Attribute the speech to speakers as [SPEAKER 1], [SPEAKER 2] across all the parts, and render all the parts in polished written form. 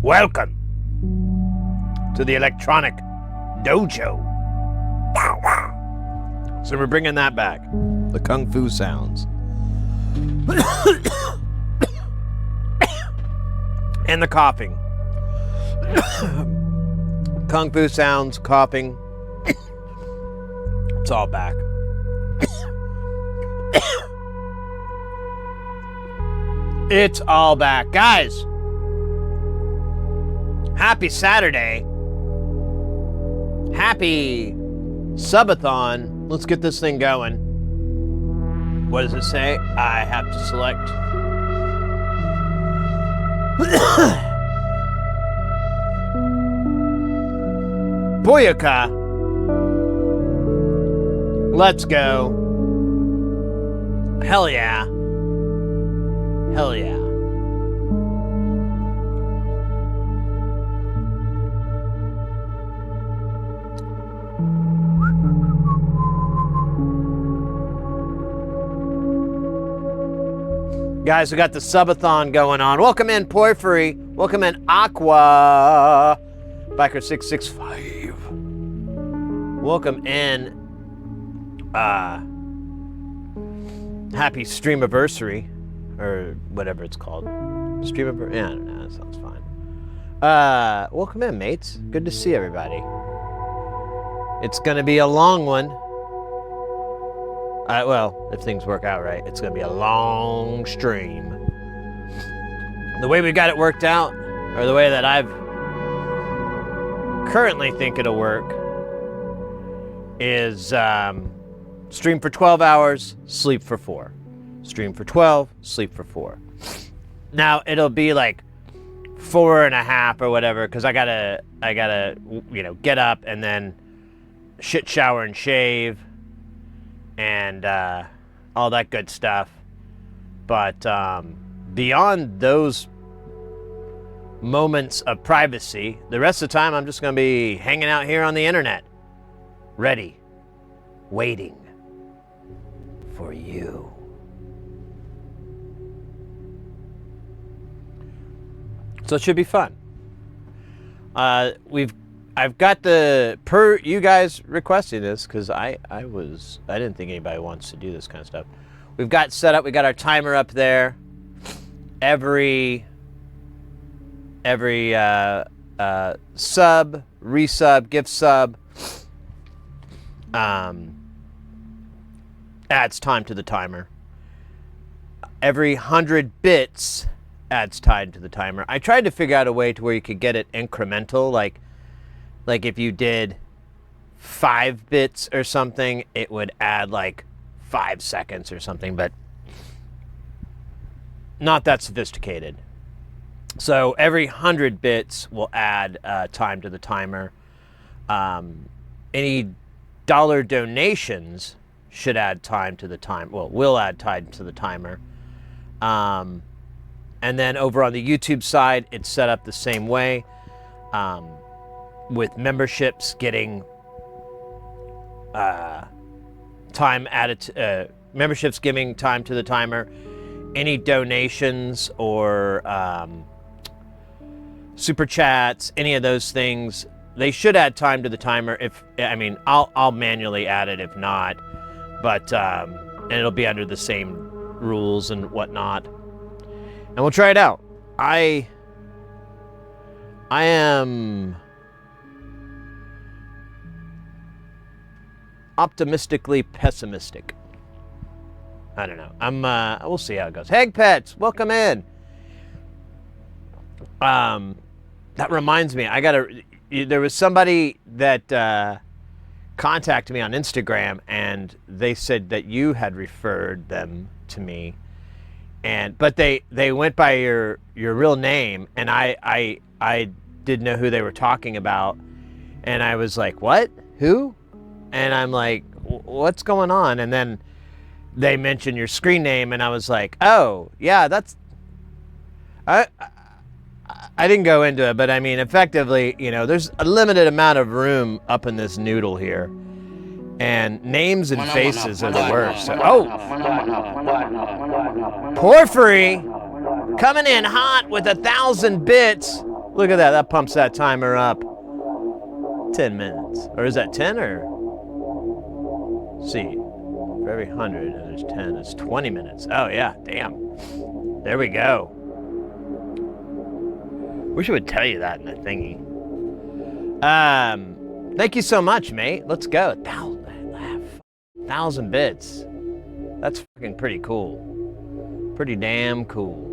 [SPEAKER 1] Welcome to the electronic dojo. So we're bringing that back. The kung fu sounds. And the coughing. Kung fu sounds, coughing. It's all back. It's all back. Guys, happy Saturday. Happy Subathon. Let's get this thing going. What does it say? I have to select. Booyaka. Let's go. Hell yeah. Hell yeah. Guys, we got the Subathon going on. Welcome in, Porphyry. Welcome in, Aqua. Biker665. Welcome in. Happy Streamiversary. Or whatever it's called. Streamiversary? Yeah, I don't know. That sounds fine. Welcome in, mates. Good to see everybody. It's going to be a long one. Well, if things work out right, it's going to be a long stream. The way we got it worked out, or the way that I've currently think it'll work, is stream for 12 hours, sleep for 4. Stream for 12, sleep for 4. Now, it'll be like 4.5 or whatever, because I gotta, get up and then shit, shower, and shave, and all that good stuff. But beyond those moments of privacy, the rest of the time I'm just going to be hanging out here on the internet, ready, waiting for you. So it should be fun. I've got you guys requesting this, because I didn't think anybody wants to do this kind of stuff. We've got set up, we got our timer up there. Every sub, resub, gift sub adds time to the timer. Every 100 bits adds time to the timer. I tried to figure out a way to where you could get it incremental, like if you did 5 bits or something, it would add like 5 seconds or something, but not that sophisticated. So every 100 bits will add time to the timer. Any dollar donations should add time to the time. Well, will add time to the timer. And then over on the YouTube side, it's set up the same way, with memberships getting time added. Memberships giving time to the timer. Any donations or super chats, any of those things, they should add time to the timer. I'll manually add it if not, but and it'll be under the same rules and whatnot. And we'll try it out. I am optimistically pessimistic. I don't know. We'll see how it goes. Heg Pets, welcome in. That reminds me, there was somebody that contacted me on Instagram, and they said that you had referred them to me. But they went by your real name, and I didn't know who they were talking about, and I was like, what? Who? And I'm like, what's going on? And then they mentioned your screen name, and I was like, oh yeah, that's. I didn't go into it, but I mean, effectively, there's a limited amount of room up in this noodle here. And names and faces are the worst. Porphyry coming in hot with 1,000 bits. Look at that. That pumps that timer up. 10 minutes. Or is that 10 or? Let's see. For every 100, and there's 10, it's 20 minutes. Oh, yeah. Damn. There we go. Wish it would tell you that in the thingy. Thank you so much, mate. Let's go. 1,000 bits. That's fucking pretty cool. Pretty damn cool.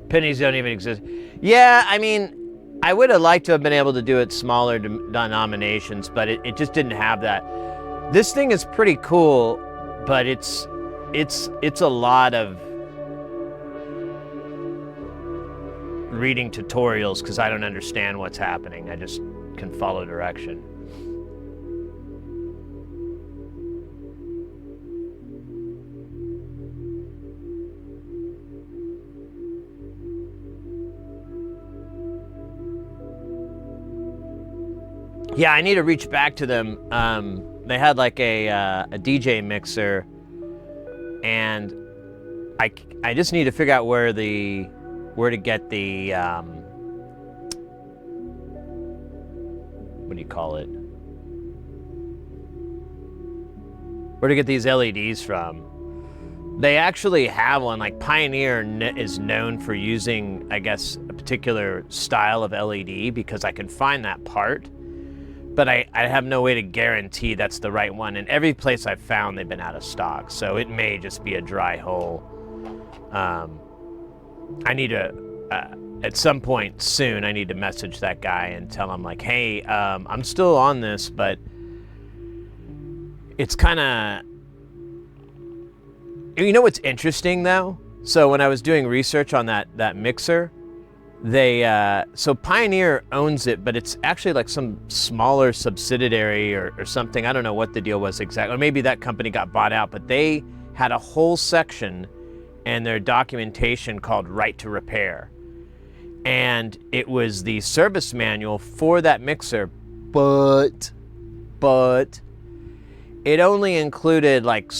[SPEAKER 1] Pennies don't even exist. Yeah, I mean, I would have liked to have been able to do it smaller denominations, but it just didn't have that. This thing is pretty cool, but it's a lot of reading tutorials because I don't understand what's happening. I just can follow direction. Yeah, I need to reach back to them. They had like a DJ mixer, and I just need to figure out where to get the what do you call it? Where to get these LEDs from? They actually have one. Like Pioneer is known for using, I guess, a particular style of LED because I can find that part. But I have no way to guarantee that's the right one. And every place I've found, they've been out of stock. So it may just be a dry hole. I need to, at some point soon, I need to message that guy and tell him like, hey, I'm still on this, but it's kind of, you know what's interesting though? So when I was doing research on that mixer, so Pioneer owns it, but it's actually like some smaller subsidiary or something. I don't know what the deal was exactly. Or maybe that company got bought out, but they had a whole section in their documentation called Right to Repair. And it was the service manual for that mixer, but it only included like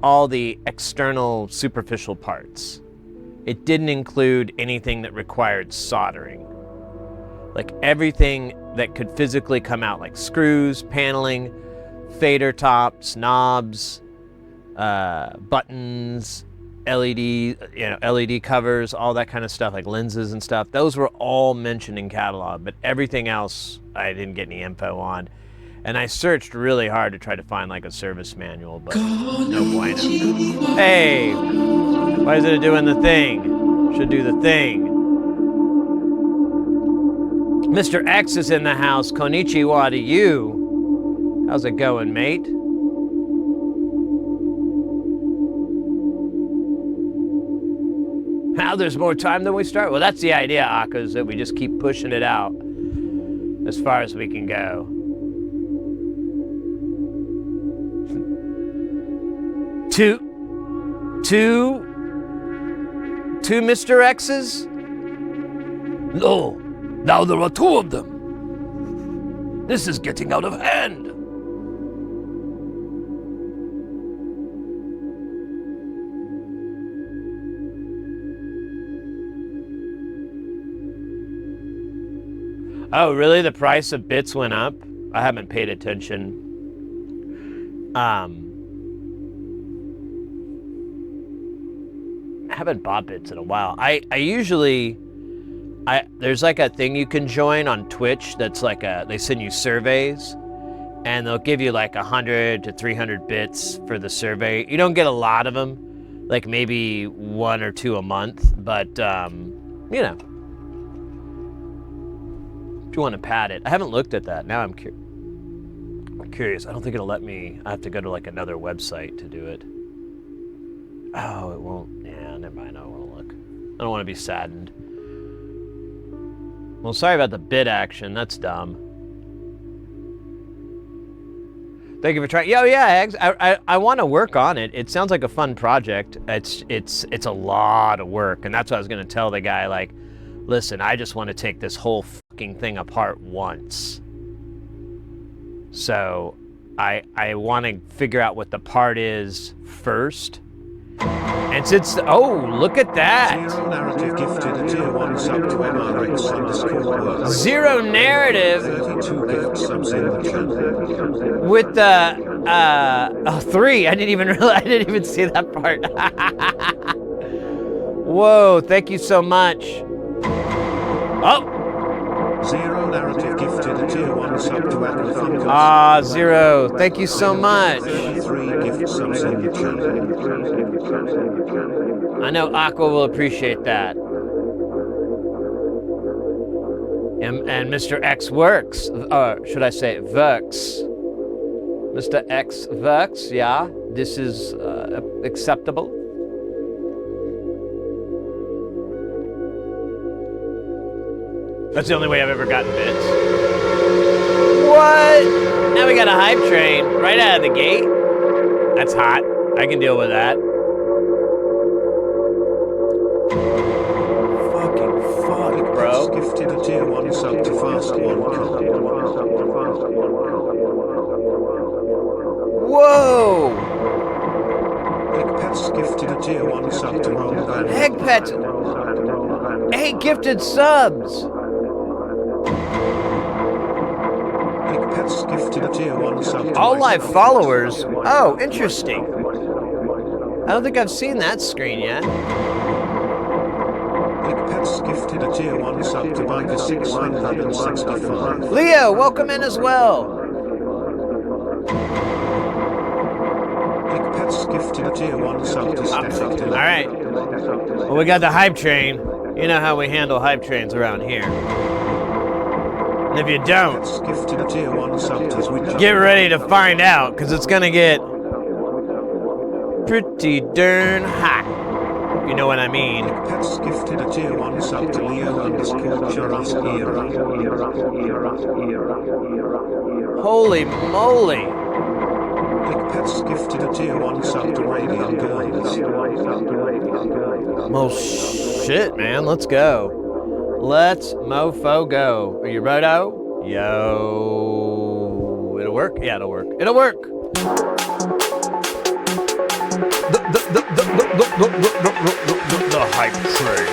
[SPEAKER 1] all the external superficial parts. It didn't include anything that required soldering. Like everything that could physically come out, like screws, paneling, fader tops, knobs, buttons, LED covers, all that kind of stuff, like lenses and stuff. Those were all mentioned in catalog, but everything else I didn't get any info on. And I searched really hard to try to find like a service manual, but no bueno. Hey, why isn't it doing the thing? Should do the thing. Mr. X is in the house. Konnichiwa to you. How's it going, mate? Now there's more time than we start? Well, that's the idea, Akka, is that we just keep pushing it out as far as we can go. Two Mr. X's?
[SPEAKER 2] No, now there are two of them. This is getting out of hand.
[SPEAKER 1] Oh, really? The price of bits went up? I haven't paid attention. I haven't bought bits in a while. I usually, there's like a thing you can join on Twitch that's like they send you surveys and they'll give you like 100 to 300 bits for the survey. You don't get a lot of them, like maybe 1 or 2 a month, but you know, if you want to pad it. I haven't looked at that. Now I'm curious. I don't think it'll let me. I have to go to like another website to do it. Oh, it won't. Yeah, never mind. I don't want to look. I don't want to be saddened. Well, sorry about the bid action. That's dumb. Thank you for trying. Yo, yeah, Eggs. I want to work on it. It sounds like a fun project. It's a lot of work, and that's what I was gonna tell the guy. Like, listen, I just want to take this whole fucking thing apart once. So I want to figure out what the part is first, And since, oh, look at that.
[SPEAKER 3] Zero Narrative gifted a tier 1 sub to MRX_work.
[SPEAKER 1] Zero Narrative
[SPEAKER 3] 32 gift subs in the channel.
[SPEAKER 1] with the, 3. I didn't even see that part. Whoa, thank you so much. Oh.
[SPEAKER 3] Zero Narrative gifted a tier 1 sub to Aquafungus.
[SPEAKER 1] Ah, Zero, thank you so much.
[SPEAKER 3] 33 gift subs in the channel.
[SPEAKER 1] I know Aqua will appreciate that. And Mr. X works, or should I say works. Mr. X works, yeah, this is acceptable. That's the only way I've ever gotten bits. What? Now we got a hype train right out of the gate. That's hot. I can deal with that. Fucking fuck, bro.
[SPEAKER 3] Gifted a tier 1 sub to Fast One.
[SPEAKER 1] Whoa!
[SPEAKER 3] Big Pets gifted a tier 1 sub to Rong Mid.
[SPEAKER 1] Egg Pets. 8 gifted subs.
[SPEAKER 3] Big Pets gifted a tier 1 sub to
[SPEAKER 1] All live followers. Oh, interesting. I don't think I've seen that screen yet.
[SPEAKER 3] Big Pets gifted a tier 1 sub to Biker 665.
[SPEAKER 1] Leo, welcome in as well.
[SPEAKER 3] Big Pets gifted a tier 1 sub to Static.
[SPEAKER 1] All right. Well, we got the hype train. You know how we handle hype trains around here. And if you don't,
[SPEAKER 3] Pets gifted a tier 1 sub to Switch.
[SPEAKER 1] get ready to find out, because it's going to get pretty darn hot. If you know what I mean.
[SPEAKER 3] Pets gifted a tier 1 sub to Leo_Churras era.
[SPEAKER 1] Holy moly.
[SPEAKER 3] Big Pets gifted a tier 1 sub to Radiant Girls.
[SPEAKER 1] Well, shit, man. Let's go. Let's mofo go. Are you ready? Yo. It'll work? Yeah, it'll work. It'll work. The hype train.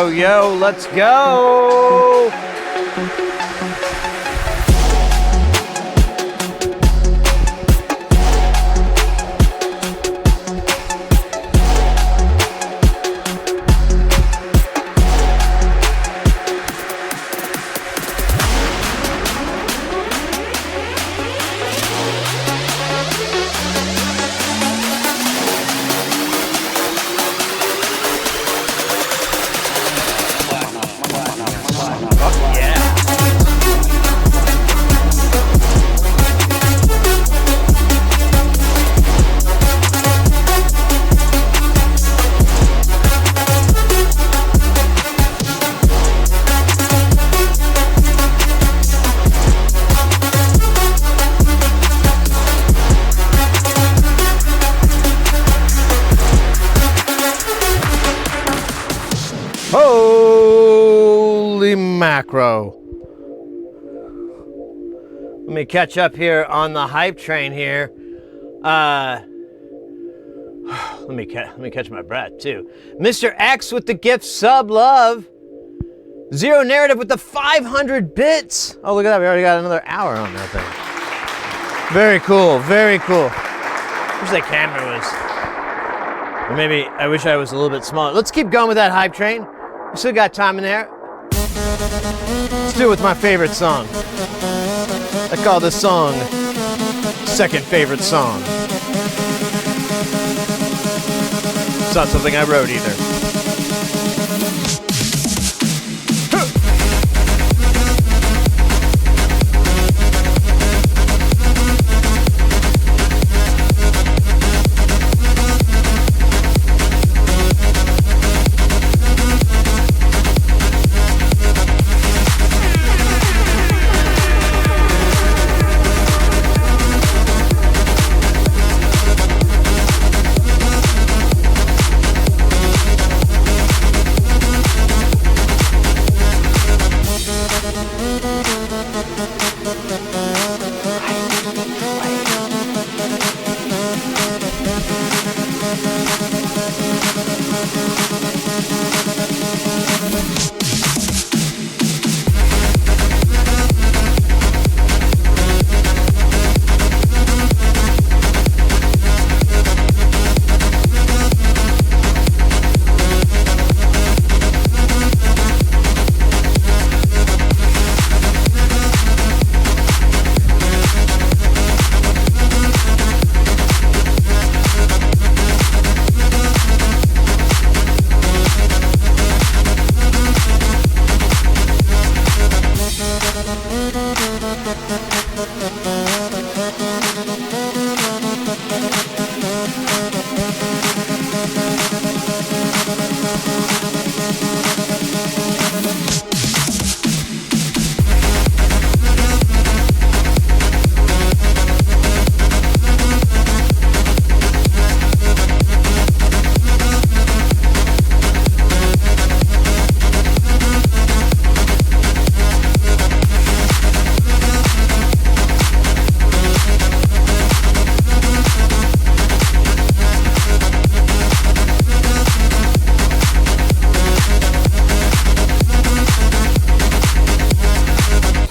[SPEAKER 1] Yo, let's go! Holy macro. Let me catch up here on the hype train here. Let me catch my breath too. Mr. X with the gift sub love. Zero Narrative with the 500 bits. Oh, look at that. We already got another hour on that thing. Very cool, very cool. Wish that camera was, or maybe I wish I was a little bit smaller. Let's keep going with that hype train. We still got time in there. Let's do it with my favorite song. I call this song second favorite song. It's not something I wrote either.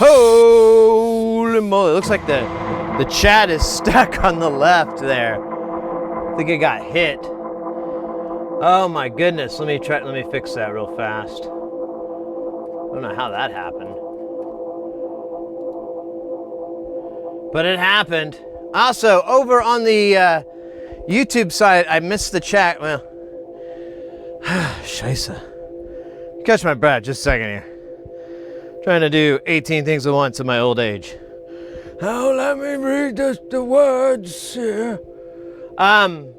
[SPEAKER 1] Holy moly, it looks like the chat is stuck on the left there. I think it got hit. Oh my goodness, let me fix that real fast. I don't know how that happened. But it happened. Also, over on the YouTube side, I missed the chat. Well, scheisse. Catch my breath just a second here. Trying to do 18 things at once in my old age. Oh, let me read the words here. The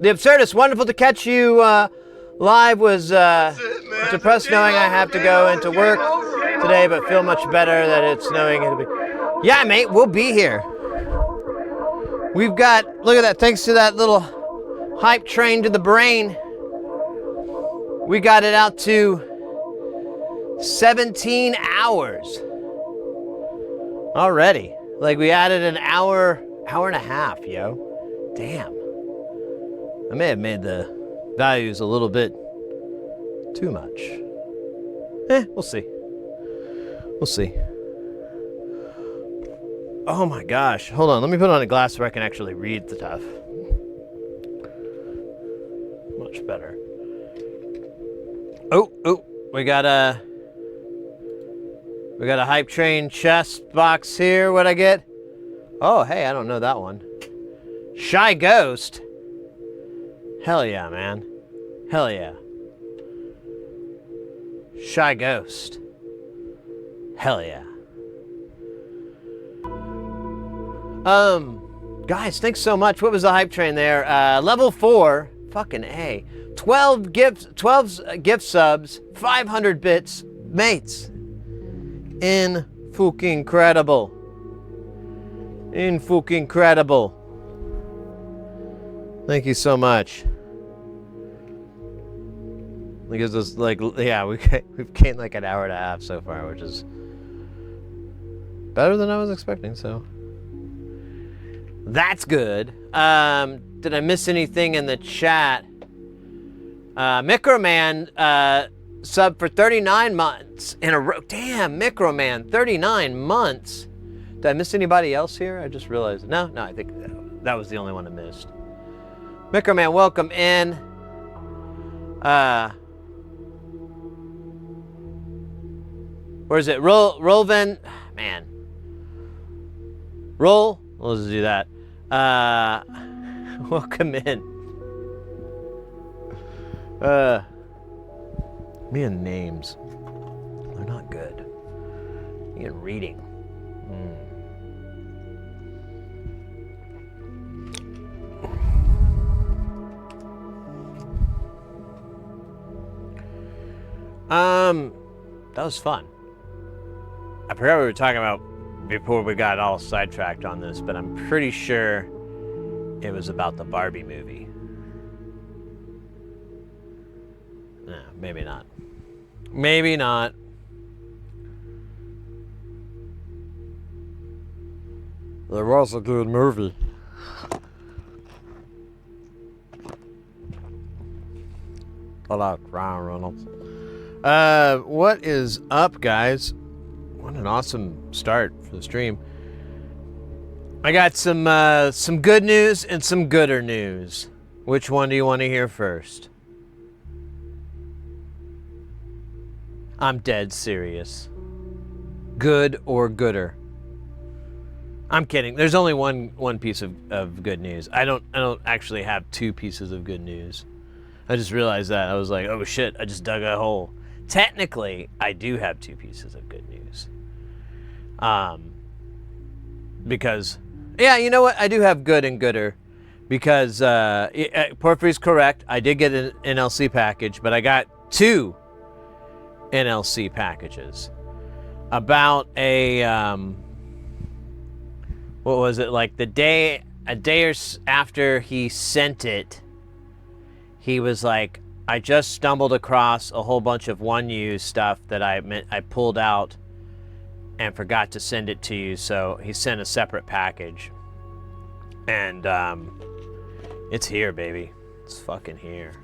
[SPEAKER 1] Absurdist, wonderful to catch you live. Was depressed knowing I have to go into work today, but feel much better that it's knowing it'll be. Yeah, mate, we'll be here. We've got, look at that, thanks to that little hype train to the brain, we got it out to 17 hours already. Like, we added an hour and a half, yo. Damn. I may have made the values a little bit too much. We'll see. We'll see. Oh my gosh. Hold on, let me put on a glass so I can actually read the stuff. Much better. Oh, we got a hype train chest box here. What'd I get? Oh, hey, I don't know that one. Shy Ghost. Hell yeah, man. Hell yeah. Shy Ghost. Hell yeah. Guys, thanks so much. What was the hype train there? Level 4, fucking A. 12 gift subs, 500 bits, mates. In fucking incredible. In fucking incredible. Thank you so much. Because it's like, yeah, we've gained like an hour and a half so far, which is better than I was expecting, so that's good. Did I miss anything in the chat? Microman sub for 39 months in a row. Damn, Microman, 39 months. Did I miss anybody else here? I just realized. No, I think that was the only one I missed. Microman, welcome in. Where is it? Rolven. Man. Roll. Let's do that. Welcome in. Me and names. They're not good. Me and reading. That was fun. I forgot what we were talking about before we got all sidetracked on this, but I'm pretty sure it was about the Barbie movie. No, maybe not. Maybe not. There was a good movie. I like Ryan Reynolds. What is up, guys? What an awesome start for the stream. I got some good news and some gooder news. Which one do you want to hear first? I'm dead serious. Good or gooder? I'm kidding. There's only one piece of good news. I don't actually have two pieces of good news. I just realized that. I was like, oh shit, I just dug a hole. Technically, I do have two pieces of good news. Because, yeah, you know what? I do have good and gooder. Because, Porphyry's correct. I did get an NLC package, but I got two NLC packages. About what was it, like a day or after he sent it, he was like, I just stumbled across a whole bunch of one use stuff that I pulled out and forgot to send it to you, so he sent a separate package. And it's here, baby. It's fucking here.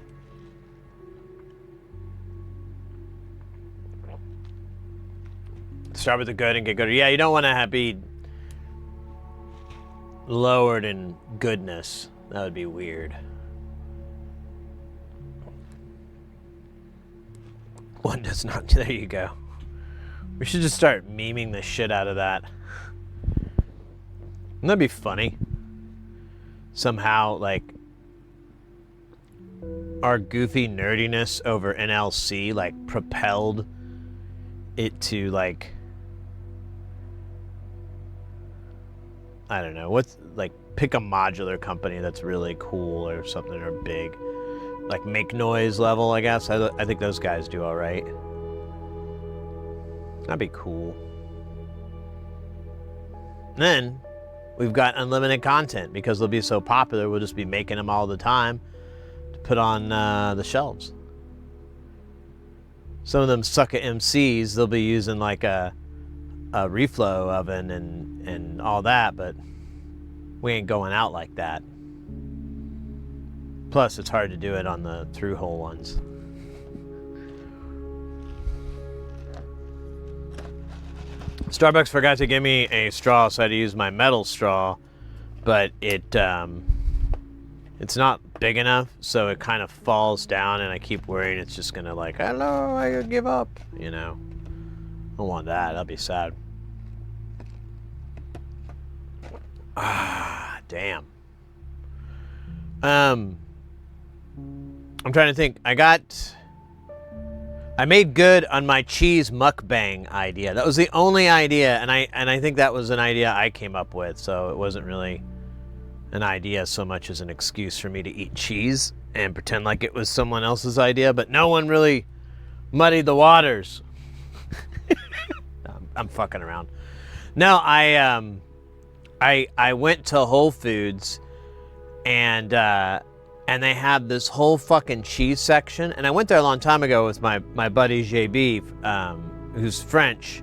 [SPEAKER 1] Start with the good and get gooder. Yeah, you don't want to be lowered in goodness. That would be weird. One does not. There you go. We should just start memeing the shit out of that. Wouldn't that be funny? Somehow, like, our goofy nerdiness over NLC, like, propelled it to, like, I don't know, what's, like, pick a modular company that's really cool or something, or big. Like, Make Noise level, I guess. I think those guys do all right. That'd be cool. And then we've got unlimited content because they'll be so popular. We'll just be making them all the time to put on the shelves. Some of them suck at MCs. They'll be using like a reflow oven and all that, but we ain't going out like that. Plus, it's hard to do it on the through-hole ones. Starbucks forgot to give me a straw, so I had to use my metal straw, but it's not big enough, so it kind of falls down, and I keep worrying it's just gonna like, hello, I give up, you know. I don't want that. That'd be sad. Ah, damn. I'm trying to think. I made good on my cheese mukbang idea. That was the only idea, and I think that was an idea I came up with, so it wasn't really an idea so much as an excuse for me to eat cheese and pretend like it was someone else's idea, but no one really muddied the waters. I'm fucking around. No, I went to Whole Foods and they have this whole fucking cheese section. And I went there a long time ago with my buddy JB, who's French.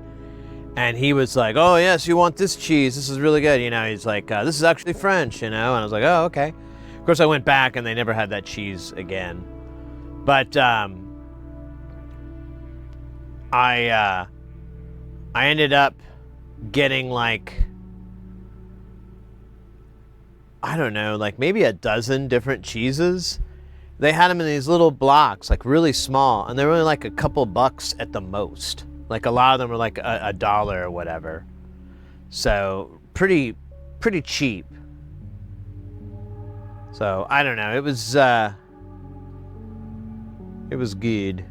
[SPEAKER 1] And he was like, oh, yes, you want this cheese. This is really good. You know, he's like, this is actually French, you know. And I was like, oh, okay. Of course, I went back and they never had that cheese again. But I ended up getting like I don't know, like maybe a dozen different cheeses. They had them in these little blocks, like really small, and they were only like a couple bucks at the most. Like a lot of them were like a dollar or whatever. So pretty cheap. So I don't know. It was good.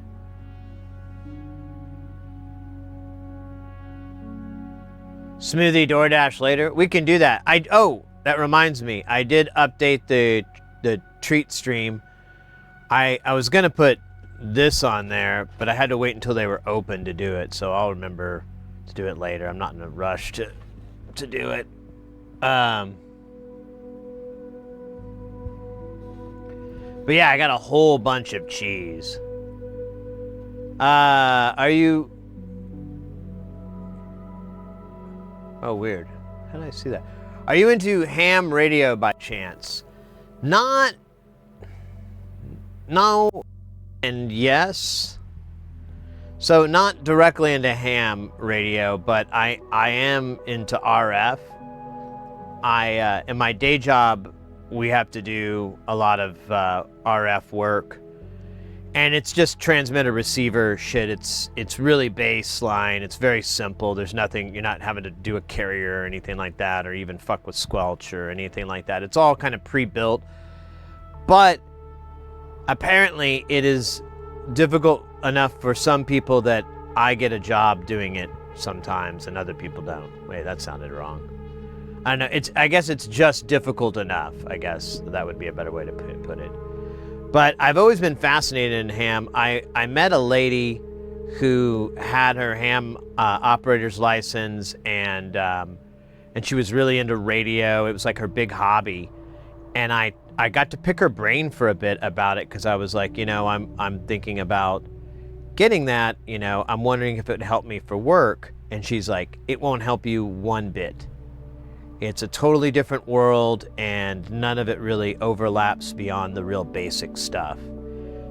[SPEAKER 1] Smoothie DoorDash later. We can do that. That reminds me. I did update the treat stream. I was gonna put this on there, but I had to wait until they were open to do it, so I'll remember to do it later. I'm not in a rush to do it. But yeah, I got a whole bunch of cheese. Are you... Oh, weird. How did I see that? Are you into ham radio by chance? No, and yes. So not directly into ham radio, but I am into RF. In my day job, we have to do a lot of RF work, and it's just transmitter receiver shit. It's really baseline. It's very simple. There's nothing, you're not having to do a carrier or anything like that, or even fuck with squelch or anything like that. It's all kind of pre-built, but apparently it is difficult enough for some people that I get a job doing it sometimes and other people don't. Wait, that sounded wrong. I know, I guess it's just difficult enough. I guess that would be a better way to put it. But I've always been fascinated in ham. I met a lady who had her ham operator's license, and she was really into radio. It was like her big hobby. And I got to pick her brain for a bit about it, because I was like, I'm thinking about getting that. I'm wondering if it would help me for work. And she's like, it won't help you one bit. It's a totally different world, and none of it really overlaps beyond the real basic stuff.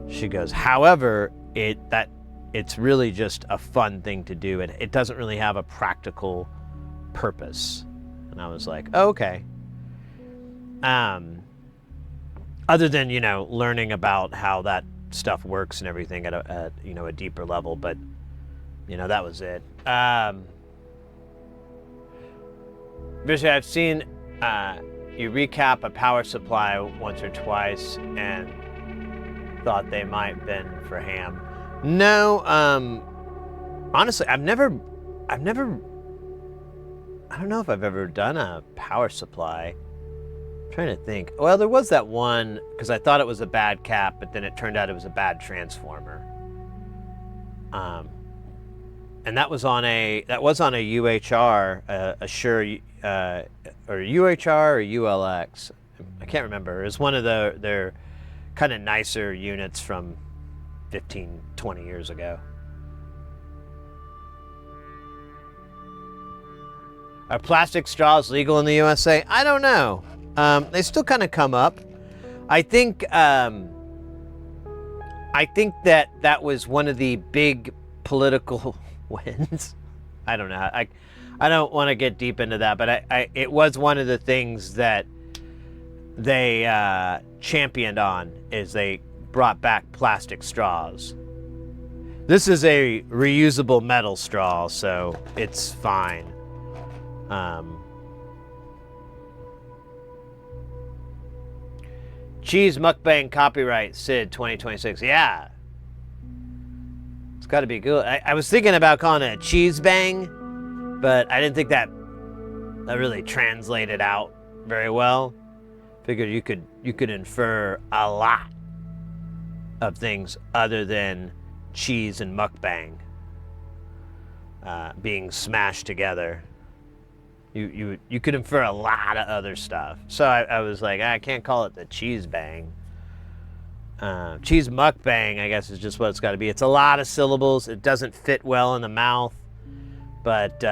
[SPEAKER 1] She goes, however, it's really just a fun thing to do, and it doesn't really have a practical purpose. And I was like, oh, okay. Other than, learning about how that stuff works and everything at a deeper level, but that was it. Vishy, I've seen you recap a power supply once or twice and thought they might have been for ham. No, honestly, I don't know if I've ever done a power supply. I'm trying to think. Well, there was that one, because I thought it was a bad cap, but then it turned out it was a bad transformer. And that was on a UHR, a Shure, or UHR or ULX. I can't remember. It was one of their kind of nicer units from 15, 20 years ago. Are plastic straws legal in the USA? I don't know. They still kind of come up. I think that was one of the big political wins. I don't know. I don't want to get deep into that, but it was one of the things that they championed on, is they brought back plastic straws. This is a reusable metal straw, so it's fine. Cheese mukbang copyright Sid 2026. Yeah. It's got to be good. I was thinking about calling it a cheese bang, but I didn't think that really translated out very well. Figured you could infer a lot of things other than cheese and mukbang being smashed together. You could infer a lot of other stuff. So I was like, I can't call it the cheese bang. Cheese mukbang, I guess, is just what it's got to be. It's a lot of syllables. It doesn't fit well in the mouth. But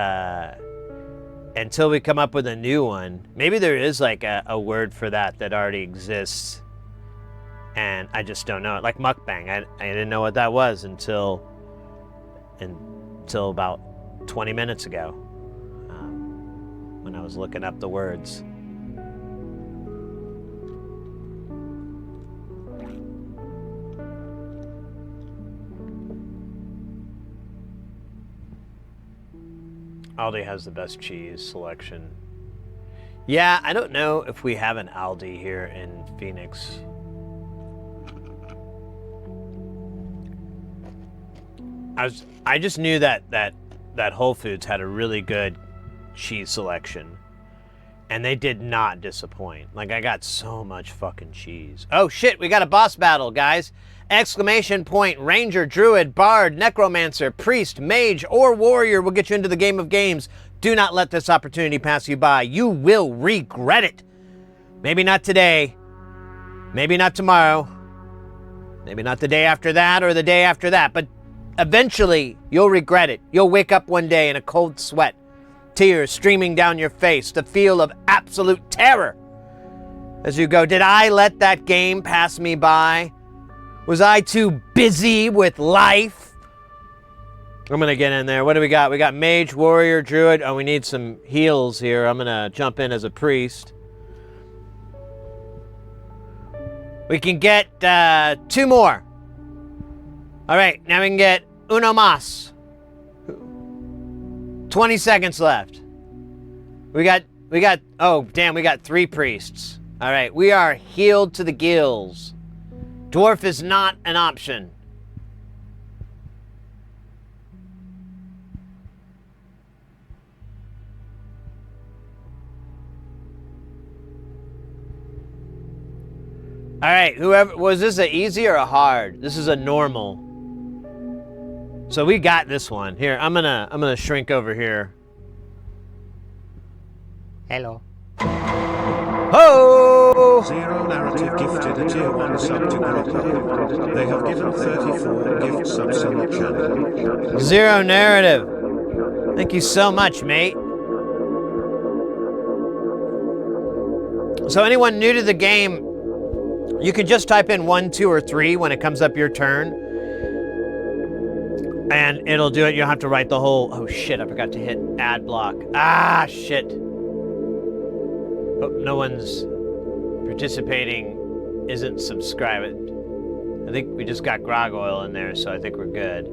[SPEAKER 1] until we come up with a new one, maybe there is like a word for that already exists, and I just don't know it. Like mukbang, I didn't know what that was until about 20 minutes ago, when I was looking up the words. Aldi has the best cheese selection. Yeah, I don't know if we have an Aldi here in Phoenix. I just knew that Whole Foods had a really good cheese selection. And they did not disappoint. Like, I got so much fucking cheese. Oh shit, we got a boss battle, guys. Exclamation point, Ranger, Druid, Bard, Necromancer, Priest, Mage, or Warrior will get you into the game of games. Do not let this opportunity pass you by. You will regret it. Maybe not today. Maybe not tomorrow. Maybe not the day after that or the day after that. But eventually, you'll regret it. You'll wake up one day in a cold sweat. Tears streaming down your face, the feel of absolute terror. As you go, did I let that game pass me by? Was I too busy with life? I'm gonna get in there. What do we got? We got Mage, Warrior, Druid. Oh, we need some heals here. I'm gonna jump in as a Priest. We can get 2 more. All right, now we can get uno más. 20 seconds left. We got, oh, damn, we got 3 priests. All right, we are healed to the gills. Dwarf is not an option. All right, whoever, was this a easy or a hard? This is a normal. So we got this one. Here, I'm gonna shrink over here. Hello. Ho!
[SPEAKER 3] Zero Narrative gifted a tier 1 sub to Grotto. They have given 34 gift subs on the channel.
[SPEAKER 1] Zero Narrative. Thank you so much, mate. So anyone new to the game, you can just type in 1, 2, or 3 when it comes up your turn. And it'll do it. You don't have to write the whole... Oh, shit. I forgot to hit ad block. Ah, shit. Hope no one's participating isn't subscribed. I think we just got grog oil in there, so I think we're good.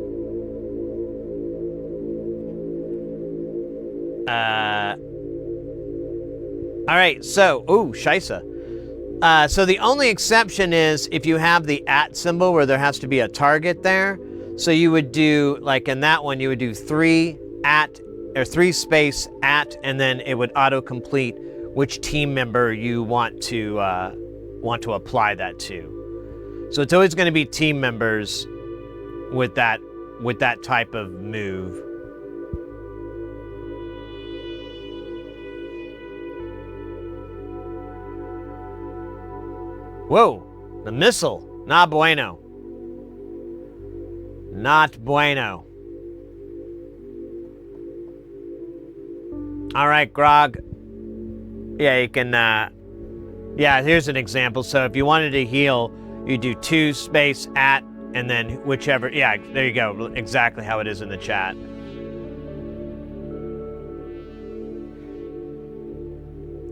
[SPEAKER 1] All right, so... Ooh, Shisa. So the only exception is if you have the @ symbol where there has to be a target there. So you would do, like in that one, you would do 3 space @ and then it would autocomplete which team member you want to apply that to. So it's always going to be team members with that type of move. Whoa, the missile, not bueno. Not bueno. All right, Grog. Yeah, you can, yeah, here's an example. So if you wanted to heal, you do 2 space @ and then whichever, yeah, there you go. Exactly how it is in the chat.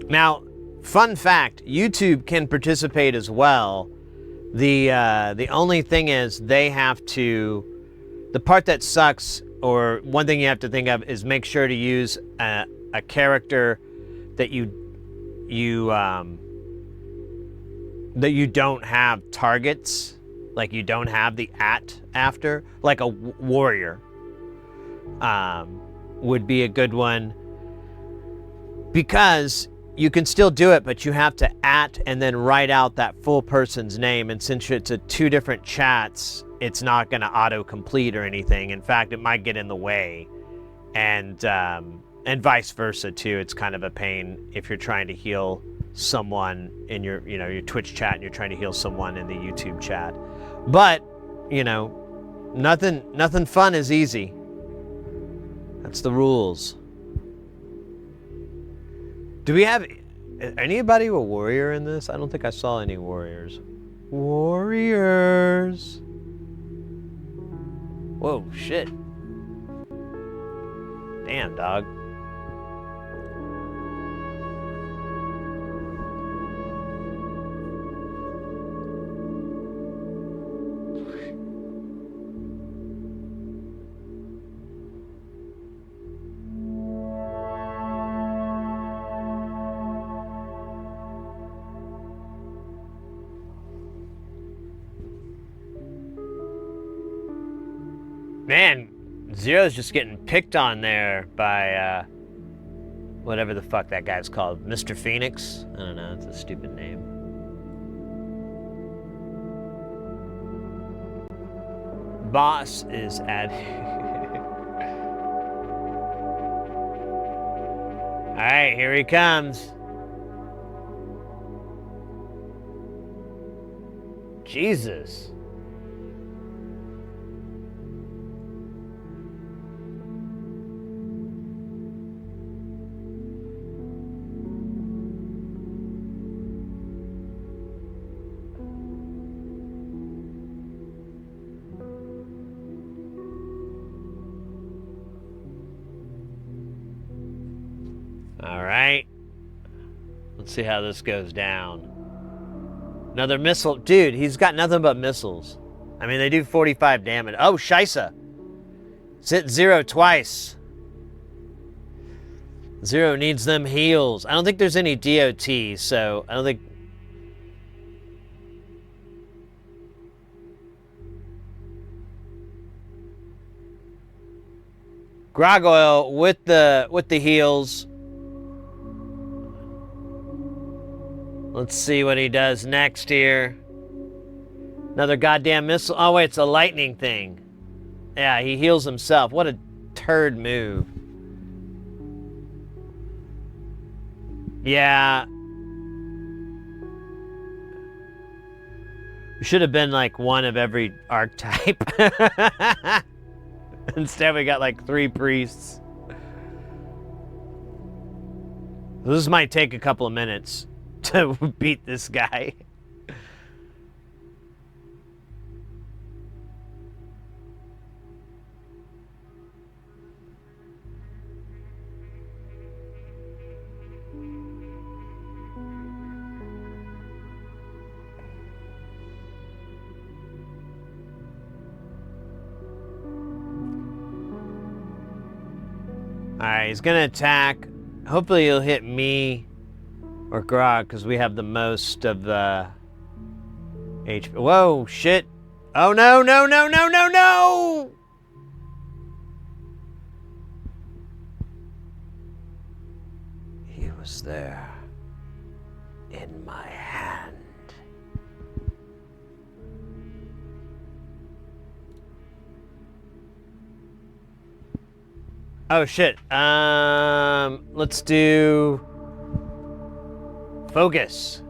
[SPEAKER 1] Now, fun fact, YouTube can participate as well. The only thing is they have to, the part that sucks, or one thing you have to think of, is make sure to use a character that you don't have targets, like you don't have the @ after, like a warrior would be a good one, because you can still do it, but you have to @ and then write out that full person's name, and since it's 2 different chats, it's not going to auto-complete or anything. In fact, it might get in the way, and vice versa too. It's kind of a pain if you're trying to heal someone in your Twitch chat and you're trying to heal someone in the YouTube chat. But nothing fun is easy. That's the rules. Do we have anybody with warrior in this? I don't think I saw any warriors. Warriors. Whoa, shit. Damn, dog. Man, Zero's just getting picked on there by whatever the fuck that guy's called. Mr. Phoenix? I don't know, it's a stupid name. Boss is at... Alright, here he comes. Jesus. All right. Let's see how this goes down. Another missile. Dude, he's got nothing but missiles. I mean, they do 45 damage. Oh, Shisa. It's hit Zero twice. Zero needs them heals. I don't think there's any DOT, so I don't think... Gargoyle with the heals. Let's see what he does next here. Another goddamn missile. Oh, wait, it's a lightning thing. Yeah, he heals himself. What a turd move. Yeah. We should have been like one of every archetype. Instead, we got like 3 priests. This might take a couple of minutes to beat this guy. Alright, he's gonna attack. Hopefully he'll hit me or Grog, because we have the most of the HP. Whoa, shit. Oh, no, no, no, no, no, no! He was there. In my hand. Oh, shit. Let's do... Focus.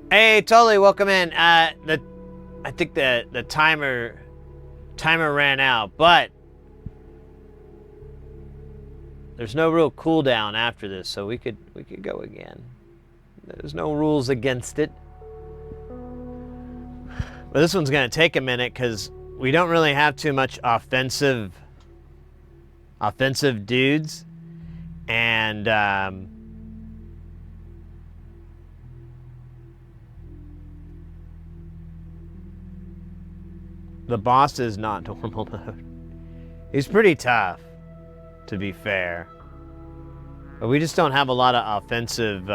[SPEAKER 1] Hey, totally, welcome in. I think the timer ran out, but there's no real cooldown after this, so we could go again. There's no rules against it. But this one's gonna take a minute because we don't really have too much offensive dudes, and the boss is not normal mode. He's pretty tough, to be fair, but we just don't have a lot of offensive.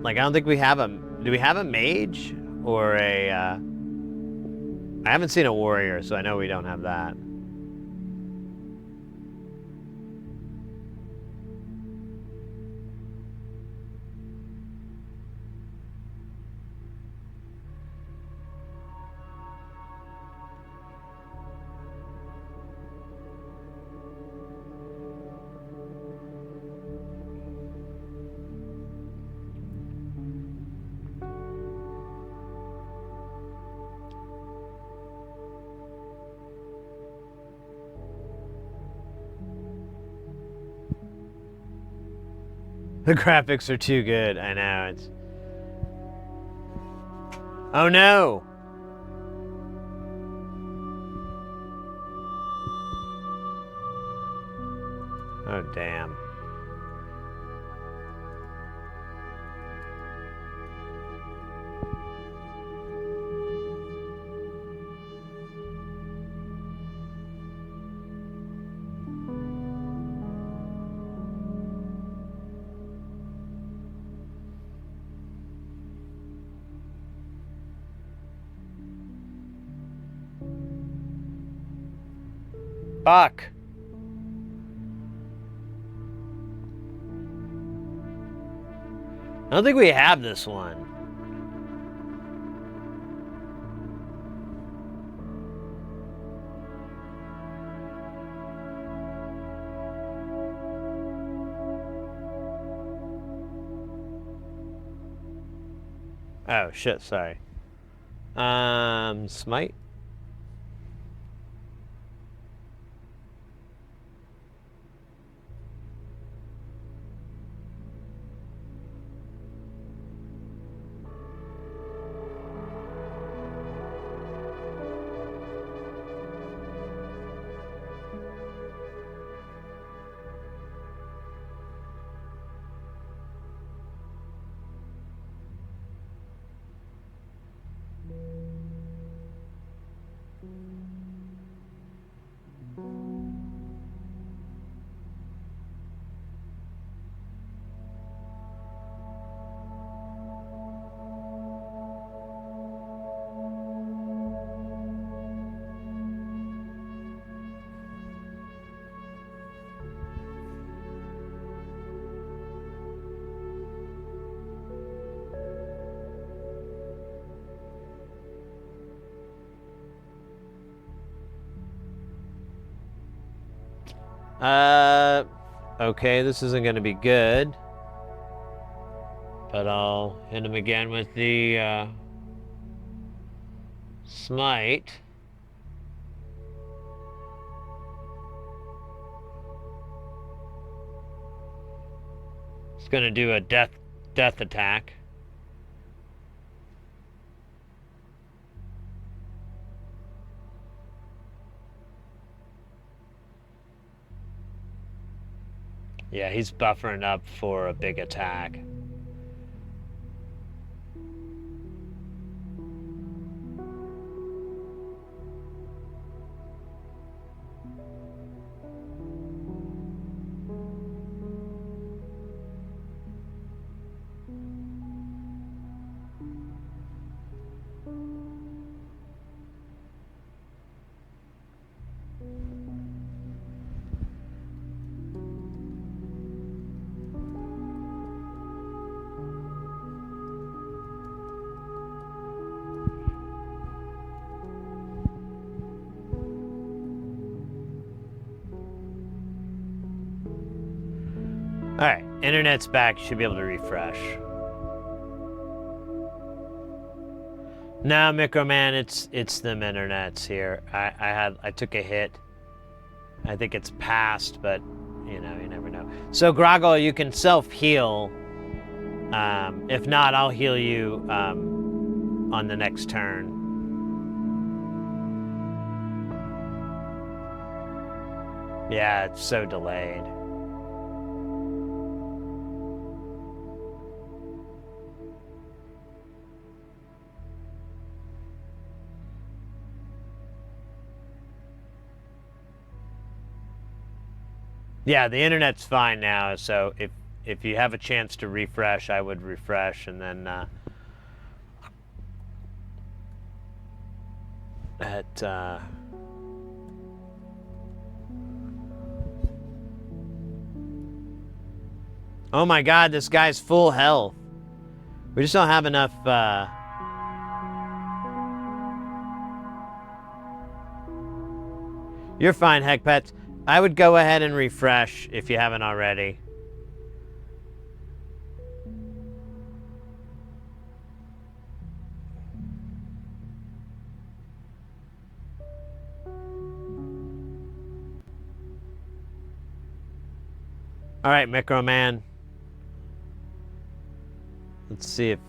[SPEAKER 1] Like, I don't think we have a... Do we have a mage? Or a... I haven't seen a warrior, so I know we don't have that. The graphics are too good. I know, it's... Oh no! Oh damn. Fuck. I don't think we have this one. Oh shit, sorry. Smite. Okay, this isn't going to be good. But I'll hit him again with the smite. It's going to do a death attack. Yeah, he's buffering up for a big attack. Alright, internet's back. You should be able to refresh. No, Microman, it's them internets here. I took a hit. I think it's passed, but you know, you never know. So Groggle, you can self-heal. If not, I'll heal you on the next turn. Yeah, it's so delayed. Yeah, the internet's fine now, so if you have a chance to refresh, I would refresh, and then oh my god, this guy's full health. We just don't have enough You're fine, Heck Pets. I would go ahead and refresh if you haven't already. All right, Micro Man. Let's see if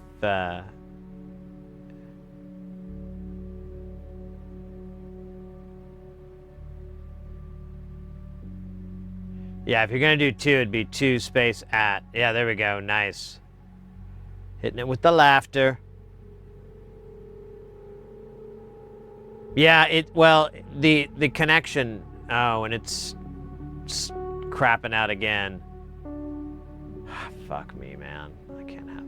[SPEAKER 1] yeah, if you're gonna do 2, it'd be 2 space at. Yeah, there we go. Nice. Hitting it with the laughter. Yeah, well, the connection. Oh, and it's crapping out again. Fuck me, man. I can't have that.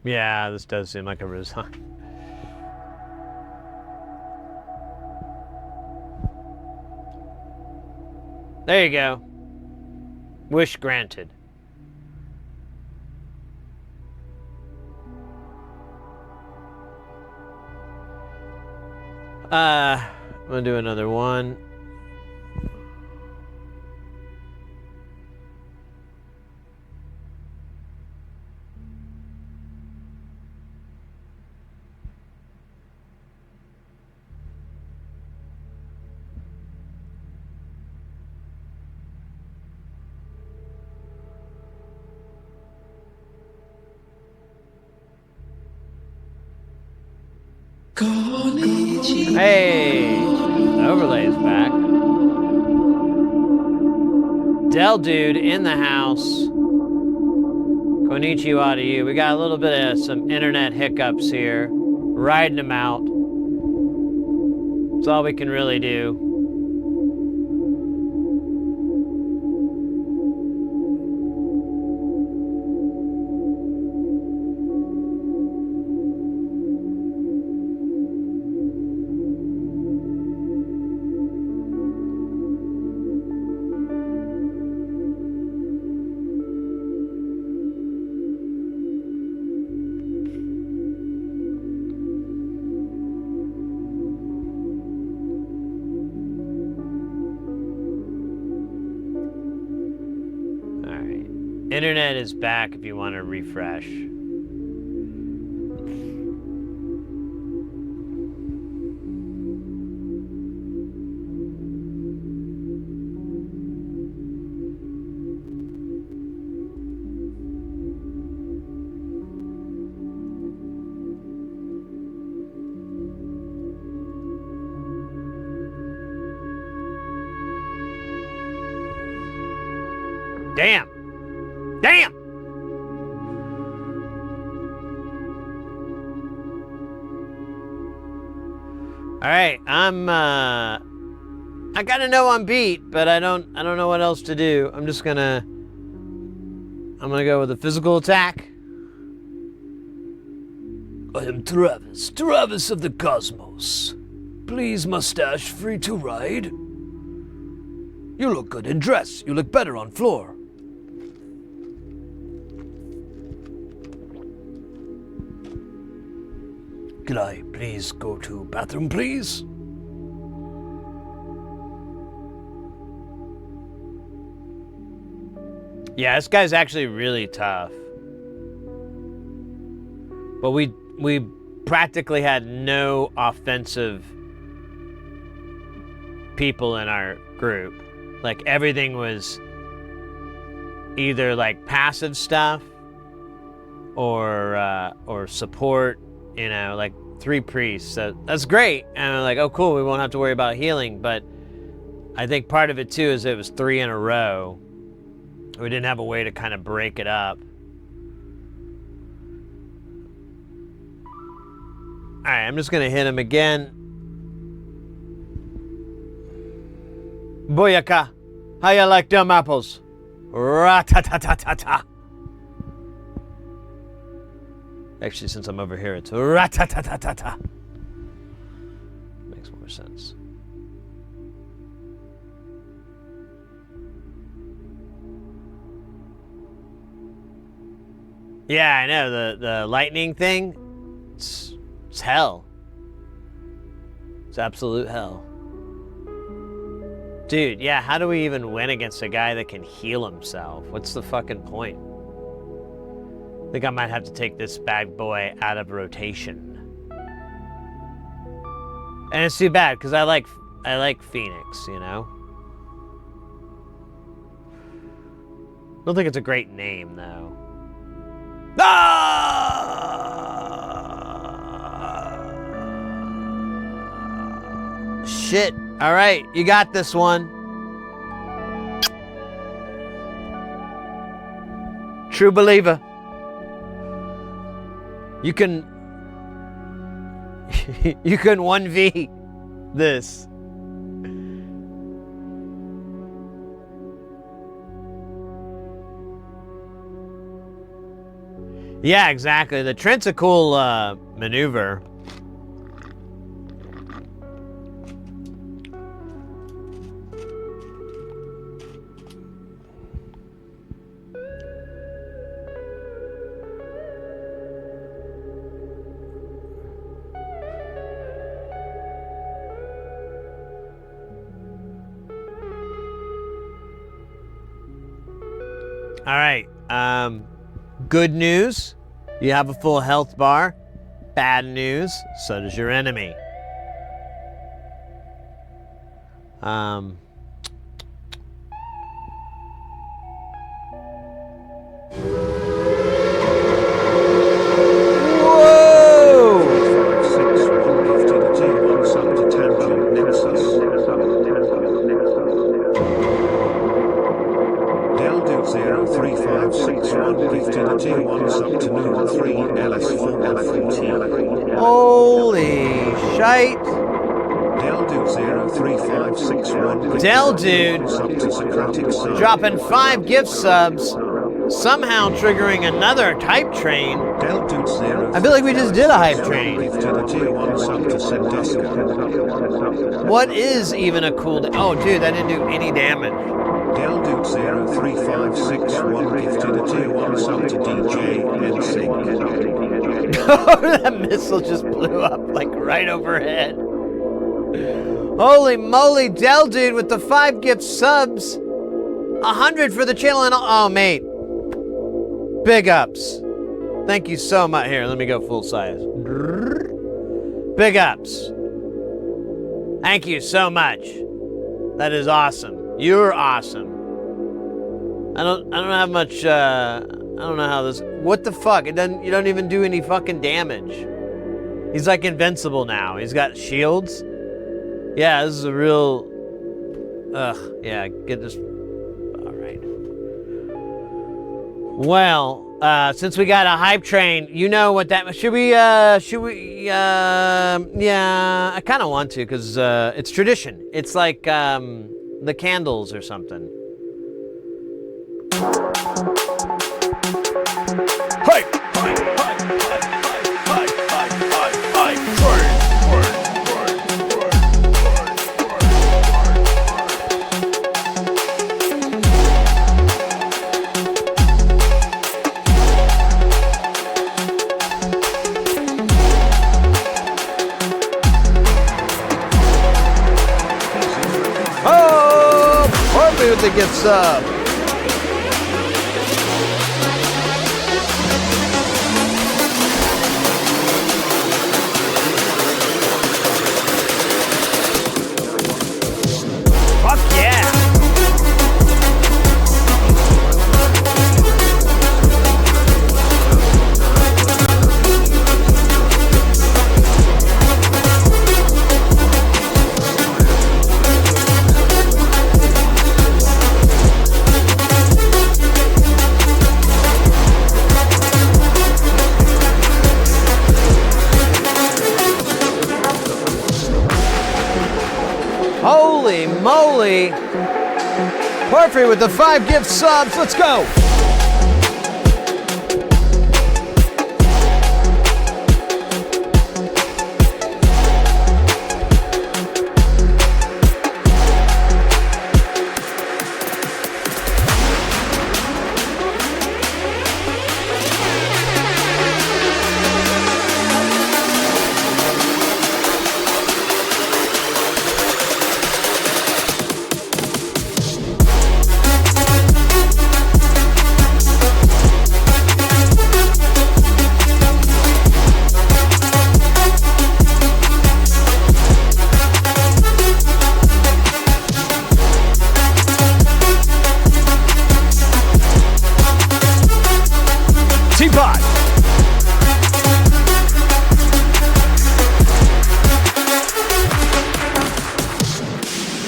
[SPEAKER 1] Yeah, this does seem like a resign. There you go. Wish granted. I'm gonna do another one. Hey, overlay's back. Dell dude in the house. Konnichiwa to you. We got a little bit of some internet hiccups here. Riding them out. That's all we can really do. Internet is back if you want to refresh. Damn! Damn! All right, I gotta know I'm beat, but I don't know what else to do. I'm gonna go with a physical attack.
[SPEAKER 2] I am Travis, Travis of the Cosmos. Please, mustache, free to ride. You look good in dress. You look better on floor. Can I please go to bathroom, please?
[SPEAKER 1] Yeah, this guy's actually really tough. But we practically had no offensive people in our group. Like everything was either like passive stuff or support. You know, like 3 priests. So that's great. And I'm like, oh, cool. We won't have to worry about healing. But I think part of it, too, is it was 3 in a row. We didn't have a way to kind of break it up. All right, I'm just going to hit him again. Booyaka. How you like them apples? Ra-ta-ta-ta-ta-ta. Actually, since I'm over here, it's ra-ta-ta-ta-ta-ta. Makes more sense. Yeah, I know. The lightning thing, it's hell. It's absolute hell. Dude, yeah, how do we even win against a guy that can heal himself? What's the fucking point? I think I might have to take this bad boy out of rotation. And it's too bad, because I like Phoenix, you know? I don't think it's a great name, though. Ah! Shit. All right, you got this one. True believer. You can 1v this. Yeah, exactly. The Trent's a cool maneuver. All right. Good news, you have a full health bar. Bad news, so does your enemy. Whoa!
[SPEAKER 3] 356 gifted a tier 1 sub to Tangent Nexus. Deldude0356 gifted a tier 1 sub to Noodle 3 LS4L4T.
[SPEAKER 1] Holy shite.
[SPEAKER 3] Deldude0356
[SPEAKER 1] Deldude
[SPEAKER 3] sub to Socratic Sun.
[SPEAKER 1] dropping 5 gift subs, somehow triggering another hype train.
[SPEAKER 3] Deldude0.
[SPEAKER 1] I feel like we just did a hype train.
[SPEAKER 3] Gifted a tier 1 sub to Sendeska.
[SPEAKER 1] What is even a cool oh, dude, that didn't do any damage.
[SPEAKER 3] Deldude03561 gifted a tier 1 sub to DJ NSYNC.
[SPEAKER 1] That missile just blew up like right overhead. Holy moly, Del Dude with the 5 gift subs. 100 for the channel and oh, mate. Big ups. Thank you so much. Here, let me go full size. Big ups. Thank you so much. That is awesome. You're awesome. I don't have much I don't know how this what the fuck? You don't even do any fucking damage. He's like invincible now. He's got shields. Yeah, this is a real yeah, get this alright. Well, since we got a hype train, you know what that should we yeah, I kinda want to, because it's tradition. It's like the candles or something. Oh, partly with the gift sub. Fuck yeah. Holy moly! Porphyry with the 5 gift subs. Let's go! Teapot!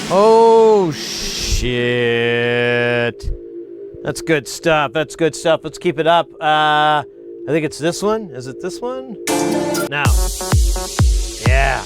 [SPEAKER 1] Oh, shit. That's good stuff. That's good stuff. Let's keep it up. I think it's this one. Is it this one? No. Yeah.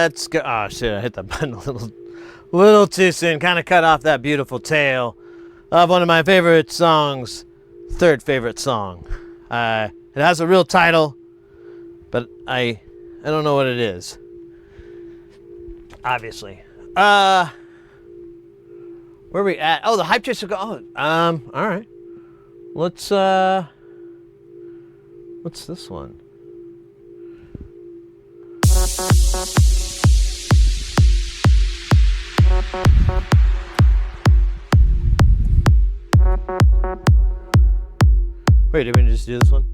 [SPEAKER 1] let's go. Oh shit! I hit the button a little too soon. Kind of cut off that beautiful tale of one of my favorite songs, third favorite song. It has a real title, but I don't know what it is. Obviously. Where are we at? Oh, the hype chase will go. Oh, all right. Let's what's this one? Wait, did we just do this one?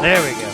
[SPEAKER 1] There we go.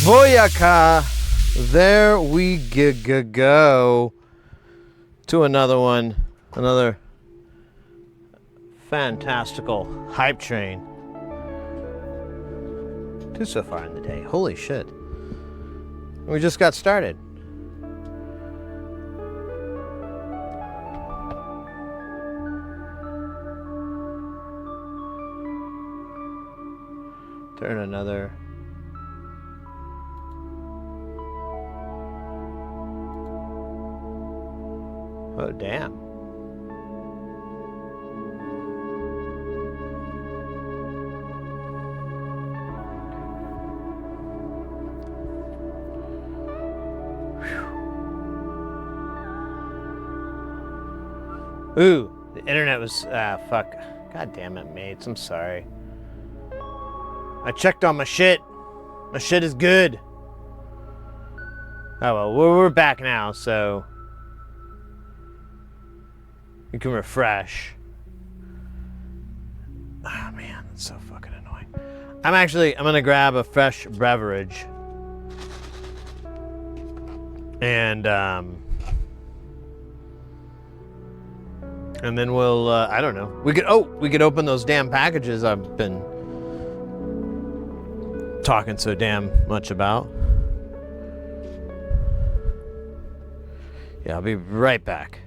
[SPEAKER 1] Booyaka! There we go to another one, another fantastical hype train. Two so far in the day. Holy shit! We just got started. Turn another. Oh, damn. Whew. Ooh, the internet was, fuck. God damn it, mates. I'm sorry. I checked on my shit. My shit is good. Oh, well, we're back now, so you can refresh. Oh man, that's so fucking annoying. I'm gonna grab a fresh beverage. And then we'll, I don't know. We could open those damn packages I've been talking so damn much about. Yeah, I'll be right back.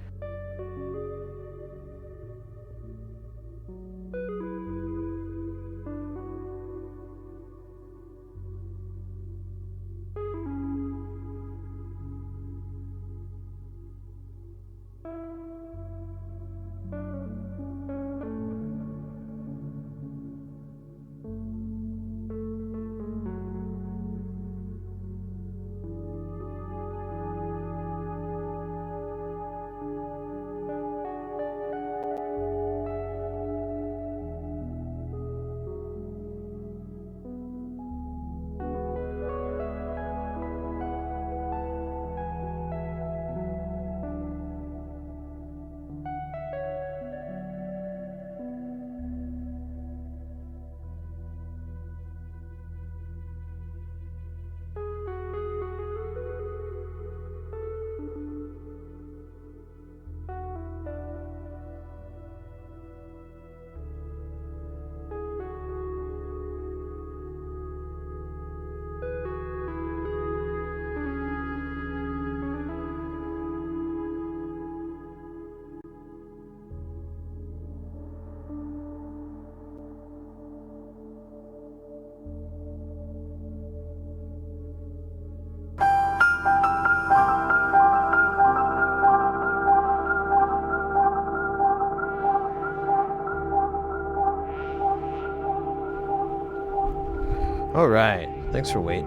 [SPEAKER 1] All right. Thanks for waiting.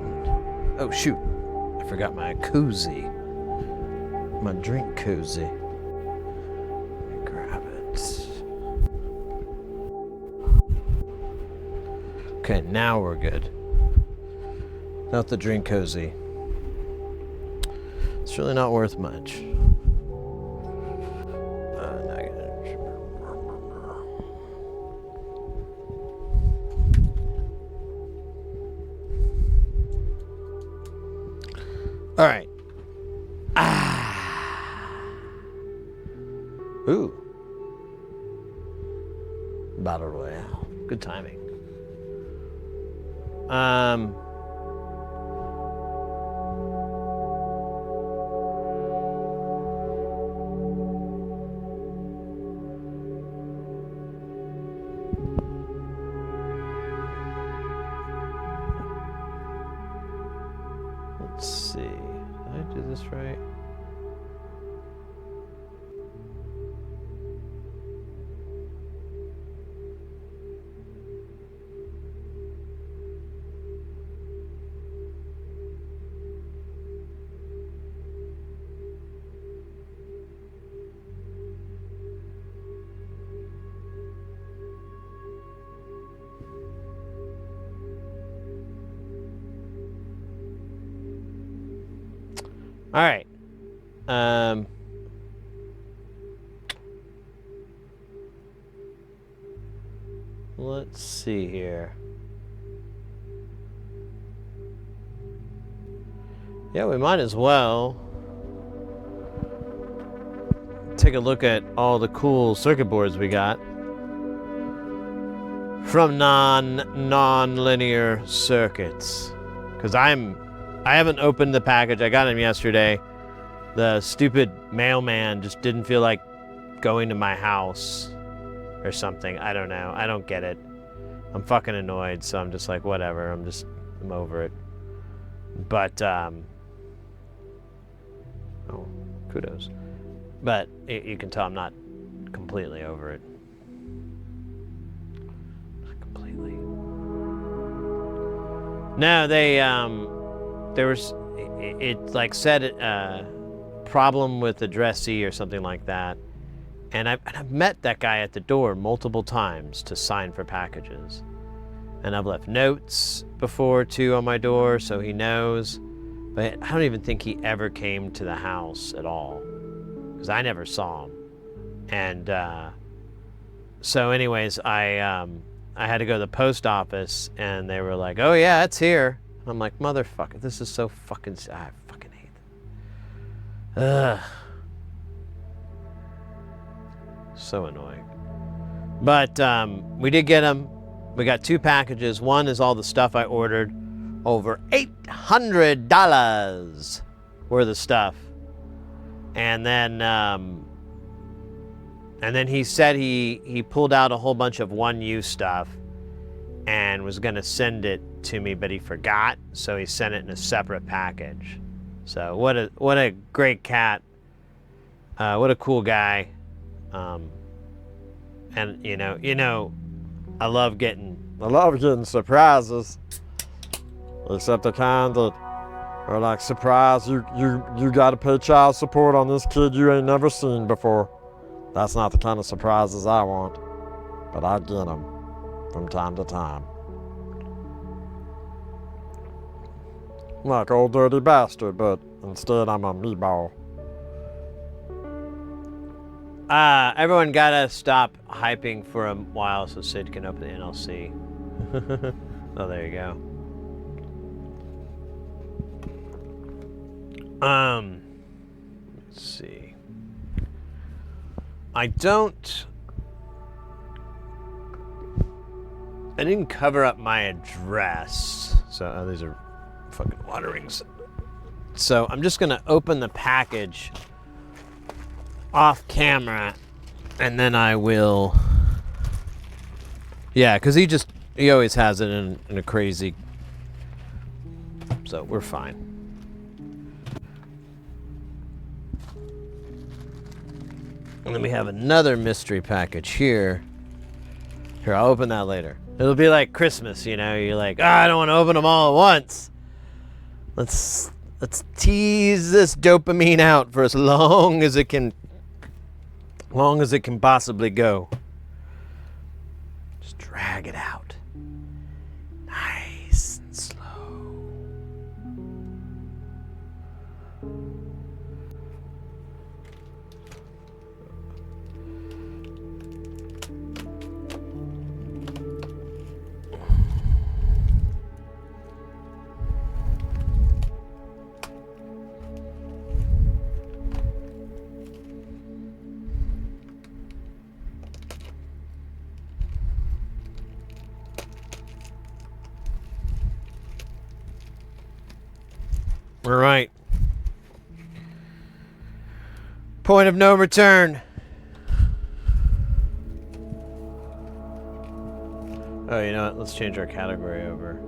[SPEAKER 1] Oh, shoot. I forgot my koozie. My drink koozie. Let me grab it. Okay, now we're good. Without the drink cozy. It's really not worth much. All right. Ooh. Battle Royale. Good timing. Let's see. Did I do this right? All right. Let's see here. Yeah, we might as well take a look at all the cool circuit boards we got from non-linear circuits. Because I haven't opened the package. I got him yesterday. The stupid mailman just didn't feel like going to my house or something. I don't know. I don't get it. I'm fucking annoyed, so I'm just like, whatever. I'm over it. But, oh, kudos. But you can tell I'm not completely over it. Not completely. No, there was, it like said, problem with addressee or something like that. And I've met that guy at the door multiple times to sign for packages. And I've left notes before, too, on my door, so he knows. But I don't even think he ever came to the house at all, because I never saw him. And so anyways, I had to go to the post office, and they were like, oh, yeah, it's here. And I'm like, motherfucker, this is so fucking... I fucking hate it. Ugh. So annoying. But we did get them. We got 2 packages. One is all the stuff I ordered. Over $800 worth of stuff. And then he said he pulled out a whole bunch of one-use stuff and was going to send it to me, but he forgot, so he sent it in a separate package. So what a great cat. What a cool guy. And you know, I love getting surprises. Except the kind that are like, surprise, you got to pay child support on this kid you ain't never seen before. That's not the kind of surprises I want, but I get them from time to time. Like old dirty bastard, but instead I'm a meatball. Everyone gotta stop hyping for a while so Sid can open the NLC. Oh, there you go. Let's see. I didn't cover up my address. So, these are fucking water rings. So, I'm just gonna open the package off camera, and then I will... Yeah, because he always has it in a crazy... So, we're fine. And then we have another mystery package here. Here, I'll open that later. It'll be like Christmas, you know. You're like, I don't want to open them all at once. Let's tease this dopamine out for as long as it can possibly go. Just drag it out. Nice and slow. All right. Point of no return. Oh, you know what? Let's change our category over.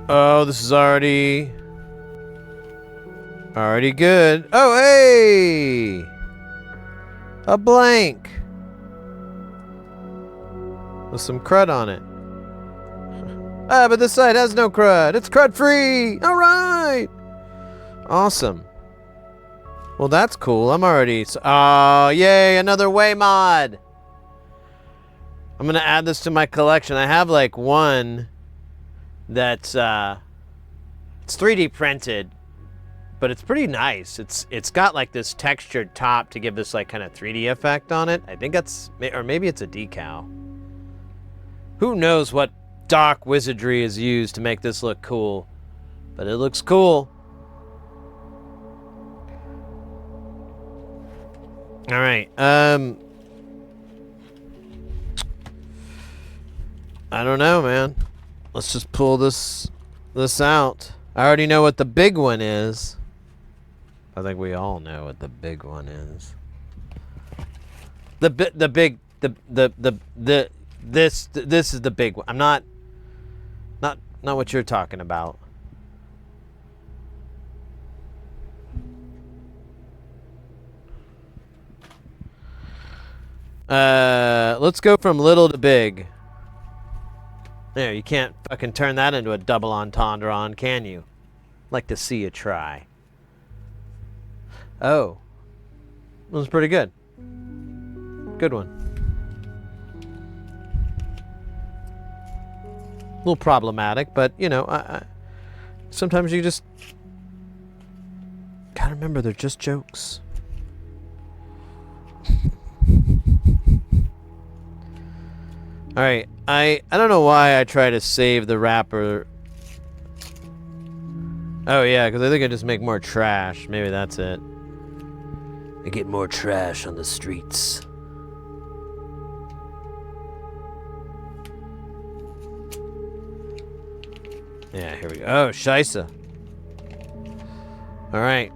[SPEAKER 1] Oh, this is already good. Oh, hey! A blank. With some crud on it. Ah, but this site has no crud. It's crud free. All right. Awesome. Well, that's cool. I'm already... Oh, yay, another way mod. I'm going to add this to my collection. I have like one that's... it's 3D printed. But it's pretty nice. It's got like this textured top to give this like kind of 3D effect on it. I think that's, or maybe it's a decal. Who knows what dark wizardry is used to make this look cool, but it looks cool. All right. I don't know, man. Let's just pull this out. I already know what the big one is. I think we all know what the big one is. This is the big one. I'm not what you're talking about. Let's go from little to big. There, you can't fucking turn that into a double entendre on, can you? Like to see you try. Oh. That was pretty good. Good one. A little problematic, but, you know, I sometimes you just gotta remember they're just jokes. Alright, I don't know why I try to save the wrapper. Oh yeah, because I think I just make more trash. Maybe that's it. I get more trash on the streets. Yeah, here we go. Oh, scheisse. Alright.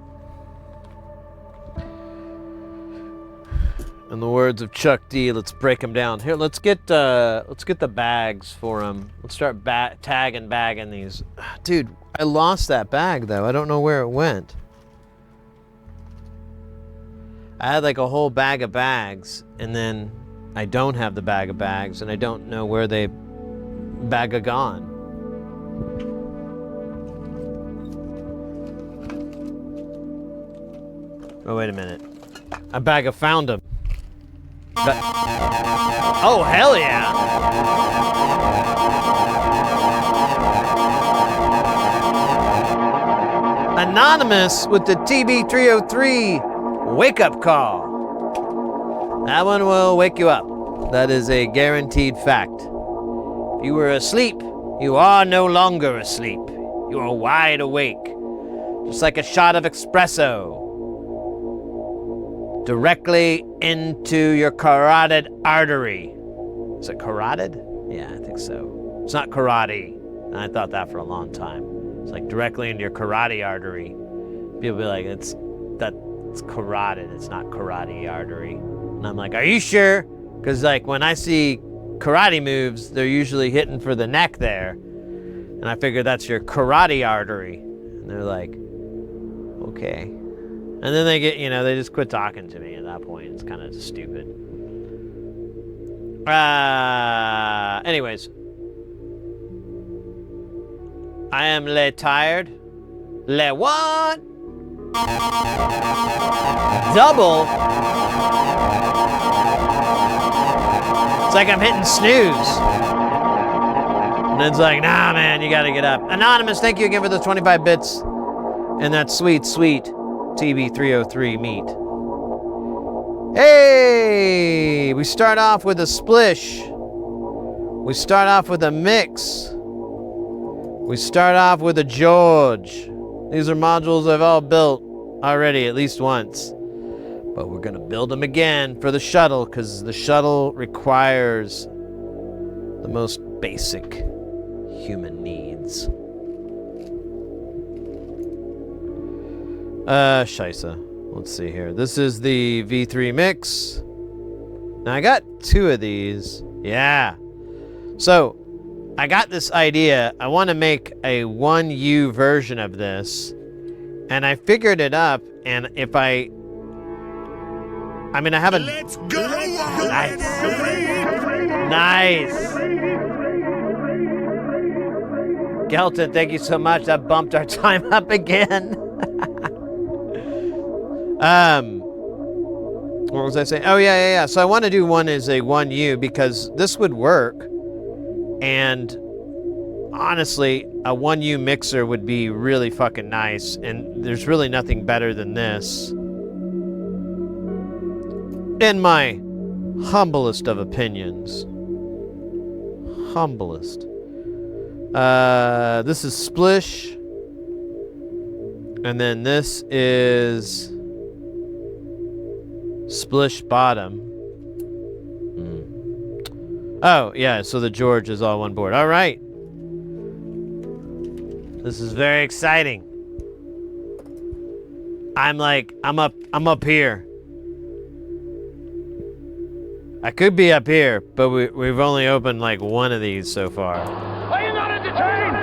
[SPEAKER 1] In the words of Chuck D, let's break them down. Here, let's get the bags for them. Let's start tagging, bagging these. Dude, I lost that bag though. I don't know where it went. I had like a whole bag of bags, and then I don't have the bag of bags, and I don't know where they bag of gone. Oh, wait a minute. A bag of found them. Oh, hell yeah! Anonymous with the TB303 wake-up call. That one will wake you up. That is a guaranteed fact. If you were asleep, you are no longer asleep. You are wide awake. Just like a shot of espresso. Directly into your carotid artery. Is it carotid? Yeah, I think so. It's not karate. And I thought that for a long time. It's like directly into your carotid artery. People be like, it's carotid, it's not karate artery. And I'm like, are you sure? Because like when I see karate moves, they're usually hitting for the neck there. And I figured that's your carotid artery. And they're like, okay. And then they get, they just quit talking to me at that point. It's kind of stupid. Anyways. I am tired. What? Double? It's like I'm hitting snooze. And it's like, nah, man, you gotta get up. Anonymous, thank you again for those 25 bits. And that sweet, sweet TB303 meat. Hey! We start off with a splish. We start off with a mix. We start off with a George. These are modules I've all built already at least once. But we're gonna build them again for the shuttle, because the shuttle requires the most basic human needs. Scheisse. Let's see here. This is the V3 mix. Now I got 2 of these. Yeah. So I got this idea. I want to make a 1U version of this. And I figured it up, and if I haven't.
[SPEAKER 4] Let's go!
[SPEAKER 1] Nice. Nice. Gelton, thank you so much. That bumped our time up again. What was I saying? Oh, yeah. So I want to do one as a 1U because this would work. And honestly, a 1U mixer would be really fucking nice. And there's really nothing better than this. In my humblest of opinions. Humblest. This is Splish. And then this is Splish Bottom. Oh, yeah, so the George is all one board. All right. This is very exciting. I'm up here. I could be up here, but we've only opened like one of these so far.
[SPEAKER 4] Are you not entertained?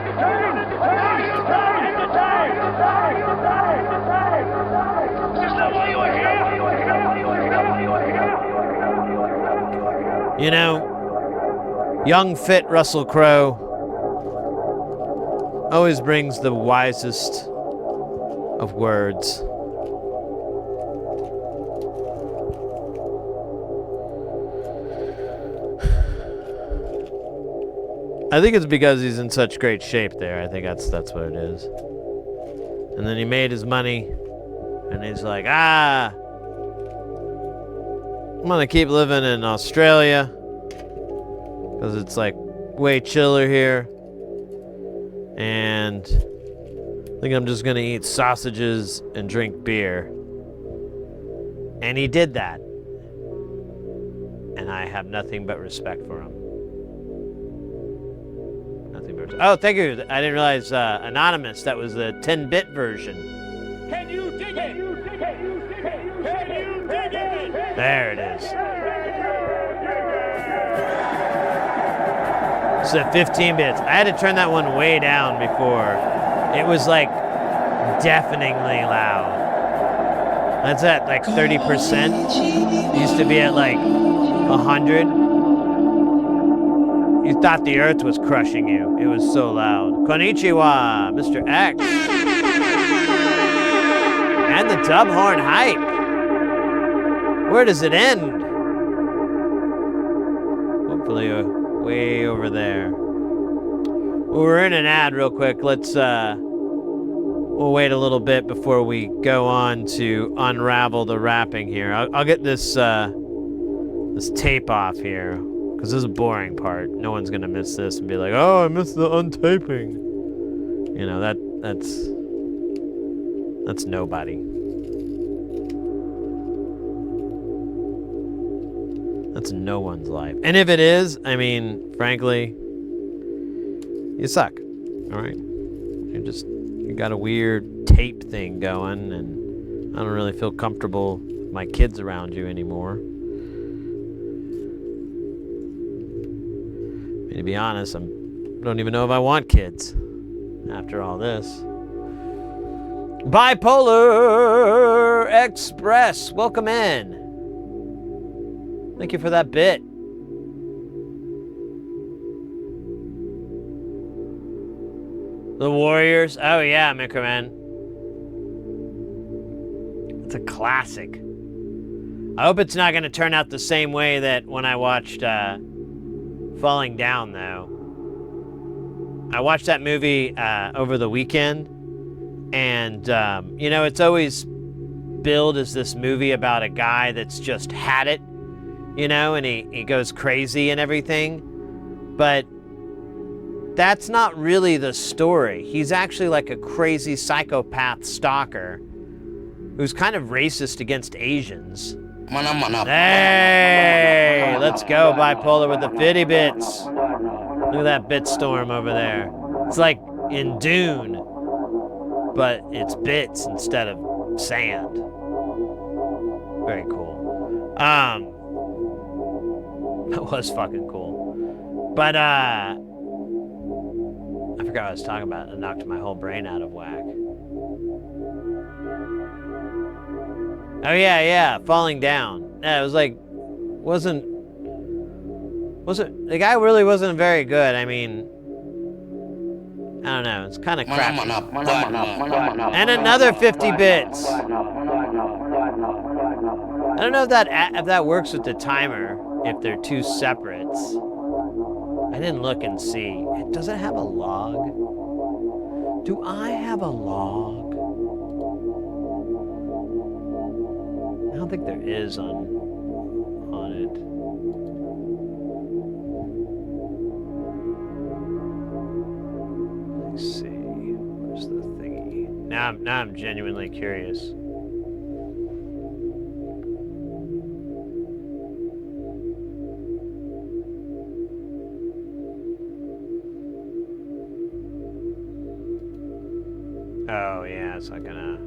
[SPEAKER 4] Is this not why you were here?
[SPEAKER 1] You know, young, fit Russell Crowe always brings the wisest of words. I think it's because he's in such great shape there. I think that's what it is. And then he made his money, and he's like, I'm gonna keep living in Australia because it's like way chiller here. And I think I'm just gonna eat sausages and drink beer. And he did that. And I have nothing but respect for him. Oh, thank you. I didn't realize Anonymous, that was the 10-bit version.
[SPEAKER 4] Can you dig it? Can you dig it?
[SPEAKER 1] There it is. It's at 15 bits. I had to turn that one way down before. It was like deafeningly loud. That's at like 30%. It used to be at like 100. You thought the earth was crushing you. It was so loud. Konnichiwa, Mr. X. And the dub horn hype. Where does it end? Hopefully way over there. Well, we're in an ad real quick. Let's, we'll wait a little bit before we go on to unravel the wrapping here. I'll get this, this tape off here. Because this is a boring part. No one's going to miss this and be like, oh, I missed the untaping. You know, that's nobody. That's no one's life. And if it is, I mean, frankly, you suck. All right? You got a weird tape thing going, and I don't really feel comfortable with my kids around you anymore. To be honest, I don't even know if I want kids. after all this. Bipolar Express, welcome in. Thank you for that bit. The Warriors. Oh yeah, Microman. It's a classic. I hope it's not going to turn out the same way that when I watched Falling Down, though. I watched that movie over the weekend, and, you know, it's always billed as this movie about a guy that's just had it, you know, and he goes crazy and everything, but that's not really the story. He's actually like a crazy psychopath stalker who's kind of racist against Asians. Hey, let's go, Bipolar, with the fitty bits. Look at that bit storm over there. It's like in Dune, but it's bits instead of sand. Very cool. That was fucking cool. But, I forgot what I was talking about. It knocked my whole brain out of whack. Oh yeah, Falling Down. Yeah, it was like, wasn't, the guy really wasn't very good. I mean, I don't know, it's kind of crappy. And another 50 bits. I don't know if that works with the timer, if they're two separates. I didn't look and see. Does it have a log? Do I have a log? I don't think there is on it. Let's see. Where's the thingy? Now I'm genuinely curious. Oh yeah, it's not gonna.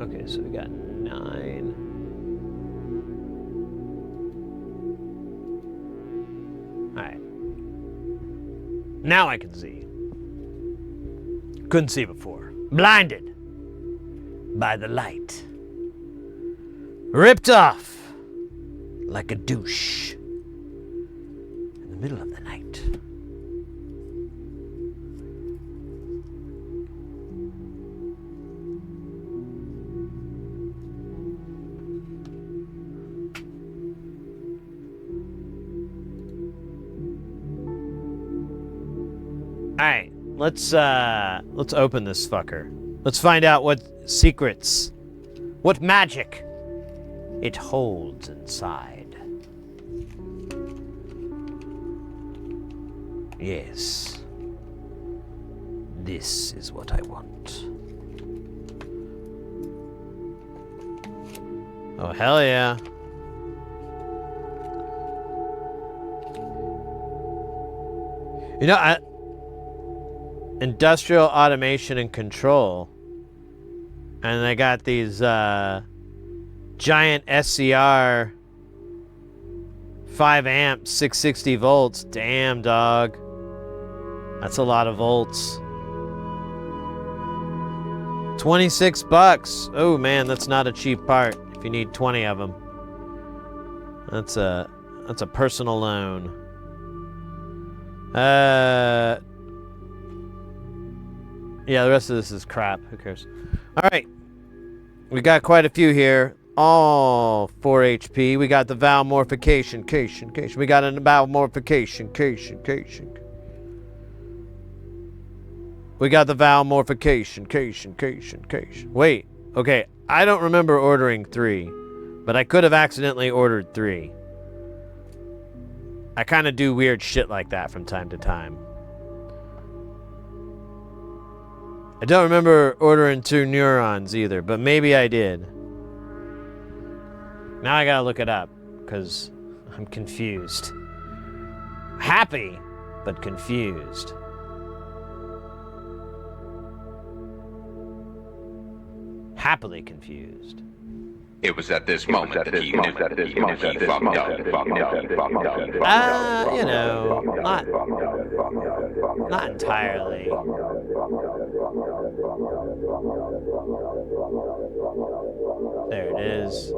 [SPEAKER 1] Okay, so we got 9. Alright. Now I can see. Couldn't see before. Blinded by the light. Ripped off like a douche in the middle of the night. Alright, let's open this fucker. Let's find out what secrets, what magic it holds inside. Yes. This is what I want. Oh, hell yeah. You know, industrial automation and control. And they got these giant SCR 5 amps, 660 volts. Damn, dog. That's a lot of volts. 26 bucks. Oh man, that's not a cheap part if you need 20 of them. That's a personal loan. Yeah, the rest of this is crap. Who cares? All right. We got quite a few here. All 4 HP. We got the vowel morphication. We got a vowel morphication. We got the vowel morphication. Wait. Okay. I don't remember ordering 3, but I could have accidentally ordered 3. I kind of do weird shit like that from time to time. I don't remember ordering 2 neurons either, but maybe I did. Now I gotta look it up, because I'm confused. Happy, but confused. Happily confused.
[SPEAKER 5] It was at this moment that he knew that he fucked up.
[SPEAKER 1] You know, not entirely. There it is.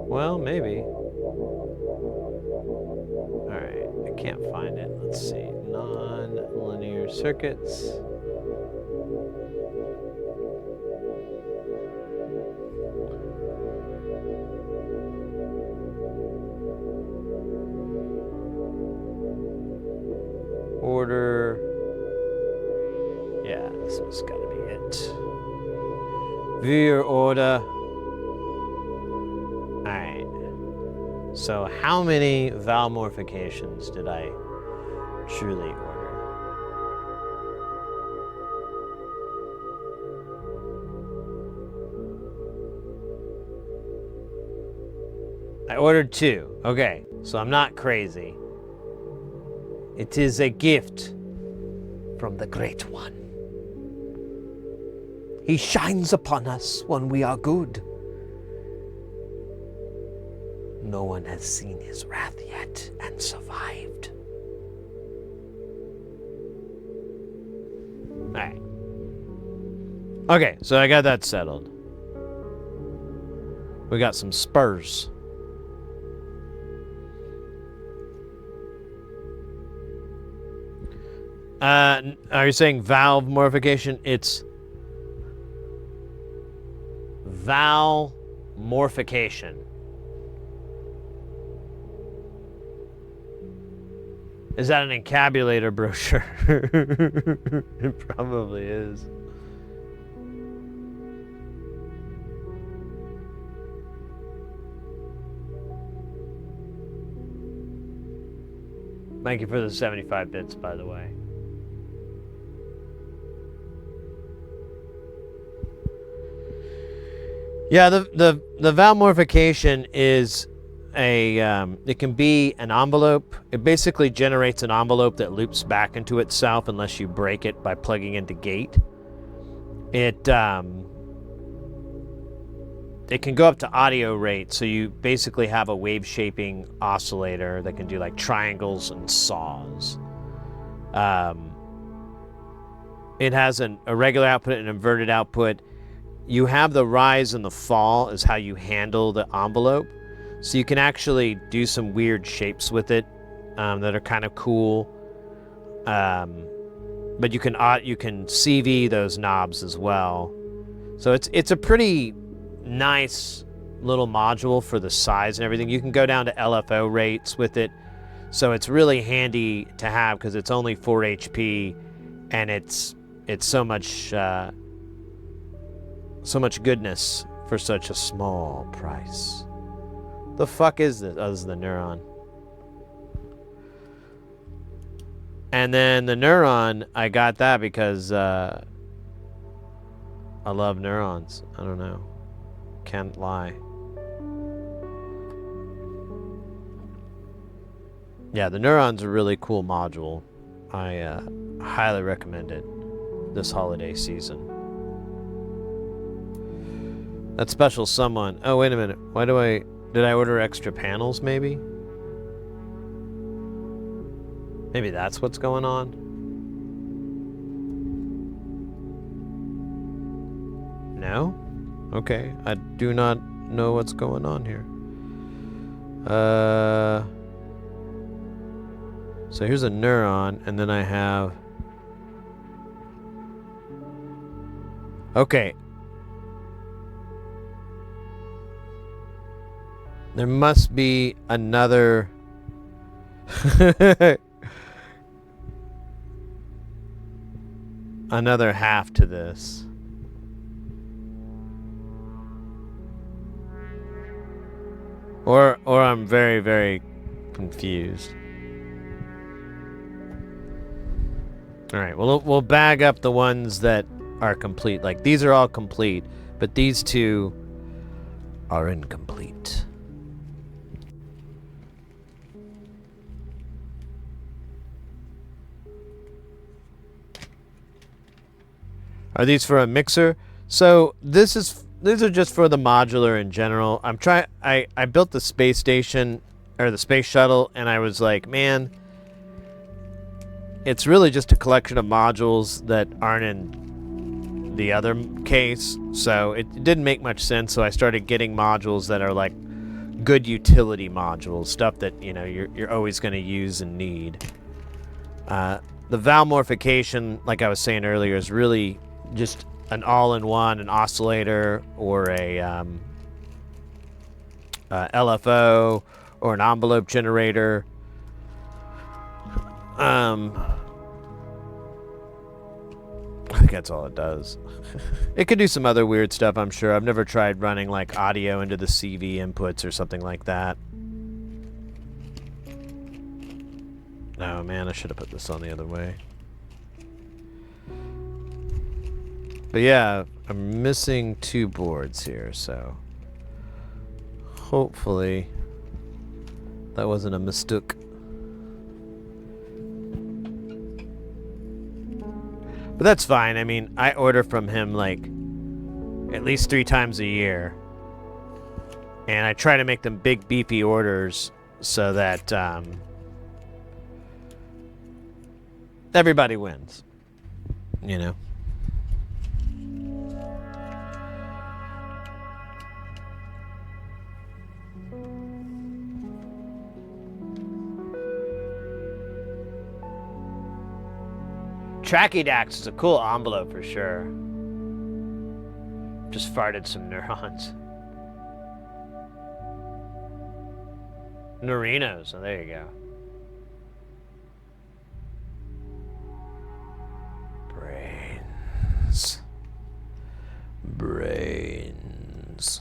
[SPEAKER 1] Well, maybe. Alright, I can't find it. Let's see. Non-linear circuits. Order. Yeah, this has got to be it. View your order. Alright. So how many vowel morphications did I truly order? I ordered 2. Okay, so I'm not crazy. It is a gift from the Great One. He shines upon us when we are good. No one has seen his wrath yet and survived. Alright. Okay, so I got that settled. We got some spurs. Are you saying valve morphication? It's vowel morphication. Is that an encabulator brochure? It probably is. Thank you for the 75 bits, by the way. Yeah, the vowel morphication is a it can be an envelope. It basically generates an envelope that loops back into itself unless you break it by plugging into gate. It can go up to audio rate, so you basically have a wave shaping oscillator that can do like triangles and saws. It has a regular output and an inverted output. You have the rise and the fall is how you handle the envelope. So you can actually do some weird shapes with it that are kind of cool. But you can CV those knobs as well. So it's a pretty nice little module for the size and everything. You can go down to LFO rates with it. So it's really handy to have because it's only 4 HP and it's so much goodness for such a small price. The fuck is this? Oh, this is the Neuron. And then the Neuron, I got that because I love neurons. I don't know. Can't lie. Yeah, the Neuron's a really cool module. I highly recommend it this holiday season. That special someone. Oh, wait a minute. Did I order extra panels, maybe? Maybe that's what's going on? No? Okay. I do not know what's going on here. So here's a Neuron, and then I have... Okay. There must be another... another half to this. Or I'm very, very confused. Alright, well, we'll bag up the ones that are complete. Like, these are all complete, but these two are incomplete. Are these for a mixer? So these are just for the modular in general. I built the space station or the space shuttle, and I was like, man, it's really just a collection of modules that aren't in the other case. So it didn't make much sense. So I started getting modules that are like good utility modules, stuff that you're always going to use and need. The valmorphication, like I was saying earlier, is really just an all-in-one, an oscillator or a LFO or an envelope generator. I think that's all it does. It could do some other weird stuff, I'm sure. I've never tried running like audio into the CV inputs or something like that. Oh man, I should have put this on the other way. But yeah, I'm missing 2 boards here, so hopefully that wasn't a mistake. But that's fine. I mean, I order from him like at least 3 times a year. And I try to make them big, beefy orders so that everybody wins. You know? Tracky Dax is a cool envelope for sure. Just farted some neurons. Neurinos, oh, there you go. Brains.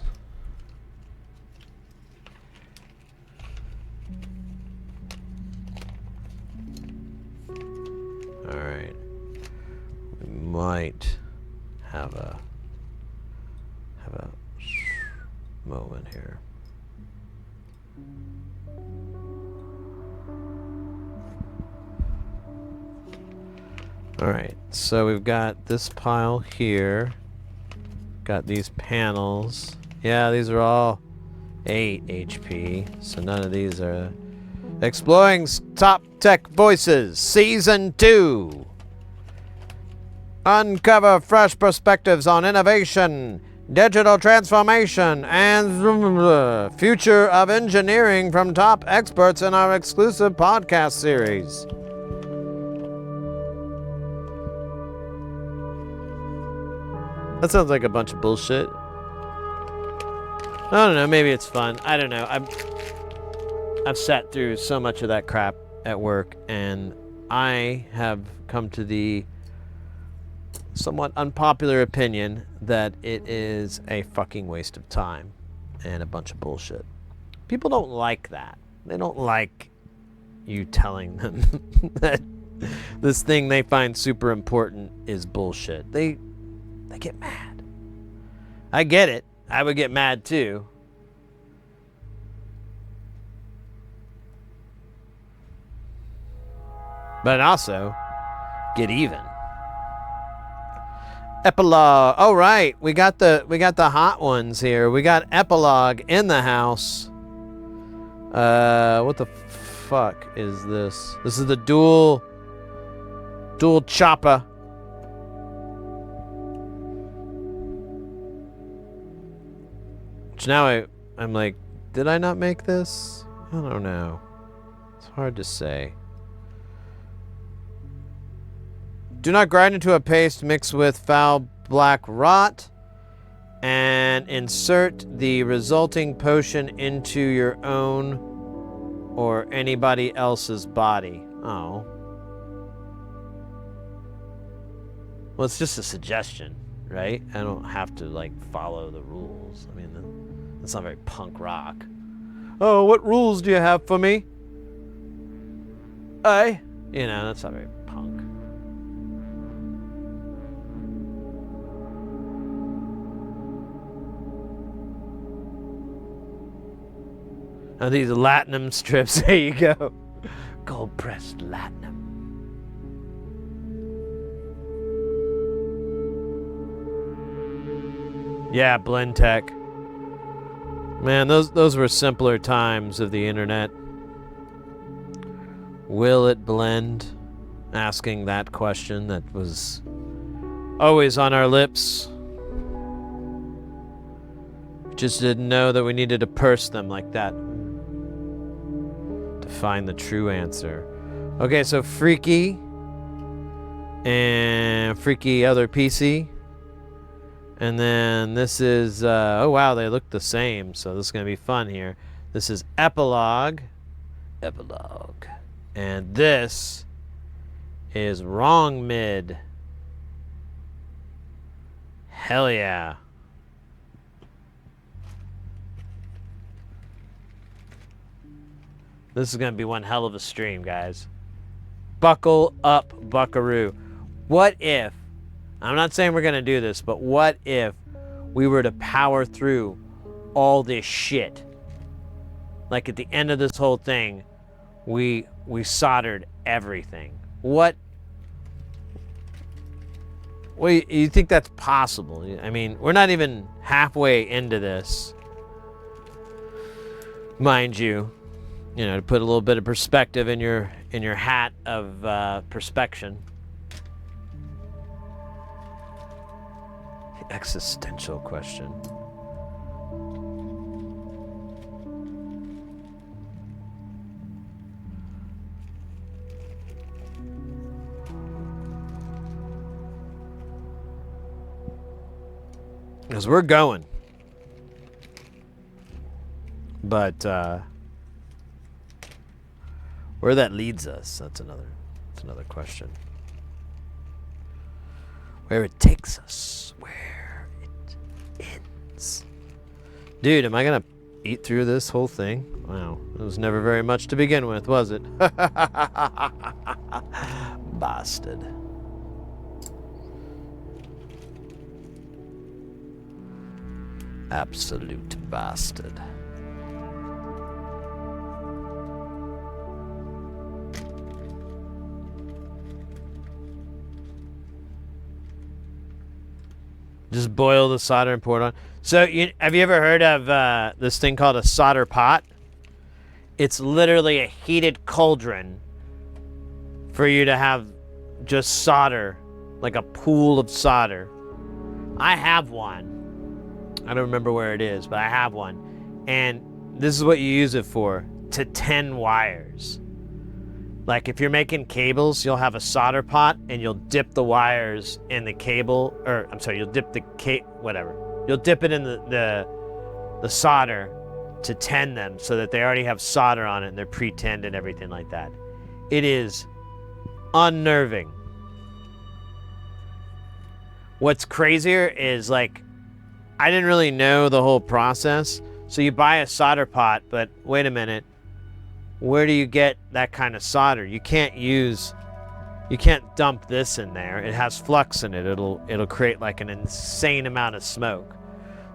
[SPEAKER 1] All right. We might have a moment here. All right, so we've got this pile here. Got these panels. Yeah, these are all 8 HP, so none of these are... Exploring Top Tech Voices, Season 2. Uncover fresh perspectives on innovation, digital transformation, and future of engineering from top experts in our exclusive podcast series. That sounds like a bunch of bullshit. I don't know, maybe it's fun. I don't know. I've sat through so much of that crap at work, and I have come to the somewhat unpopular opinion that it is a fucking waste of time and a bunch of bullshit. People don't like that. They don't like you telling them that this thing they find super important is bullshit. They get mad. I get it. I would get mad too. But also, get even. Epilogue. Oh right, we got the hot ones here. We got Epilogue in the house. What the fuck is this? This is the dual chopper. Which now I'm like, did I not make this? I don't know. It's hard to say. Do not grind into a paste, mix with foul black rot, and insert the resulting potion into your own or anybody else's body. Oh. Well, it's just a suggestion, right? I don't have to, like, follow the rules. I mean, that's not very punk rock. Oh, what rules do you have for me? You know, that's not very punk. Oh, these latinum strips. There you go. Gold pressed latinum. Yeah, blend tech. Man, those were simpler times of the internet. Will it blend? Asking that question that was always on our lips. Just didn't know that we needed to purse them like that to find the true answer. Okay, so Freaky and Freaky Other PC. And then this is, oh wow, they look the same, so this is going to be fun here. This is Epilogue. Epilogue. And this is Rong Mid. Hell yeah. This is going to be one hell of a stream, guys. Buckle up, buckaroo. What if, I'm not saying we're going to do this, but what if we were to power through all this shit? Like at the end of this whole thing, we soldered everything. What? Well, you think that's possible? I mean, we're not even halfway into this, mind you. You know, to put a little bit of perspective in your hat of perspection. Existential question. Because we're going. But where that leads us, that's another question. Where it takes us, where it ends. Dude, am I gonna eat through this whole thing? Wow, it was never very much to begin with, was it? Bastard. Absolute bastard. Just boil the solder and pour it on. So, have you ever heard of this thing called a solder pot? It's literally a heated cauldron for you to have just solder, like a pool of solder. I have one. I don't remember where it is, but I have one. And this is what you use it for, to 10 wires. Like if you're making cables, you'll have a solder pot and you'll dip the wires in the cable, or I'm sorry, you'll dip the whatever. You'll dip it in the solder to tend them so that they already have solder on it and they're pre-tend and everything like that. It is unnerving. What's crazier is like, I didn't really know the whole process. So you buy a solder pot, but wait a minute. Where do you get that kind of solder? You can't dump this in there. It has flux in it. It'll create like an insane amount of smoke.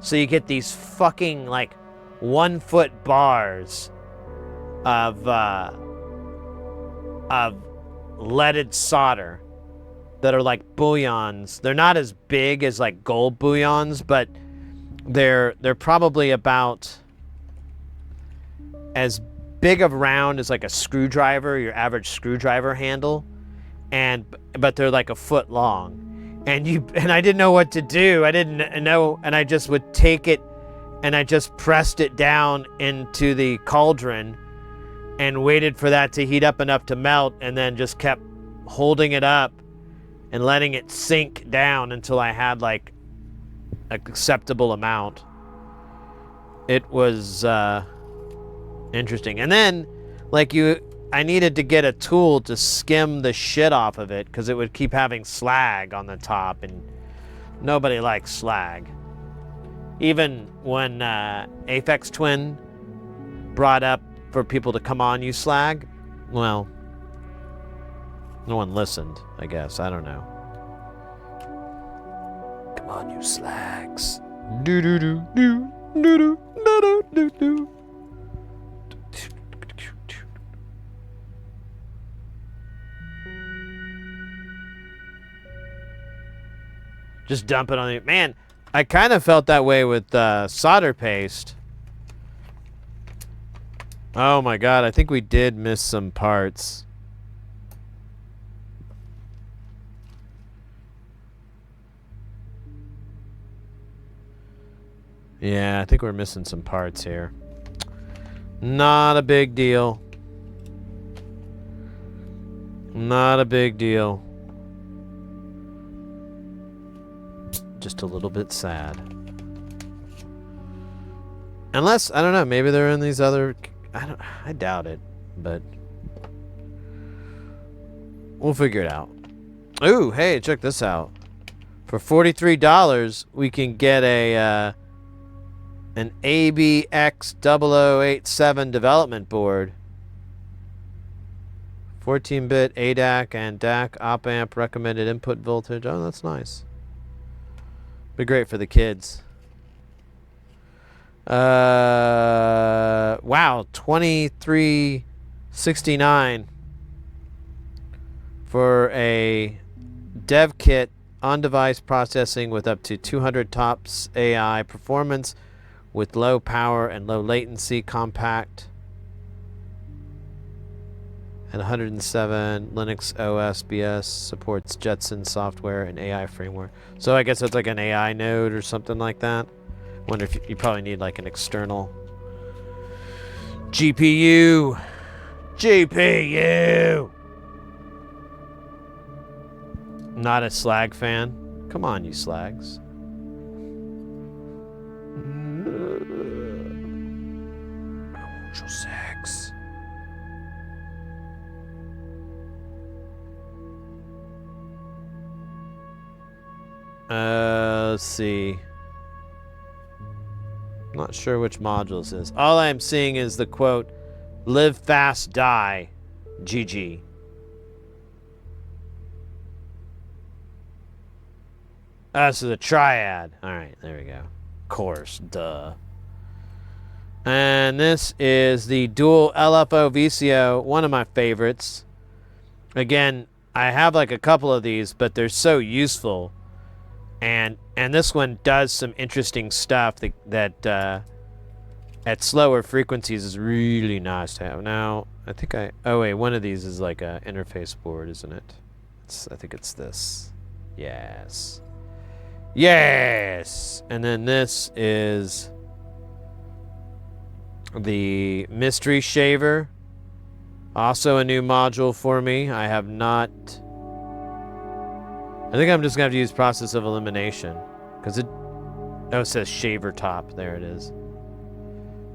[SPEAKER 1] So you get these fucking like 1 foot bars of leaded solder that are like bullions. They're not as big as like gold bullions, but they're probably about as big of round as like a screwdriver, your average screwdriver handle, but they're like a foot long. And I didn't know what to do. I didn't know, and I just would take it and I just pressed it down into the cauldron and waited for that to heat up enough to melt, and then just kept holding it up and letting it sink down until I had like an acceptable amount. It was interesting. And then like I needed to get a tool to skim the shit off of it because it would keep having slag on the top, and nobody likes slag. Even when Aphex Twin brought up for people to come on, you slag, well, no one listened, I guess. I don't know. Come on, you slags. Do do do do do do do do do. Just dump it on the man. I kind of felt that way with solder paste. Oh my god, I think we did miss some parts. Yeah, I think we're missing some parts here. Not a big deal. Not a big deal. Just a little bit sad. Unless, I don't know, maybe they're in these other... I doubt it, but... we'll figure it out. Ooh, hey, check this out. For $43, we can get a... an ABX0087 development board. 14-bit ADAC and DAC op-amp recommended input voltage. Oh, that's nice. Be great for the kids. Wow, $23.69 for a dev kit on-device processing with up to 200 TOPS AI performance with low power and low latency, compact, and 107 Linux OS BS, supports Jetson software and AI framework. So I guess it's like an AI node or something like that. Wonder if you probably need like an external GPU. Not a slag fan. Come on, you slags. Mucho sex. Let's see. Not sure which module this is. All I'm seeing is the quote, "Live fast, die, GG." This is a triad. All right, there we go. Of course, duh. And this is the dual LFO VCO, one of my favorites. Again, I have like a couple of these, but they're so useful. And this one does some interesting stuff that at slower frequencies is really nice to have. Now, I think oh wait, one of these is like a interface board, isn't it? I think it's this. Yes. Yes! And then this is the Mystery Shaver. Also a new module for me. I have not... I think I'm just going to have to use process of elimination. Because it says shaver top. There it is.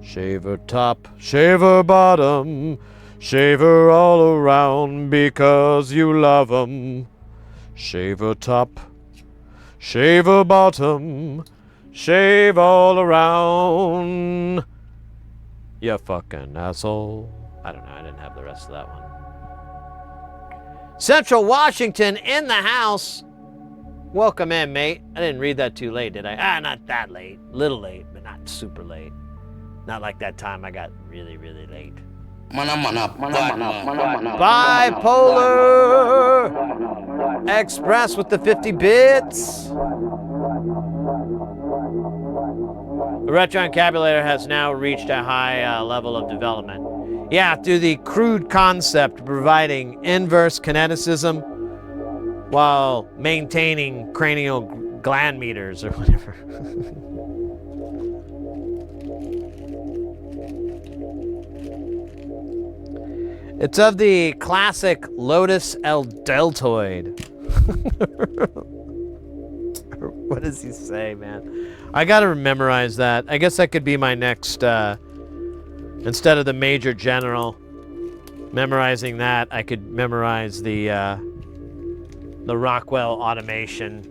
[SPEAKER 1] Shaver top, shaver bottom, shaver all around because you love 'em. Shaver top, shaver bottom, shave all around. You fucking asshole. I don't know, I didn't have the rest of that one. Central Washington in the house. Welcome in, mate. I didn't read that too late, did I? Not that late. Little late, but not super late. Not like that time I got really, really late. Bipolar Express with the 50 bits. The Retro Encabulator has now reached a high level of development. Yeah, through the crude concept of providing inverse kineticism while maintaining cranial gland meters or whatever. It's of the classic Lotus L deltoid. What does he say, man? I gotta memorize that. I guess that could be my next, instead of the Major General, memorizing that, I could memorize the Rockwell Automation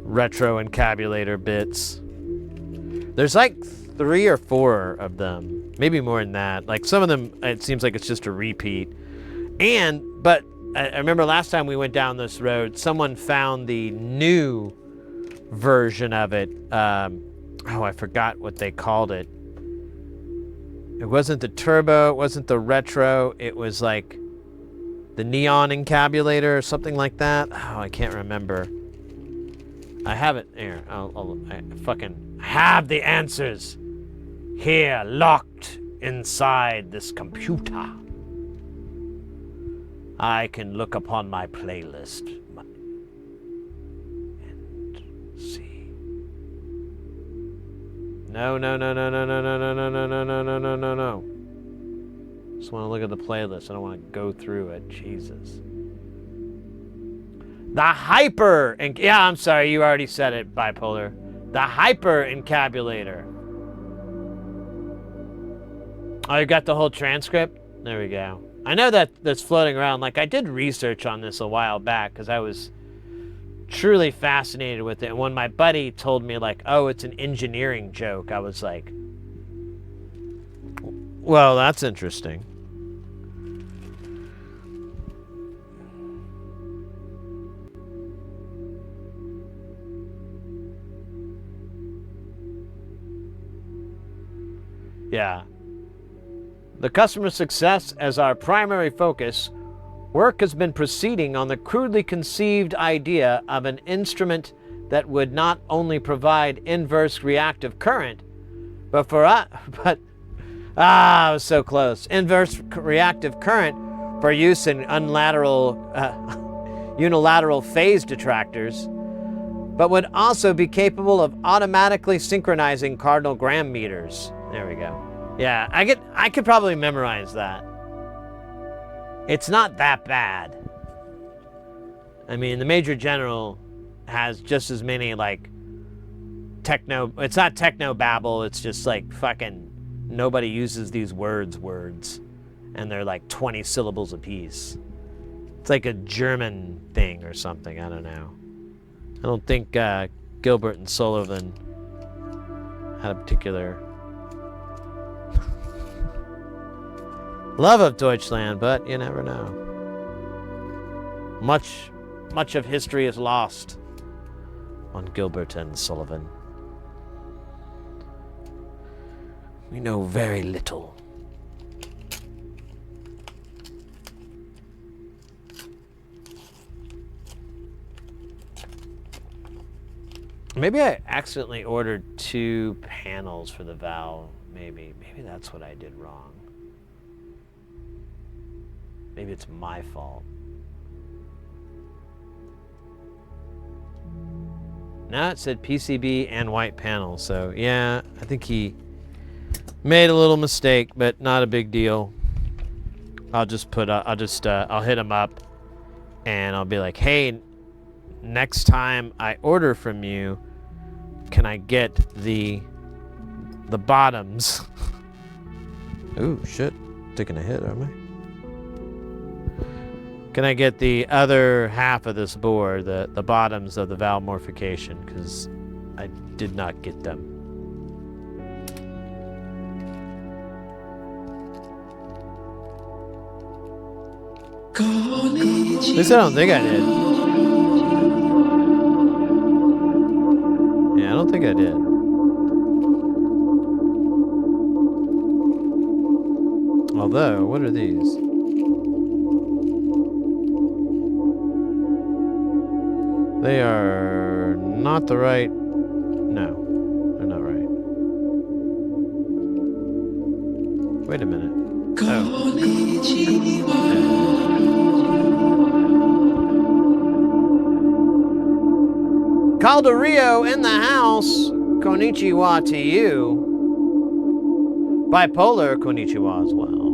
[SPEAKER 1] Retro Encabulator bits. There's like 3 or 4 of them, maybe more than that. Like some of them, it seems like it's just a repeat. But I remember last time we went down this road, someone found the new version of it. I forgot what they called it. It wasn't the turbo, it wasn't the retro, it was like the neon encabulator or something like that. Oh, I can't remember. I have it here. I fucking have the answers here, locked inside this computer. I can look upon my playlist and see. No. Just want to look at the playlist. I don't want to go through it. Jesus. The hyper, and yeah, I'm sorry, you already said it, Bipolar. The hyper encabulator. Oh, you got the whole transcript? There we go. I know that's floating around. Like, I did research on this a while back because I was truly fascinated with it. And when my buddy told me, like, oh, it's an engineering joke, I was like, well, that's interesting. Yeah. The customer success as our primary focus, work has been proceeding on the crudely conceived idea of an instrument that would not only provide inverse reactive current, but I was so close. Inverse reactive current for use in unilateral phase detractors, but would also be capable of automatically synchronizing cardinal gram meters. There we go. Yeah, I could probably memorize that. It's not that bad. I mean, the Major General has just as many, like, it's not techno babble, it's just like fucking nobody uses these words, and they're like 20 syllables apiece. It's like a German thing or something, I don't know. I don't think Gilbert and Sullivan had a particular love of Deutschland, but you never know. Much of history is lost on Gilbert and Sullivan. We know very little. Maybe I accidentally ordered 2 panels for the valve. Maybe that's what I did wrong. Maybe it's my fault. Now it said PCB and white panel, so yeah, I think he made a little mistake, but not a big deal. I'll hit him up and I'll be like, hey, next time I order from you, can I get the bottoms? Ooh, shit. Taking a hit, aren't I? Can I get the other half of this board, the bottoms of the valve morphication, because I did not get them. At least I don't think I did. Yeah, I don't think I did. Although, what are these? They are not the right... No, they're not right. Wait a minute. Oh. Calderio in the house. Konnichiwa to you. Bipolar, konnichiwa as well.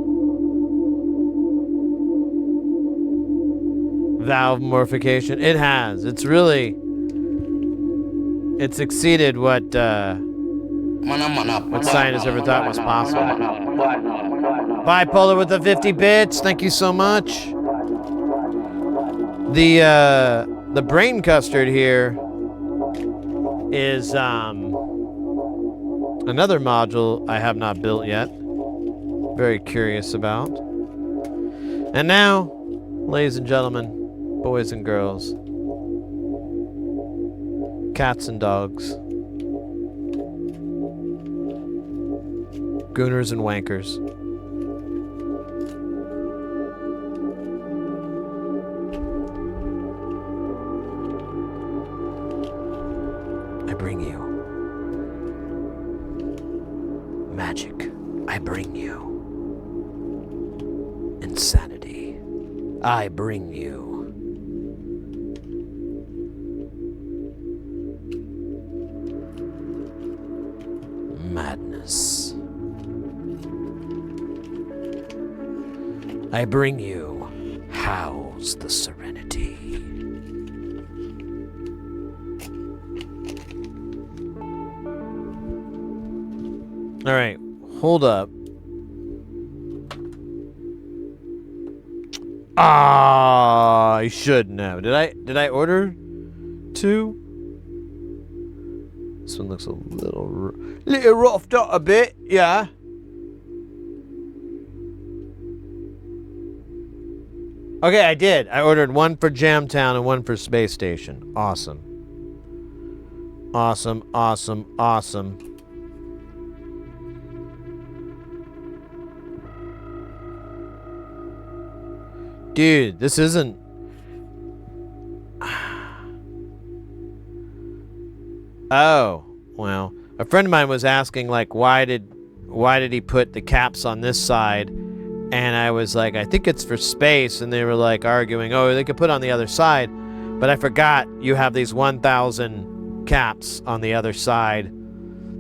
[SPEAKER 1] Valve morphication. It has. It's really... It's exceeded what scientists ever thought was possible. Bipolar with the 50 bits. Thank you so much. The brain custard here is another module I have not built yet. Very curious about. And now, ladies and gentlemen, boys and girls, cats and dogs, gooners and wankers, I bring you insanity. I bring you madness. I bring you How's the Serenity. All right, hold up. Ah, I shouldn't have. Did I order 2? This one looks a little roughed up a bit, yeah. Okay, I did. I ordered 1 for Jamtown and 1 for Space Station. Awesome. Awesome, awesome, awesome. Dude, this isn't... Oh, well, a friend of mine was asking, like, why did he put the caps on this side? And I was like, I think it's for space. And they were like arguing, oh, they could put on the other side. But I forgot you have these 1,000 caps on the other side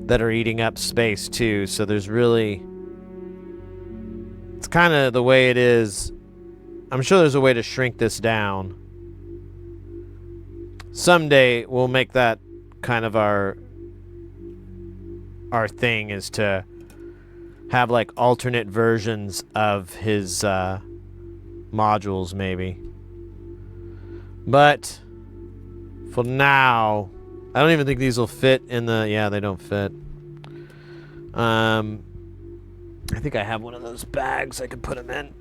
[SPEAKER 1] that are eating up space too. So there's really... It's kind of the way it is. I'm sure there's a way to shrink this down. Someday we'll make that kind of our thing, is to have like alternate versions of his modules maybe. But for now, I don't even think these will fit in the... Yeah, they don't fit. I think I have one of those bags I could put them in.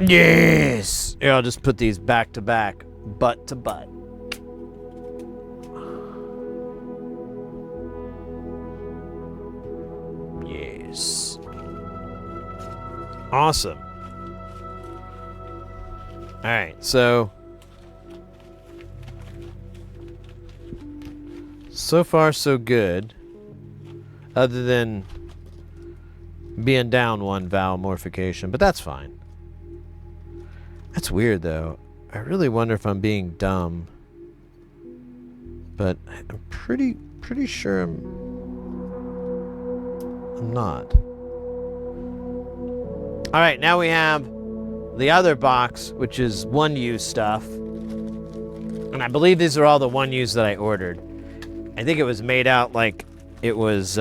[SPEAKER 1] Yes! Yeah, I'll just put these back to back, butt to butt. Yes. Awesome. Alright, so far so good. Other than being down 1 vowel morphication, but that's fine. That's weird, though. I really wonder if I'm being dumb. But I'm pretty sure I'm not. Alright, now we have the other box, which is 1-use stuff. And I believe these are all the 1-use that I ordered. I think it was made out like it was...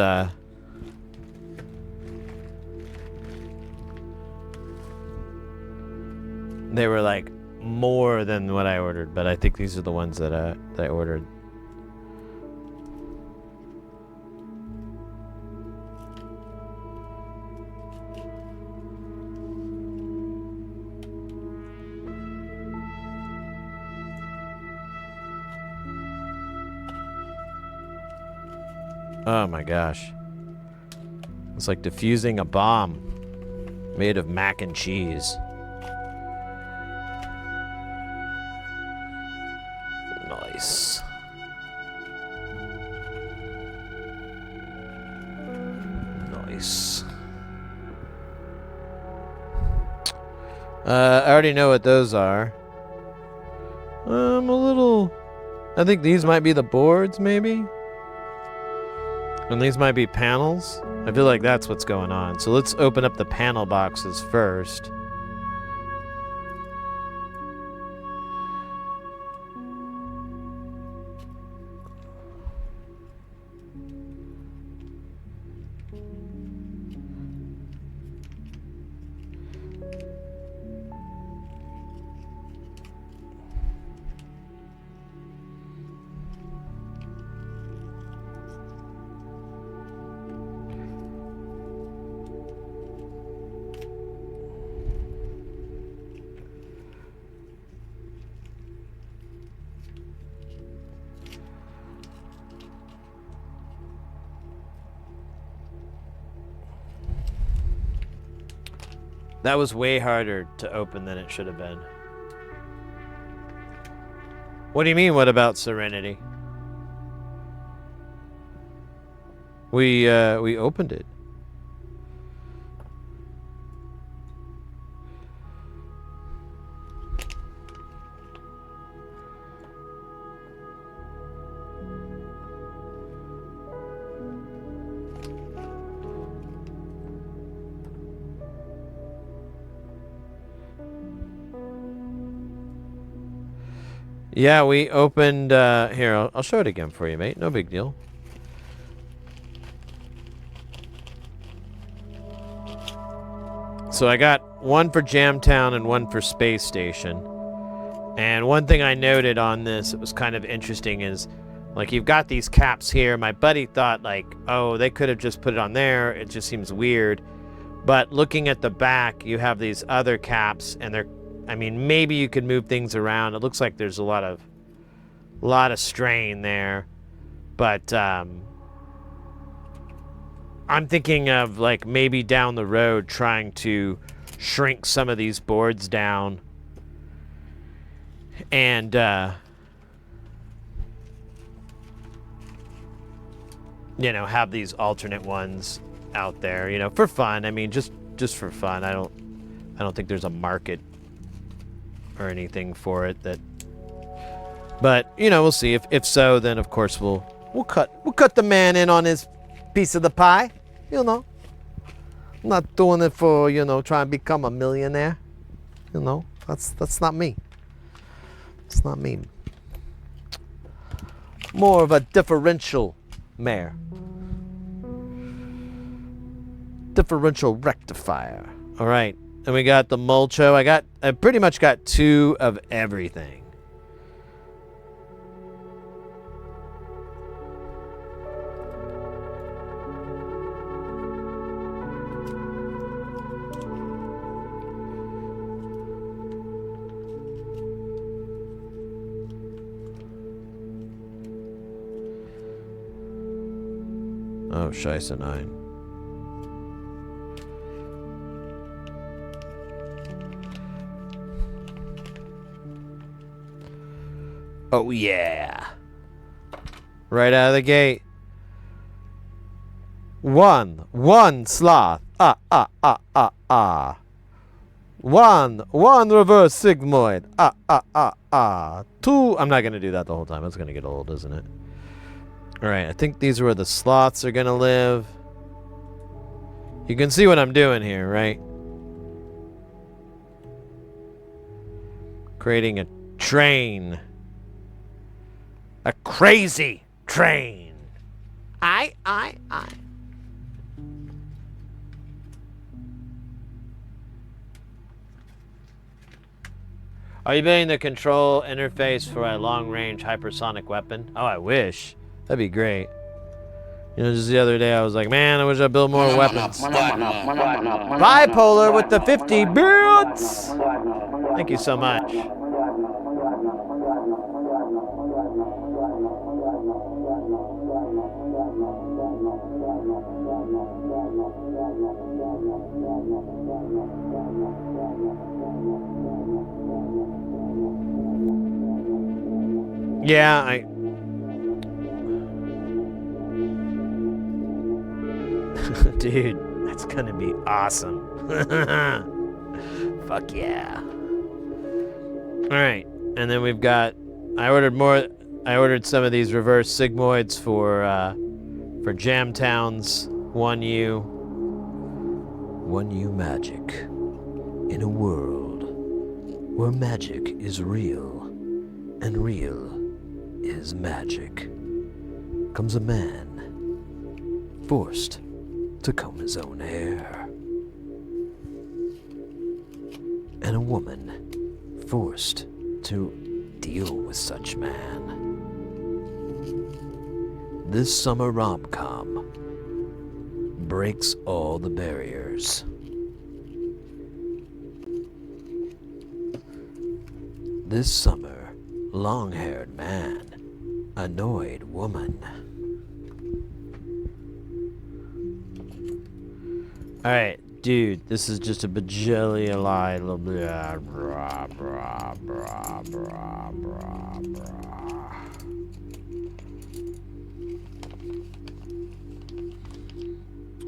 [SPEAKER 1] They were like more than what I ordered, but I think these are the ones that I ordered. Oh my gosh. It's like defusing a bomb made of mac and cheese. Nice. Nice. I already know what those are. I'm a little... I think these might be the boards, maybe? And these might be panels. I feel like that's what's going on. So let's open up the panel boxes first. That was way harder to open than it should have been. What do you mean, what about Serenity? We opened it. Yeah, we opened, here, I'll show it again for you, mate. No big deal. So I got one for Jamtown and one for Space Station. And one thing I noted on this, it was kind of interesting, is, like, you've got these caps here. My buddy thought, like, oh, they could have just put it on there. It just seems weird. But looking at the back, you have these other caps, and they're, I mean, maybe you could move things around. It looks like there's a lot of strain there. But I'm thinking of, like, maybe down the road trying to shrink some of these boards down and you know, have these alternate ones out there, you know, for fun. I mean, just for fun. I don't think there's a market or anything for it that, but you know, we'll see. If so, then of course we'll cut the man in on his piece of the pie. You know, I'm not doing it for, you know, trying to become a millionaire. You know, that's not me. It's not me. More of a differential mayor. Differential rectifier. All right, and we got the Mulcho. I pretty much got 2 of everything. Oh, Scheisse 9. Oh, yeah. Right out of the gate. One sloth. One reverse sigmoid. 2. I'm not going to do that the whole time. That's going to get old, isn't it? All right, I think these are where the sloths are going to live. You can see what I'm doing here, right? Creating a train. A crazy train. I. Are you building the control interface for a long-range hypersonic weapon? Oh, I wish. That'd be great. You know, just the other day I was like, man, I wish I built more weapons. Bipolar with the 50 bits! Thank you so much. Yeah, dude, that's gonna be awesome. Fuck yeah. Alright, and then we've got, I ordered some of these reverse sigmoids for Jamtown's 1U. 1U magic. In a world where magic is real, and real is magic, comes a man forced to comb his own hair, and a woman forced to deal with such man. This summer rom-com breaks all the barriers. This summer, long-haired man, annoyed woman. Alright, dude, this is just a bajillion lie. Blah, blah, blah, blah, blah, blah, blah, blah.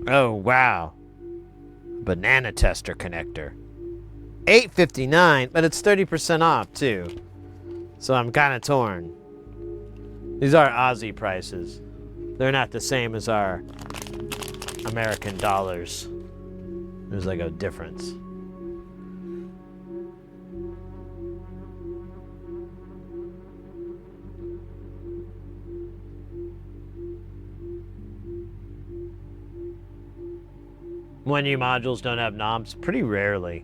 [SPEAKER 1] Oh, wow. Banana tester connector. $8.59, but it's 30% off too. So I'm kind of torn. These are Aussie prices. They're not the same as our American dollars. There's like a difference. When new modules don't have knobs, pretty rarely.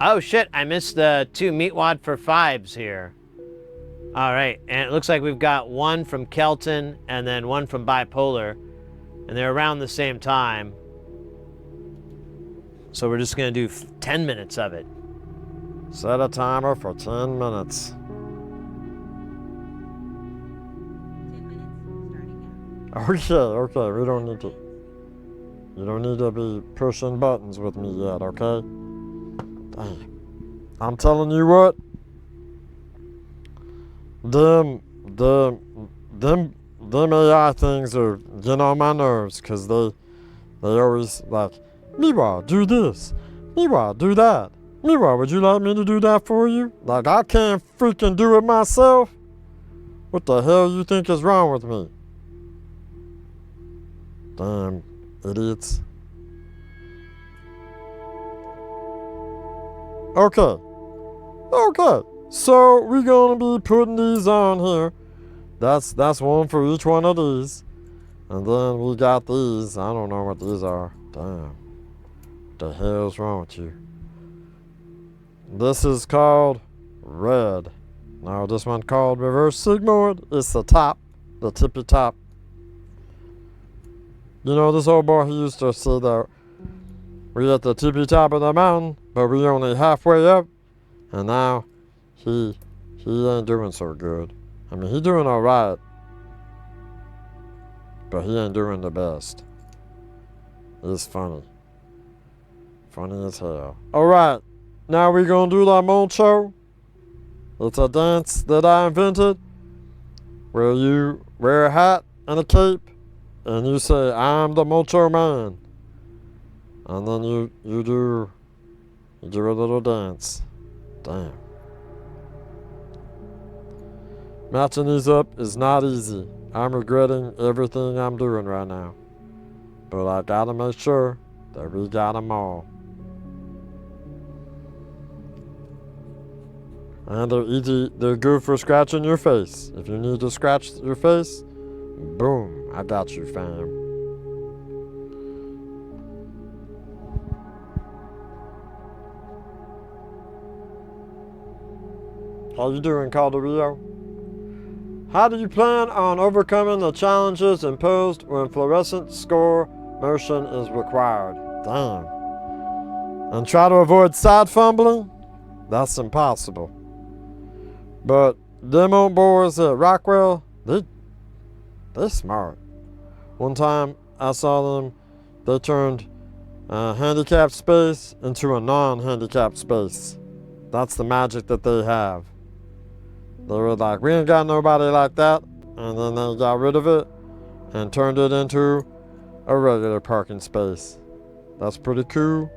[SPEAKER 1] Oh shit, I missed the 2 meat wad for 5s here. All right, and it looks like we've got one from Kelton and then one from Bipolar, and they're around the same time. So we're just gonna do 10 minutes of it. Set a timer for 10 minutes.
[SPEAKER 6] 10 minutes, starting now.
[SPEAKER 7] Okay, we don't need to. You don't need to be pushing buttons with me yet, okay? Dang. I'm telling you what. Them AI things are getting on my nerves, cause they always like, Miwa, do this. Miwa, do that. Miwa, would you like me to do that for you? Like, I can't freaking do it myself? What the hell you think is wrong with me? Damn idiots. Okay. So we're gonna be putting these on here. That's one for each one of these. And then we got these. I don't know what these are. Damn. What the hell's wrong with you? This is called red. Now this one called reverse sigmoid. It's the top, the tippy top. You know, this old boy, he used to say that we at the tippy top of the mountain, but we only halfway up. And now he ain't doing so good. I mean, he doing all right, but he ain't doing the best. It's funny. Funny as hell. All right, now we're gonna do La Moncho. It's a dance that I invented where you wear a hat and a cape and you say, I'm the Moncho Man. And then you do a little dance. Damn. Matching these up is not easy. I'm regretting everything I'm doing right now. But I gotta make sure that we got them all. And they're easy, they're good for scratching your face. If you need to scratch your face, boom, I got you, fam. How you doing, Calderillo? How do you plan on overcoming the challenges imposed when fluorescent score motion is required? Damn. And try to avoid side fumbling? That's impossible. But them old boys at Rockwell, they're smart. One time I saw them, they turned a handicapped space into a non-handicapped space. That's the magic that they have. They were like, we ain't got nobody like that. And then they got rid of it and turned it into a regular parking space. That's pretty cool.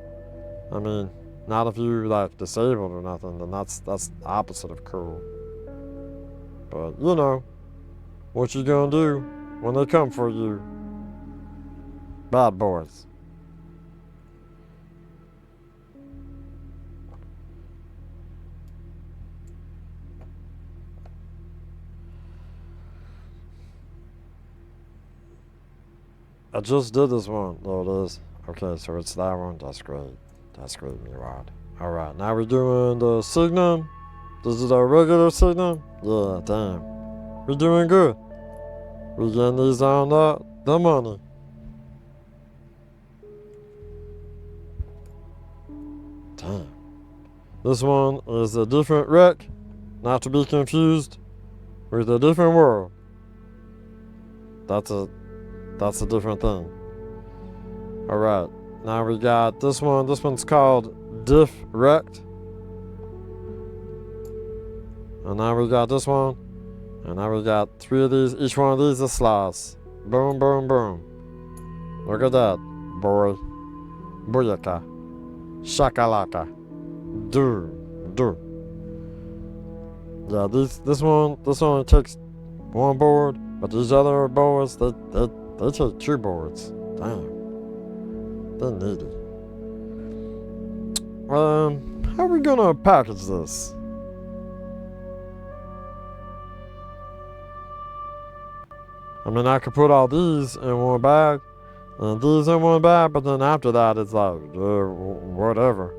[SPEAKER 7] I mean, not if you like disabled or nothing, then that's the opposite of cool. But you know, what you gonna do when they come for you? Bad boys. I just did this one. There it is. Okay, so it's that one. That's great. That's great, Mirad. Alright, now we're doing the Signum. This is our regular Signum. Yeah, damn. We're doing good. We're getting these on the money. Damn. This one is a different wreck, not to be confused with a different world. That's a different thing. Alright, now we got this one. This one's called Diff Wrecked. And now we got this one. And now we got 3 of these. Each one of these is slice. Boom, boom, boom. Look at that, boy. Booyaka. Shakalaka. Do. Yeah, this one only takes 1 board, but these other boards, they take 2 boards. Damn. They're needy. How are we gonna package this? I mean, I could put all these in 1 bag, and these in 1 bag, but then after that, it's like, whatever.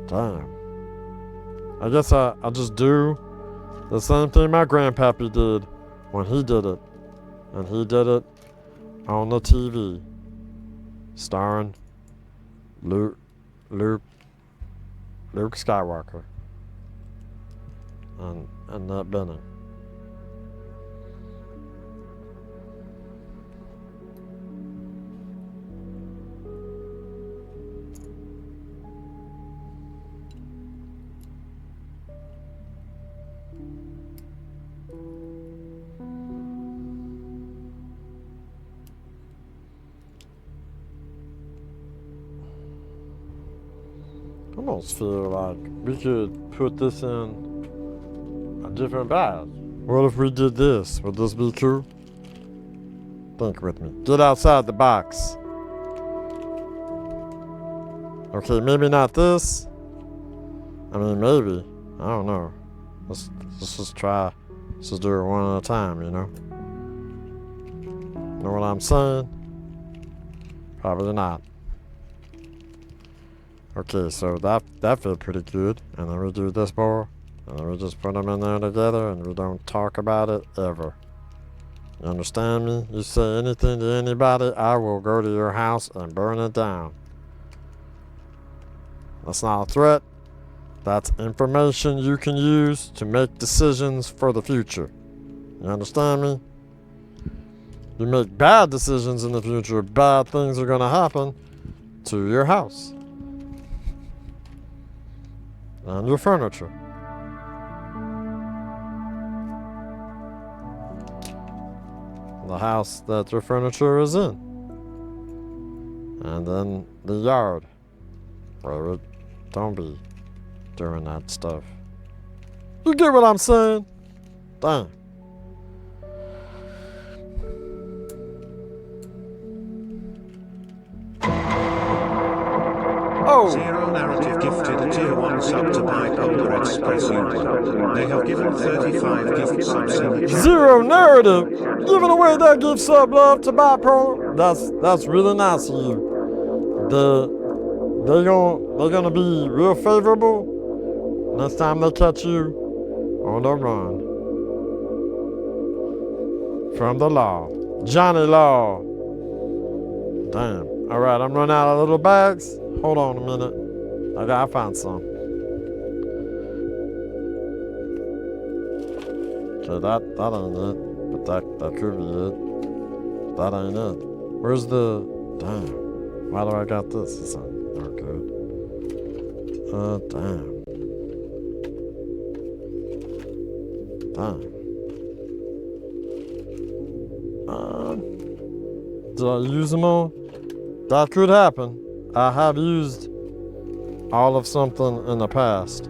[SPEAKER 7] Damn. I guess I'll just do the same thing my grandpappy did when he did it. And he did it on the TV, starring Luke Skywalker and Annette Bening. I almost feel like we could put this in a different bag. What if we did this? Would this be cool? Think with me. Get outside the box. Okay, maybe not this. I mean, maybe. I don't know. Let's just try. Let's just do it one at a time, you know? Know what I'm saying? Probably not. Okay, so that felt pretty good. And then we do this ball, and then we just put them in there together, and we don't talk about it ever. You understand me? You say anything to anybody, I will go to your house and burn it down. That's not a threat. That's information you can use to make decisions for the future. You understand me? You make bad decisions in the future, bad things are gonna happen to your house. And your furniture. The house that your furniture is in. And then the yard where it don't be doing that stuff. You get what I'm saying? Damn. Oh!
[SPEAKER 3] Zero Narrative gifted a tier 1 sub to Bipolar Express Uber. They have given 35 gift subs in the chat.
[SPEAKER 7] Zero Narrative giving away that gift sub love to Bipolar. That's really nice of you. They're gonna be real favorable next time they catch you on the run from the law. Johnny Law. Damn. Alright, I'm running out of little bags. Hold on a minute. I gotta find some. Okay, that ain't it. But that could be it. That ain't it. Where's the... Damn. Why do I got this? It's not good. Damn. Did I use them all? That could happen. I have used all of something in the past.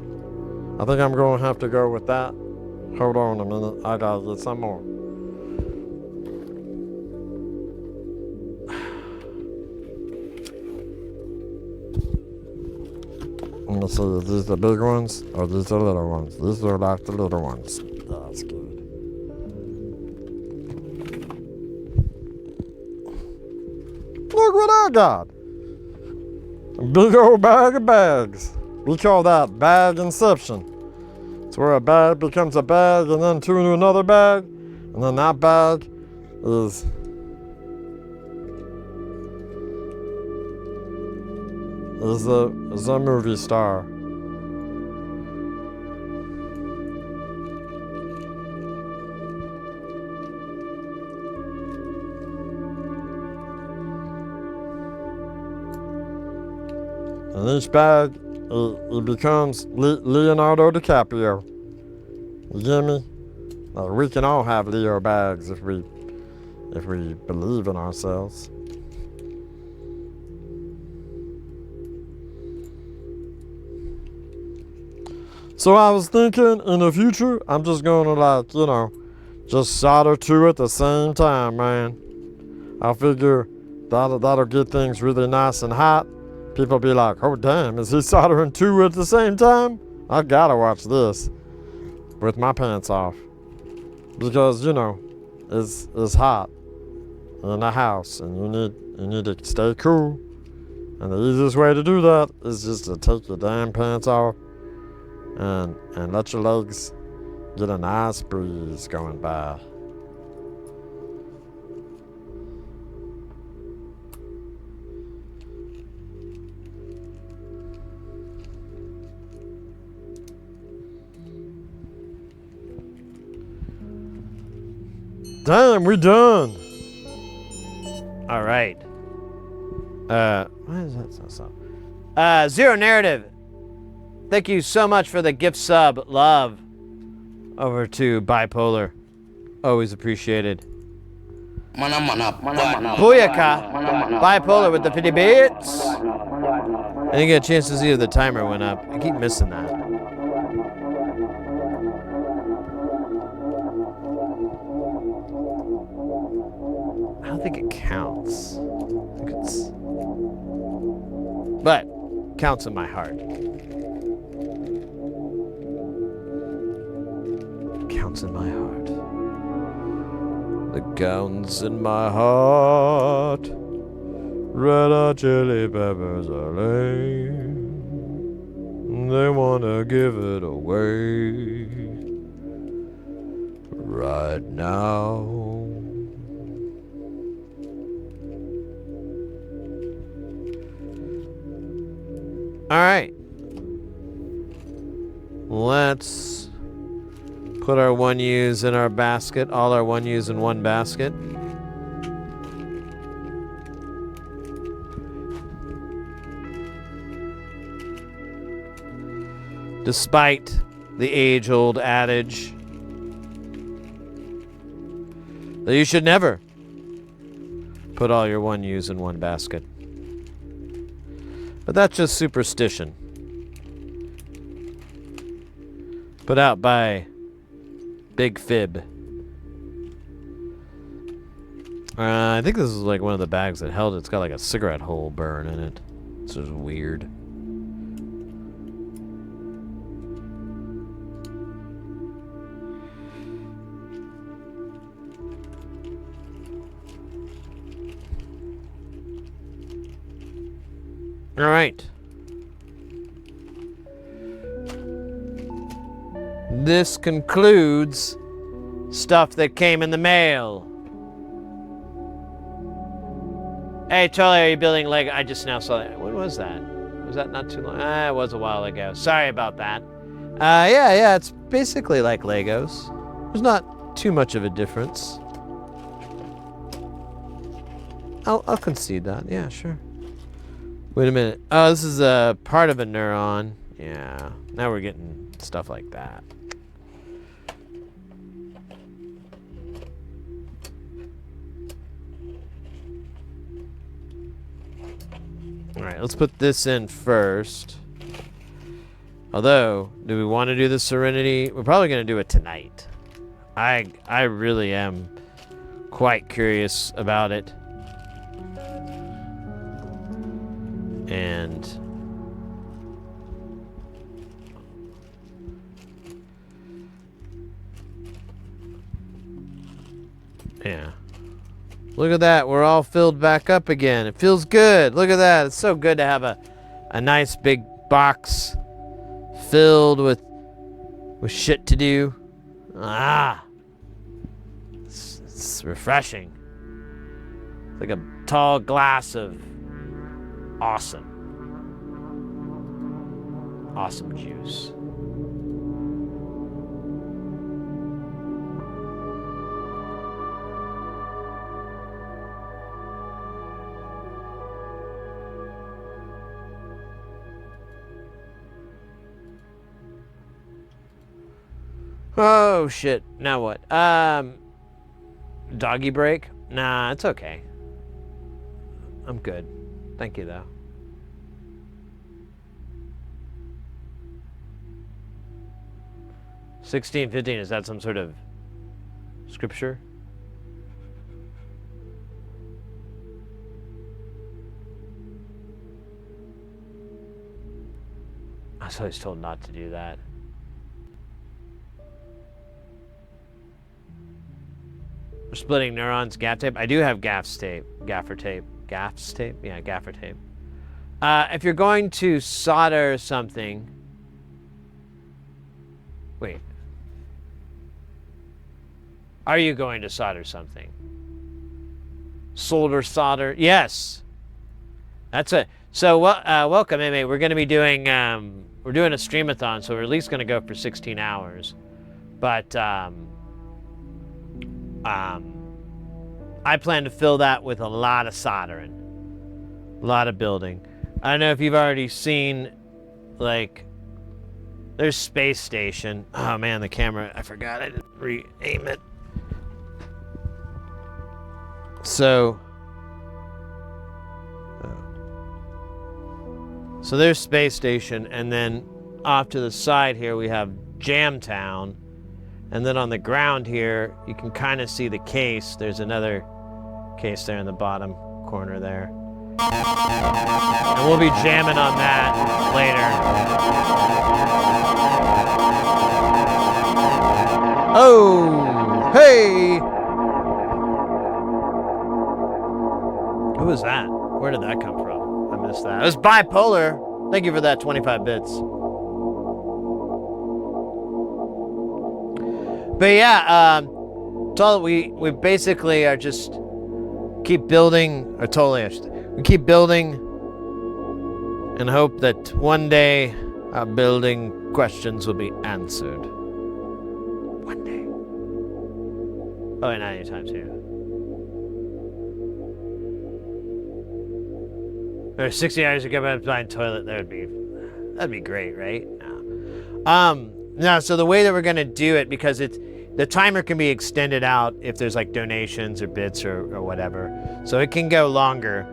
[SPEAKER 7] I think I'm going to have to go with that. Hold on a minute. I gotta get some more. Let me see. Are these the big ones or these the little ones? These are like the little ones. That's good. Look what I got. A big old bag of bags. We call that bag inception. It's where a bag becomes a bag and then to another bag. And then that bag is a movie star. In each bag, he becomes Leonardo DiCaprio. You get me? Like, we can all have Leo bags if we believe in ourselves. So I was thinking in the future, I'm just gonna like, you know, just solder two at the same time, man. I figure that'll get things really nice and hot. People be like, oh damn, is he soldering two at the same time? I gotta watch this with my pants off. Because, you know, it's hot in the house and you need to stay cool. And the easiest way to do that is just to take your damn pants off and let your legs get a nice breeze going by. Damn, we done.
[SPEAKER 1] All right. Why is that so? Zero Narrative. Thank you so much for the gift sub. Love. Over to Bipolar. Always appreciated. Booyaka. Bipolar with the 50 bits. I didn't get a chance to see if the timer went up. I keep missing that. I don't think it counts. I think it's... But, counts in my heart. Counts in my heart. The counts in my heart. Red hot chili peppers are lame. They wanna give it away right now. All right. Let's put our 1Us in our basket. All our 1Us in one basket. Despite the age-old adage that you should never put all your 1Us in one basket. But that's just superstition. Put out by Big Fib. I think this is like one of the bags that held it. It's got like a cigarette hole burn in it. This is weird. All right. This concludes stuff that came in the mail. Hey, Charlie, are you building Lego? I just now saw that. When was that? Was that not too long? It was a while ago. Sorry about that. Yeah, it's basically like Legos. There's not too much of a difference. I'll concede that. Yeah, sure. Wait a minute. Oh, this is a part of a neuron. Yeah. Now we're getting stuff like that. All right, let's put this in first. Although, do we want to do the Serenity? We're probably going to do it tonight. I really am quite curious about it. And yeah. Look at that. We're all filled back up again. It feels good. Look at that. It's so good to have a nice big box filled with shit to do. It's refreshing. It's like a tall glass of awesome juice. Oh shit. Now what? Doggy break? Nah, it's okay. I'm good. Thank you though. $16.15, is that some sort of scripture? I was always told not to do that. We're splitting neurons, gaff tape. I do have gaff tape, gaffer tape. Gaffs tape? Yeah, gaffer tape. If you're going to solder something... Wait. Are you going to solder something? Solder? Yes. That's it. So, welcome, inmate. We're going to be doing, we're doing a streamathon, so we're at least going to go for 16 hours. But, I plan to fill that with a lot of soldering. A lot of building. I don't know if you've already seen, like, there's Space Station. Oh, man, the camera, I forgot I didn't re-aim it. So there's Space Station, and then off to the side here we have Jamtown, and then on the ground here you can kind of see the case. There's another case there in the bottom corner there, and we'll be jamming on that later. Oh, hey! Who was that? Where did that come from? I missed that. It was Bipolar. Thank you for that 25 bits. But yeah, we basically are just keep building, or we keep building and hope that one day our building questions will be answered. One day. Oh, and not anytime soon. Or 60 hours to get back behind toilet, that'd be great, right? No, so the way that we're gonna do it, because the timer can be extended out if there's like donations or bits or whatever. So it can go longer.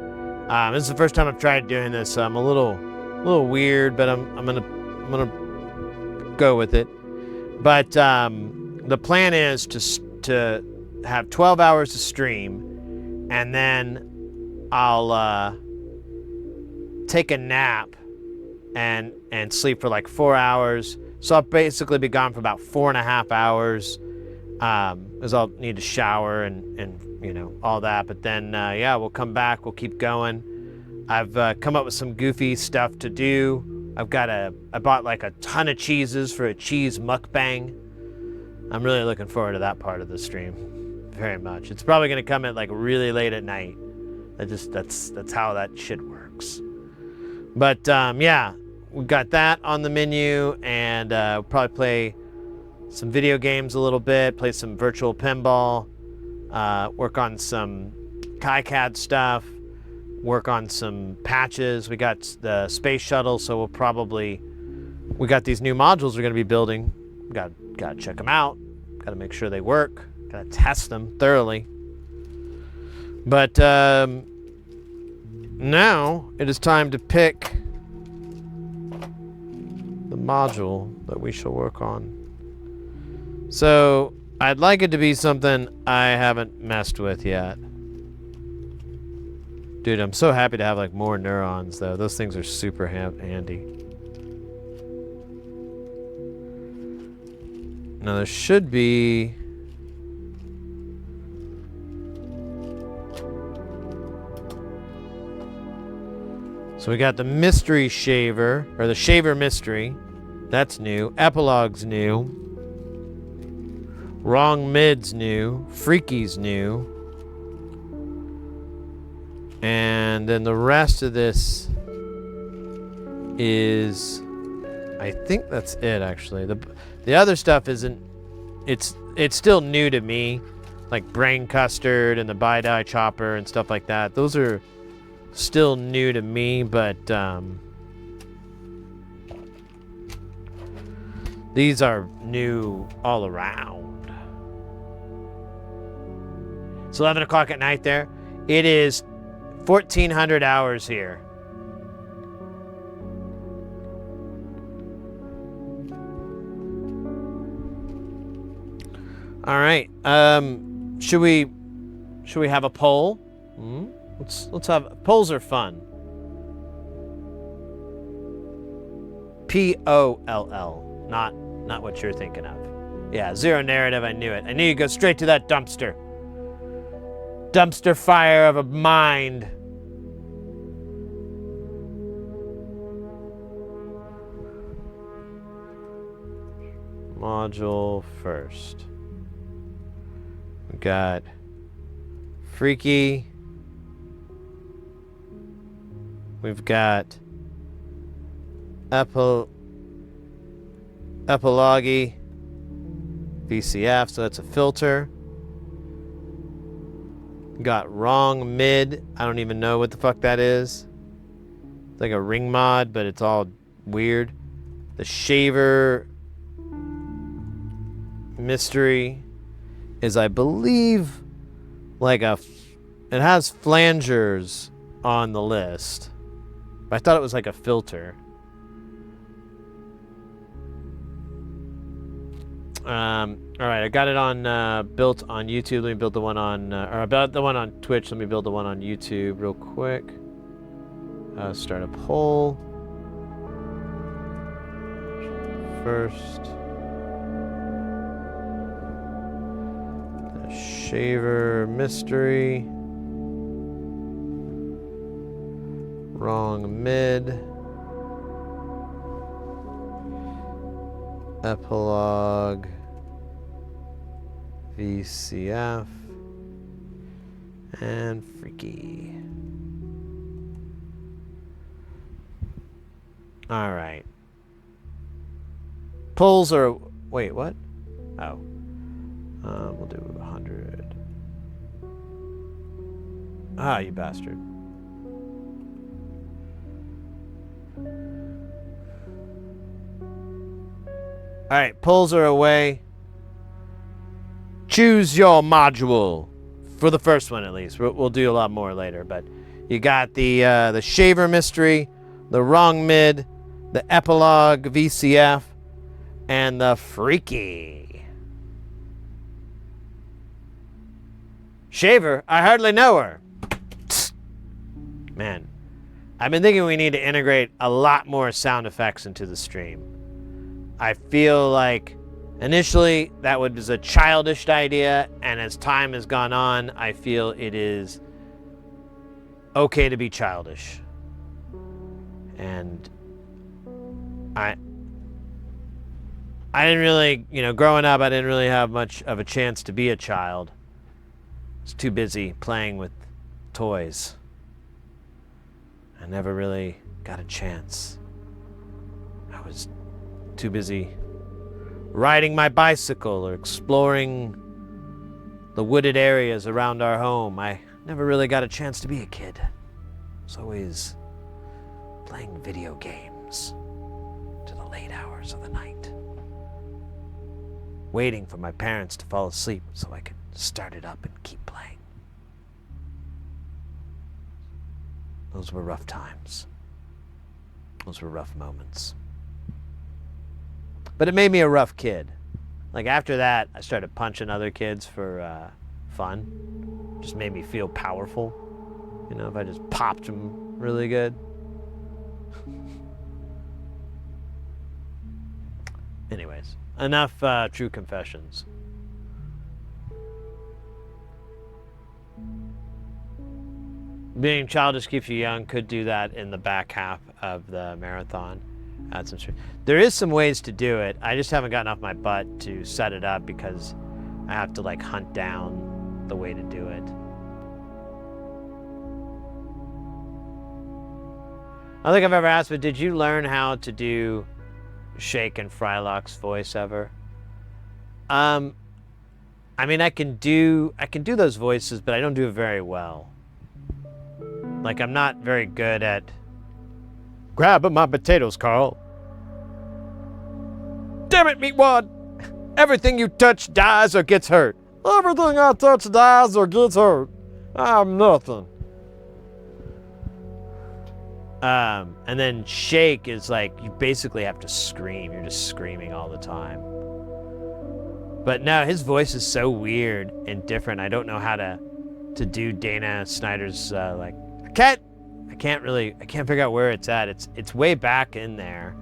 [SPEAKER 1] This is the first time I've tried doing this, so I'm a little weird, but I'm gonna go with it. But the plan is to have 12 hours to stream, and then I'll take a nap and sleep for like 4 hours. So I'll basically be gone for about 4.5 hours, because I'll need to shower and you know, all that. But then yeah, we'll come back, we'll keep going. I've come up with some goofy stuff to do. I bought like a ton of cheeses for a cheese mukbang. I'm really looking forward to that part of the stream very much. It's probably gonna come at like really late at night. That's how that shit works. But yeah, we got that on the menu, and we'll probably play some video games a little bit, play some virtual pinball, work on some KiCad stuff, work on some patches. We got the space shuttle, so we got these new modules we're gonna be building. Gotta check them out, gotta make sure they work, gotta test them thoroughly. But now it is time to pick the module that we shall work on. So I'd like it to be something I haven't messed with yet. Dude, I'm so happy to have like more neurons though. Those things are super handy. Now there should be... So we got the Mystery Shaver, or the Shaver Mystery. That's new. Epilogue's new. Rong Mid's new. Freaky's new. And then the rest of this is... I think that's it, actually. The other stuff isn't... It's still new to me. Like Brain Custard and the Bidai Chopper and stuff like that. Those are still new to me, but These are new all around. It's 11 o'clock at night there. It is 1400 hours here. All right. Should we have a poll? Let's have polls are fun. POLL, not what you're thinking of. Yeah, zero narrative. I knew it. I knew you'd go straight to that dumpster. Dumpster fire of a mind. Module first. We got Freaky. We've got Epilogue VCF, so that's a filter. Got Wrong Mid. I don't even know what the fuck that is. It's like a ring mod, but it's all weird. The Shaver Mystery is, I believe, like it has flangers on the list. But I thought it was like a filter. All right, I got it on built on YouTube. Let me build the one on, or about the one on Twitch. Let me build the one on YouTube real quick. Start a poll. First, the Shaver Mystery. Wrong Mid. Epilogue VCF and Freaky. All right. Polls are, wait, what? Oh. We'll do 100. Ah, you bastard. All right, polls are away. Choose your module for the first one, at least. We'll do a lot more later, but you got the Shaver Mystery, the Wrong Mid, the Epilogue VCF, and the Freaky. Shaver? I hardly know her. Man, I've been thinking we need to integrate a lot more sound effects into the stream. I feel like initially that was a childish idea, and as time has gone on, I feel it is okay to be childish. And I didn't really, growing up, I didn't really have much of a chance to be a child. I was too busy playing with toys. I never really got a chance. I was too busy riding my bicycle or exploring the wooded areas around our home. I never really got a chance to be a kid. I was always playing video games to the late hours of the night, waiting for my parents to fall asleep so I could start it up and keep playing. Those were rough times. Those were rough moments. But it made me a rough kid. Like after that, I started punching other kids for fun. Just made me feel powerful. If I just popped them really good. Anyways, enough true confessions. Being childish keeps you young. Could do that in the back half of the marathon. Add some stream. There is some ways to do it. I just haven't gotten off my butt to set it up because I have to hunt down the way to do it. I don't think I've ever asked, but did you learn how to do Shake and Frylock's voice ever? I mean, I can do those voices, but I don't do it very well. I'm not very good at grab my potatoes, Carl. Damn it, Meatwad! Everything you touch dies or gets hurt.
[SPEAKER 7] Everything I touch dies or gets hurt. I'm nothing.
[SPEAKER 1] And then Shake is like, you basically have to scream. You're just screaming all the time. But no, his voice is so weird and different. I don't know how to do Dana Snyder's, like, I can't figure out where it's at. It's way back in there.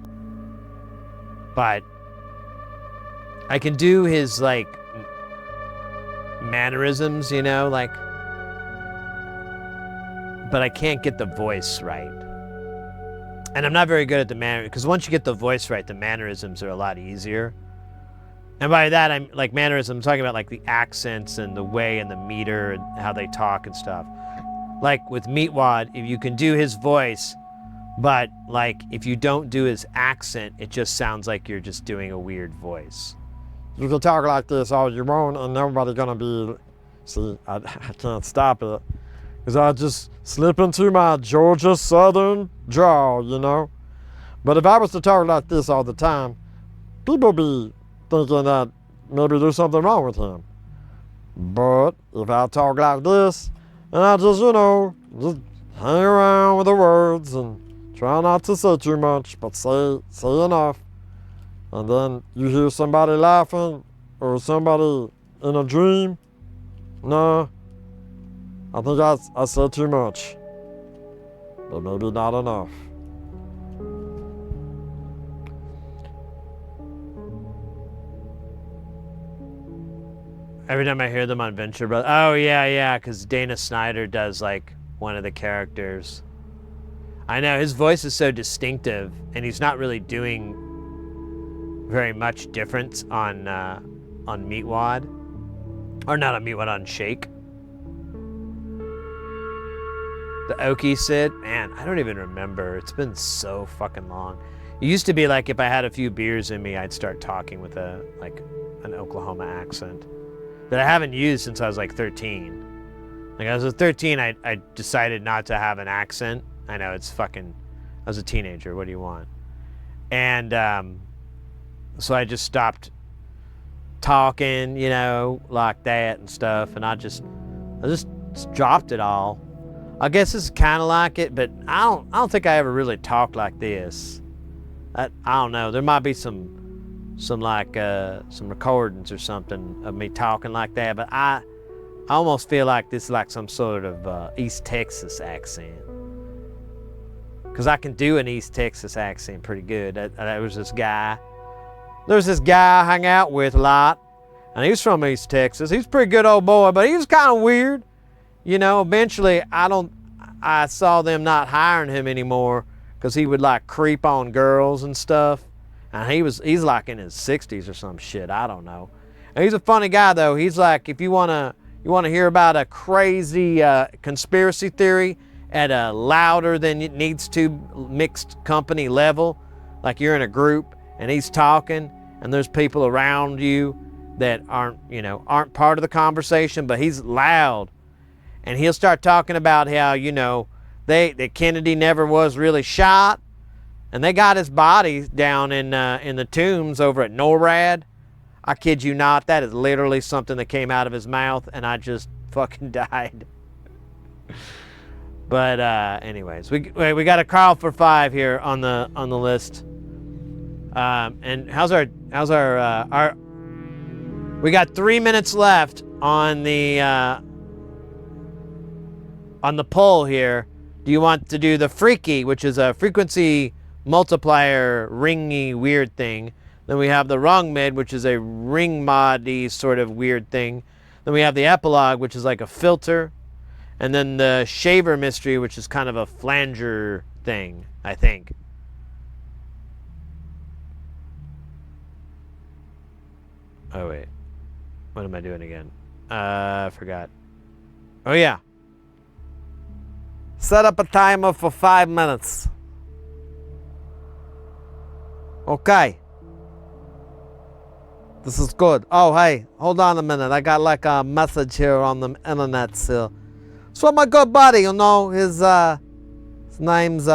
[SPEAKER 1] But I can do his, like, mannerisms, you know, like, but I can't get the voice right. And I'm not very good at the manner, because once you get the voice right, the mannerisms are a lot easier. And by that, I'm like mannerisms, I'm talking about like the accents and the way and the meter and how they talk and stuff. Like with Meatwad, if you can do his voice, but like if you don't do his accent, it just sounds like you're just doing a weird voice.
[SPEAKER 7] You can talk like this all you want and nobody's gonna be, see, I can't stop it. Because I just slip into my Georgia Southern drawl, you know. But if I was to talk like this all the time, people be thinking that maybe there's something wrong with him. But if I talk like this, and I just, you know, just hang around with the words and try not to say too much, but say enough. And then you hear somebody laughing or somebody in a dream. No, I think I said too much, but maybe not enough.
[SPEAKER 1] Every time I hear them on Venture Brothers, oh yeah, because Dana Snyder does like one of the characters. I know, his voice is so distinctive, and he's not really doing very much difference on Meatwad, or not on Meatwad, on Shake. The Okie Sid, man, I don't even remember. It's been so fucking long. It used to be like if I had a few beers in me, I'd start talking with an Oklahoma accent that I haven't used since I was like 13. Like I was 13, I decided not to have an accent. I know it's fucking, I was a teenager, what do you want? And so I just stopped talking, you know, like that and stuff, and I just dropped it all. I guess it's kind of like it, but I don't think I ever really talked like this. I don't know. There might be some recordings or something of me talking like that, but I almost feel like this is like some sort of East Texas accent, because I can do an East Texas accent pretty good. There was this guy I hung out with a lot, and he was from East Texas. He's a pretty good old boy, but he was kind of weird. You know, eventually I saw them not hiring him anymore because he would like creep on girls and stuff. And he's like in his 60s or some shit, I don't know. And he's a funny guy though. He's like, if you wanna hear about a crazy conspiracy theory at a louder than it needs to mixed company level, like you're in a group and he's talking and there's people around you that aren't part of the conversation, but he's loud. And he'll start talking about how, you know, that Kennedy never was really shot, and they got his body down in the tombs over at NORAD. I kid you not, that is literally something that came out of his mouth, and I just fucking died. But anyways, we got a Carl for 5 here on the list. And how's our we got 3 minutes left on the poll here. Do you want to do the freaky, which is a frequency multiplier ringy weird thing? Then we have the Rong Mid, which is a ring mod-y sort of weird thing. Then we have the epilogue, which is like a filter. And then the shaver mystery, which is kind of a flanger thing, I think. Oh wait, what am I doing again? I forgot. Oh yeah.
[SPEAKER 7] Set up a timer for 5 minutes. Okay. This is good. Oh, hey, hold on a minute. I got like a message here on the internet still. It's from my good buddy, you know. His name's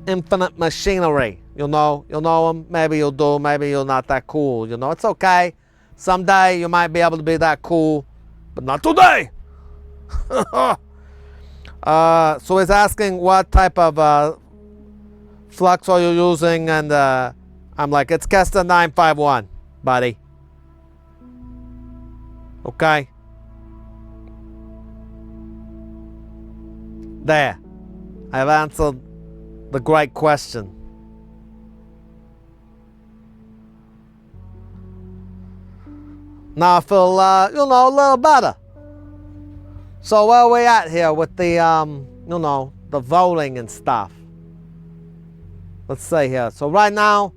[SPEAKER 7] Infinite Machinery.
[SPEAKER 1] You'll know him. Maybe you'll do. Maybe you're not that cool. You know, it's okay. Someday you might be able to be that cool, but not today. So he's asking what type of flux are you using, and I'm like, it's Kesta 951, buddy. Okay. There. I've answered the great question. Now I feel, a little better. So where are we at here with the, the voting and stuff? Let's see here. So right now,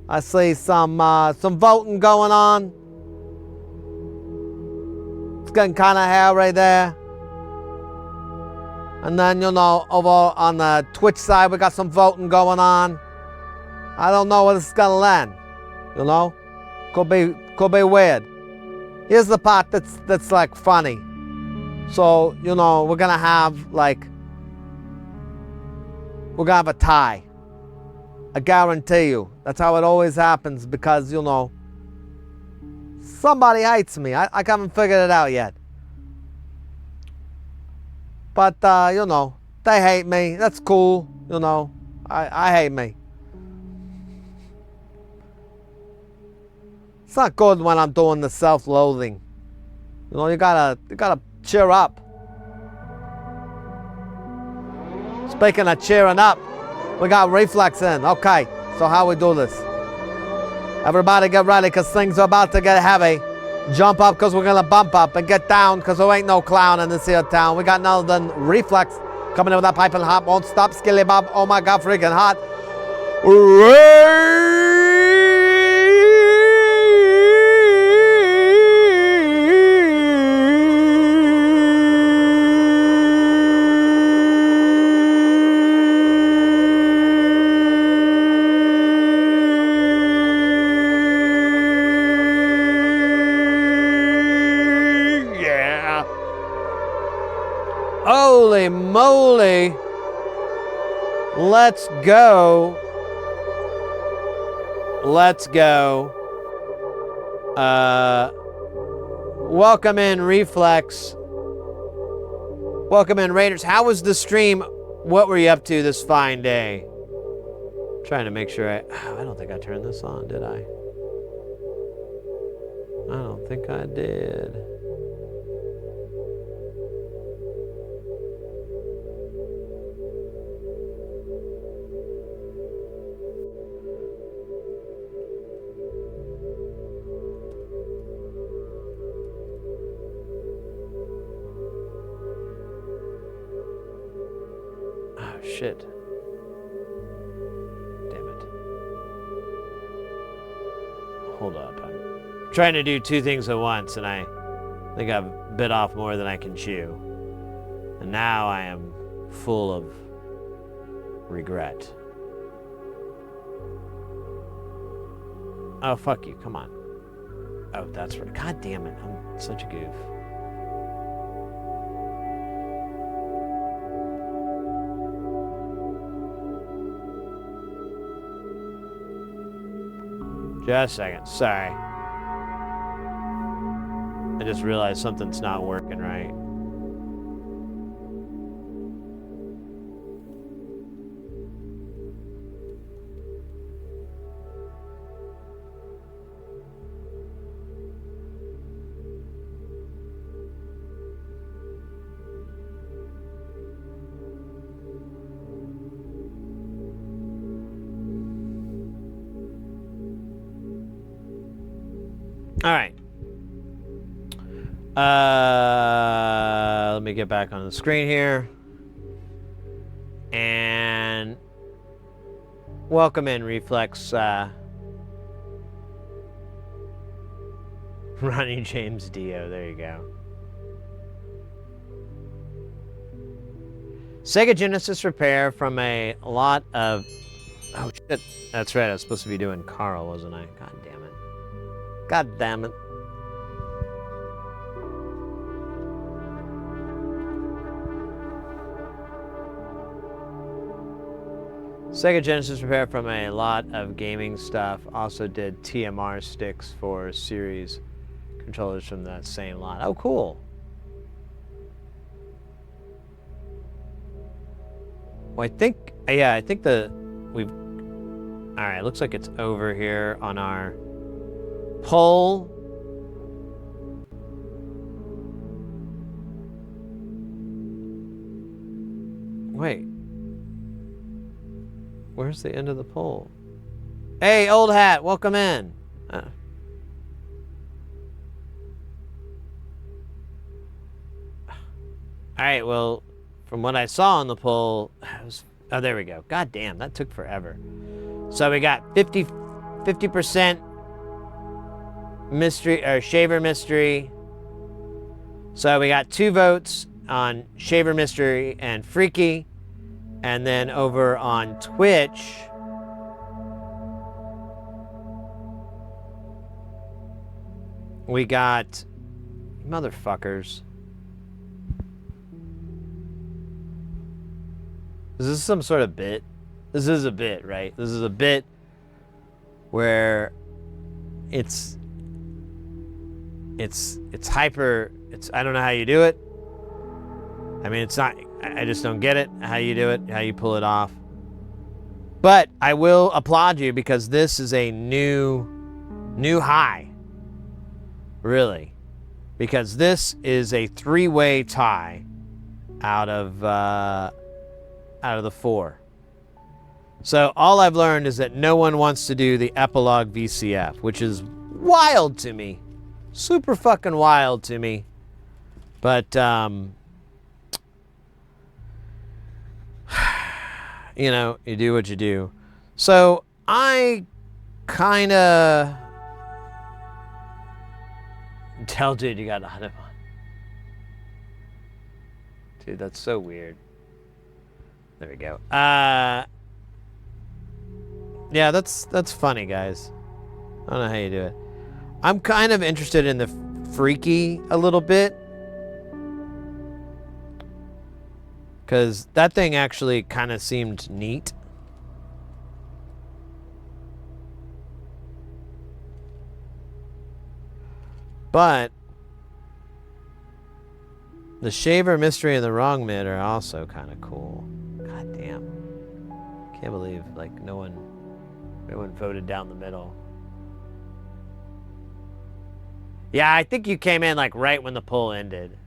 [SPEAKER 1] I see some voting going on. It's getting kind of hairy there. And then, over on the Twitch side, we got some voting going on. I don't know where this is gonna land. Could be weird. Here's the part that's like funny. So, we're gonna have a tie. I guarantee you. That's how it always happens because, somebody hates me. I haven't figured it out yet. But, they hate me. That's cool. I hate me. It's not good when I'm doing the self-loathing. You gotta cheer up. Speaking of cheering up, we got reflex in. Okay, so how we do this? Everybody get ready because things are about to get heavy. Jump up because we're going to bump up, and get down because there ain't no clown in this here town. We got none than reflex coming in with that piping hot. Won't stop, skilly bob. Oh my God, freaking hot. Holy moly. Let's go. Let's go. Welcome in, Reflex. Welcome in, Raiders. How was the stream? What were you up to this fine day? Trying to make sure I don't think I turned this on, did I? I don't think I did. Shit. Damn it. Hold up. I'm trying to do two things at once, and I think I've bit off more than I can chew. And now I am full of regret. Oh, fuck you. Come on. Oh, that's right. God damn it. I'm such a goof. Just a second. Sorry. I just realized something's not working right. All right. Let me get back on the screen here. And welcome in, Reflex. Ronnie James Dio. There you go. Sega Genesis repair from a lot of... Oh, shit. That's right. I was supposed to be doing Carl, wasn't I? God damn it. God damn it. Sega Genesis prepared from a lot of gaming stuff. Also did TMR sticks for series controllers from that same lot. Oh, cool. Well, I think we've... All right, looks like it's over here on our poll. Wait. Where's the end of the poll? Hey, old hat, welcome in. All right, well, from what I saw on the poll, it was, oh, there we go. God damn, that took forever. So we got 50% mystery, or Shaver Mystery. So we got 2 votes on Shaver Mystery and Freaky. And then over on Twitch, we got motherfuckers. Is this some sort of bit? This is a bit, right? This is a bit where it's hyper, I don't know how you do it. I mean, it's not, I just don't get it, how you do it, how you pull it off. But I will applaud you because this is a new high. Really. Because this is a 3-way tie out of the 4. So all I've learned is that no one wants to do the epilogue VCF, which is wild to me. Super fucking wild to me. But, you know, you do what you do. So I kind of tell dude you got 100. Dude, that's so weird. There we go. Yeah, that's funny, guys. I don't know how you do it. I'm kind of interested in the Freaky a little bit. Because that thing actually kind of seemed neat. But the Shaver Mystery and the Wrong Mid are also kind of cool. God damn. Can't believe, like, no one voted down the middle. Yeah, I think you came in, like, right when the poll ended.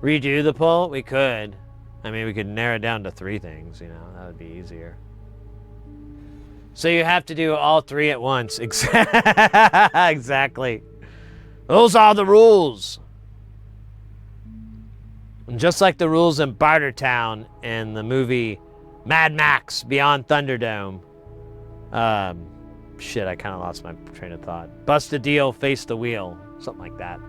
[SPEAKER 1] Redo the poll? We could. I mean, we could narrow it down to 3 things, you know. That would be easier. So you have to do all 3 at once. Exactly. Those are the rules. And just like the rules in Bartertown in the movie Mad Max Beyond Thunderdome. Shit, I kind of lost my train of thought. Bust a deal, face the wheel. Something like that.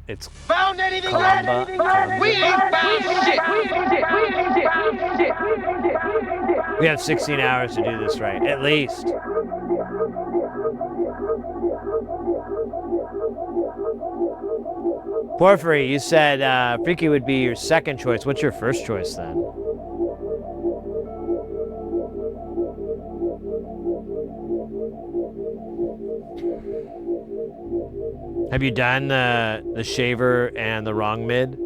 [SPEAKER 1] It's
[SPEAKER 4] Found anything
[SPEAKER 1] Columba.
[SPEAKER 4] yet? We ain't found shit.
[SPEAKER 1] We have 16 hours to do this right, at least. Porphyry, you said Freaky would be your second choice. What's your first choice then? Have you done the Shaver and the Wrong Mid?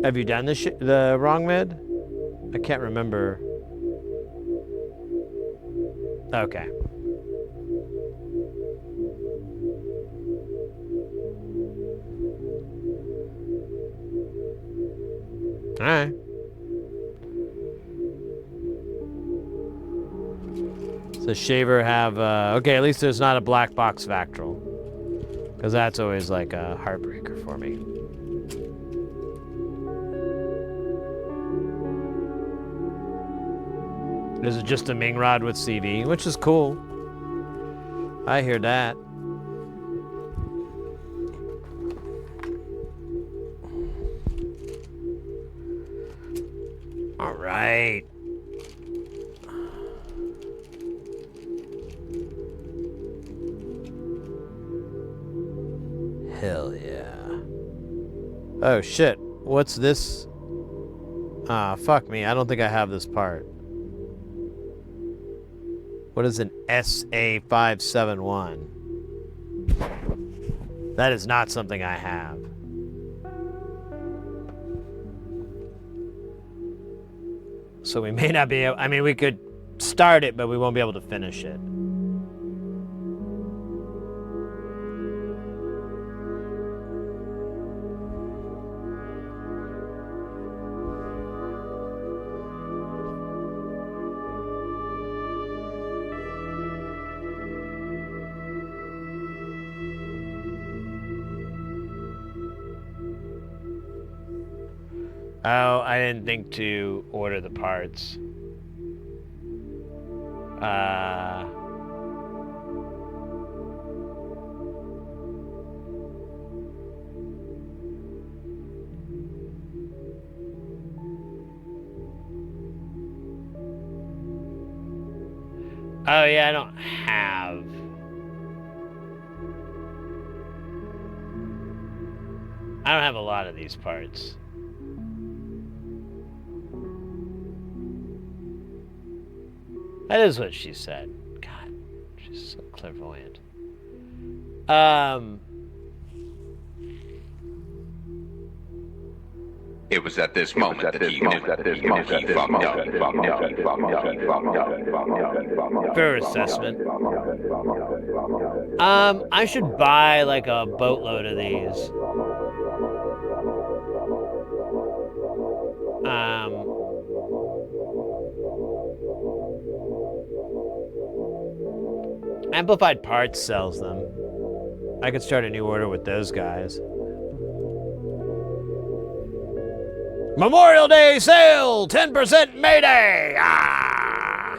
[SPEAKER 1] Have you done the Wrong Mid? I can't remember. Okay. All right. So Shaver have, okay, at least there's not a black box Vactral. Because that's always like a heartbreaker for me. This is just a Ming Rod with CV, which is cool. I hear that. right. Hell yeah. Oh shit. What's this? Fuck me. I don't think I have this part. What is an SA571? That is not something I have. So we may not be able, I mean, we could start it, but we won't be able to finish it. Oh, I didn't think to order the parts. Oh yeah, I don't have. I don't have a lot of these parts. That is what she said. God, she's so clairvoyant.
[SPEAKER 5] It was at this moment that he knew that he fucked up.
[SPEAKER 1] Fair assessment. I should buy like a boatload of these. Amplified Parts sells them. I could start a new order with those guys. Memorial Day sale! 10% Mayday! Ah!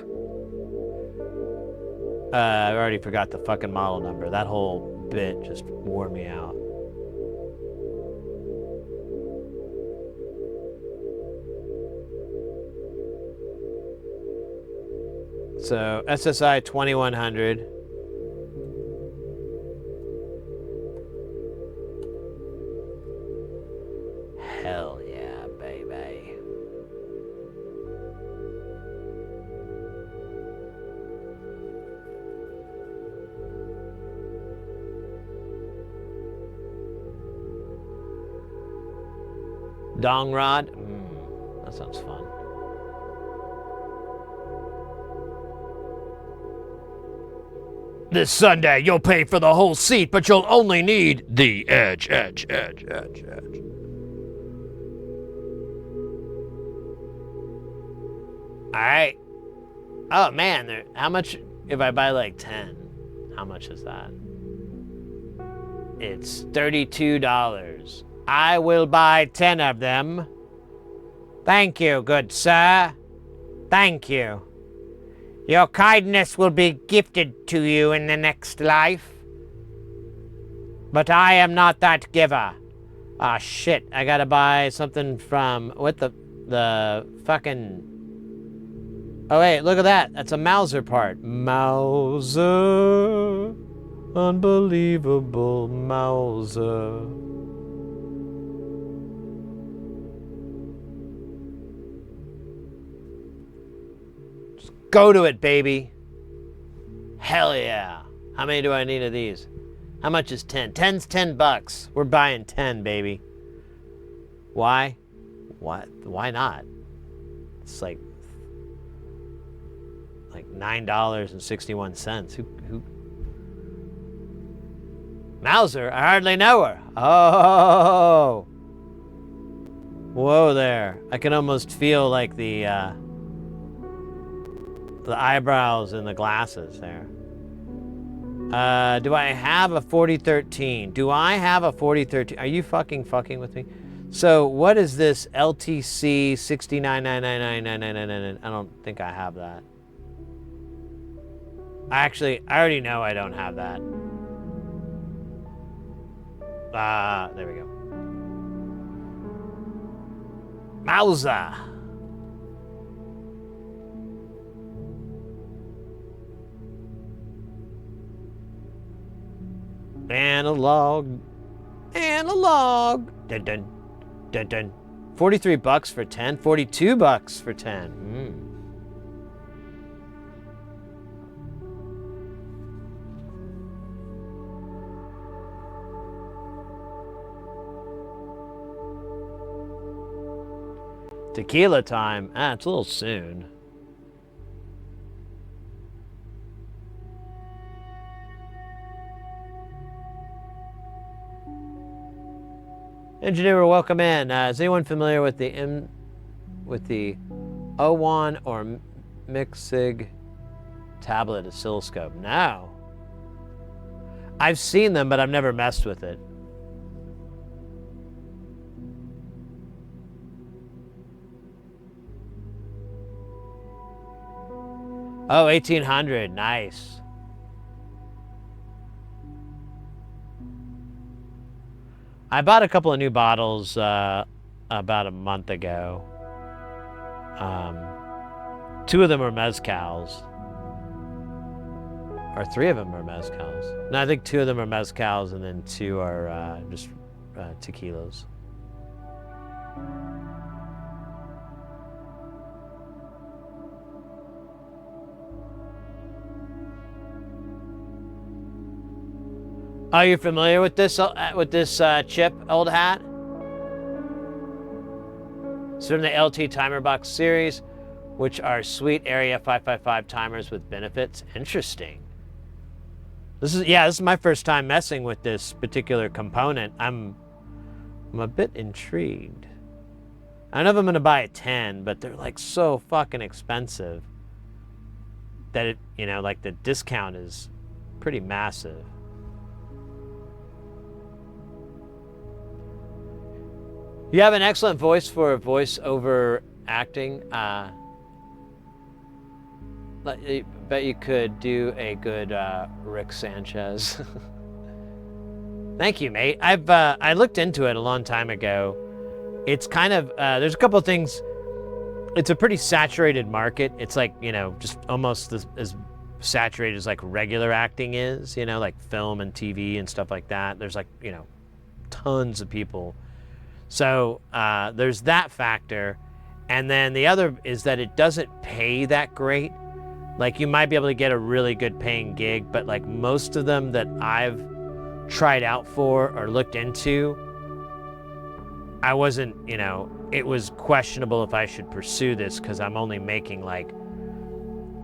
[SPEAKER 1] I already forgot the fucking model number. That whole bit just wore me out. So, SSI 2100. Hell yeah, baby. Dong rod? That sounds fun. This Sunday, you'll pay for the whole seat, but you'll only need the edge. Alright. Oh, man. How much, if I buy like 10, how much is that? It's $32. I will buy 10 of them. Thank you, good sir. Thank you. Your kindness will be gifted to you in the next life. But I am not that giver. Ah, shit. I gotta buy something from... What the fucking... Oh, wait. Look at that. That's a Mauser part. Mauser. Unbelievable Mauser. Go to it, baby. Hell yeah. How many do I need of these? How much is 10? 10's $10. We're buying 10, baby. Why? What? Why not? It's like $9.61. Who? Mauser? I hardly know her. Oh. Whoa there. I can almost feel like the eyebrows and the glasses there. Do I have a 4013? Do I have a 4013? Are you fucking with me? So what is this LTC 69999999? I don't think I have that. Actually, I already know I don't have that. There we go. Analog. Analog. Dun dun. Dun dun. $43 for 10. $42 for 10. Tequila time. Ah, it's a little soon. Engineer, welcome in. Is anyone familiar with the O1 or Mixig tablet oscilloscope? No. I've seen them, but I've never messed with it. Oh, 1800. Nice. I bought a couple of new bottles about a month ago. 2 of them are mezcals. Or 3 of them are mezcals. No, I think 2 of them are mezcals and then 2 are just tequilas. Are you familiar with this chip, old hat? It's from the LT Timer Box series, which are sweet Area 555 timers with benefits. Interesting. This is my first time messing with this particular component. I'm a bit intrigued. I don't know if I'm gonna buy a 10, but they're like so fucking expensive that it, like the discount is pretty massive. You have an excellent voice for voice-over acting. Bet you could do a good Rick Sanchez. Thank you, mate. I looked into it a long time ago. It's kind of there's a couple of things. It's a pretty saturated market. It's like just almost as saturated as like regular acting is. Like film and TV and stuff like that. There's like tons of people. So there's that factor. And then the other is that it doesn't pay that great. Like you might be able to get a really good paying gig, but like most of them that I've tried out for or looked into, I wasn't, it was questionable if I should pursue this because I'm only making like,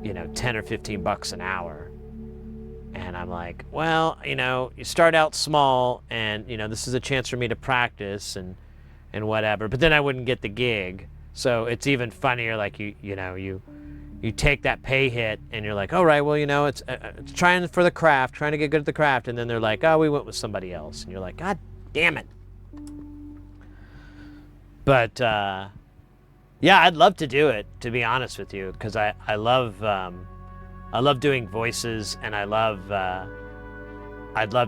[SPEAKER 1] 10 or 15 bucks an hour. And I'm like, well, you start out small and, this is a chance for me to practice and whatever, but then I wouldn't get the gig. So it's even funnier, like you take that pay hit and you're like, all right, well, it's trying for the craft, trying to get good at the craft. And then they're like, oh, we went with somebody else. And you're like, God damn it. But yeah, I'd love to do it, to be honest with you, because I love doing voices, and I'd love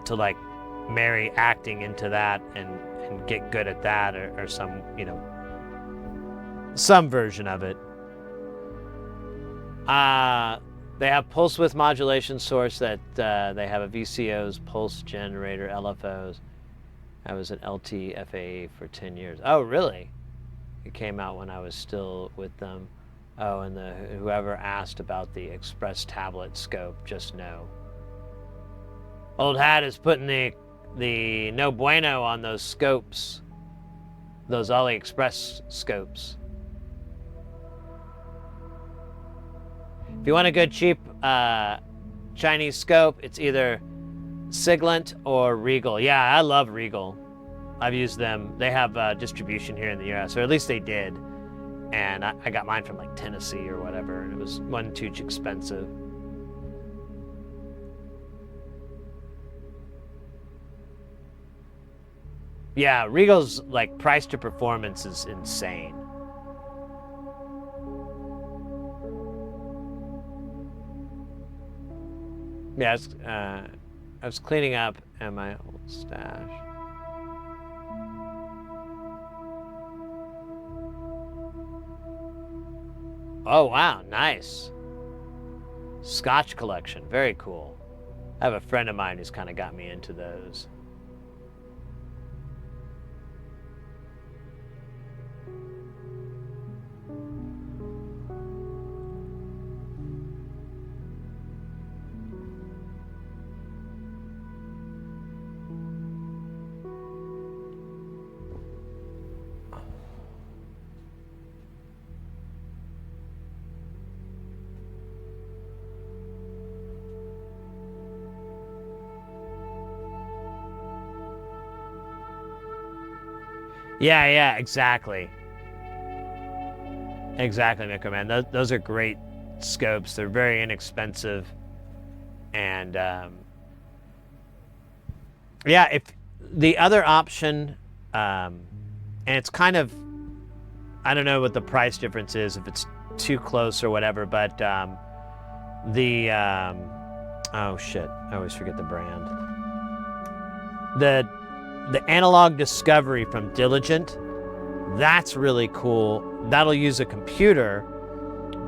[SPEAKER 1] to like marry acting into that and get good at that or some, some version of it. They have pulse width modulation source that they have a VCOs, pulse generator, LFOs. I was at LT FAA for 10 years. Oh, really? It came out when I was still with them. Oh, and whoever asked about the Express tablet scope, just no. Old Hat is putting the no bueno on those scopes, those AliExpress scopes. If you want a good cheap Chinese scope, it's either Siglent or Regal. Yeah, I love Regal. I've used them. They have distribution here in the US, or at least they did. And I got mine from like Tennessee or whatever, and it wasn't too expensive. Yeah, Regal's like price to performance is insane. Yeah, I was cleaning up at my old stash. Oh, wow, nice. Scotch collection, very cool. I have a friend of mine who's kind of got me into those. Yeah, exactly. Exactly, Microman. Those are great scopes. They're very inexpensive. And, yeah, if the other option, and it's kind of, I don't know what the price difference is, if it's too close or whatever, but oh shit, I always forget the brand. The analog discovery from Diligent, that's really cool. That'll use a computer,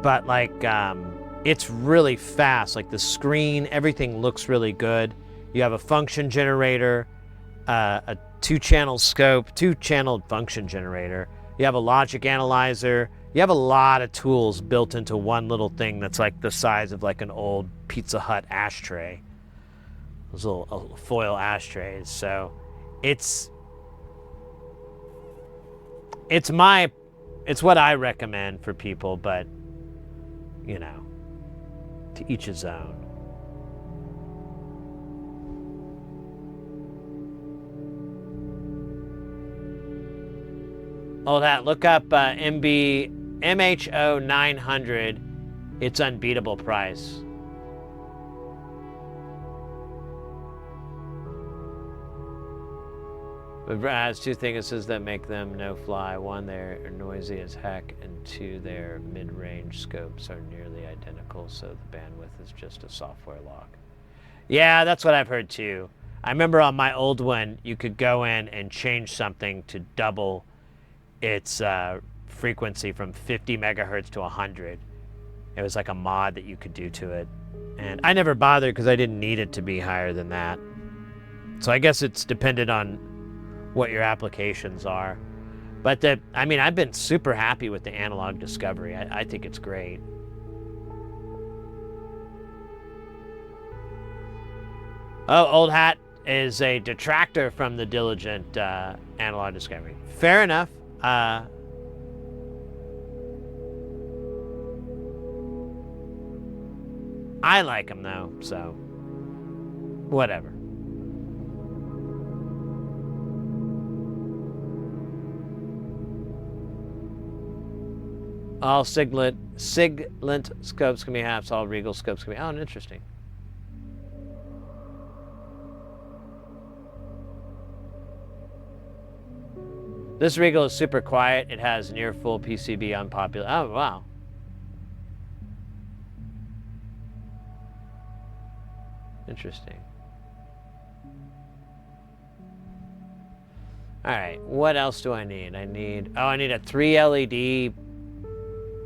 [SPEAKER 1] but like it's really fast. Like the screen, everything looks really good. You have a function generator, a two-channel scope, two-channeled function generator. You have a logic analyzer. You have a lot of tools built into one little thing that's like the size of like an old Pizza Hut ashtray. Those little foil ashtrays. So it's what I recommend for people, but you know, to each his own. Old hat, look up MHO 900. It's unbeatable price. But it has two things that make them no fly. One, they're noisy as heck, and two, their mid-range scopes are nearly identical, so the bandwidth is just a software lock. Yeah, that's what I've heard too. I remember on my old one, you could go in and change something to double its frequency from 50 megahertz to 100. It was like a mod that you could do to it. And I never bothered because I didn't need it to be higher than that. So I guess it's dependent on what your applications are. But I mean, I've been super happy with the analog discovery. I think it's great. Oh, Old Hat is a detractor from the Diligent analog discovery. Fair enough. I like them though, so whatever. All Siglant scopes can be halves, all Regal scopes can be... Oh, interesting. This Regal is super quiet. It has near full PCB unpopular... Oh, wow. Interesting. All right, what else do I need? I need a 3 LED...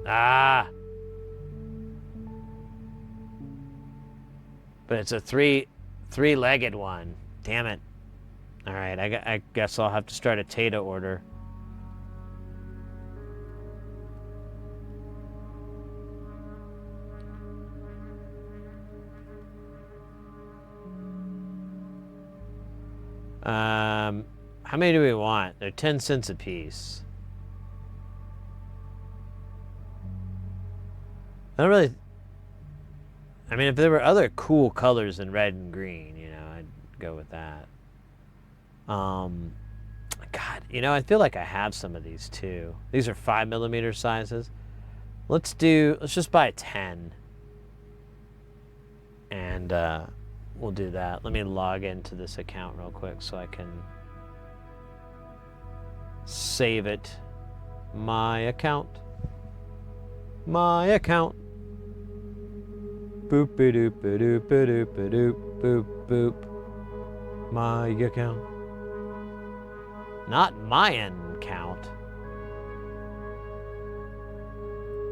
[SPEAKER 1] Ah. But it's a three-legged one. Damn it. All right, I guess I'll have to start a Tata order. How many do we want? They're 10 cents a piece. I don't really... I mean, if there were other cool colors than red and green, you know, I'd go with that. God, you know, I feel like I have some of these too. These are 5mm sizes. Let's just buy a 10. And we'll do that. Let me log into this account real quick so I can save it. My account. My account. Boop a doop a doop a doop a doop boop boop. My account. Not my account.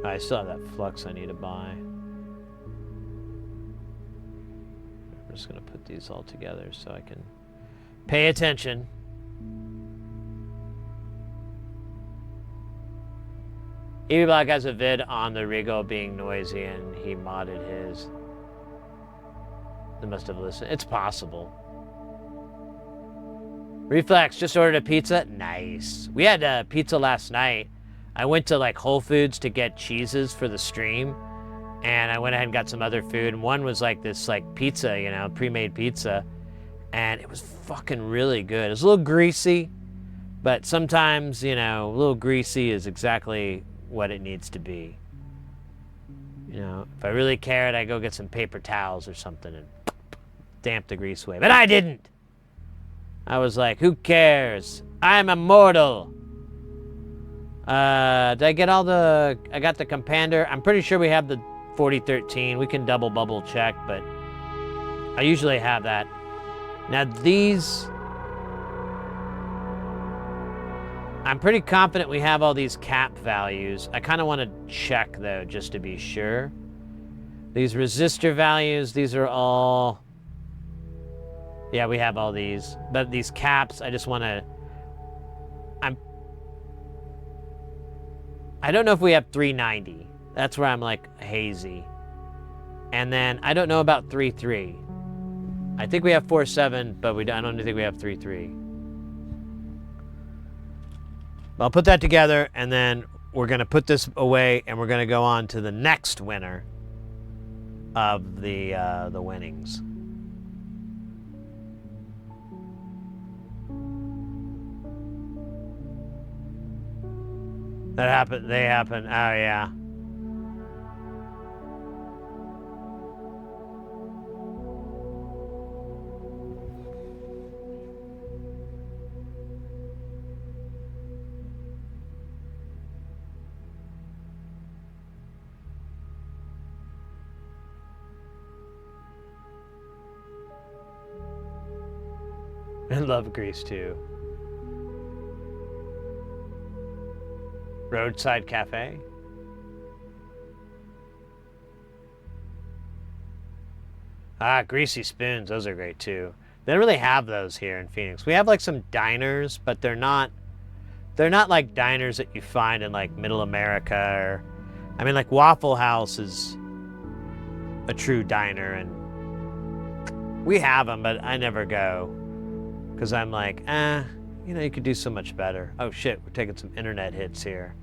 [SPEAKER 1] I still have that flux I need to buy. I'm just going to put these all together so I can pay attention. Eviblock has a vid on the Regal being noisy and he modded his. They must have listened. It's possible. Reflex, just ordered a pizza. Nice. We had pizza last night. I went to like Whole Foods to get cheeses for the stream. And I went ahead and got some other food. And one was like this like pizza, you know, pre-made pizza. And it was fucking really good. It was a little greasy. But sometimes, you know, a little greasy is exactly what it needs to be. You know, if I really cared, I'd go get some paper towels or something and damp the grease away. But I didn't. I was like, who cares? I'm immortal. Did I get all the... I got the Compander. I'm pretty sure we have the 4013. We can double bubble check, but I usually have that. Now these... I'm pretty confident we have all these cap values. I kind of want to check, though, just to be sure. These resistor values, these are all... Yeah, we have all these. But these caps, I just want to... I don't know if we have 390. That's where I'm, like, hazy. And then, I don't know about 3.3. I think we have 4.7, but I don't think we have 3.3. I'll put that together, and then we're going to put this away, and we're going to go on to the next winner of the winnings. That happened. They happen. Oh, yeah. I love Grease too. Roadside Cafe. Ah, Greasy Spoons. Those are great too. They don't really have those here in Phoenix. We have like some diners, but they're not like diners that you find in like Middle America or, I mean, like Waffle House is a true diner, and we have them, but I never go. Because I'm like, you know, you could do so much better. Oh shit, we're taking some internet hits here.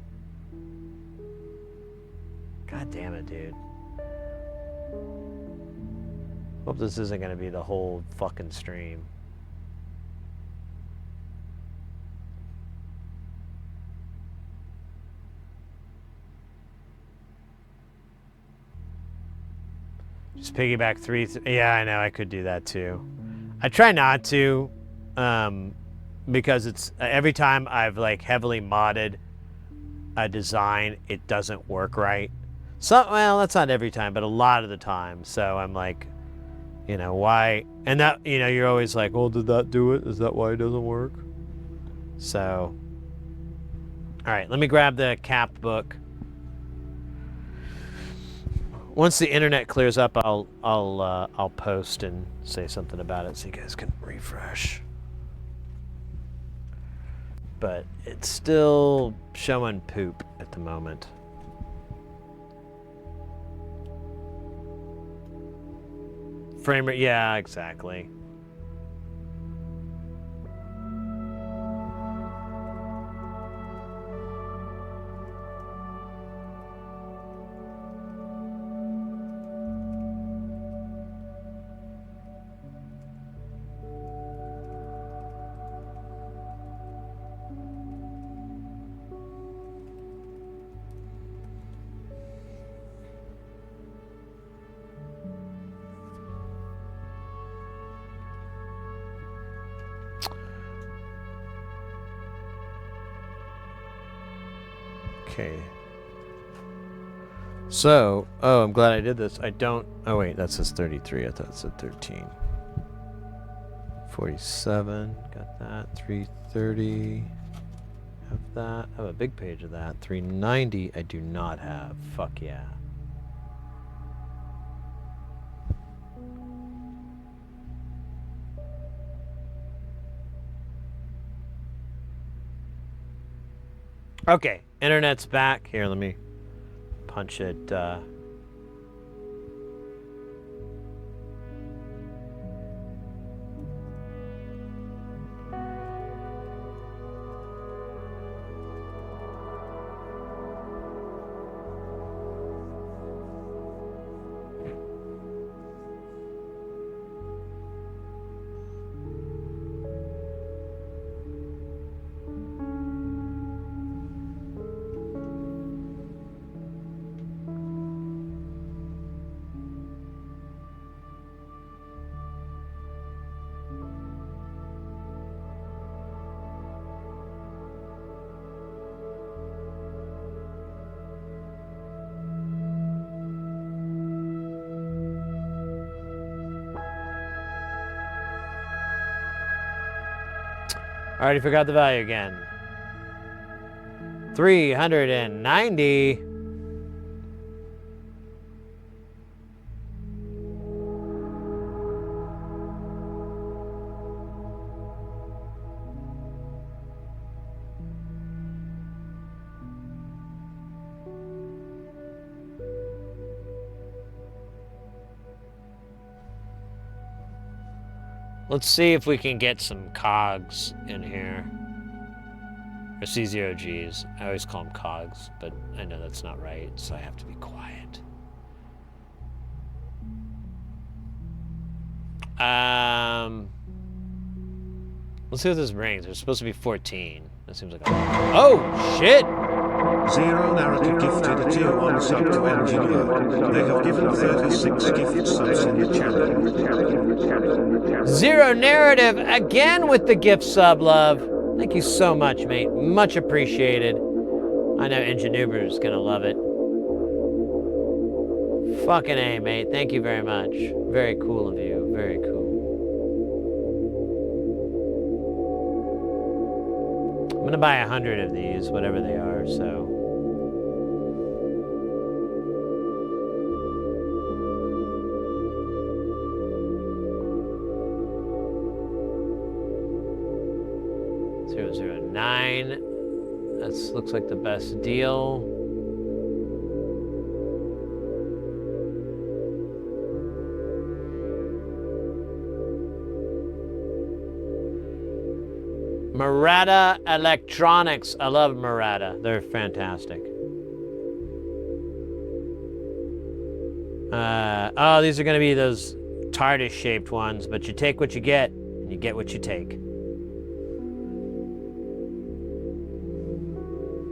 [SPEAKER 1] God damn it, dude. Hope this isn't going to be the whole fucking stream. Just piggyback 3. Yeah, I know, I could do that too. I try not to. Because it's every time I've like heavily modded a design, it doesn't work right. So, well, that's not every time, but a lot of the time. So I'm like, you know, why? And that, you know, you're always like, well, did that do it? Is that why it doesn't work? So, all right, let me grab the cap book. Once the internet clears up, I'll post and say something about it so you guys can refresh. But it's still showing poop at the moment. Frame rate, yeah, exactly. Okay. So, oh, I'm glad I did this. I don't, oh wait, that says 33. I thought it said 13. 47, got that. 330, have that. I have a big page of that. 390, I do not have. Fuck yeah. Okay, internet's back. Here, let me punch it. I already forgot the value again. 390. Let's see if we can get some cogs in here. Or C0Gs. I always call them cogs, but I know that's not right, so I have to be quiet. Let's see what this brings. There's supposed to be 14. That seems like a lot. Oh, shit!
[SPEAKER 3] Zero Narrative gifted a tier 1 sub to Engineer. They have given 36 gift subs in the channel.
[SPEAKER 1] Zero Narrative again with the gift sub, love. Thank you so much, mate. Much appreciated. I know Ingenuber's gonna love it. Fucking A, mate. Thank you very much. Very cool of you. Very cool. I'm gonna buy 100 of these, whatever they are, so. That looks like the best deal. Murata Electronics. I love Murata. They're fantastic. Oh, these are going to be those TARDIS-shaped ones, but you take what you get, and you get what you take.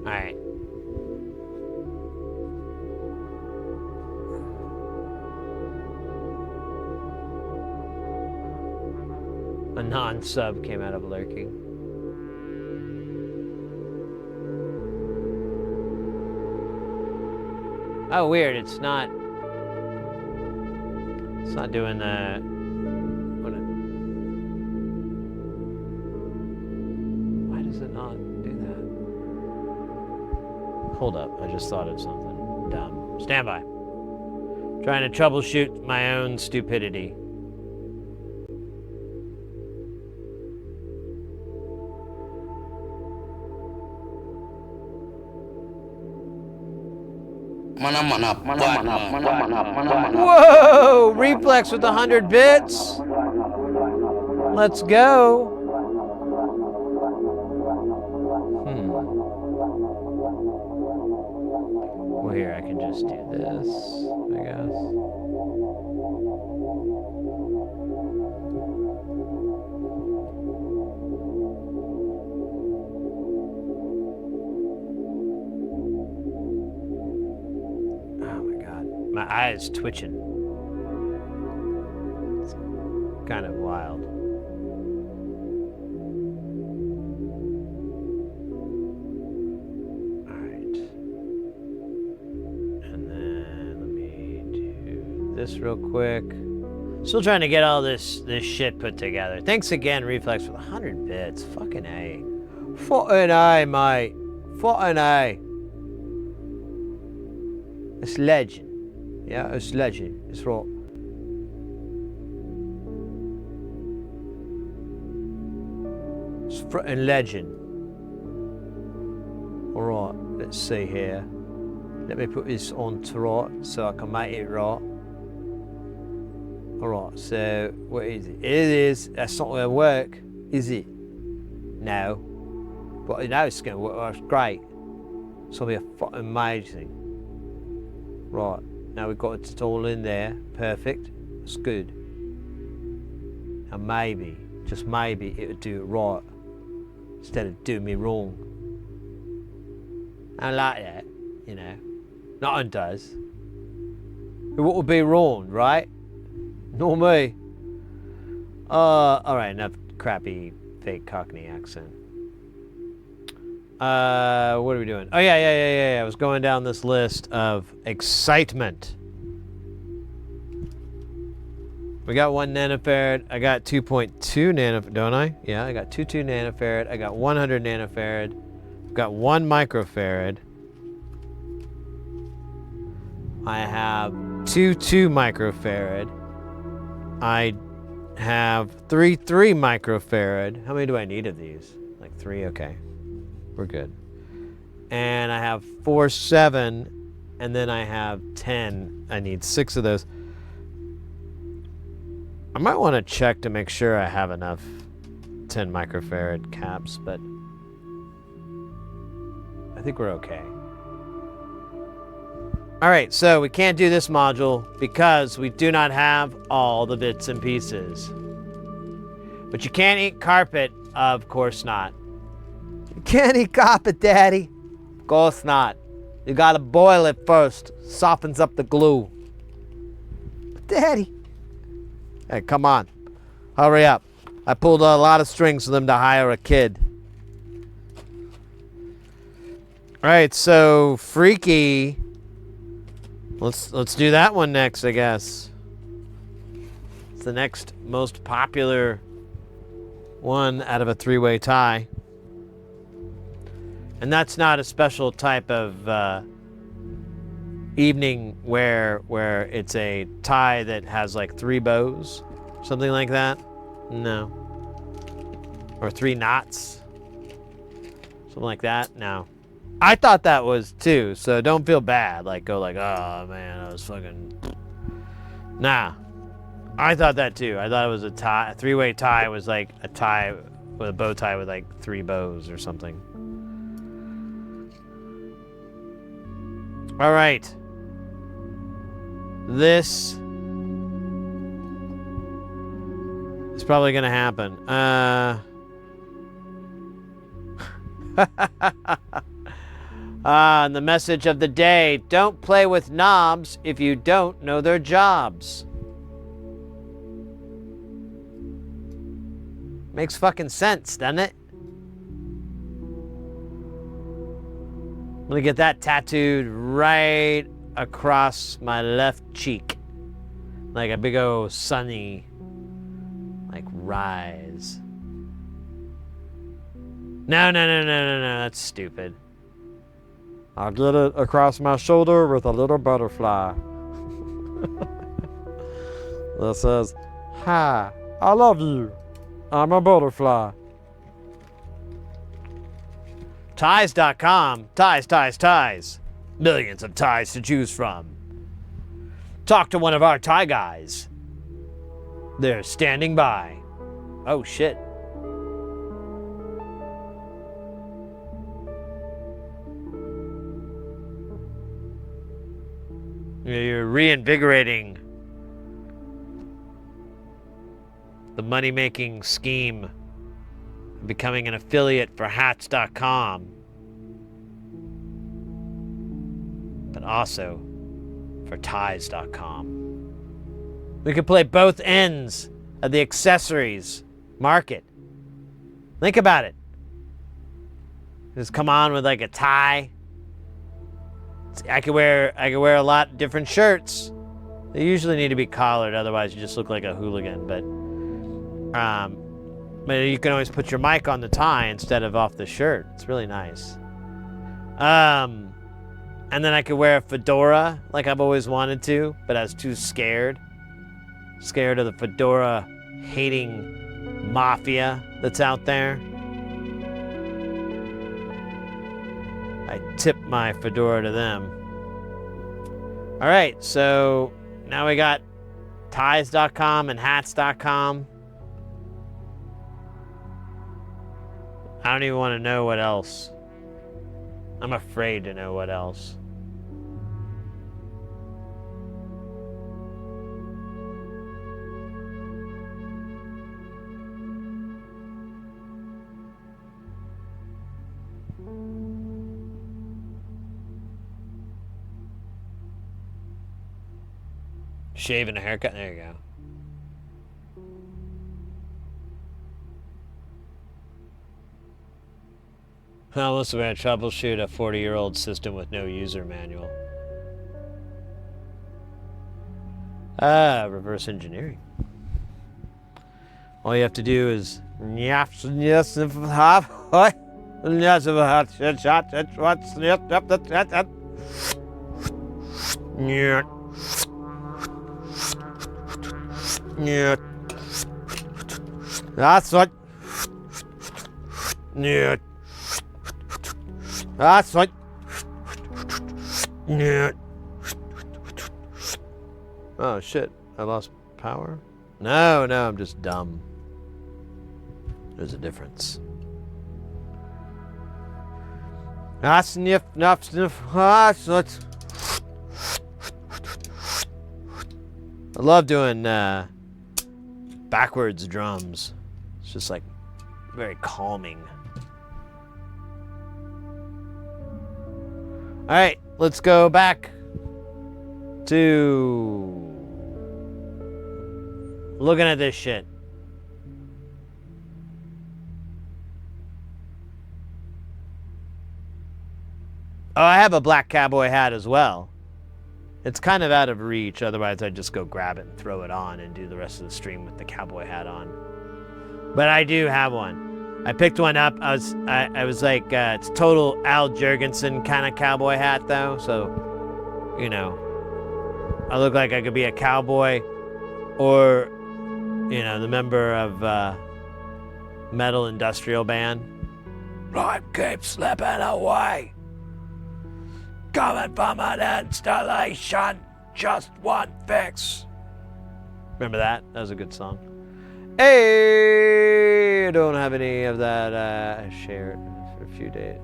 [SPEAKER 1] All right. A non-sub came out of lurking. Oh, weird. It's not doing the... Why does it not do that? Hold up. I just thought of something dumb. Stand by. Trying to troubleshoot my own stupidity. Whoa! Reflex with 100 bits. Let's go. Well, here, I can just do this, I guess. My eyes twitching. It's kind of wild. All right. And then let me do this real quick. Still trying to get all this shit put together. Thanks again, Reflex, for the 100 bits. Fucking A. Fucking A, mate. Fucking A. It's legend. Yeah, it's legend. It's right. It's frickin' legend. Alright, let's see here. Let me put this on to right so I can make it right. Alright, so what is it? It is. That's not going to work, is it? No. But I know it's going to work. That's great. It's going to be a fucking amazing. Right, now we've got it all in there. Perfect. That's good. Now maybe, just maybe, it would do it right instead of doing me wrong. I like that, you know. Not one does. What would be wrong, right? Not me. Alright, enough crappy fake Cockney accent. What are we doing? Oh yeah. I was going down this list of excitement. We got 1 nanofarad. I got 2.2 nanofarad, don't I? Yeah, I got 2 nanofarad. I got 100 nanofarad. I've got 1 microfarad. I have 2 microfarad. I have 3 microfarad. How many do I need of these? Like 3, okay. We're good. And I have 4 7, and then I have 10. I need 6 of those. I might want to check to make sure I have enough 10 microfarad caps, but I think we're okay. Alright, so we can't do this module because we do not have all the bits and pieces. But you can't eat carpet, of course not. You can't eat carpet, Daddy. Of course not. You gotta boil it first. Softens up the glue. But Daddy. Hey, come on. Hurry up. I pulled a lot of strings for them to hire a kid. Alright, so Freaky. Let's do that one next, I guess. It's the next most popular one out of a 3-way tie. And that's not a special type of evening where it's a tie that has like 3 bows, something like that. No. Or 3 knots. Something like that. No. I thought that was too, so don't feel bad. Like, go like, oh man, I was fucking... Nah. I thought that too. I thought it was a tie. A 3-way tie was like a tie with a bow tie with like 3 bows or something. All right. This is probably gonna happen. And the message of the day, don't play with knobs if you don't know their jobs. Makes fucking sense, doesn't it? I'm gonna get that tattooed right across my left cheek. Like a big old sunny, like, rise. No, that's stupid.
[SPEAKER 7] I'll get it across my shoulder with a little butterfly. That says, hi, I love you. I'm a butterfly.
[SPEAKER 1] Ties.com. Ties. Millions of ties to choose from. Talk to one of our tie guys. They're standing by. Oh, shit. You're reinvigorating the money-making scheme of becoming an affiliate for hats.com, but also for ties.com. We could play both ends of the accessories market. Think about it. Just come on with like a tie. I could wear a lot of different shirts. They usually need to be collared, otherwise you just look like a hooligan. But you can always put your mic on the tie instead of off the shirt. It's really nice. And then I could wear a fedora like I've always wanted to, but I was too scared. Scared of the fedora hating mafia that's out there. I tip my fedora to them. All right, so now we got ties.com and hats.com. I don't even want to know what else. I'm afraid to know what else. Shave and a haircut. There you go. How else would I troubleshoot a 40-year-old system with no user manual? Reverse engineering. All you have to do is that's what. That's what. Oh shit! I lost power. No, I'm just dumb. There's a difference. Sniff. I love doing backwards drums. It's just like very calming. All right, let's go back to looking at this shit. Oh, I have a black cowboy hat as well. It's kind of out of reach, otherwise I'd just go grab it and throw it on and do the rest of the stream with the cowboy hat on. But I do have one. I picked one up. I was like, it's total Al Jurgensen kind of cowboy hat though, so, you know, I look like I could be a cowboy or, you know, the member of metal industrial band.
[SPEAKER 2] Life keeps slipping away. Coming from an installation, just one fix.
[SPEAKER 1] Remember that? That was a good song. Hey, I don't have any of that. I shared for a few days.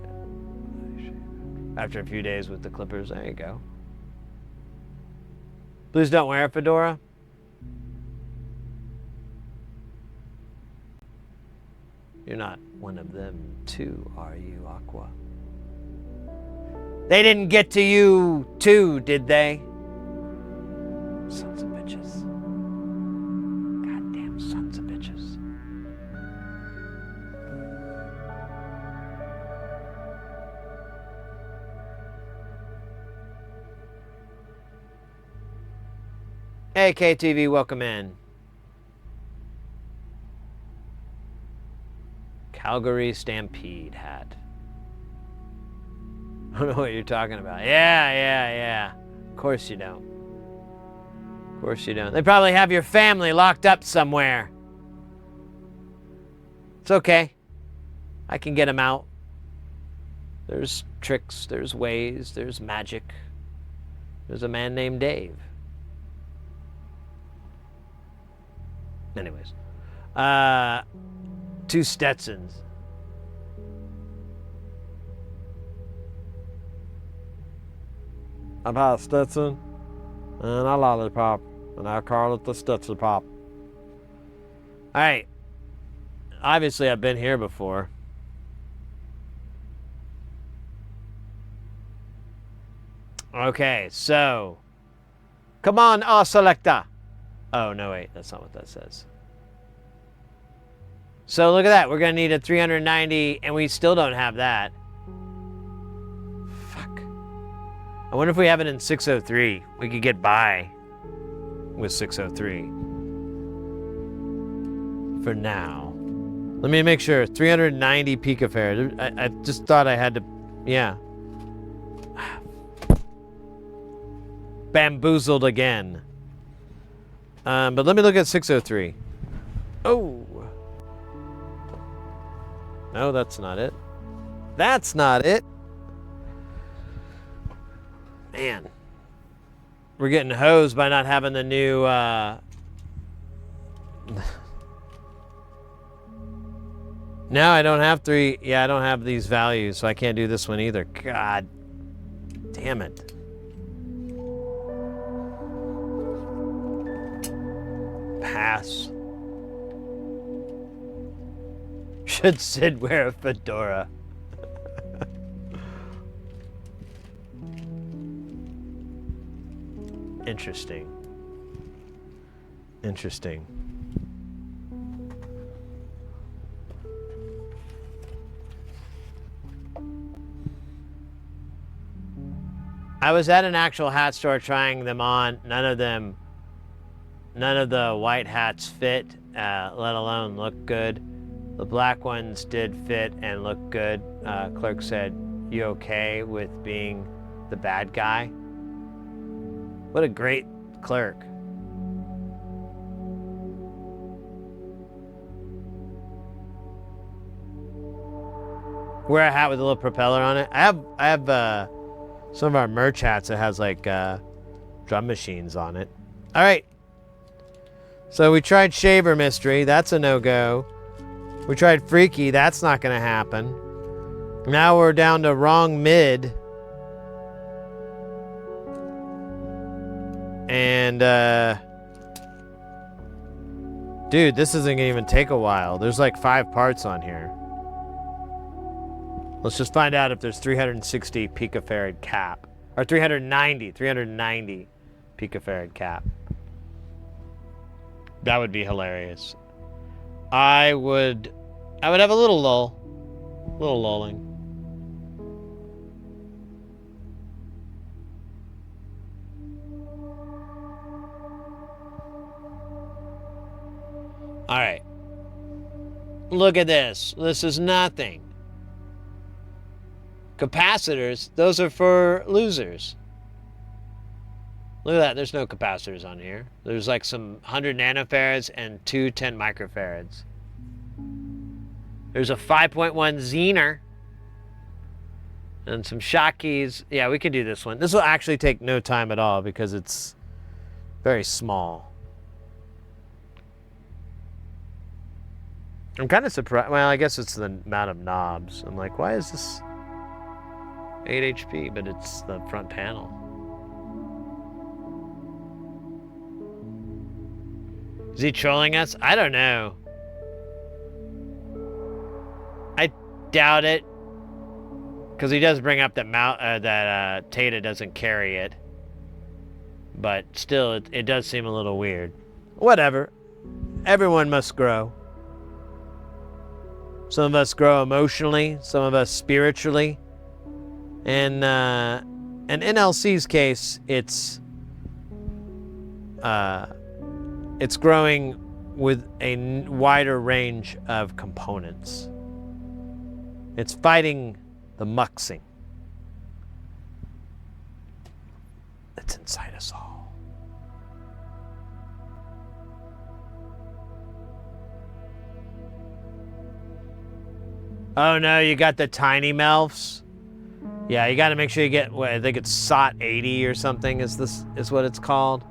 [SPEAKER 1] After a few days with the Clippers, there you go. Please don't wear a fedora. You're not one of them too, are you, Aqua? They didn't get to you too, did they? Sons of bitches. Goddamn sons of bitches. Hey, KTV, welcome in. Calgary Stampede hat. I don't know what you're talking about. Yeah. Of course you don't. Of course you don't. They probably have your family locked up somewhere. It's okay. I can get them out. There's tricks, there's ways, there's magic. There's a man named Dave. Anyways. 2 Stetsons.
[SPEAKER 7] I've had a Stetson and a lollipop, and I call it the Stetson Pop.
[SPEAKER 1] All right. Obviously, I've been here before. Okay, so. Come on, selector. Oh, no, wait. That's not what that says. So look at that. We're going to need a 390, and we still don't have that. Fuck. I wonder if we have it in 603. We could get by with 603. For now. Let me make sure. 390 picofarad. I just thought I had to... Yeah. Bamboozled again. But let me look at 603. Oh. No, that's not it. That's not it. Man. We're getting hosed by not having the new, No, I don't have 3. Yeah, I don't have these values, so I can't do this one either. God damn it. Pass. Should Sid wear a fedora? Interesting. Interesting. I was at an actual hat store trying them on. None of the white hats fit, let alone look good. The black ones did fit and look good. Clerk said, "You okay with being the bad guy?" What a great clerk. Wear a hat with a little propeller on it. I have some of our merch hats that has like drum machines on it. All right. So we tried Shaver Mystery. That's a no-go. We tried Freaky. That's not going to happen. Now we're down to Wrong Mid. And, dude, this isn't going to even take a while. There's like 5 parts on here. Let's just find out if there's 360 picofarad cap. Or 390 picofarad cap. That would be hilarious. I would have a little lull. A little lulling. All right. Look at this. This is nothing. Capacitors, those are for losers. Look at that. There's no capacitors on here. There's like some 100 nanofarads and 2 10 microfarads. There's a 5.1 Zener. And some shotkeys. Yeah, we could do this one. This will actually take no time at all because it's very small. I'm kind of surprised. Well, I guess it's the amount of knobs. I'm like, why is this 8 HP, but it's the front panel? Is he trolling us? I don't know. I doubt it. Because he does bring up that Tata doesn't carry it. But still, it does seem a little weird. Whatever. Everyone must grow. Some of us grow emotionally, some of us spiritually. And in NLC's case, it's growing with a wider range of components. It's fighting the muxing that's inside us all. Oh no, you got the tiny melfs? Yeah, you got to make sure you get, I think it's SOT 80 or something is what it's called.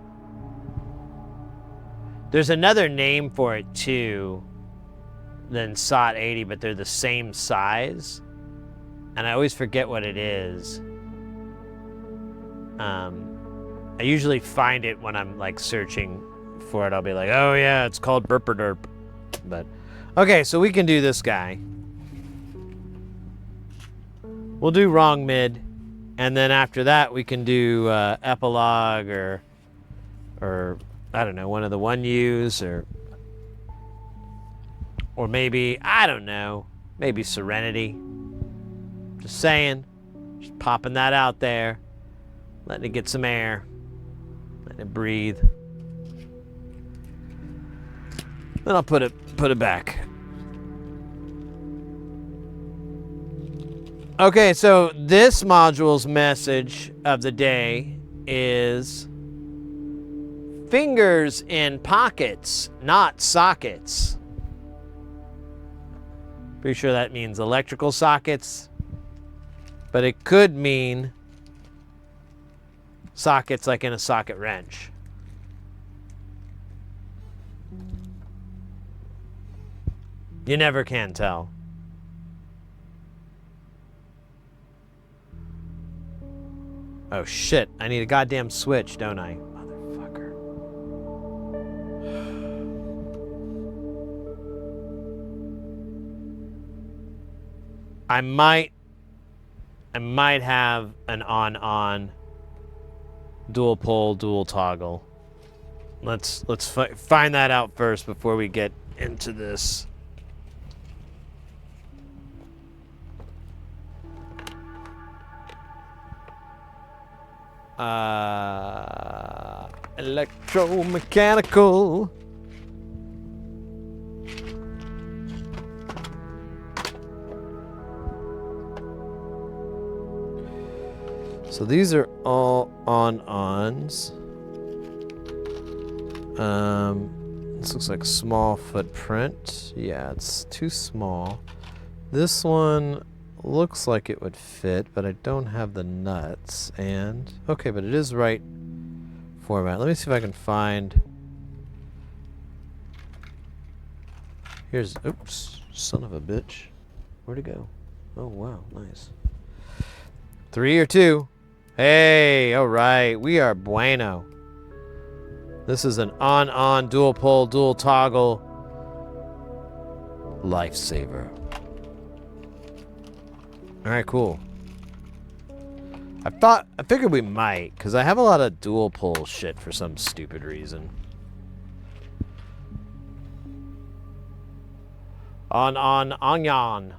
[SPEAKER 1] There's another name for it too than SOT 80, but they're the same size. And I always forget what it is. I usually find it when I'm like searching for it. I'll be like, oh yeah, it's called Burperderp. But, okay, so we can do this guy. We'll do Wrong Mid, and then after that we can do Epilogue or I don't know, one of the 1Us or maybe, I don't know, maybe Serenity. Just saying, just popping that out there, letting it get some air, letting it breathe. Then I'll put it back. Okay, so this module's message of the day is fingers in pockets, not sockets. Pretty sure that means electrical sockets, but it could mean sockets like in a socket wrench. You never can tell. Oh shit, I need a goddamn switch, don't I? Motherfucker. I might have an on dual pole, dual toggle. Let's find that out first before we get into this. Electromechanical. So these are all on-ons. This looks like a small footprint. Yeah, it's too small. This one looks like it would fit, but I don't have the nuts. And okay, but it is right format. Let me see if I can find. Here's, oops, son of a bitch. Where'd it go? Oh wow, nice. 3 or 2. Hey, all right, we are bueno. This is an on dual pole, dual toggle lifesaver. All right, cool. I figured we might, because I have a lot of dual pole shit for some stupid reason. On.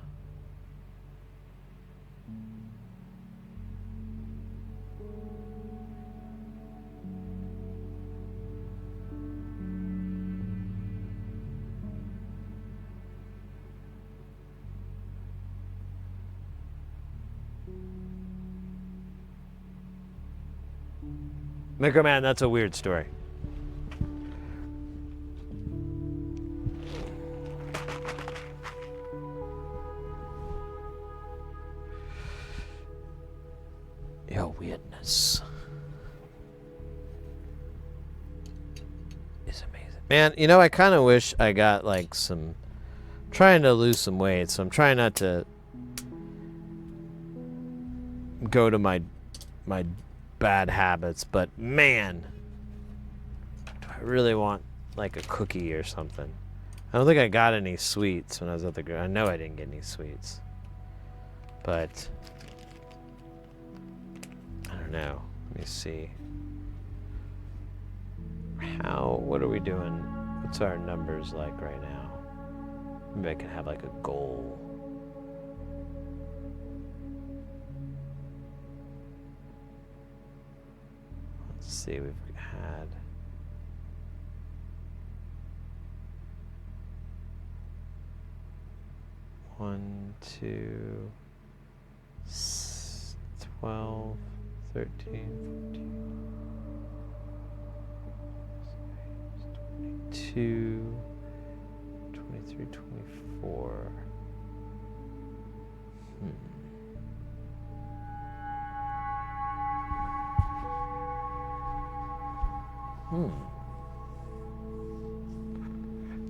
[SPEAKER 1] Microman, that's a weird story. Your weirdness is amazing. Man, you know, I kind of wish I got like some... trying to lose some weight, so I'm trying not to go to my bad habits, but man, do I really want like a cookie or something. I don't think I got any sweets when I was at the I know I didn't get any sweets, but I don't know. Let me see. What are we doing? What's our numbers like right now? Maybe I can have like a goal. Let's see, we've had 1, 2, 12, 13, 14, 22, 23, 24.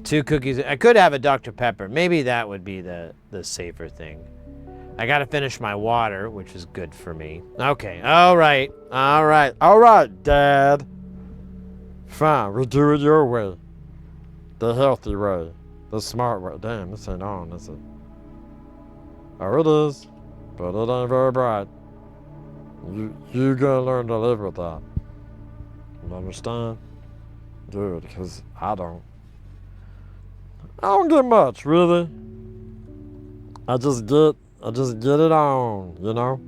[SPEAKER 1] Two cookies. I could have a Dr. Pepper. Maybe that would be the safer thing. I gotta finish my water, which is good for me. Okay, all right,
[SPEAKER 7] Dad. Fine, we'll do it your way. The healthy way. The smart way. Damn, this ain't on, is it? Oh, it is. But it ain't very bright. You gonna learn to live with that. You understand? Dude, because I don't get much, really. I just get it on, you know?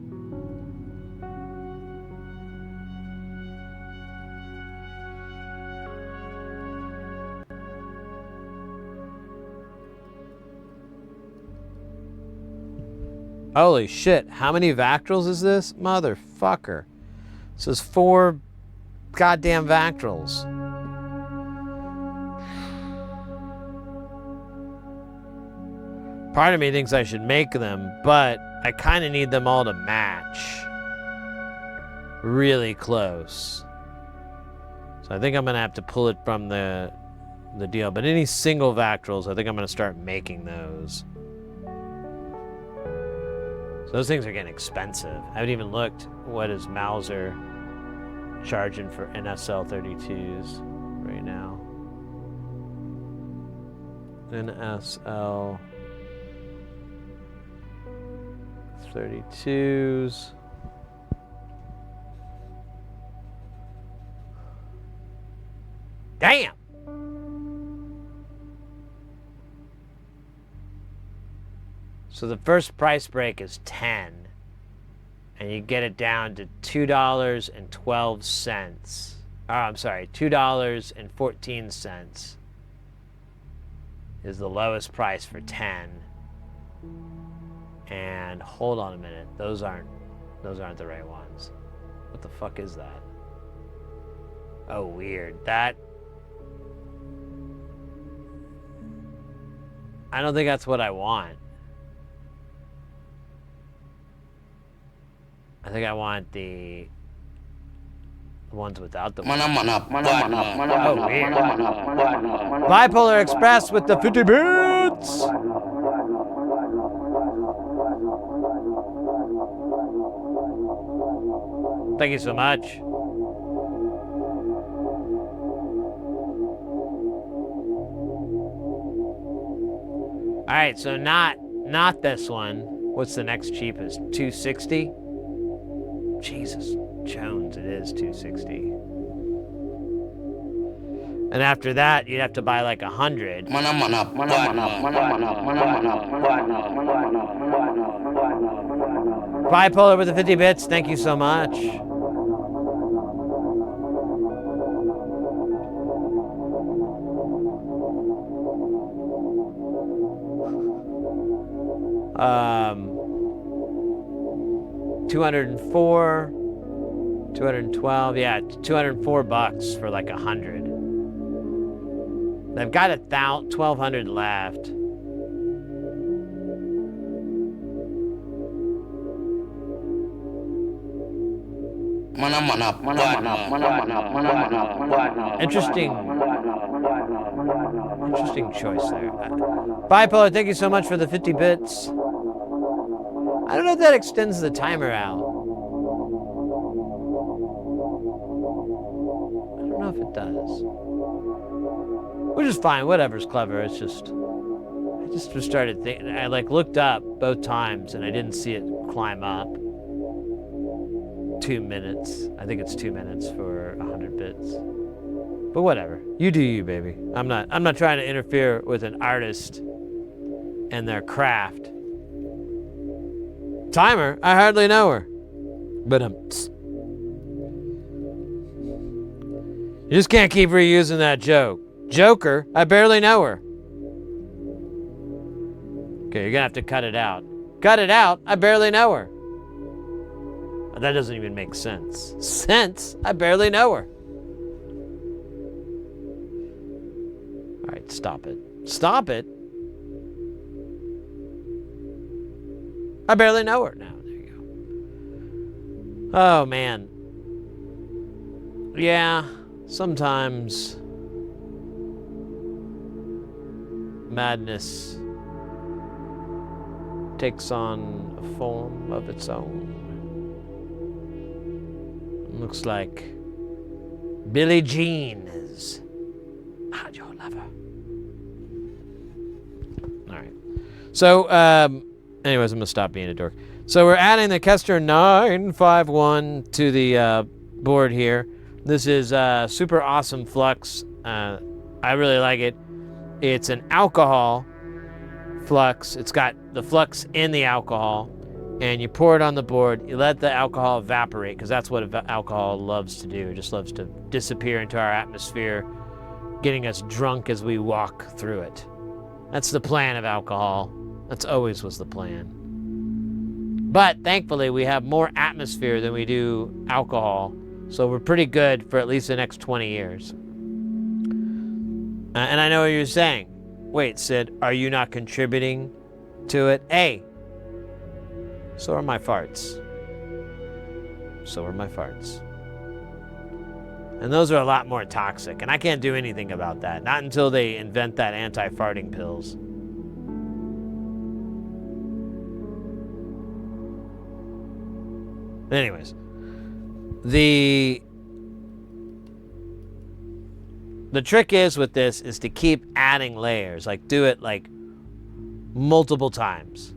[SPEAKER 1] Holy shit, how many Vactrals is this? Motherfucker. This is 4 goddamn Vactrals. Part of me thinks I should make them, but I kind of need them all to match. really close. So I think I'm gonna have to pull it from the deal. But any single Vactrals, I think I'm gonna start making those. So those things are getting expensive. I haven't even looked what is Mauser charging for NSL 32s right now. NSL 32s. Damn! So the first price break is 10, and you get it down to $2.12. Oh, I'm sorry, $2.14 is the lowest price for 10. And hold on a minute, those aren't the right ones. What the fuck is that? Oh, weird. That, I don't think that's what I want. I think I want the ones without the. Oh, weird. Bipolar Express with the 50 bits. Thank you so much. All right, so not this one. What's the next cheapest? 260? Jesus, Jones, it is 260. And after that, you'd have to buy like 100. Bipolar with the 50 bits, thank you so much. $204, $212, yeah, $204 for like 100. They've got 1,200 left. Interesting choice there. Bipolar, thank you so much for the 50 bits. I don't know if that extends the timer out. I don't know if it does. Which is fine, whatever's clever. It's just, I just started thinking, I like looked up both times and I didn't see it climb up. 2 minutes. I think it's 2 minutes for 100 bits. But whatever. You do you, baby. I'm not trying to interfere with an artist and their craft. Timer? I hardly know her. But you just can't keep reusing that joke. Joker? I barely know her. Okay, you're gonna have to cut it out. Cut it out? I barely know her. That doesn't even make sense. Sense? I barely know her. All right, stop it. Stop it? I barely know her now. There you go. Oh, man. Yeah, sometimes madness takes on a form of its own. Looks like Billie Jean is not your lover. All right. So, anyways, I'm going to stop being a dork. So we're adding the Kester 951 to the board here. This is super awesome flux. I really like it. It's an alcohol flux. It's got the flux in the alcohol. And you pour it on the board, you let the alcohol evaporate, because that's what alcohol loves to do. It just loves to disappear into our atmosphere, getting us drunk as we walk through it. That's the plan of alcohol. That's always was the plan. But thankfully, we have more atmosphere than we do alcohol, so we're pretty good for at least the next 20 years. And I know what you're saying. Wait, Sid, are you not contributing to it? Hey. So are my farts. So are my farts. And those are a lot more toxic, and I can't do anything about that. Not until they invent that anti-farting pills. Anyways, the trick is with this is to keep adding layers. Like, do it like multiple times.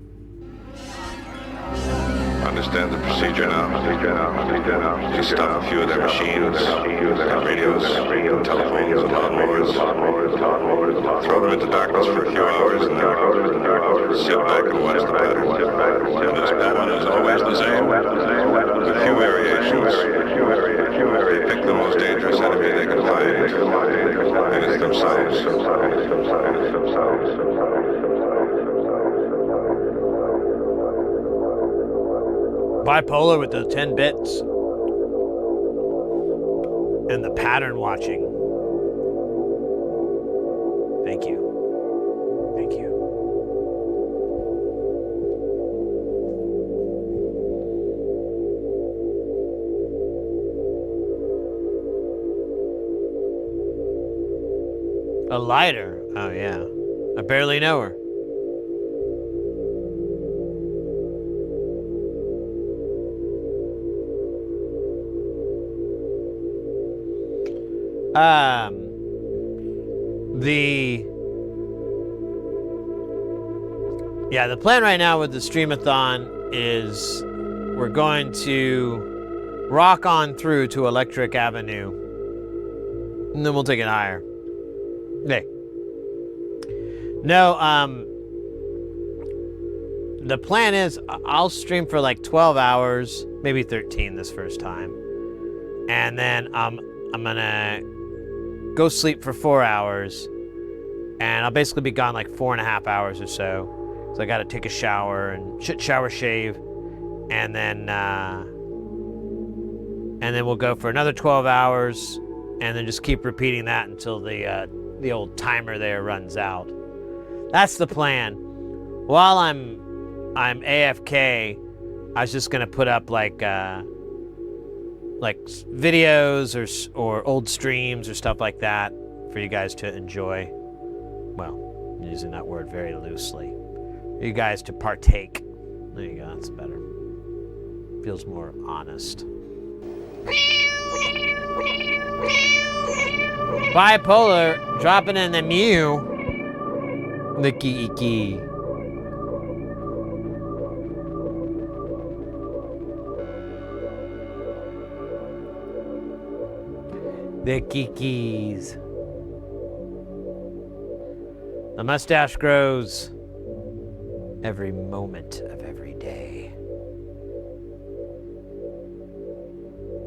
[SPEAKER 5] Understand the procedure now. Just stop a few of their machines, radios, telephones, and lawnmowers. Throw them into darkness for a few hours and then sit back and watch the pattern. And this pattern is always the same, with a few variations. They pick the most dangerous enemy they can find, and it's themselves.
[SPEAKER 1] Bipolar with the 10 bits. And the pattern watching. Thank you. Thank you. A lighter? Oh, yeah. I barely know her. The plan right now with the Streamathon is we're going to rock on through to Electric Avenue, and then we'll take it higher. Hey. No, the plan is I'll stream for like 12 hours, maybe 13 this first time, and then I'm gonna go sleep for 4 hours, and I'll basically be gone like 4.5 hours or so. So I gotta take a shower and shower, shave, and then we'll go for another 12 hours, and then just keep repeating that until the old timer there runs out. That's the plan. While I'm AFK, I was just gonna put up like videos or old streams or stuff like that for you guys to enjoy. Well, I'm using that word very loosely. You guys to partake. There you go, that's better. Feels more honest. Bipolar, dropping in the mew. Licky icky. The kikis. The mustache grows every moment of every day.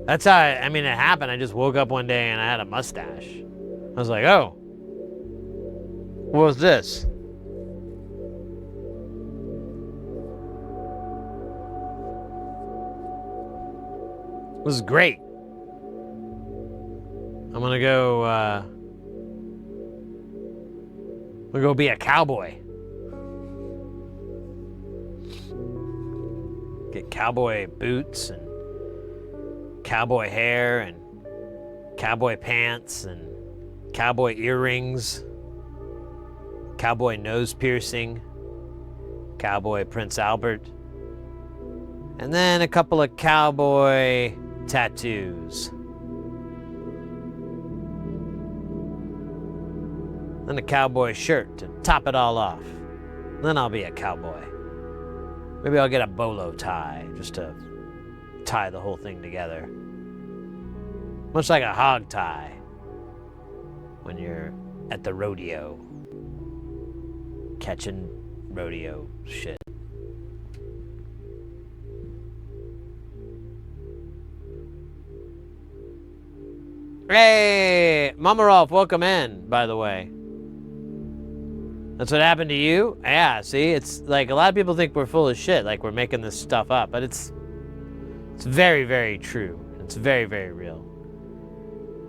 [SPEAKER 1] That's how it happened. I just woke up one day and I had a mustache. I was like, oh, what was this? This is great. I'm gonna go be a cowboy. Get cowboy boots and cowboy hair and cowboy pants and cowboy earrings, cowboy nose piercing, cowboy Prince Albert, and then a couple of cowboy tattoos. Then a cowboy shirt to top it all off. Then I'll be a cowboy. Maybe I'll get a bolo tie just to tie the whole thing together. Much like a hog tie when you're at the rodeo. Catching rodeo shit. Hey, Mama Rolf, welcome in, by the way. That's what happened to you? Yeah, see, it's like a lot of people think we're full of shit, like we're making this stuff up, but it's very, very true. It's very, very real.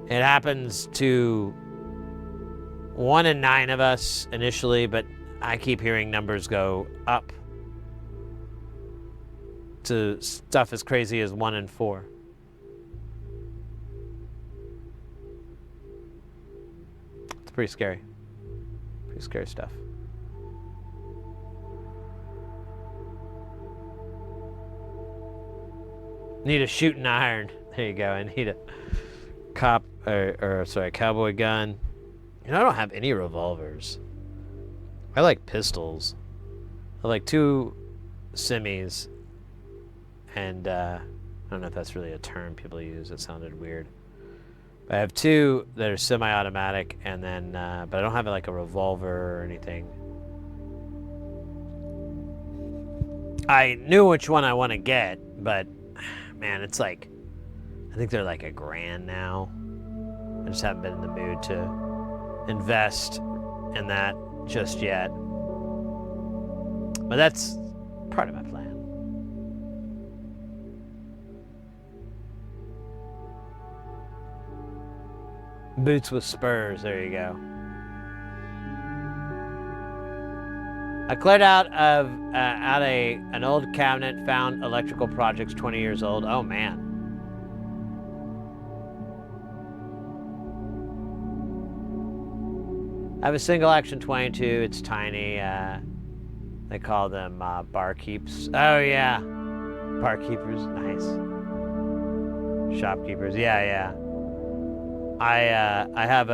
[SPEAKER 1] It happens to 1 in 9 of us initially, but I keep hearing numbers go up to stuff as crazy as 1 in 4. It's pretty scary. Pretty scary stuff. Need a shooting iron. There you go. I need a cowboy gun. You know, I don't have any revolvers. I like pistols. I like 2 semis. And I don't know if that's really a term people use. It sounded weird. But I have 2 that are semi-automatic, and then, but I don't have like a revolver or anything. I knew which one I want to get, but man, it's like, I think they're like $1,000 now. I just haven't been in the mood to invest in that just yet. But that's part of my plan. Boots with spurs, there you go. I cleared out of an old cabinet, found electrical projects 20 years old. Oh man. I have a single action 22. It's tiny. They call them barkeeps. Oh yeah, barkeepers. Nice. Shopkeepers. Yeah. I have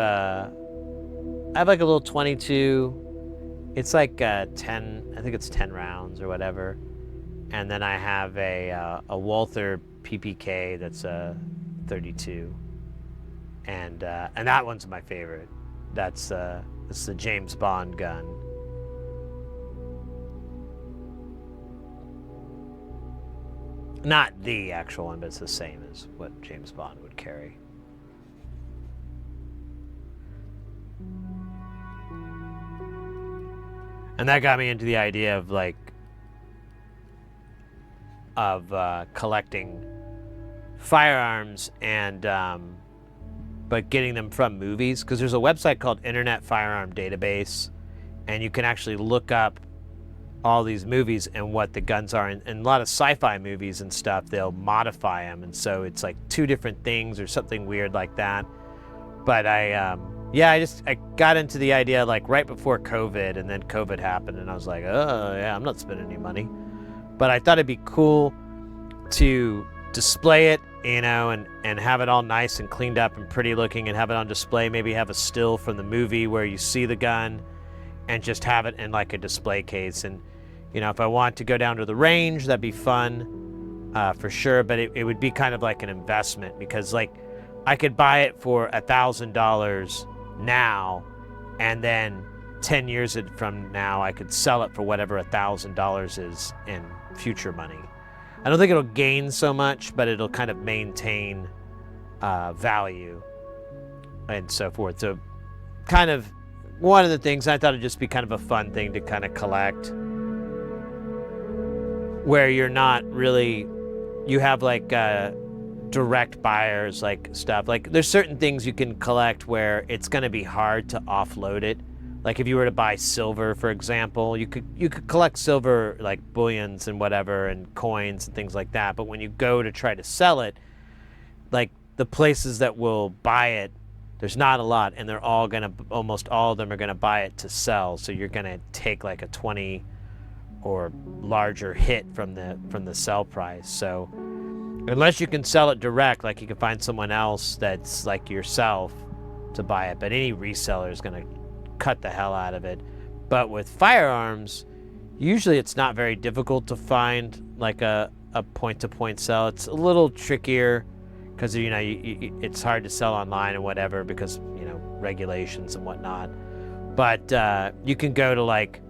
[SPEAKER 1] like a little 22. It's like 10. I think it's 10 rounds or whatever. And then I have a Walther PPK that's a 32. And that one's my favorite. It's the James Bond gun. Not the actual one, but it's the same as what James Bond would carry. And that got me into the idea of collecting firearms and but getting them from movies, because there's a website called Internet Firearm Database, and you can actually look up all these movies and what the guns are. And a lot of sci-fi movies and stuff, they'll modify them, and so it's like 2 different things or something weird like that. But I got into the idea like right before COVID, and then COVID happened, and I was like, oh yeah, I'm not spending any money. But I thought it'd be cool to display it, you know, and have it all nice and cleaned up and pretty looking, and have it on display. Maybe have a still from the movie where you see the gun, and just have it in like a display case. And you know, if I want to go down to the range, that'd be fun for sure. But it would be kind of like an investment, because like I could buy it for $1,000 now, and then 10 years from now I could sell it for whatever $1,000 is in future money. I don't think it'll gain so much, but it'll kind of maintain value and so forth. So kind of one of the things, I thought it'd just be kind of a fun thing to kind of collect, where you're not really, you have like direct buyers, like stuff. Like there's certain things you can collect where it's going to be hard to offload it. Like if you were to buy silver, for example, you could collect silver, like bullions and whatever, and coins and things like that. But when you go to try to sell it, like the places that will buy it, there's not a lot, and they're all gonna, almost all of them are gonna buy it to sell. So you're gonna take like a 20 or larger hit from the sell price. So unless you can sell it direct, like you can find someone else that's like yourself to buy it, but any reseller is gonna cut the hell out of it. But with firearms, usually it's not very difficult to find like a point-to-point sell. It's a little trickier because, you know, it's hard to sell online and whatever because, you know, regulations and whatnot. But you can go to like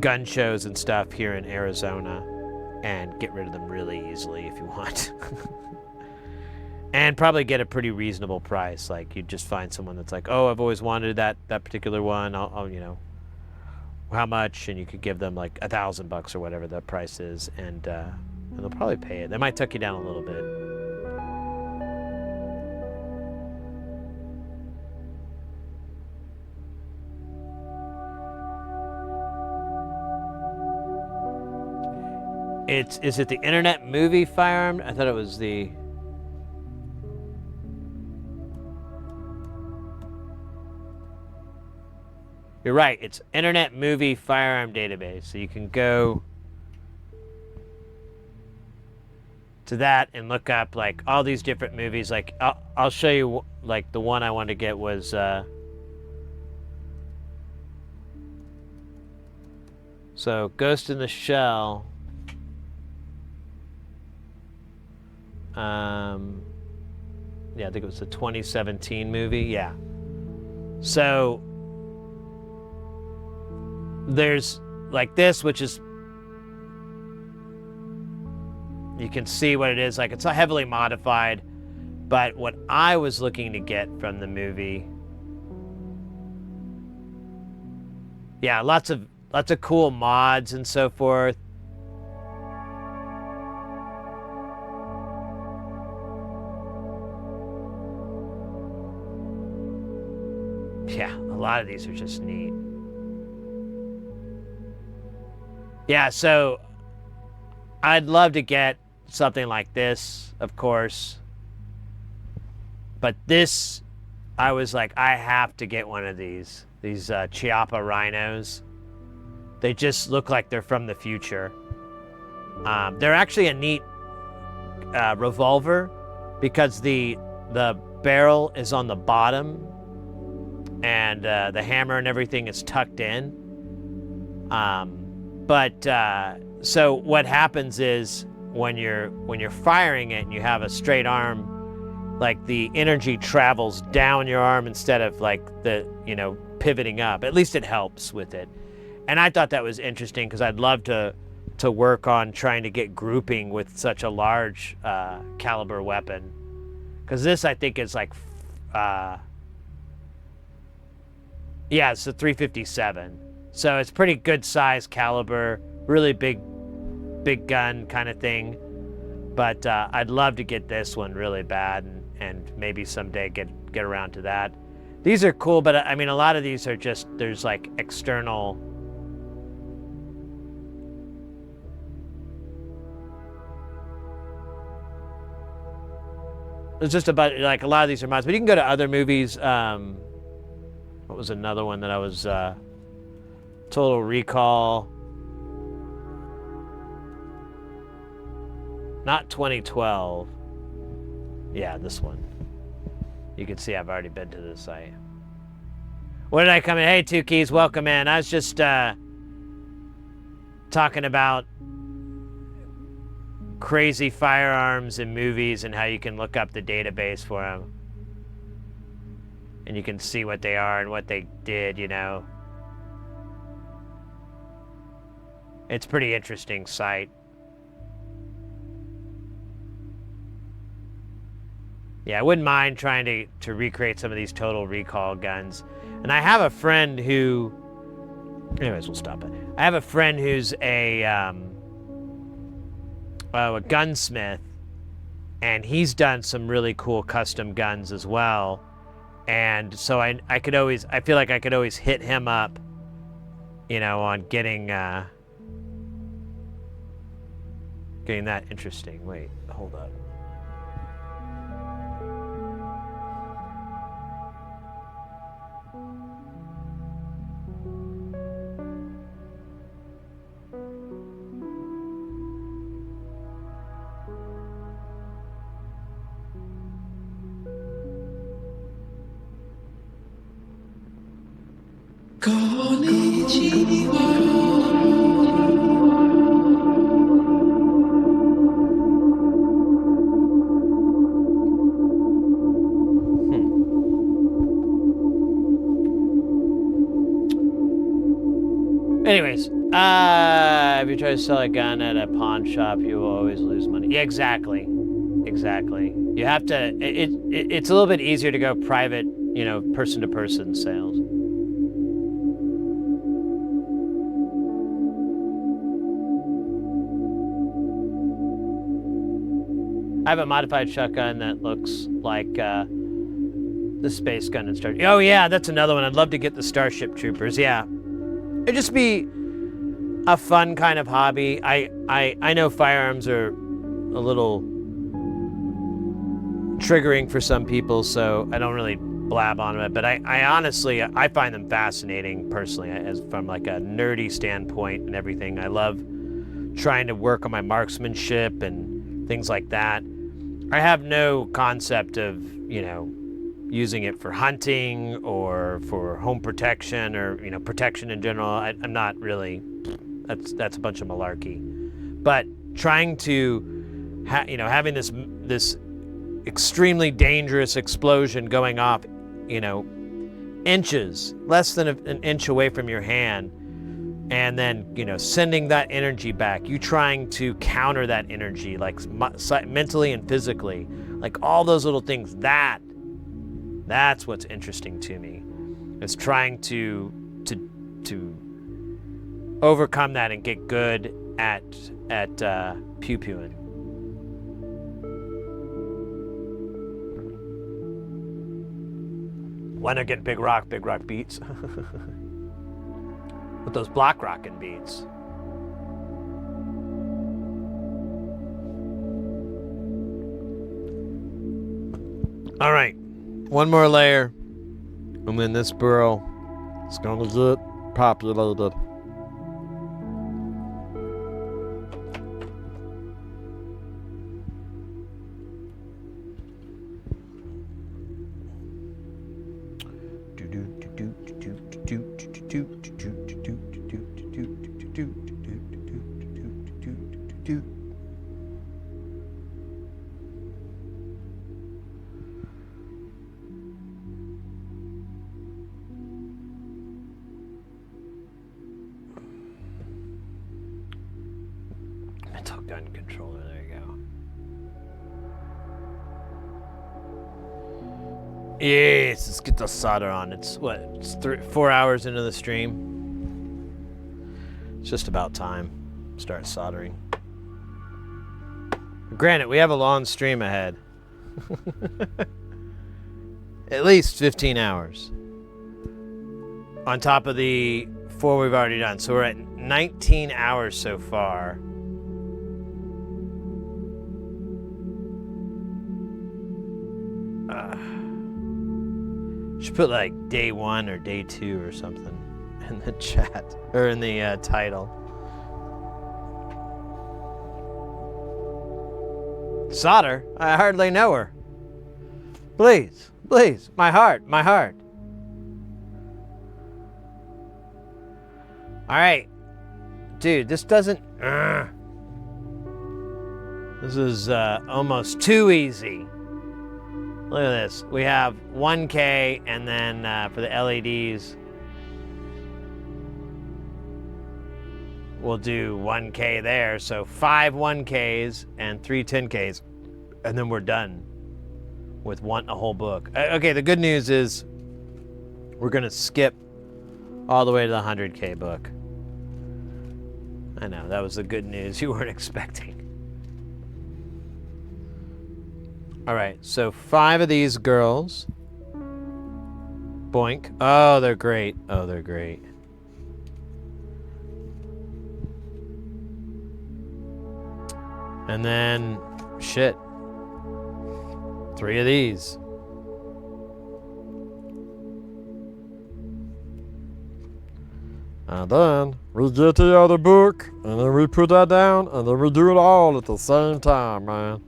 [SPEAKER 1] gun shows and stuff here in Arizona and get rid of them really easily if you want. And probably get a pretty reasonable price. Like you just find someone that's like, oh, I've always wanted that particular one. I'll you know, how much? And you could give them like $1,000 or whatever the price is, and they'll probably pay it. They might tuck you down a little bit. Is it the Internet Movie Firearm? I thought it was the... You're right. It's Internet Movie Firearm Database. So you can go to that and look up like all these different movies. Like I'll show you, like the one I wanted to get was so Ghost in the Shell. Yeah, I think it was a 2017 movie. Yeah. So there's like this, which is, you can see what it is. Like, it's heavily modified, but what I was looking to get from the movie, yeah, lots of cool mods and so forth. Yeah, a lot of these are just neat. Yeah, so I'd love to get something like this, of course. But this, I was like, I have to get one of these Chiappa rhinos. They just look like they're from the future. They're actually a neat revolver because the barrel is on the bottom and the hammer and everything is tucked in. So what happens is when you're firing it and you have a straight arm, like the energy travels down your arm instead of like pivoting up. At least it helps with it. And I thought that was interesting because I'd love to work on trying to get grouping with such a large caliber weapon. Because this, I think, is like, yeah, it's a 357. So it's pretty good size caliber, really big gun kind of thing. But I'd love to get this one really bad and maybe someday get around to that. These are cool, but I mean, a lot of these are just, there's like external. It's just about, like, a lot of these are mods, but you can go to other movies. What was another one that I was, Total Recall. Not 2012. Yeah, this one. You can see I've already been to this site. Where did I come in? Hey, Two Keys, welcome in. I was just talking about crazy firearms in movies and how you can look up the database for them. And you can see what they are and what they did, you know. It's a pretty interesting site. Yeah, I wouldn't mind trying to recreate some of these Total Recall guns. And I have a friend who... Anyways, we'll stop it. I have a friend who's a gunsmith, and he's done some really cool custom guns as well. And so I feel like I could always hit him up, you know, on getting that interesting. Wait, hold up. Anyways, if you try to sell a gun at a pawn shop, you will always lose money. Yeah, exactly. Exactly. You have to, it's a little bit easier to go private, you know, person-to-person sales. I have a modified shotgun that looks like the space gun in Star. Oh yeah, that's another one. I'd love to get the Starship Troopers. Yeah. It'd just be a fun kind of hobby. I know firearms are a little triggering for some people, so I don't really blab on it, but I honestly, I find them fascinating personally, as from like a nerdy standpoint and everything. I love trying to work on my marksmanship and things like that. I have no concept of, you know, using it for hunting or for home protection or, you know, protection in general. I'm not really, that's a bunch of malarkey. But trying to, you know, having this extremely dangerous explosion going off, you know, inches, less than an inch away from your hand, and then, you know, sending that energy back, you trying to counter that energy, like mentally and physically, like all those little things, that's what's interesting to me. Is trying to overcome that and get good at pew-pewing. When I get big rock beats. With those block rockin' beats. All right, one more layer, and then this burrow
[SPEAKER 7] It's gonna get populated.
[SPEAKER 1] Mental gun controller, there you go. Yes, let's get the solder on. It's what, it's 4 hours into the stream. It's just about time. Start soldering. Granted, we have a long stream ahead. At least 15 hours. On top of the 4 we've already done. So we're at 19 hours so far. Should put like day 1 or day 2 or something in the chat or in the title. Solder? I hardly know her. Please, please, my heart, my heart. All right, dude, this doesn't. This is almost too easy. Look at this. We have 1K, and then for the LEDs, we'll do 1K there. So 5 1Ks and 3 10Ks, and then we're done with a whole book. Okay, the good news is we're going to skip all the way to the 100K book. I know, that was the good news you weren't expecting. All right, so 5 of these girls. Boink. Oh, they're great. Oh, they're great. And then, shit. 3 of these.
[SPEAKER 7] And then we get the other book, and then we put that down, and then we do it all at the same time, man.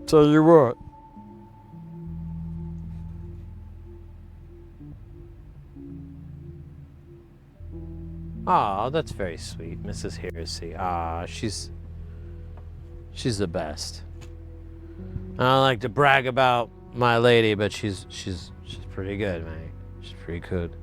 [SPEAKER 7] Tell you what.
[SPEAKER 1] Oh, that's very sweet, Mrs. Heresy. Ah, she's the best. I don't like to brag about my lady, but she's pretty good, man. She's pretty good.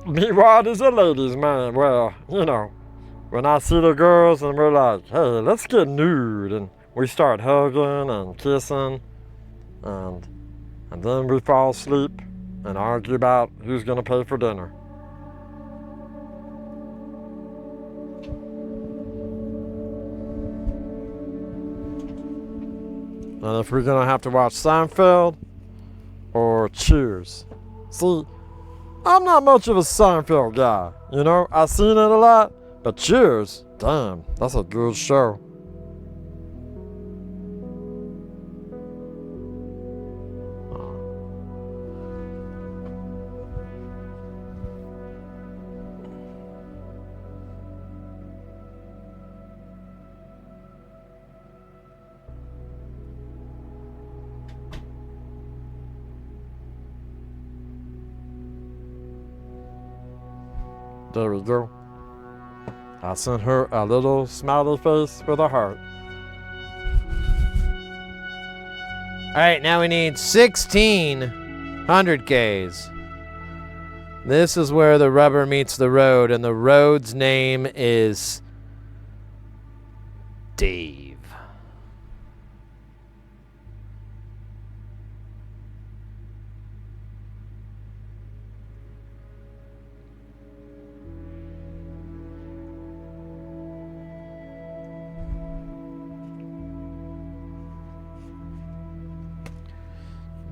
[SPEAKER 7] Me Rod is a ladies' man. Well, you know, when I see the girls and we're like, hey, let's get nude, and we start hugging and kissing, and then we fall asleep and argue about who's gonna pay for dinner. And if we're gonna have to watch Seinfeld or Cheers. See, I'm not much of a Seinfeld guy, you know? I've seen it a lot, but Cheers, damn, that's a good show. There we go. I sent her a little smiley face with a heart.
[SPEAKER 1] All right, now we need 1,600 Ks. This is where the rubber meets the road, and the road's name is Dave.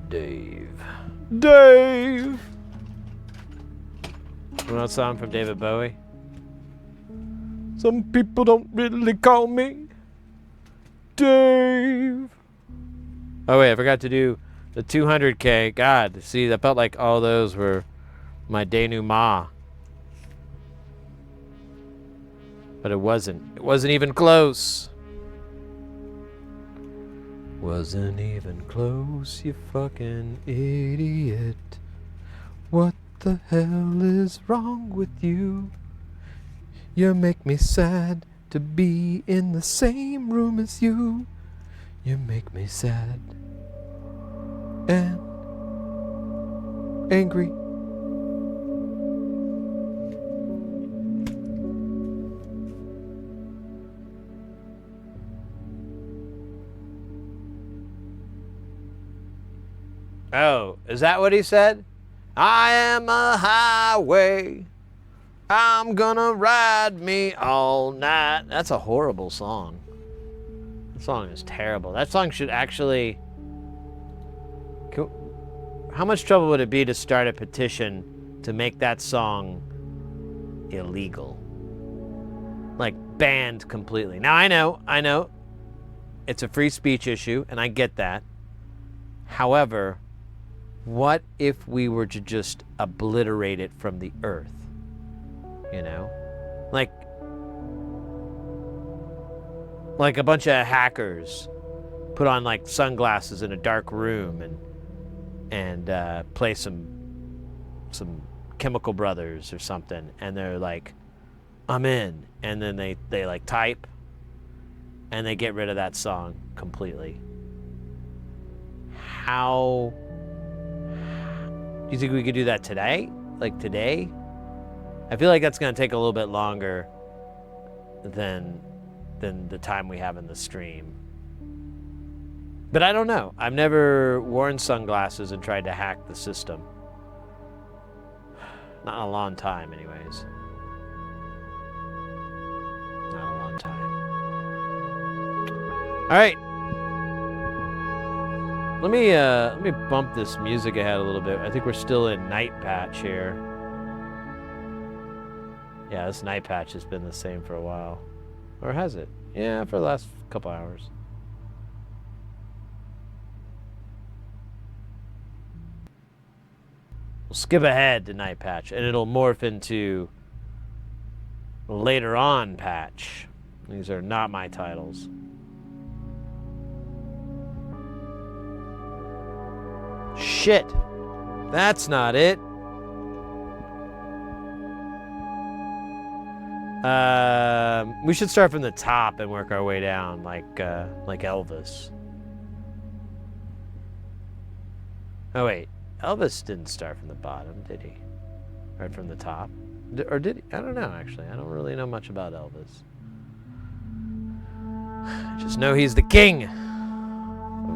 [SPEAKER 1] Dave. You know that song from David Bowie? Some people don't really call me Dave. Oh wait, I forgot to do the 200K. God, see, that felt like all those were my denouement. But it wasn't. It wasn't even close. Wasn't even close, you fucking idiot. What the hell is wrong with you? You make me sad to be in the same room as you. You make me sad and angry. Oh, is that what he said? I am a highway. I'm gonna ride me all night. That's a horrible song. That song is terrible. That song should actually... How much trouble would it be to start a petition to make that song illegal? Like, banned completely. Now, I know. It's a free speech issue, and I get that. However, what if we were to just obliterate it from the earth? You know? Like a bunch of hackers put on like sunglasses in a dark room and play some Chemical Brothers or something, and they're like, I'm in, and then they like type and they get rid of that song completely. How do you think we could do that today? Like today? I feel like that's going to take a little bit longer than the time we have in the stream. But I don't know. I've never worn sunglasses and tried to hack the system. Not in a long time, anyways. Not in a long time. All right. Let me bump this music ahead a little bit. I think we're still in night patch here. Yeah, this night patch has been the same for a while. Or has it? Yeah, for the last couple hours. We'll skip ahead to night patch, and it'll morph into later on patch. These are not my titles. Shit. That's not it. We should start from the top and work our way down like Elvis. Oh wait, Elvis didn't start from the bottom, did he? Right from the top. Or did he? I don't know, actually. I don't really know much about Elvis. I just know he's the king of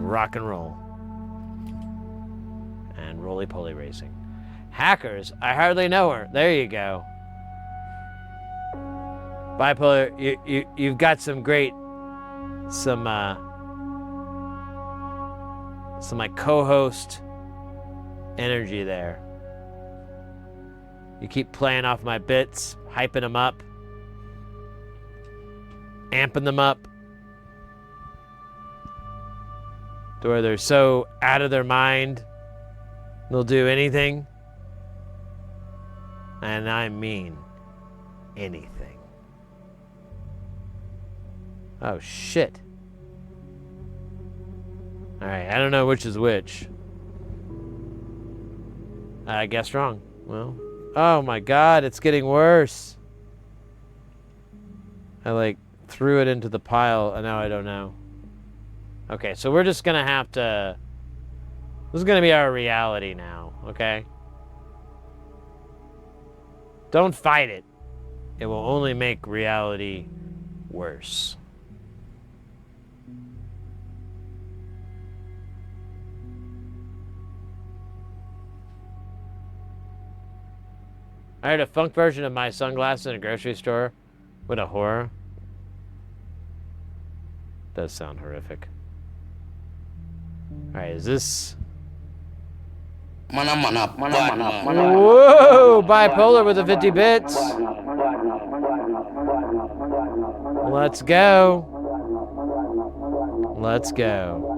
[SPEAKER 1] rock and roll. And roly-poly racing. Hackers, I hardly know her. There you go. Bipolar, you've got some great, some like co-host energy there. You keep playing off my bits, hyping them up, amping them up, to where they're so out of their mind, they'll do anything. And I mean anything. Oh, shit. Alright, I don't know which is which. I guessed wrong. Well, oh my god, it's getting worse. I like threw it into the pile and now I don't know. Okay, so we're just gonna have to... This is gonna be our reality now, okay? Don't fight it. It will only make reality worse. I heard a funk version of My Sunglasses in a grocery store with a horror. Does sound horrific. Alright, is this... Whoa! Bipolar with the 50 bits. Let's go. Let's go.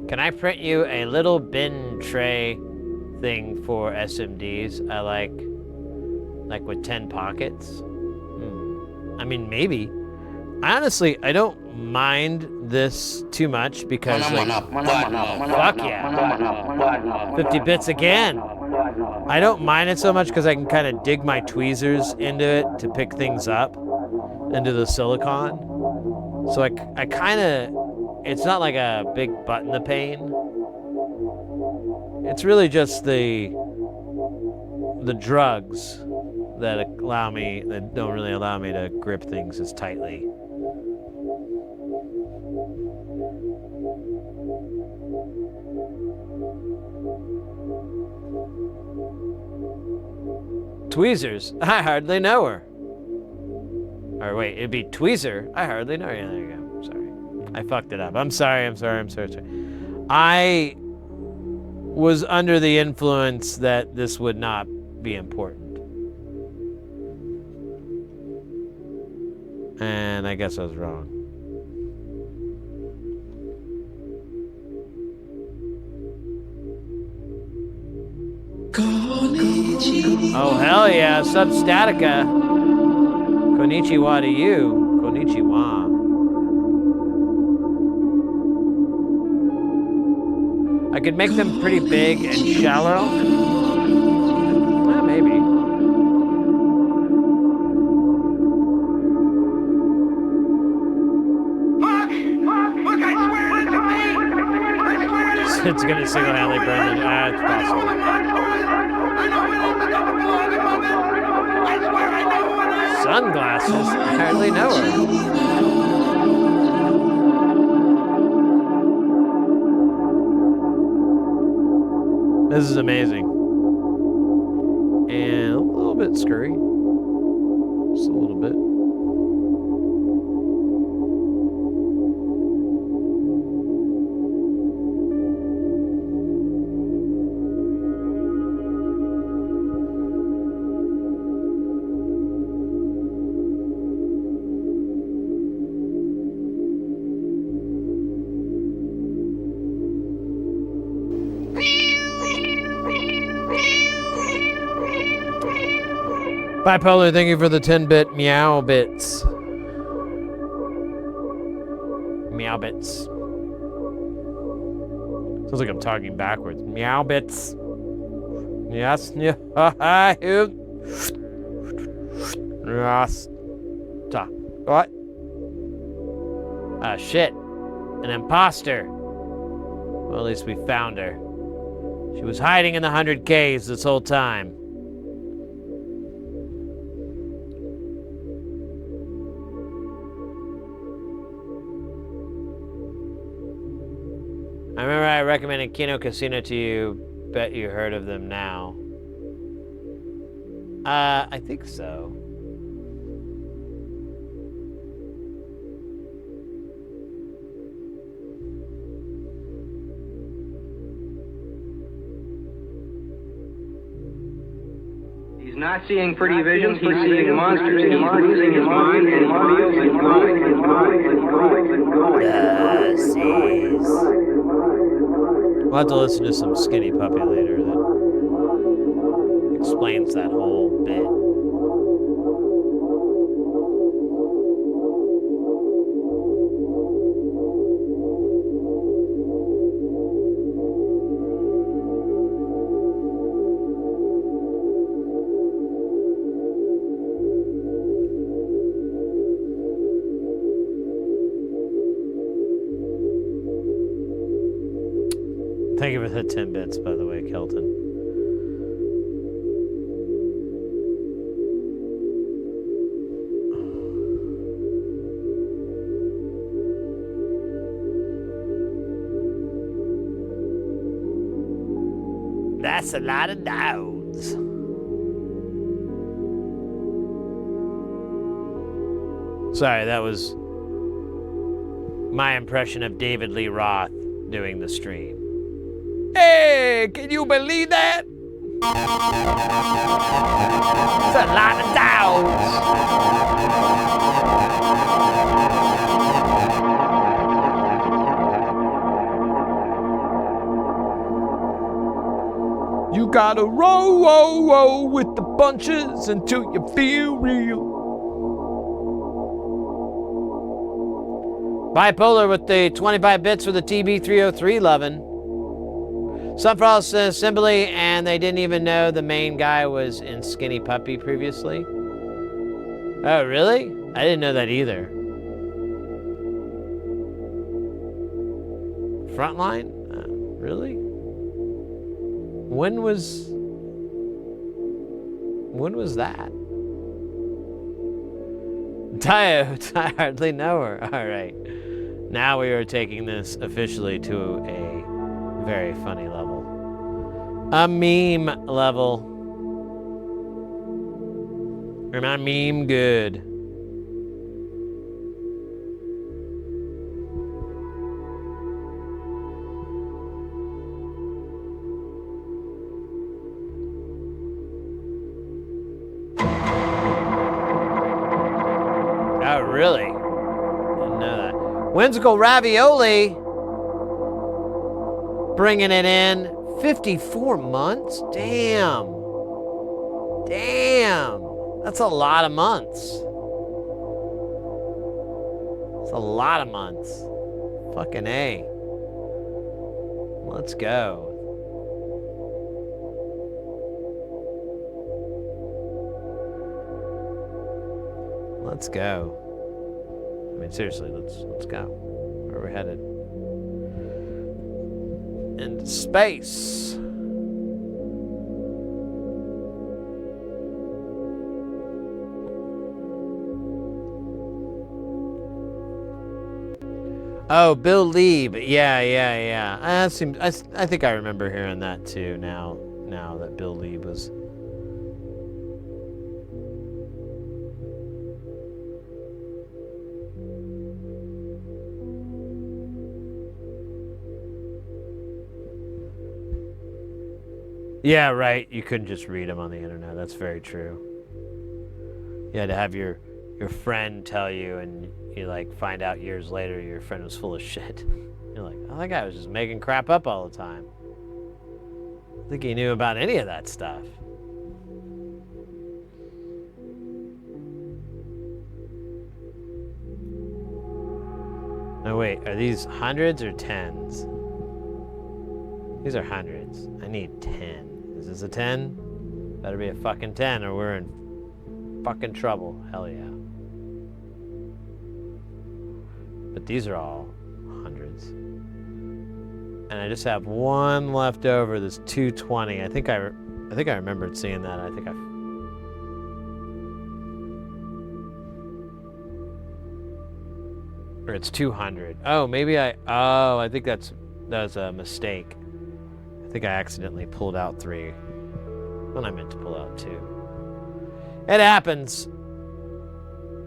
[SPEAKER 1] Can I print you a little bin tray thing for SMDs? I like with 10 pockets. I mean, maybe. Honestly, I don't mind this too much because, like, fuck yeah. 50 bits again. I don't mind it so much because I can kind of dig my tweezers into it to pick things up into the silicone. So I kind of, it's not like a big butt in the pain. It's really just the drugs that don't really allow me to grip things as tightly. Tweezers, I hardly know her. Or wait, it'd be Tweezer, I hardly know her. Yeah, there you go. Sorry. I fucked it up. I'm sorry. I was under the influence that this would not be important. And I guess I was wrong. Oh, hell yeah. Substatica. Konnichiwa to you. Konnichiwa. I could make them pretty big and shallow. Maybe. It's gonna single-handedly burn the... it's possible. Sunglasses? I hardly know her. This is amazing. And a little bit scurry. Just a little bit. Bipolar, thank you for the 10-bit meow bits. Meow bits. Sounds like I'm talking backwards. Meow bits. Yes. Yeah. Yes. What? Ah, shit. An imposter. Well, at least we found her. She was hiding in the 100Ks this whole time. I remember I recommended Kino Casino to you. Bet you heard of them now. I think so.
[SPEAKER 4] He's not seeing pretty visions, he's seeing monsters, and he's losing his mind, and he feels and growing and growing and growing and growing.
[SPEAKER 1] We'll have to listen to some Skinny Puppy later that explains that whole bit. Thank you for the 10 bits, by the way, Kelton. That's a lot of dogs. Sorry, that was my impression of David Lee Roth doing the stream. Hey, can you believe that? It's a lot of dogs. You gotta roll with the punches until you feel real. Bipolar with the 25 bits for the TB303 lovin'. Sunfall says simply, and they didn't even know the main guy was in Skinny Puppy previously. Oh, really? I didn't know that either. Frontline? Really? When was that? Tayo, I hardly know her. All right. Now we are taking this officially to a very funny level. A meme level. Am I meme good? Oh, really? Didn't know that. Whimsical Ravioli. Bringing it in. 54 months? Damn. Damn. That's a lot of months. It's a lot of months. Fucking A. Let's go. Let's go. I mean, seriously, let's go. Where are we headed? Into space. Oh, Bill Lieb. Yeah. I think I remember hearing that too. Now that Bill Lieb was. Yeah, right. You couldn't just read them on the internet. That's very true. You had to have your friend tell you, and you like find out years later your friend was full of shit. You're like, oh, that guy was just making crap up all the time. I don't think he knew about any of that stuff. No, wait. Are these hundreds or tens? These are hundreds. I need 10. Is this a 10? Better be a fucking 10 or we're in fucking trouble. Hell yeah. But these are all hundreds. And I just have one left over. This 220. I think I remembered seeing that. I think or it's 200. Oh, maybe I think that was a mistake. I think I accidentally pulled out 3 when I meant to pull out 2. It happens.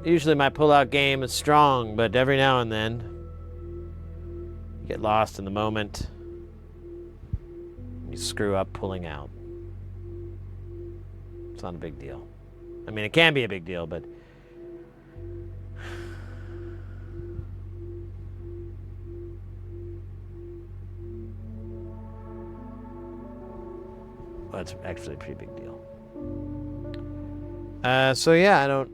[SPEAKER 1] Usually my pull-out game is strong, but every now and then you get lost in the moment. You screw up pulling out. It's not a big deal. I mean, it can be a big deal, but well, it's actually a pretty big deal. So yeah,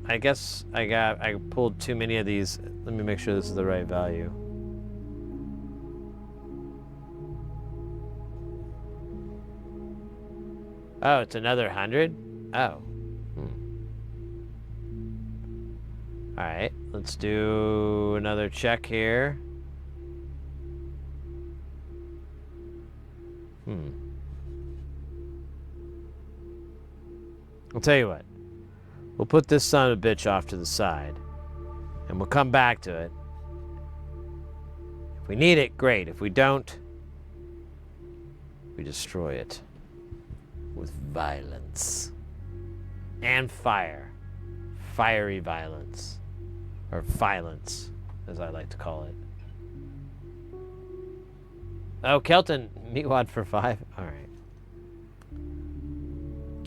[SPEAKER 1] I guess I pulled too many of these. Let me make sure this is the right value. Oh, it's another 100? Oh. Alright, let's do another check here. I'll tell you what. We'll put this son of a bitch off to the side. And we'll come back to it. If we need it, great. If we don't, we destroy it. With violence. And fire. Fiery violence. Or violence, as I like to call it. Oh, Kelton, meatwad for 5? Alright.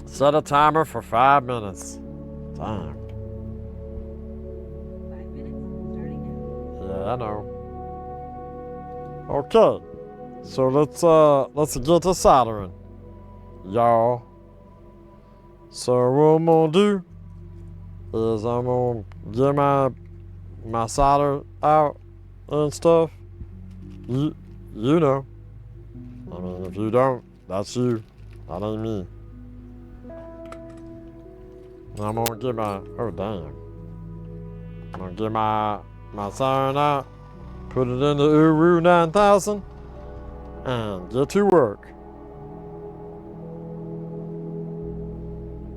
[SPEAKER 7] Set a timer for 5 minutes. Time.
[SPEAKER 8] 5 minutes starting now.
[SPEAKER 7] Yeah, I know. Okay. So let's get to soldering. Y'all. So what I'm gonna do is I'm gonna get my solder out and stuff. You know. I mean, if you don't, that's you. That ain't me. I'm gonna get oh damn. I'm gonna get my siren out, put it in the Uru 9000, and get to work.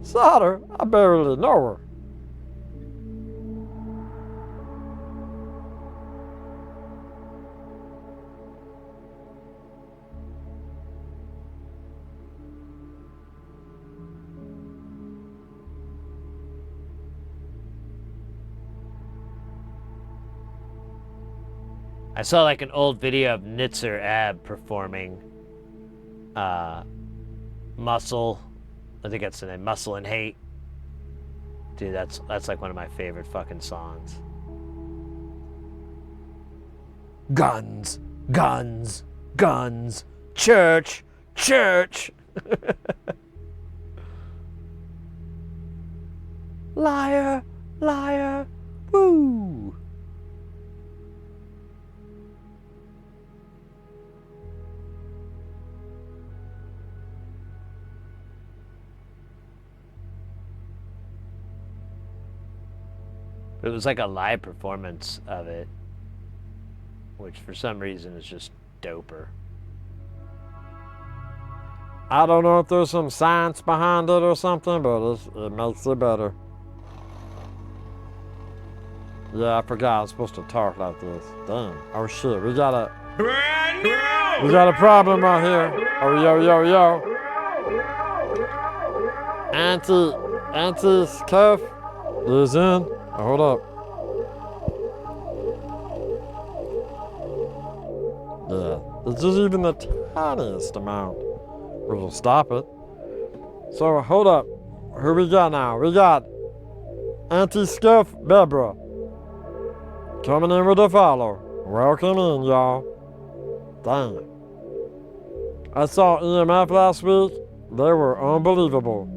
[SPEAKER 7] Solder? I barely know her.
[SPEAKER 1] I saw like an old video of Nitzer Ab performing Muscle. I think that's the name, Muscle and Hate. Dude, that's like one of my favorite fucking songs. Guns, guns, guns, church, church. Liar, liar, woo. It was like a live performance of it, which for some reason is just doper.
[SPEAKER 7] I don't know if there's some science behind it or something, but it makes it better. Yeah, I forgot I was supposed to talk like this. Damn. Oh shit, we got a problem right here. Oh yo. Anti-scuff is in. Oh, hold up. Yeah, it's just even the tiniest amount. We'll stop it. So hold up. Who we got now? We got Anti-Scuff Bebra coming in with a follow. Welcome in, y'all. Damn. I saw EMF last week. They were unbelievable.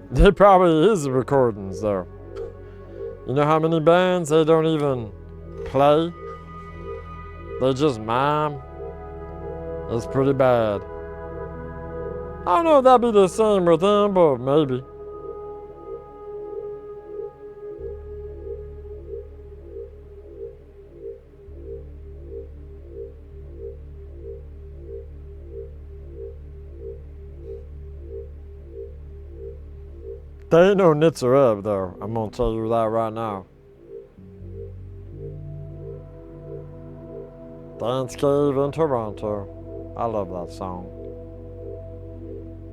[SPEAKER 7] They probably is recordings though. You know how many bands they don't even play? They just mime. It's pretty bad. I don't know if that'd be the same with them, but maybe. They ain't no Nitzer though. I'm gonna tell you that right now. Dance Cave in Toronto. I love that song.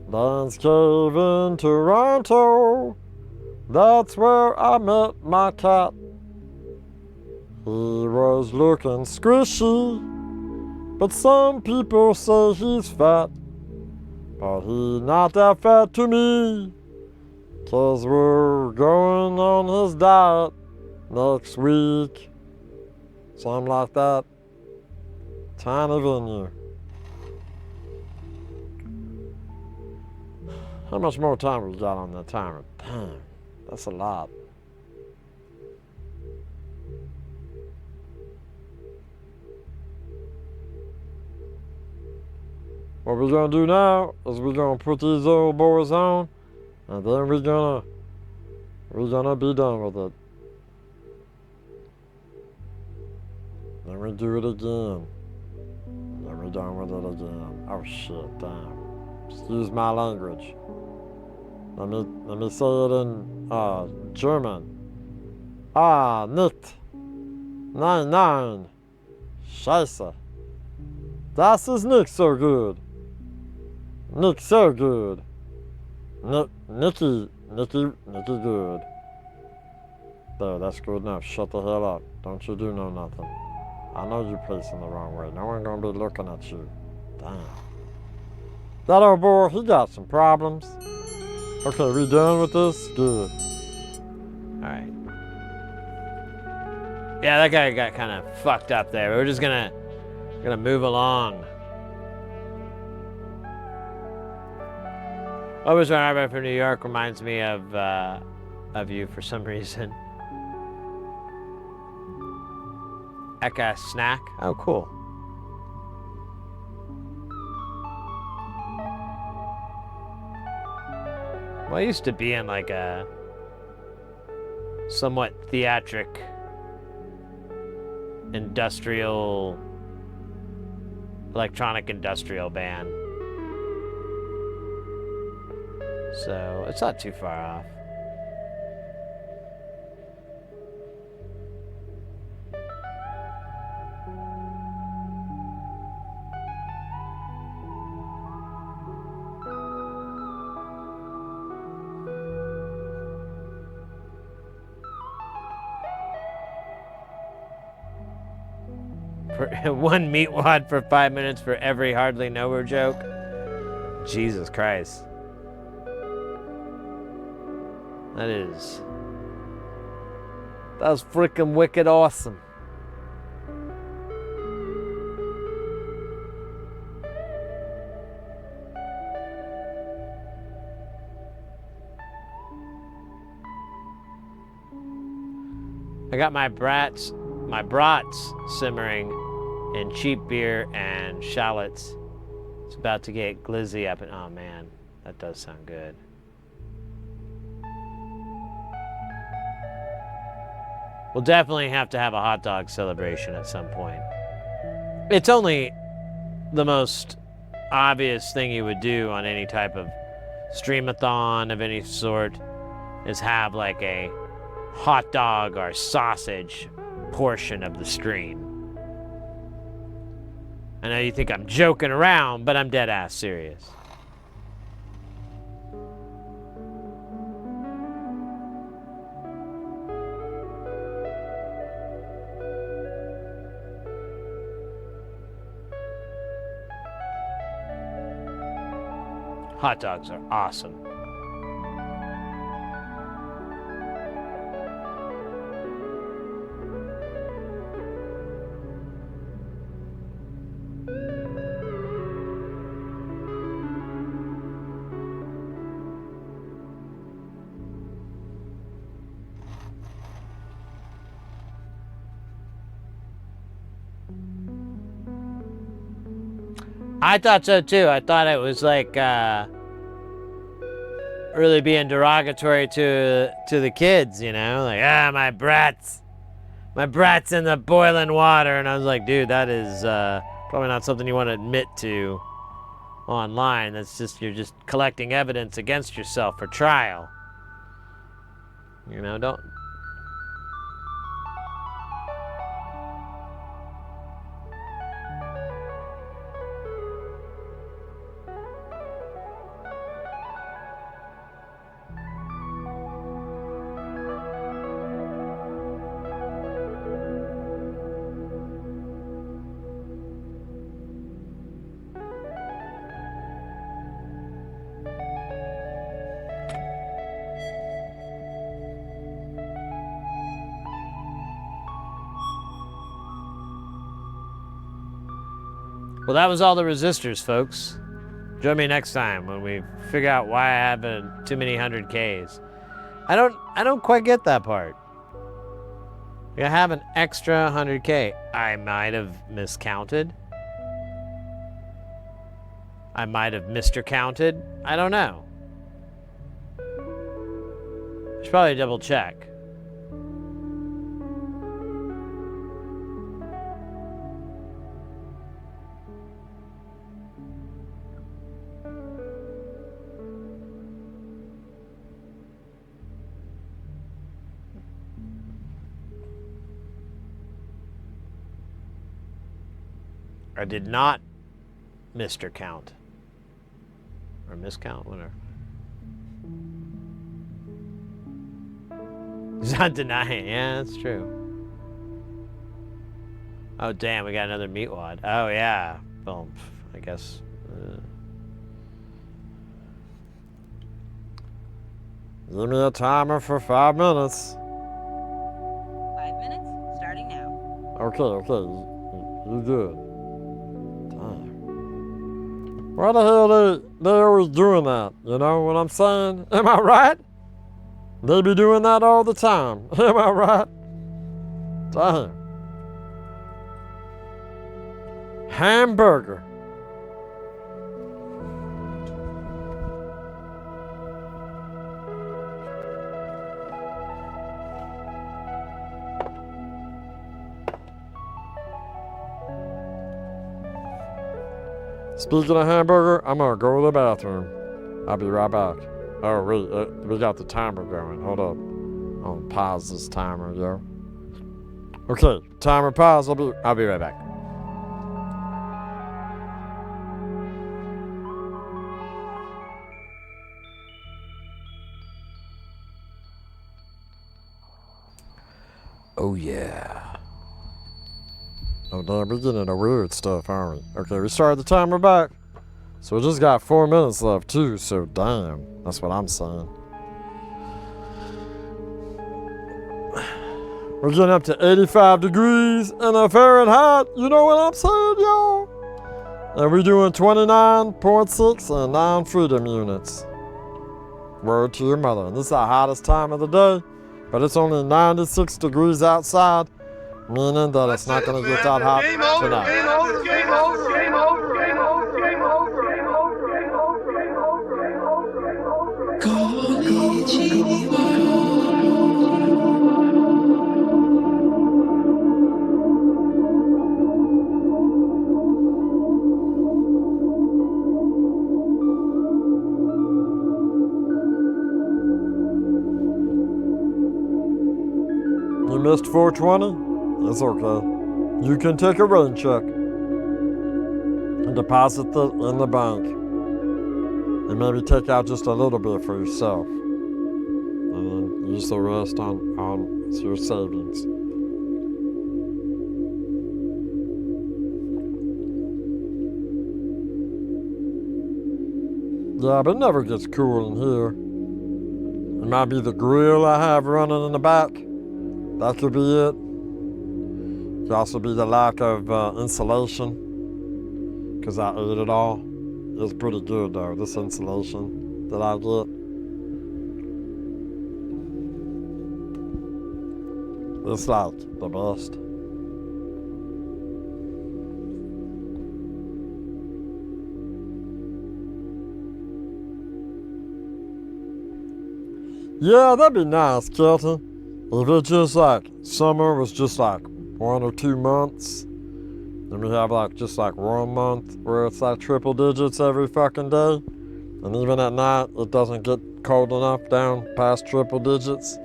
[SPEAKER 7] Dance Cave in Toronto. That's where I met my cat. He was looking squishy, but some people say he's fat. But he's not that fat to me. 'Cause we're going on his diet next week. Something like that. Tiny venue. How much more time we got on that timer? Damn, that's a lot. What we're gonna do now is we're gonna put these old boys on, and then we're gonna be done with it. Then we do it again. Then we're done with it again. Oh shit, damn. Excuse my language. Let me say it in German. Nicht. Nein, nein. Scheiße. Das ist nicht so good. Nicht so good. Nicky good. There, that's good enough. Shut the hell up. Don't you do no nothing. I know you're pacing the wrong way. No one gonna be looking at you. Damn. That old boy, he got some problems. Okay, we done with this? Good.
[SPEAKER 1] Alright. Yeah, that guy got kind of fucked up there. We're just gonna move along. Always when I ride from New York reminds me of you for some reason. Eka snack. Oh, cool. Well, I used to be in like a somewhat theatric, electronic industrial band. So it's not too far off. One meat wad for 5 minutes for every hardly knower joke. Jesus Christ. That's freaking wicked awesome. I got my brats simmering in cheap beer and shallots. It's about to get glizzy up and oh man, that does sound good. We'll definitely have to have a hot dog celebration at some point. It's only the most obvious thing you would do on any type of streamathon of any sort is have like a hot dog or sausage portion of the stream. I know you think I'm joking around, but I'm dead ass serious. Hot dogs are awesome. I thought so too. I thought it was like really being derogatory to the kids, you know, like my brat's in the boiling water, and I was like, dude, that is probably not something you want to admit to online. That's just you're just collecting evidence against yourself for trial. You know, don't. Well, that was all the resistors, folks. Join me next time when we figure out why I have too many 100Ks. I don't quite get that part. I have an extra 100K. I might have miscounted. I might have Mr. Counted. I don't know. I should probably double check. I did not Mr. Count. Or miscount, whatever. He's not denying it. Yeah, that's true. Oh, damn, we got another meat wad. Oh, yeah. Well, I guess.
[SPEAKER 7] Give me a timer for 5 minutes.
[SPEAKER 8] 5 minutes, starting now.
[SPEAKER 7] Okay. You good. Why the hell they always doing that? You know what I'm saying? Am I right? They be doing that all the time. Am I right? Damn. Hamburger. Speaking of hamburger, I'm gonna go to the bathroom. I'll be right back. Oh wait, we got the timer going. Hold up. I'll pause this timer, yo. Okay, timer pause. I'll be right back. Oh yeah. Oh damn, we're getting into weird stuff, aren't we? Okay, we started the timer back. So we just got 4 minutes left too, so damn. That's what I'm saying. We're getting up to 85 degrees in Fahrenheit. You know what I'm saying, y'all? And we're doing 29.6 and 9 freedom units. Word to your mother. And this is the hottest time of the day, but it's only 96 degrees outside. Meaning that it's not going to get that hot tonight. You missed 420? It's okay. You can take a rain check and deposit it in the bank. And maybe take out just a little bit for yourself. And then use the rest on your savings. Yeah, but it never gets cool in here. It might be the grill I have running in the back. That could be it. It could also be the lack of insulation, because I ate it all. It's pretty good though, this insulation that I get. It's like the best. Yeah, that'd be nice, Kelton. If it just like summer was just like 1 or 2 months, then we have like just like 1 month where it's like triple digits every fucking day, and even at night it doesn't get cold enough down past triple digits.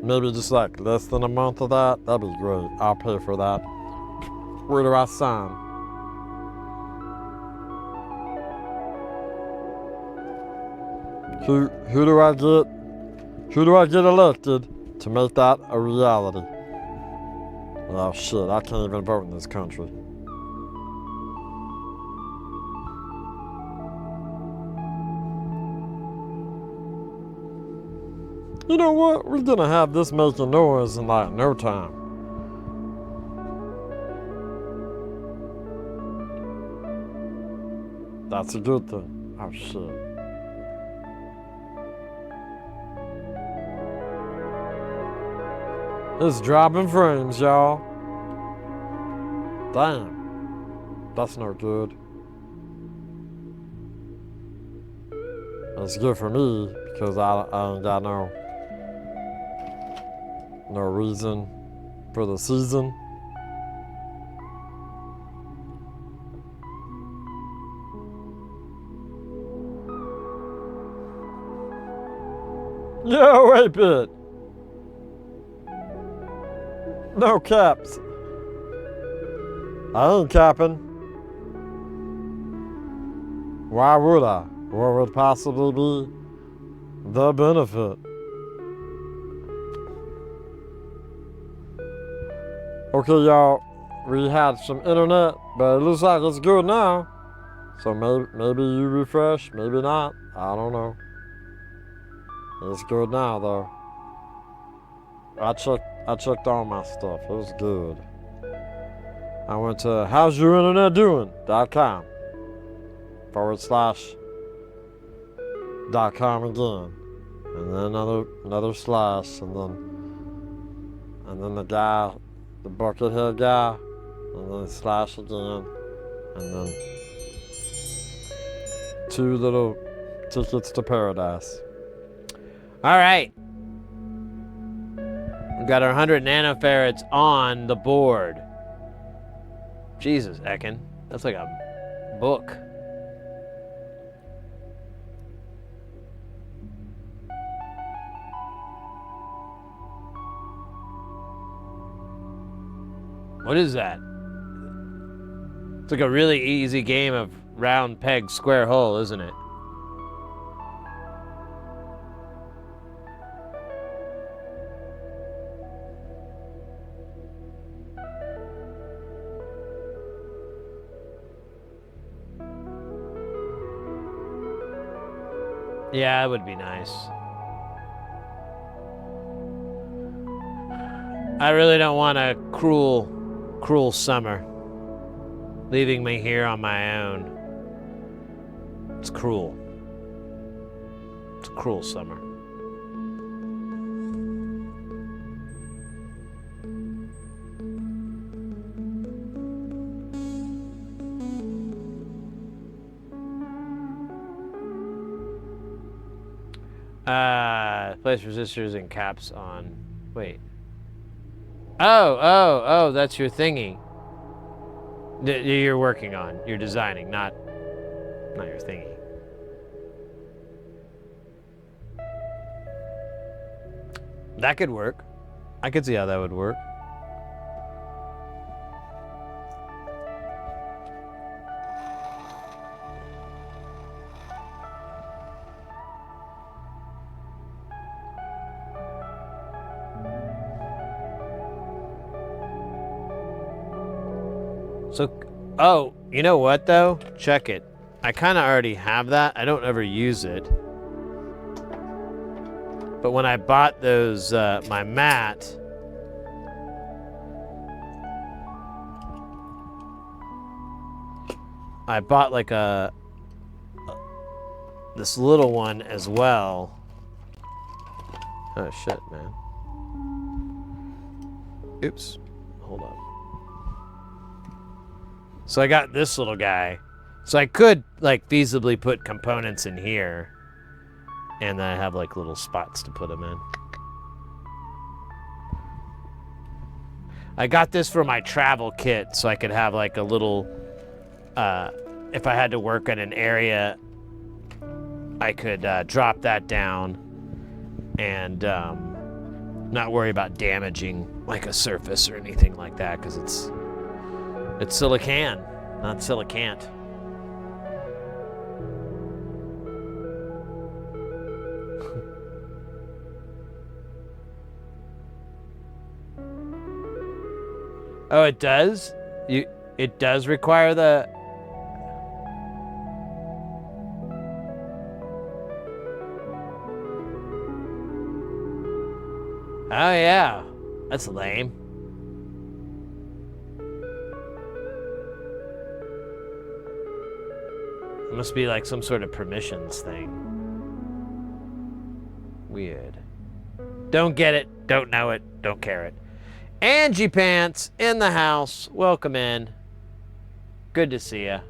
[SPEAKER 7] Maybe just like less than a month of that. That'd be great. I'll pay for that. Where do I sign? Who do I get? Who do I get elected to make that a reality? Oh shit, I can't even vote in this country. You know what? We're gonna have this making noise in like no time. That's a good thing. Oh shit. It's dropping frames, y'all. Damn. That's no good. It's good for me because I ain't got no reason for the season. Yo, wait bit. No caps. I ain't capping. Why would I? What would possibly be the benefit? Okay, y'all, we had some internet, but it looks like it's good now. So maybe you refresh, maybe not. I don't know. It's good now, though. I checked all my stuff. It was good. I went to how'syourinternetdoing.com/.com again, and then another slash, and then the guy, the buckethead guy, and then slash again, and then 2 little tickets to paradise.
[SPEAKER 1] All right. We've got our 100 nanofarads on the board. Jesus, Ekin. That's like a book. What is that? It's like a really easy game of round peg, square hole, isn't it? Yeah, it would be nice. I really don't want a cruel summer, leaving me here on my own. It's cruel. It's a cruel summer. Place resistors and caps on. Wait. Oh, that's your thingy. You're working on. You're designing, not your thingy. That could work. I could see how that would work. So, oh, you know what though? Check it. I kind of already have that. I don't ever use it. But when I bought those, my mat, I bought like this little one as well. Oh shit, man. Oops, hold on. So I got this little guy. So I could like feasibly put components in here. And then I have like little spots to put them in. I got this for my travel kit so I could have like a little, if I had to work in an area, I could drop that down and not worry about damaging like a surface or anything like that, because it's silicon, not silicant. Oh, it does? It does require the... Oh, yeah. That's lame. It must be like some sort of permissions thing. Weird. Don't get it. Don't know it. Don't care it. Angie Pants in the house. Welcome in. Good to see ya.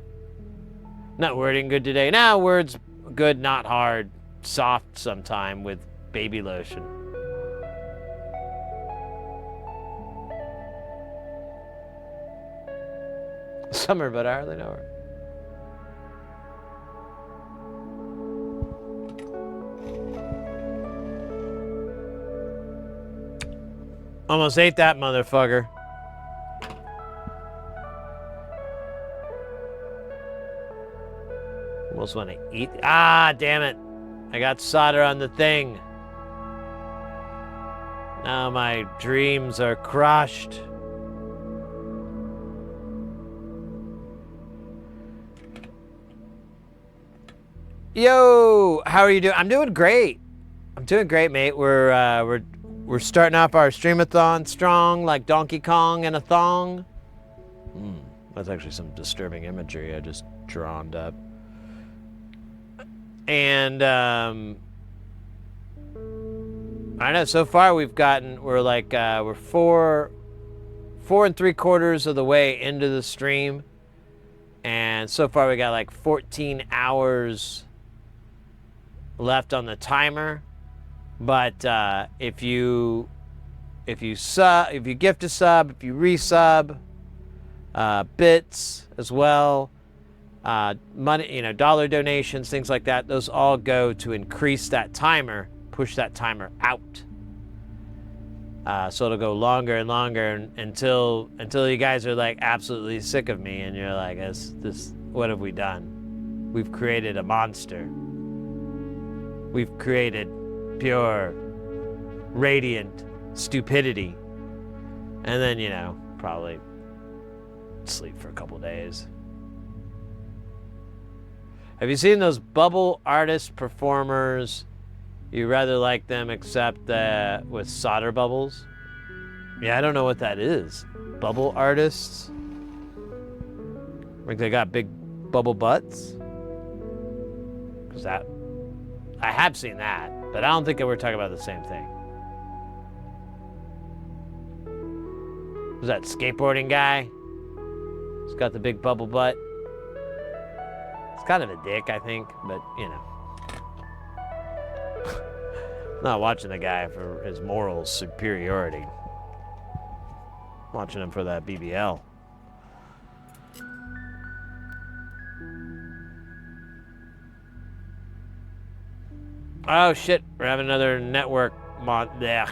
[SPEAKER 1] Not wording good today. Now words good, not hard. Soft sometime with baby lotion. Summer, but I hardly know her. Almost ate that motherfucker. Almost want to eat. Ah, damn it. I got solder on the thing. Now my dreams are crushed. Yo, how are you doing? I'm doing great. I'm doing great, mate. We're starting off our Streamathon strong, like Donkey Kong and a thong. That's actually some disturbing imagery I just drawned up. And I know so far we're 4 3/4 of the way into the stream, and so far we got like 14 hours left on the timer. But if you gift a sub, if you resub, bits as well, money, dollar donations, things like that, those all go to increase that timer, push that timer out. So it'll go longer and longer until you guys are like absolutely sick of me and you're like, this, what have we done? We've created a monster. We've created pure, radiant stupidity. And then, probably sleep for a couple days. Have you seen those bubble artist performers? You rather like them except with solder bubbles? Yeah, I don't know what that is. Bubble artists? Like they got big bubble butts? Because I have seen that, but I don't think that we're talking about the same thing. Was that skateboarding guy? He's got the big bubble butt. It's kind of a dick, I think, but not watching the guy for his moral superiority. Watching him for that BBL. Oh shit, we're having another network mod. Blech.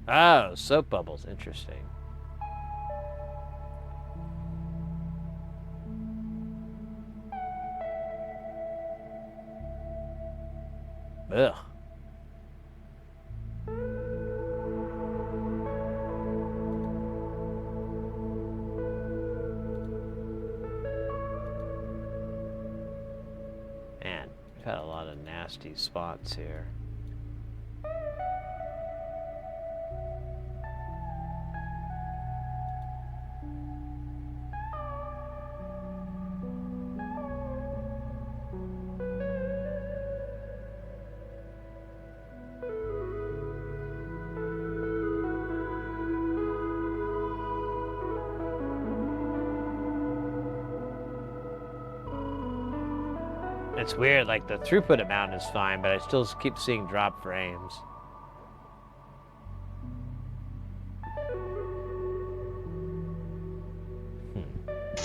[SPEAKER 1] Oh, soap bubbles, interesting. Ugh. Man, we've had a lot of nasty spots here. It's weird, like the throughput amount is fine, but I still keep seeing drop frames.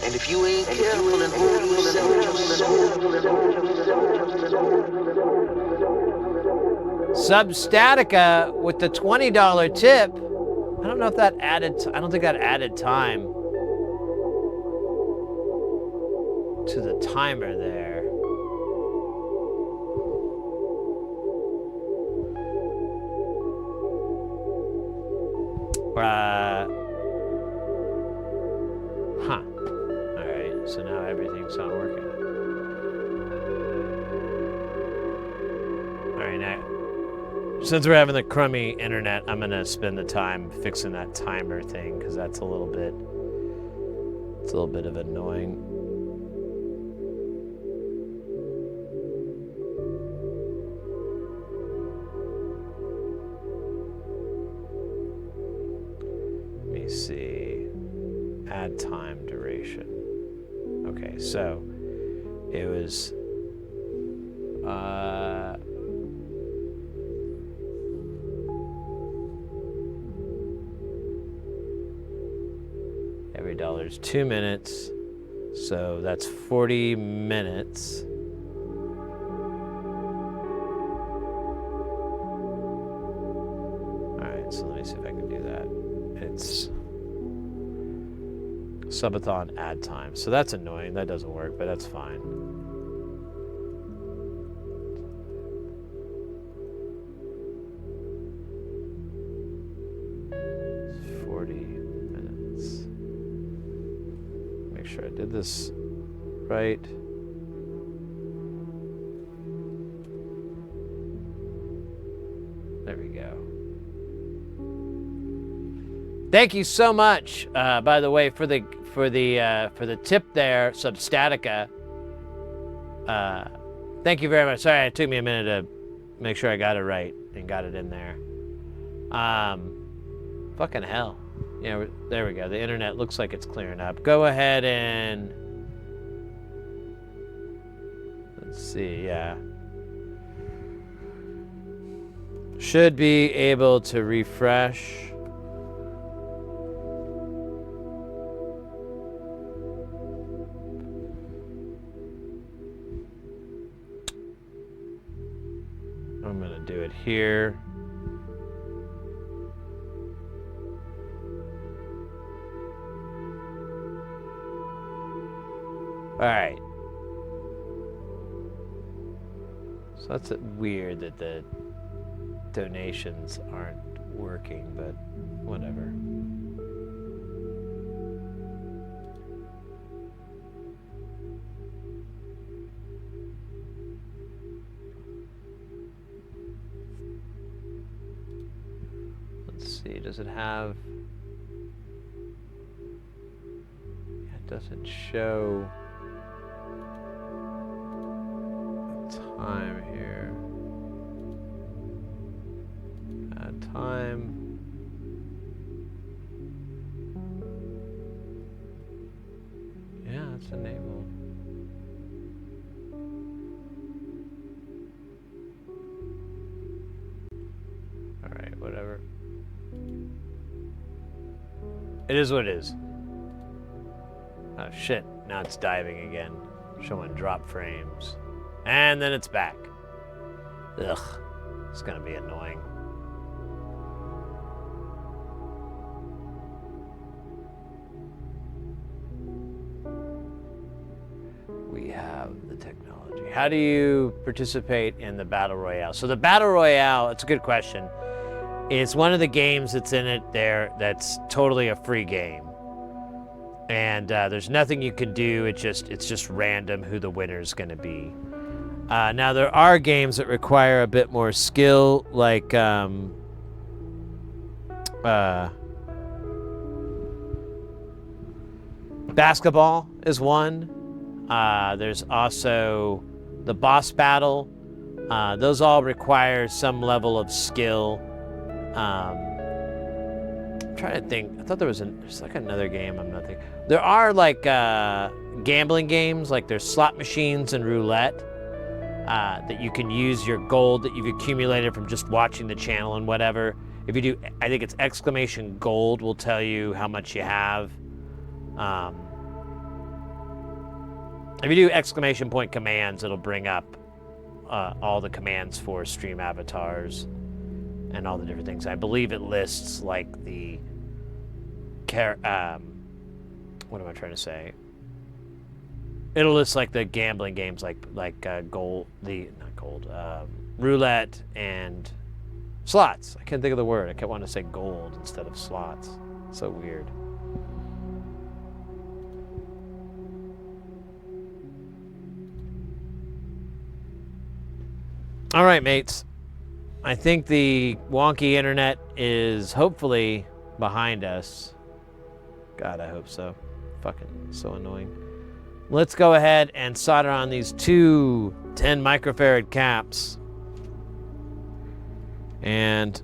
[SPEAKER 9] And if you ain't careful and hold yourself
[SPEAKER 1] Substatica with the $20 tip. I don't know if that added, I don't think that added time to the timer there. Huh. Alright, so now everything's not working. Alright, now, since we're having the crummy internet, I'm gonna spend the time fixing that timer thing, because that's a little bit, it's a little bit of annoying. Let me see. Add time duration. Okay, so it was every dollar's 2 minutes, so that's 40 minutes. Alright, so let me see if I can do that. It's Subathon ad time. So that's annoying. That doesn't work, but that's fine. It's 40 minutes. Make sure I did this right. There we go. Thank you so much, by the way, for the tip there, Substatica. Thank you very much. Sorry, it took me a minute to make sure I got it right and got it in there. Fucking hell. Yeah, there we go. The internet looks like it's clearing up. Go ahead and let's see. Yeah, should be able to refresh. I'm gonna do it here. All right. So that's weird that the donations aren't working, but whatever. Let's see, does it have... Yeah, it doesn't show the time here. Add time. Yeah, it's enabled. All right, whatever. It is what it is. Oh shit, now it's diving again. Showing drop frames. And then it's back. Ugh, it's gonna be annoying. We have the technology. How do you participate in the Battle Royale? So the Battle Royale, it's a good question. It's one of the games that's in it there that's totally a free game. And there's nothing you can do. It's just random who the winner's going to be. Now, there are games that require a bit more skill, like basketball is one. There's also the boss battle. Those all require some level of skill. I'm trying to think. I thought there's like another game I'm not thinking. There are like gambling games, like there's slot machines and roulette. that you can use your gold that you've accumulated from just watching the channel and whatever. If you do, I think it's exclamation gold will tell you how much you have. If you do exclamation point commands, it'll bring up all the commands for stream avatars and all the different things. I believe it lists like the what am I trying to say? It'll list like the gambling games, like roulette and slots. I can't think of the word. I kept wanting to say gold instead of slots. So weird. All right, mates. I think the wonky internet is hopefully behind us. God, I hope so. Fucking so annoying. Let's go ahead and solder on these two 10 microfarad caps. And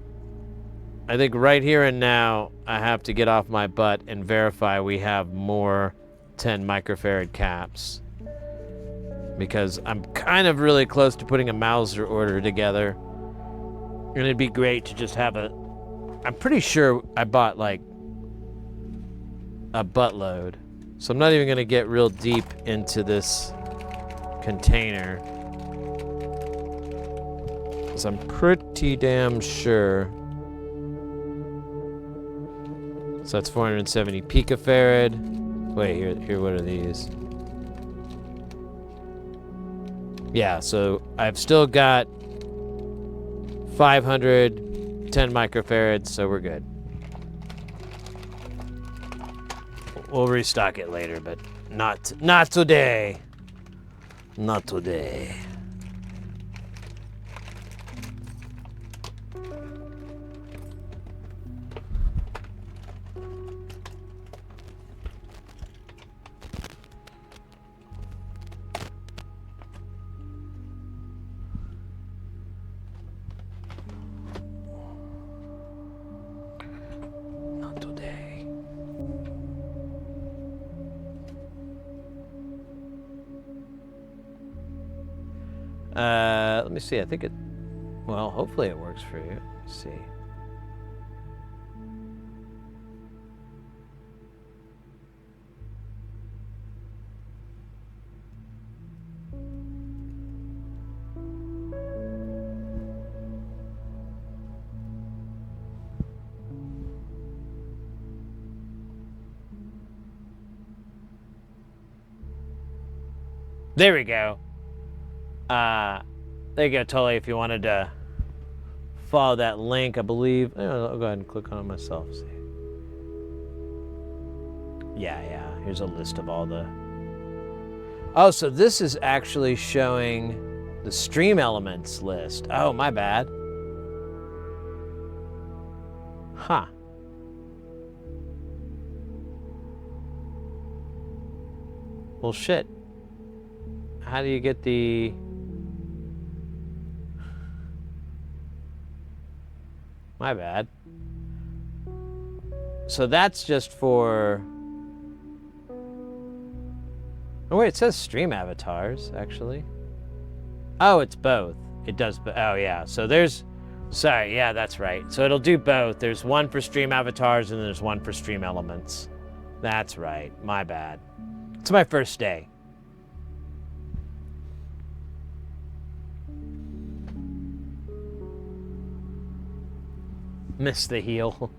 [SPEAKER 1] I think right here and now, I have to get off my butt and verify we have more 10 microfarad caps. Because I'm kind of really close to putting a Mauser order together. And it'd be great to just have I'm pretty sure I bought like a buttload. So I'm not even going to get real deep into this container. Because I'm pretty damn sure. So that's 470 picofarad. Wait, here, what are these? Yeah, so I've still got 510 microfarads, so we're good. We'll restock it later, but not today. Not today. Not today. Let me see. I think well, hopefully it works for you. Let's see. There we go. There you go, Tully, if you wanted to follow that link, I believe. I'll go ahead and click on it myself. See. Yeah, here's a list of all the... Oh, so this is actually showing the stream elements list. Oh, my bad. Huh. Well, shit. How do you get the... My bad. So that's just for... Oh, wait, it says stream avatars, actually. Oh, it's both. It does... Oh, yeah. So there's... Sorry, yeah, that's right. So it'll do both. There's one for stream avatars and there's one for stream elements. That's right. My bad. It's my first day. Missed the heel.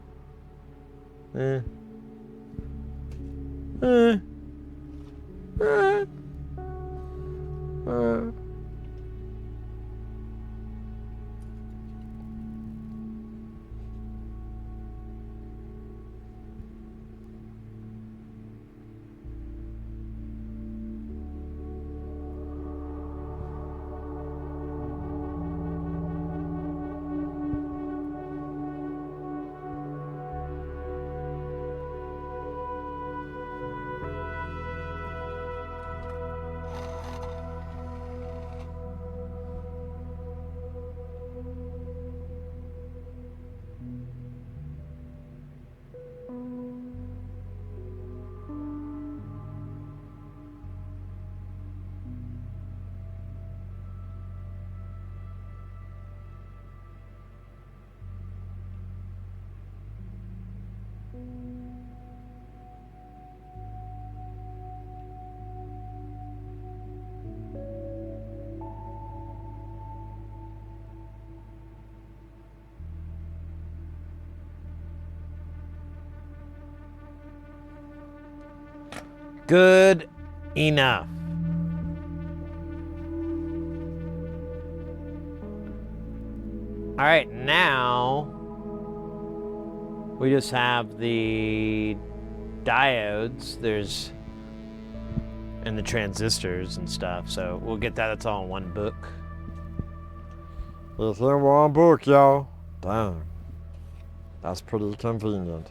[SPEAKER 1] Good enough. All right, now we just have the diodes. There's and the transistors and stuff. So we'll get that. It's all in one book.
[SPEAKER 7] It's in one book, y'all. Damn. That's pretty convenient.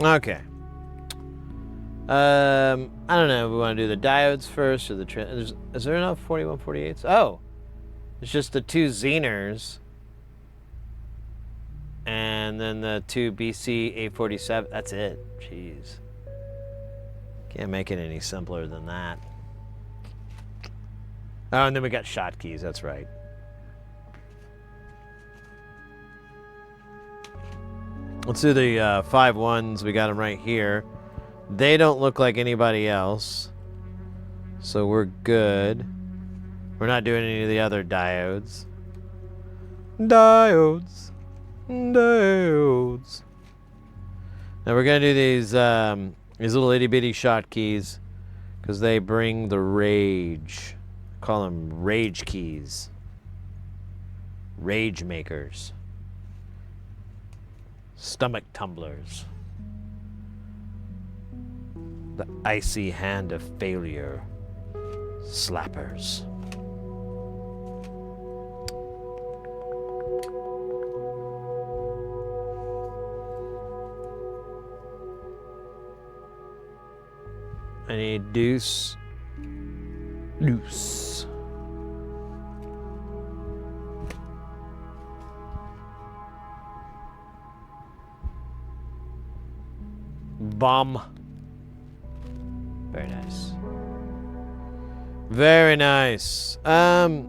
[SPEAKER 1] Okay. I don't know if we want to do the diodes first or the is there enough 4148s? Oh, it's just the two Zeners and then the two BC 847. That's it. Jeez. Can't make it any simpler than that. Oh, and then we got shot keys. That's right. Let's do the 5 ones. We got them right here. They don't look like anybody else, so we're good. We're not doing any of the other diodes. Diodes. Diodes. Now we're gonna do these little itty bitty shot keys because they bring the rage. Call them rage keys. Rage makers. Stomach tumblers. The icy hand of failure. Slappers. I need deuce. Deuce. Bomb. Very nice. Very nice. Oh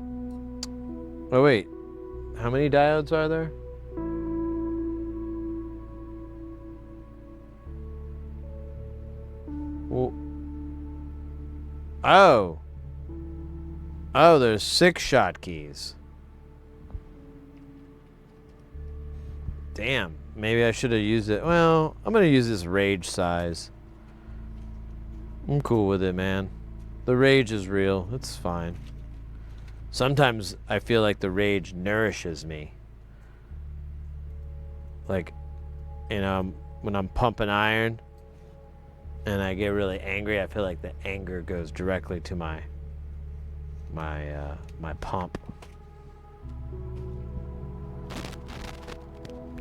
[SPEAKER 1] wait. How many diodes are there? Well, oh. Oh, there's 6 shot keys. Damn. Maybe I should have used it. Well, I'm going to use this rage size. I'm cool with it, man. The rage is real. It's fine. Sometimes I feel like the rage nourishes me. Like, you know, when I'm pumping iron and I get really angry, I feel like the anger goes directly to my pump.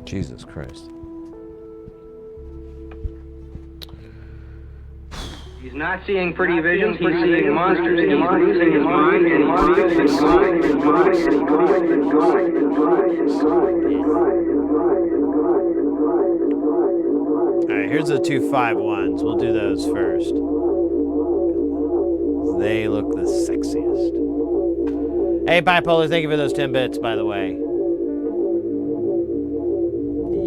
[SPEAKER 1] Jesus Christ.
[SPEAKER 4] He's not seeing pretty visions, he's seeing monsters. He's losing his mind and he's going and
[SPEAKER 1] Alright, here's the 2 5 ones. We'll do those first. They look the sexiest. Hey, Bipolar, thank you for those 10 bits, by the way.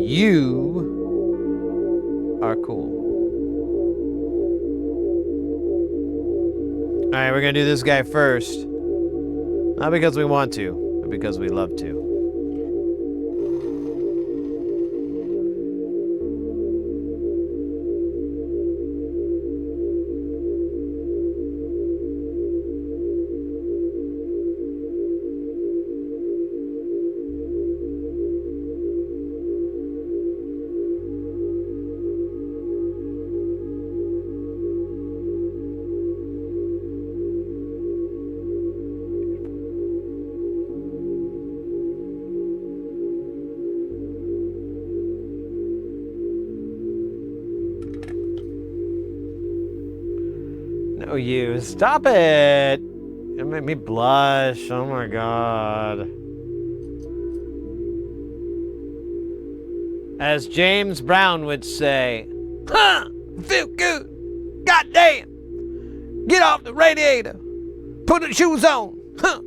[SPEAKER 1] You are cool. Alright, we're gonna do this guy first. Not because we want to, but because we love to. No, you. Stop it! It made me blush. Oh my god. As James Brown would say, huh! Feel good! God damn! Get off the radiator. Put the shoes on. Huh.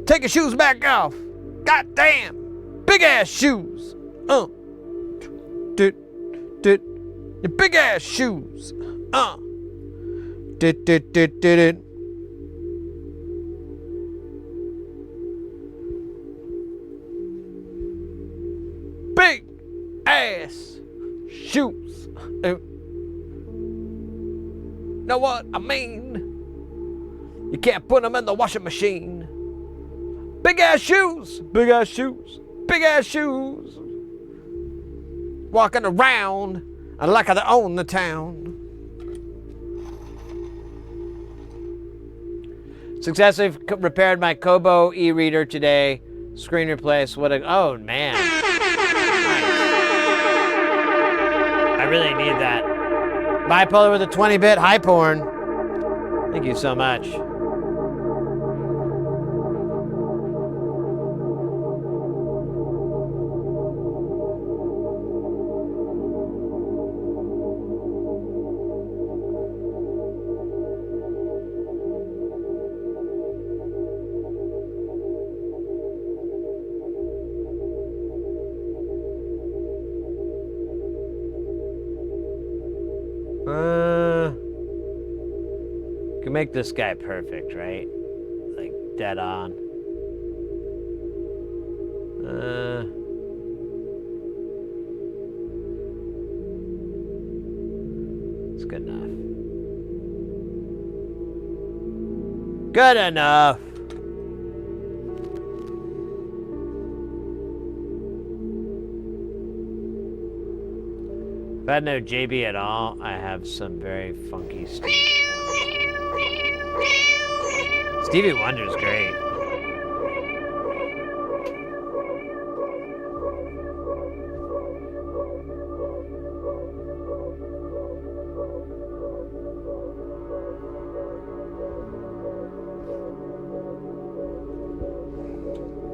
[SPEAKER 1] Take your shoes back off. God damn. Big ass shoes. Your big ass shoes. Big ass shoes. Know what I mean? You can't put them in the washing machine. Big ass shoes. Big ass shoes. Big ass shoes. Walking around like I own the town. Successfully repaired my Kobo e-reader today. Screen replace. What a... Oh, man. Nice. I really need that. Bipolar with a 20-bit. Hi, porn. Thank you so much. Can make this guy perfect, right? Like dead on. It's good enough. Good enough. If I had no JB at all, I have some very funky Stevie Wonder. Stevie Wonder's great.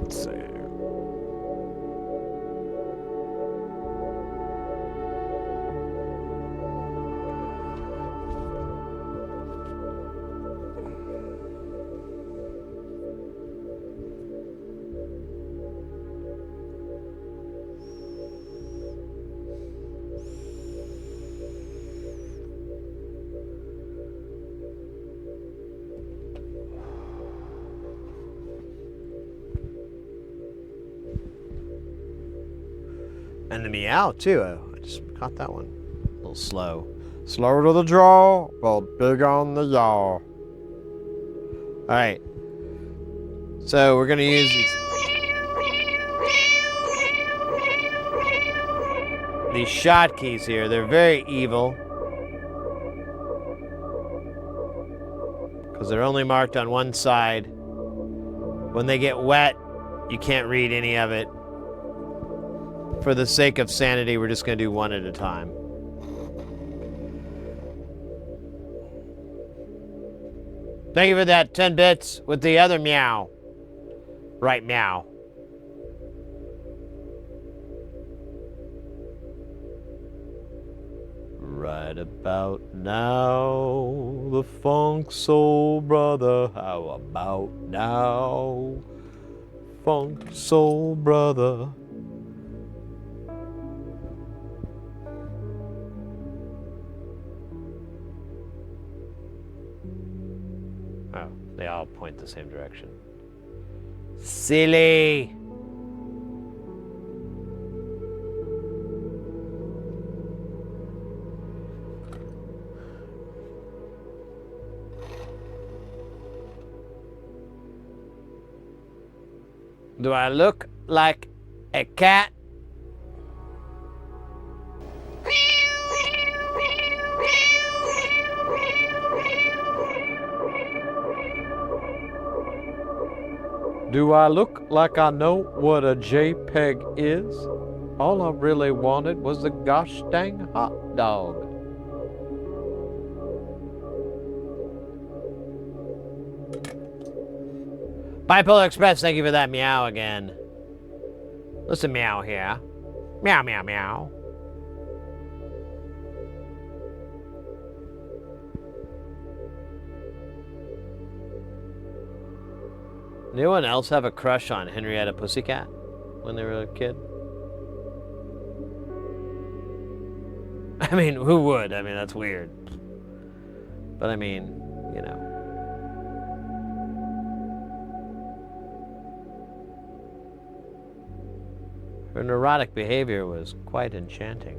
[SPEAKER 1] Let's see. And the meow too. I just caught that one. A little slow.
[SPEAKER 7] Slow to the draw, but big on the yaw.
[SPEAKER 1] All right. So we're gonna use these shot keys here. They're very evil because they're only marked on one side. When they get wet, you can't read any of it. For the sake of sanity, we're just going to do one at a time. Thank you for that 10 bits with the other meow. Right, meow. Right about now, the funk soul brother. How about now, funk soul brother? Oh, they all point the same direction. Silly! Do I look like a cat? Do I look like I know what a JPEG is? All I really wanted was a gosh dang hot dog. Bipolar Express, thank you for that meow again. Listen, meow here. Meow, meow, meow. Anyone else have a crush on Henrietta Pussycat when they were a kid? I mean, who would? I mean, that's weird. But I mean, you know. Her neurotic behavior was quite enchanting.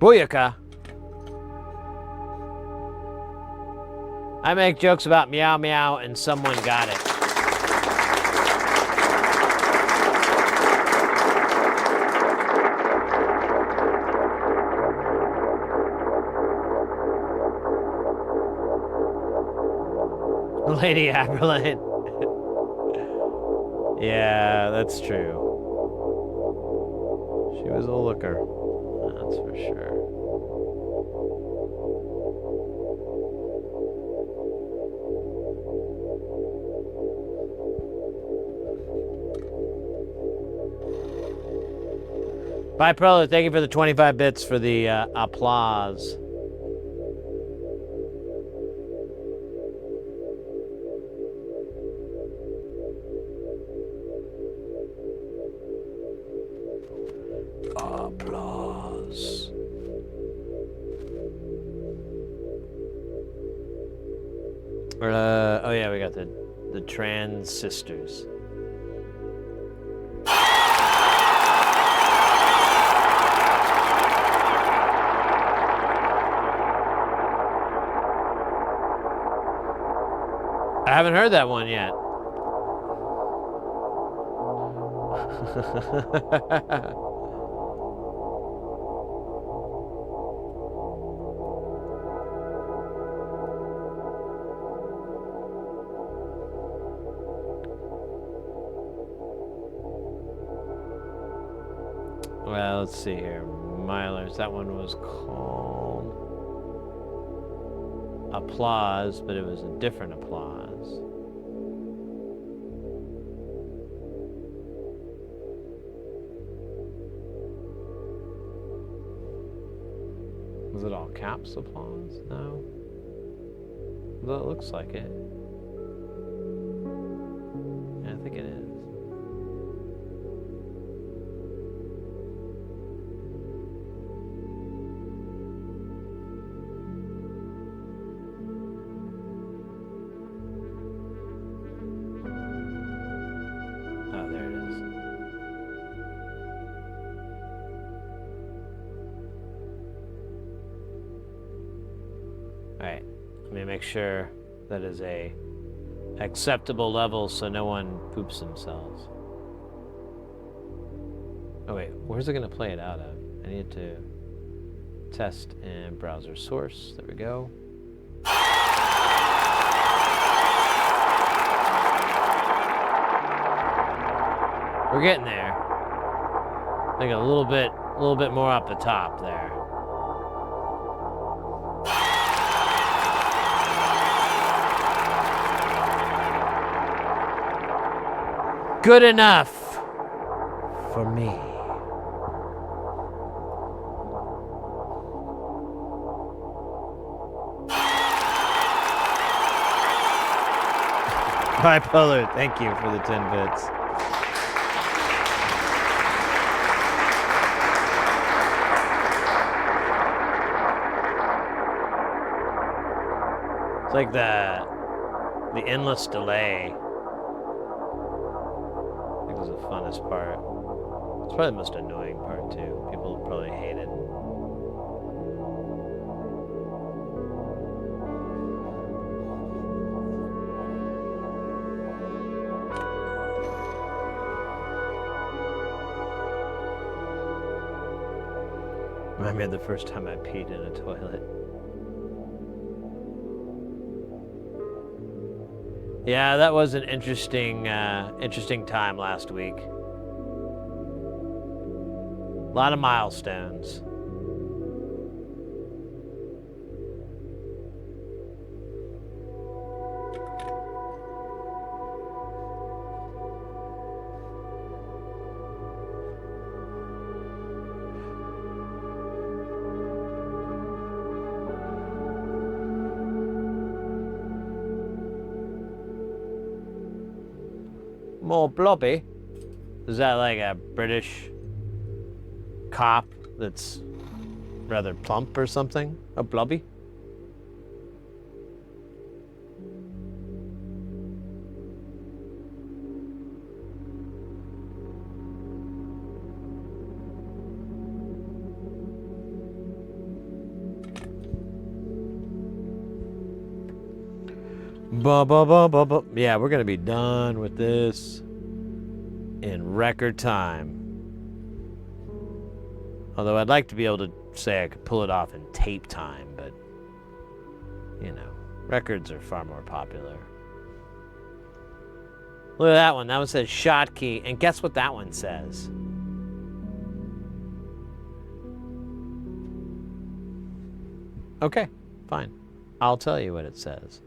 [SPEAKER 1] Booyaka! I make jokes about meow meow and someone got it. Lady Aberlin. Yeah, that's true. She was a looker. That's for sure. Bye, Prolo. Thank you for the 25 bits for the applause. Applause. Oh yeah, we got the trans sisters. I haven't heard that one yet. Well, let's see here. Milers, that one was called Applause, but it was a different applause. Was it all caps applause? No. Well, it looks like it. Yeah, I think it is. Oh, there it is. All right, let me make sure that is a acceptable level so no one poops themselves. Oh wait, where's it gonna play it out of? I need to test in browser source. There we go. We're getting there. I think a little bit more up the top there. Good enough for me. Bipolar, thank you for the 10 bits. It's like the endless delay. I think it was the funnest part. It's probably the most annoying part too. People probably hate it. Remind me of the first time I peed in a toilet. Yeah, that was an interesting time last week. A lot of milestones. More blobby? Is that like a British cop that's rather plump or something? A blobby? Yeah, we're gonna be done with this in record time. Although I'd like to be able to say I could pull it off in tape time, but you know, records are far more popular. Look at that one. That one says shot key, and guess what that one says? Okay, fine. I'll tell you what it says.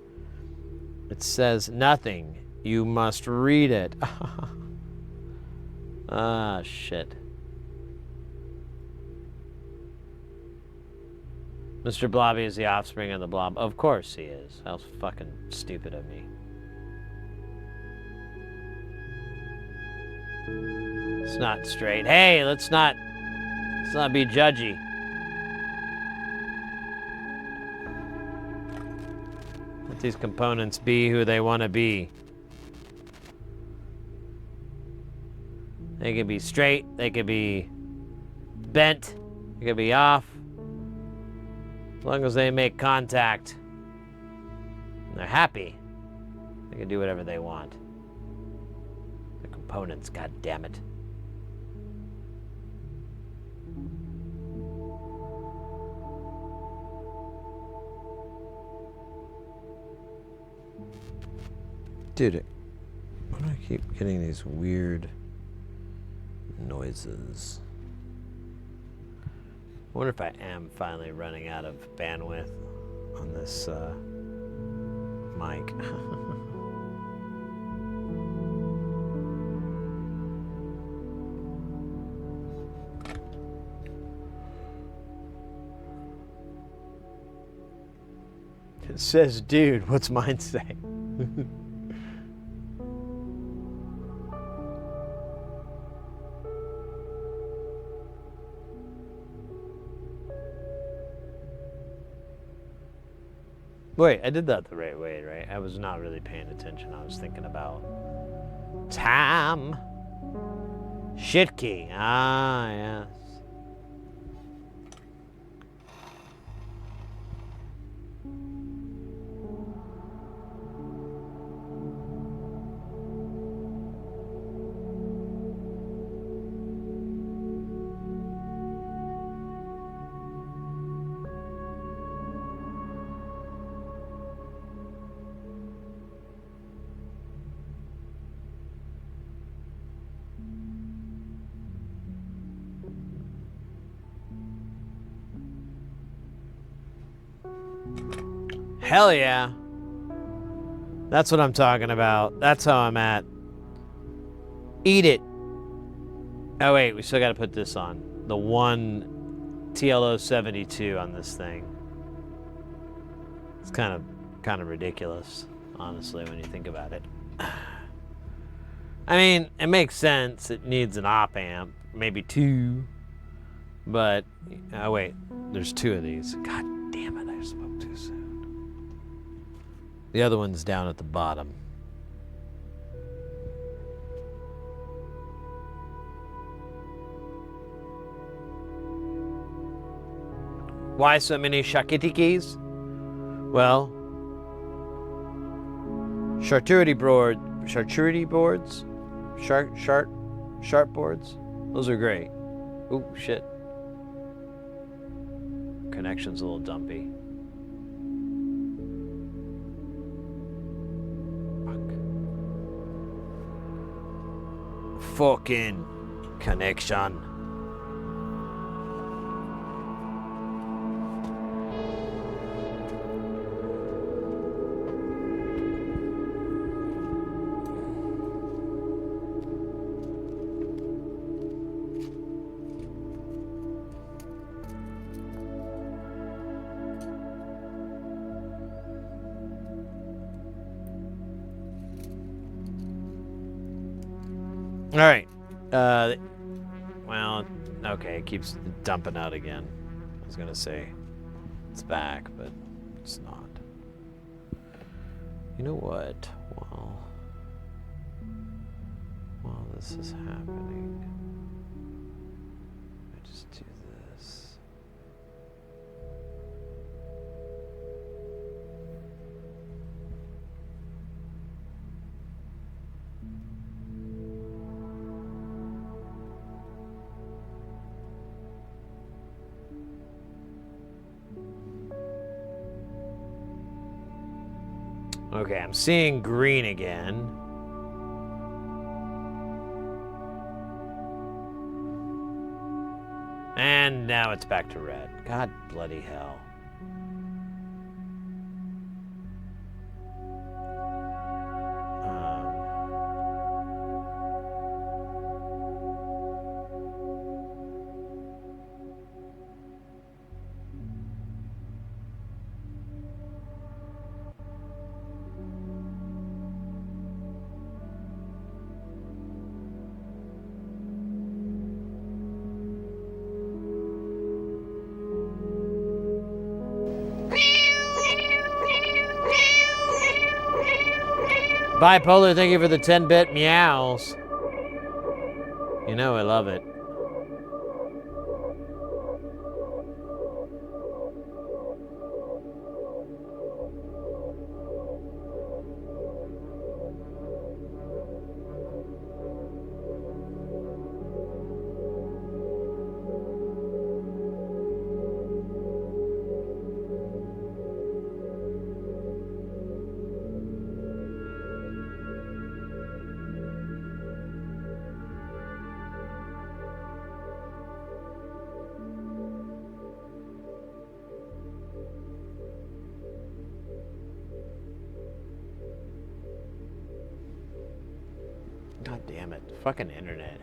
[SPEAKER 1] It says nothing. You must read it. Ah, shit. Mr. Blobby is the offspring of the blob. Of course he is. That was fucking stupid of me. It's not straight. Hey, let's not be judgy. Let these components be who they want to be. They could be straight, they could be bent, they could be off. As long as they make contact and they're happy, they can do whatever they want. The components, god damn it. Dude, why do I keep getting these weird noises? I wonder if I am finally running out of bandwidth on this mic. It says, dude, what's mine say? Wait, I did that the right way, right? I was not really paying attention. I was thinking about time. Shit key. Ah, yes. Hell yeah. That's what I'm talking about. That's how I'm at. Eat it. Oh wait, we still gotta put this on. The one TLO 72 on this thing. It's kind of ridiculous, honestly, when you think about it. I mean, it makes sense. It needs an op amp, maybe two. But, oh wait, there's two of these. God damn it, I spoke too soon. The other one's down at the bottom. Why so many shakiti keys? Well, charcuterie boards, sharp boards. Those are great. Ooh, shit. Connection's a little dumpy. Fuck. Fucking connection. All right. Well, okay, it keeps dumping out again. I was gonna say it's back, but it's not. You know what? While this is happening, I just do this. Okay, I'm seeing green again. And now it's back to red. God bloody hell. Bipolar, thank you for the 10-bit meows. You know I love it. God damn it. Fucking internet.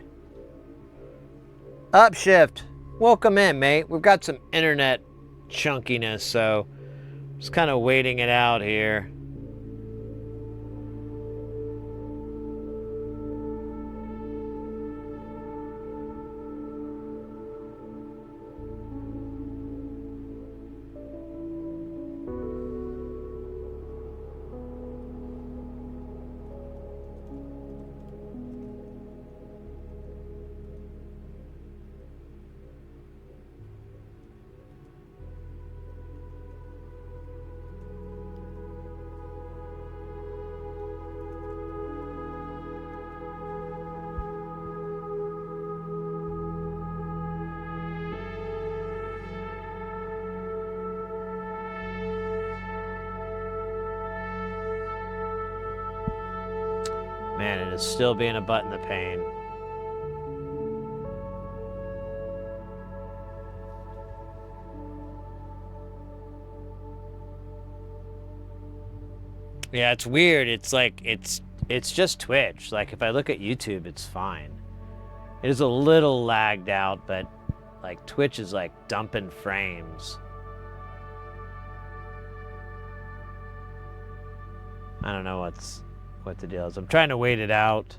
[SPEAKER 1] Upshift. Welcome in, mate. We've got some internet chunkiness, so just kind of waiting it out here. Man, it is still being a butt in the pain. Yeah, it's weird. It's like it's just Twitch. Like if I look at YouTube, it's fine. It is a little lagged out, but like Twitch is like dumping frames. I don't know what the deal is. I'm trying to wait it out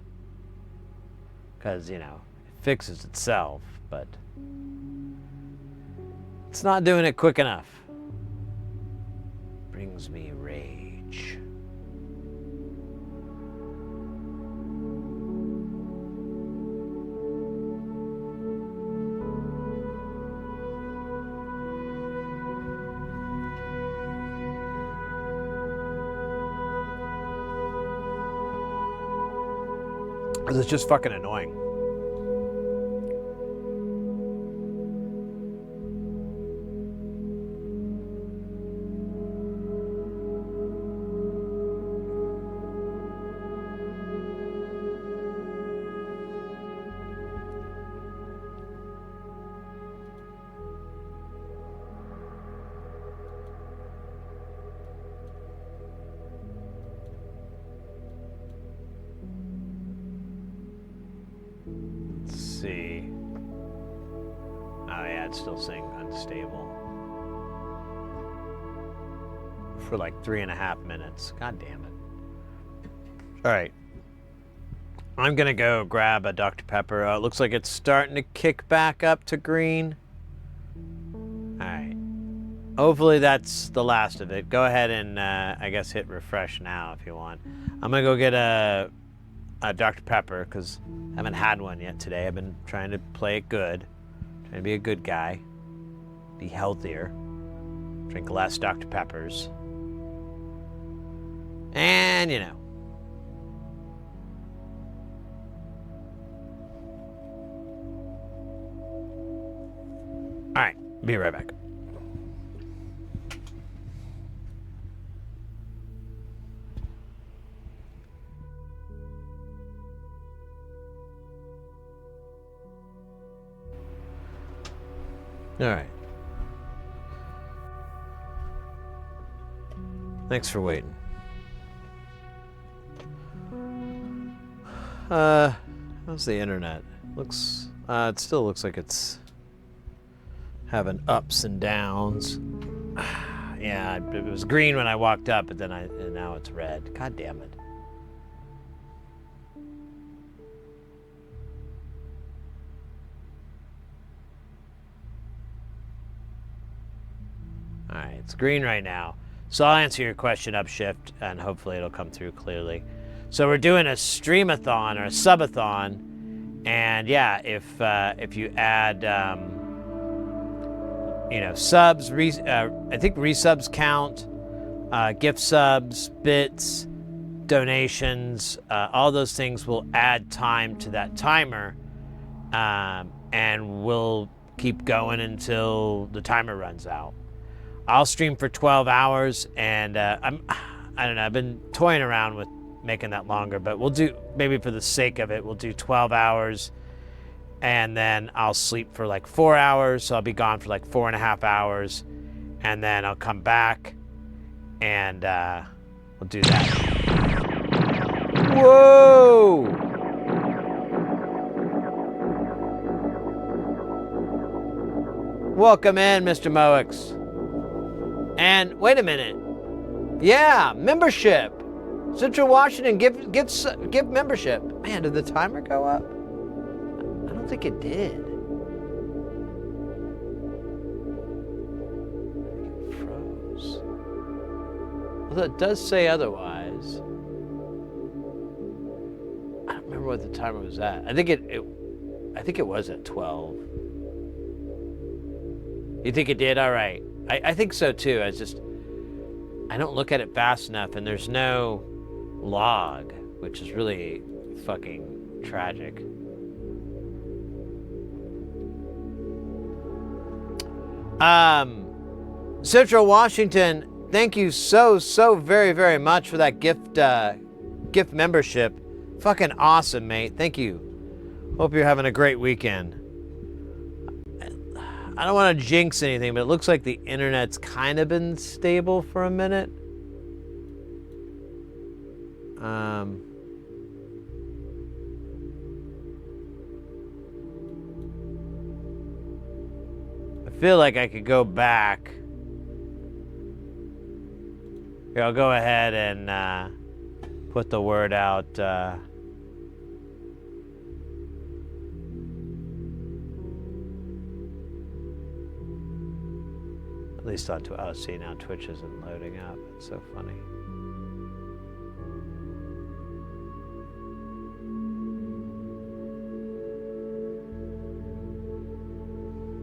[SPEAKER 1] because, you know, it fixes itself, but it's not doing it quick enough. Brings me rage. It's just fucking annoying. See. Oh yeah, it's still saying unstable. For like 3.5 minutes. God damn it. Alright. I'm gonna go grab a Dr. Pepper. It looks like it's starting to kick back up to green. All right. Hopefully that's the last of it. Go ahead and I guess hit refresh now if you want. I'm gonna go get a Dr. Pepper because I haven't had one yet today. I've been trying to play it good, trying to be a good guy, be healthier, drink less Dr. Peppers, and you know. All right, be right back. All right. Thanks for waiting. How's the internet? Looks, it still looks like it's having ups and downs. Yeah, it was green when I walked up, but then and now it's red. God damn it. All right, it's green right now. So I'll answer your question upshift, and hopefully it'll come through clearly. So we're doing a streamathon or a subathon, and yeah, if you add, you know, subs, I think resubs count, gift subs, bits, donations, all those things will add time to that timer, and we'll keep going until the timer runs out. I'll stream for 12 hours, and I don't know, I've been toying around with making that longer, but we'll do, maybe for the sake of it, we'll do 12 hours, and then I'll sleep for like 4 hours, so I'll be gone for like 4.5 hours, and then I'll come back, and we'll do that. Whoa! Welcome in, Mr. Moix. And wait a minute. Yeah, membership. Central Washington, give membership. Man, did the timer go up? I don't think it did. It froze. Although it does say otherwise. I don't remember what the timer was at. I think it was at 12. You think it did? All right. I think so too. I don't look at it fast enough, and there's no log, which is really fucking tragic. Central Washington, thank you so very, very much for that gift membership. Fucking awesome, mate. Thank you. Hope you're having a great weekend. I don't want to jinx anything, but it looks like the internet's kind of been stable for a minute. I feel like I could go back. Here, I'll go ahead and put the word out. At least on Twitch. Oh, see, now Twitch isn't loading up. It's so funny.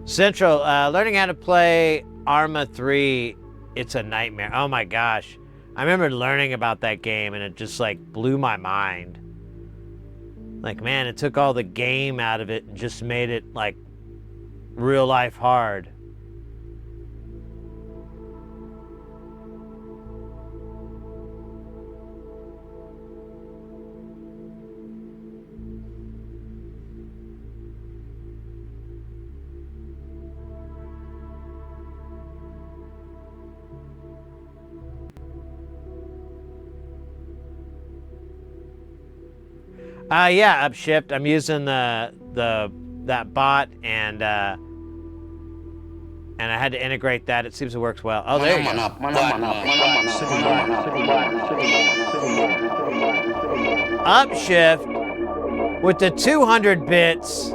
[SPEAKER 1] Central, learning how to play Arma 3, it's a nightmare. Oh my gosh. I remember learning about that game and it just like blew my mind. Like, man, it took all the game out of it and just made it like real life hard. Yeah, upshift. I'm using that bot and I had to integrate that. It seems it works well. Oh, there you go. Upshift. with the 200 bits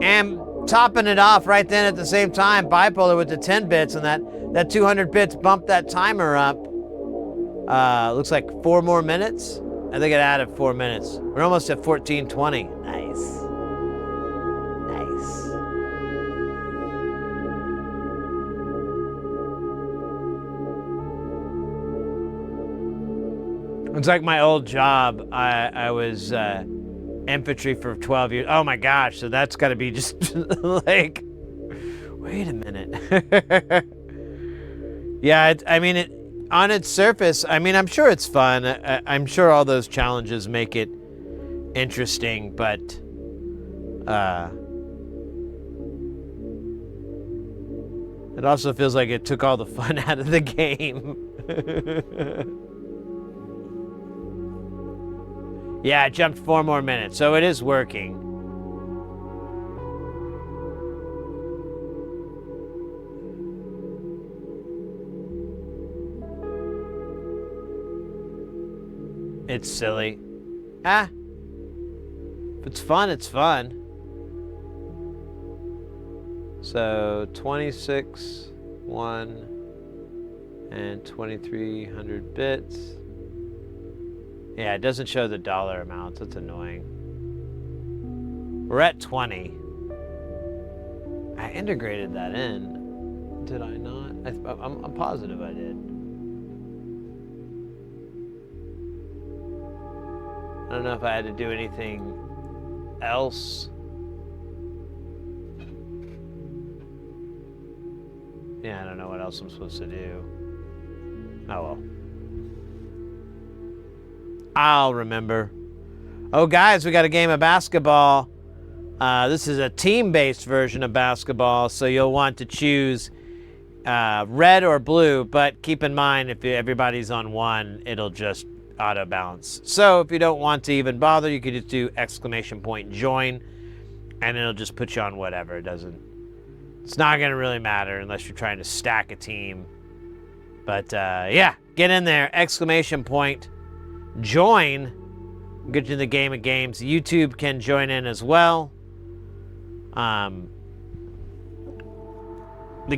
[SPEAKER 1] and topping it off right then at the same time, bipolar with the 10 bits, and that 200 bits bumped that timer up. Looks like 4 more minutes. I think it added 4 minutes. We're almost at 14:20. Nice. Nice. It's like my old job. I was infantry for 12 years. Oh my gosh, so that's got to be just like, wait a minute. Yeah, on its surface, I mean, I'm sure it's fun. I'm sure all those challenges make it interesting, but it also feels like it took all the fun out of the game. Yeah, it jumped 4 more minutes, so it is working. It's silly. If it's fun, it's fun. So 26, 1, and 2300 bits. Yeah, it doesn't show the dollar amounts. That's annoying. We're at 20. I integrated that in. Did I not? I'm positive I did. I don't know if I had to do anything else. Yeah, I don't know what else I'm supposed to do. Oh well. I'll remember. Oh, guys, we got a game of basketball. This is a team-based version of basketball, so you'll want to choose red or blue, but keep in mind if everybody's on one, it'll just auto-balance. So if you don't want to even bother, you could just do !join, and it'll just put you on whatever. It's not going to really matter unless you're trying to stack a team. But yeah, get in there, !join, get you in the game of games. YouTube can join in as well. The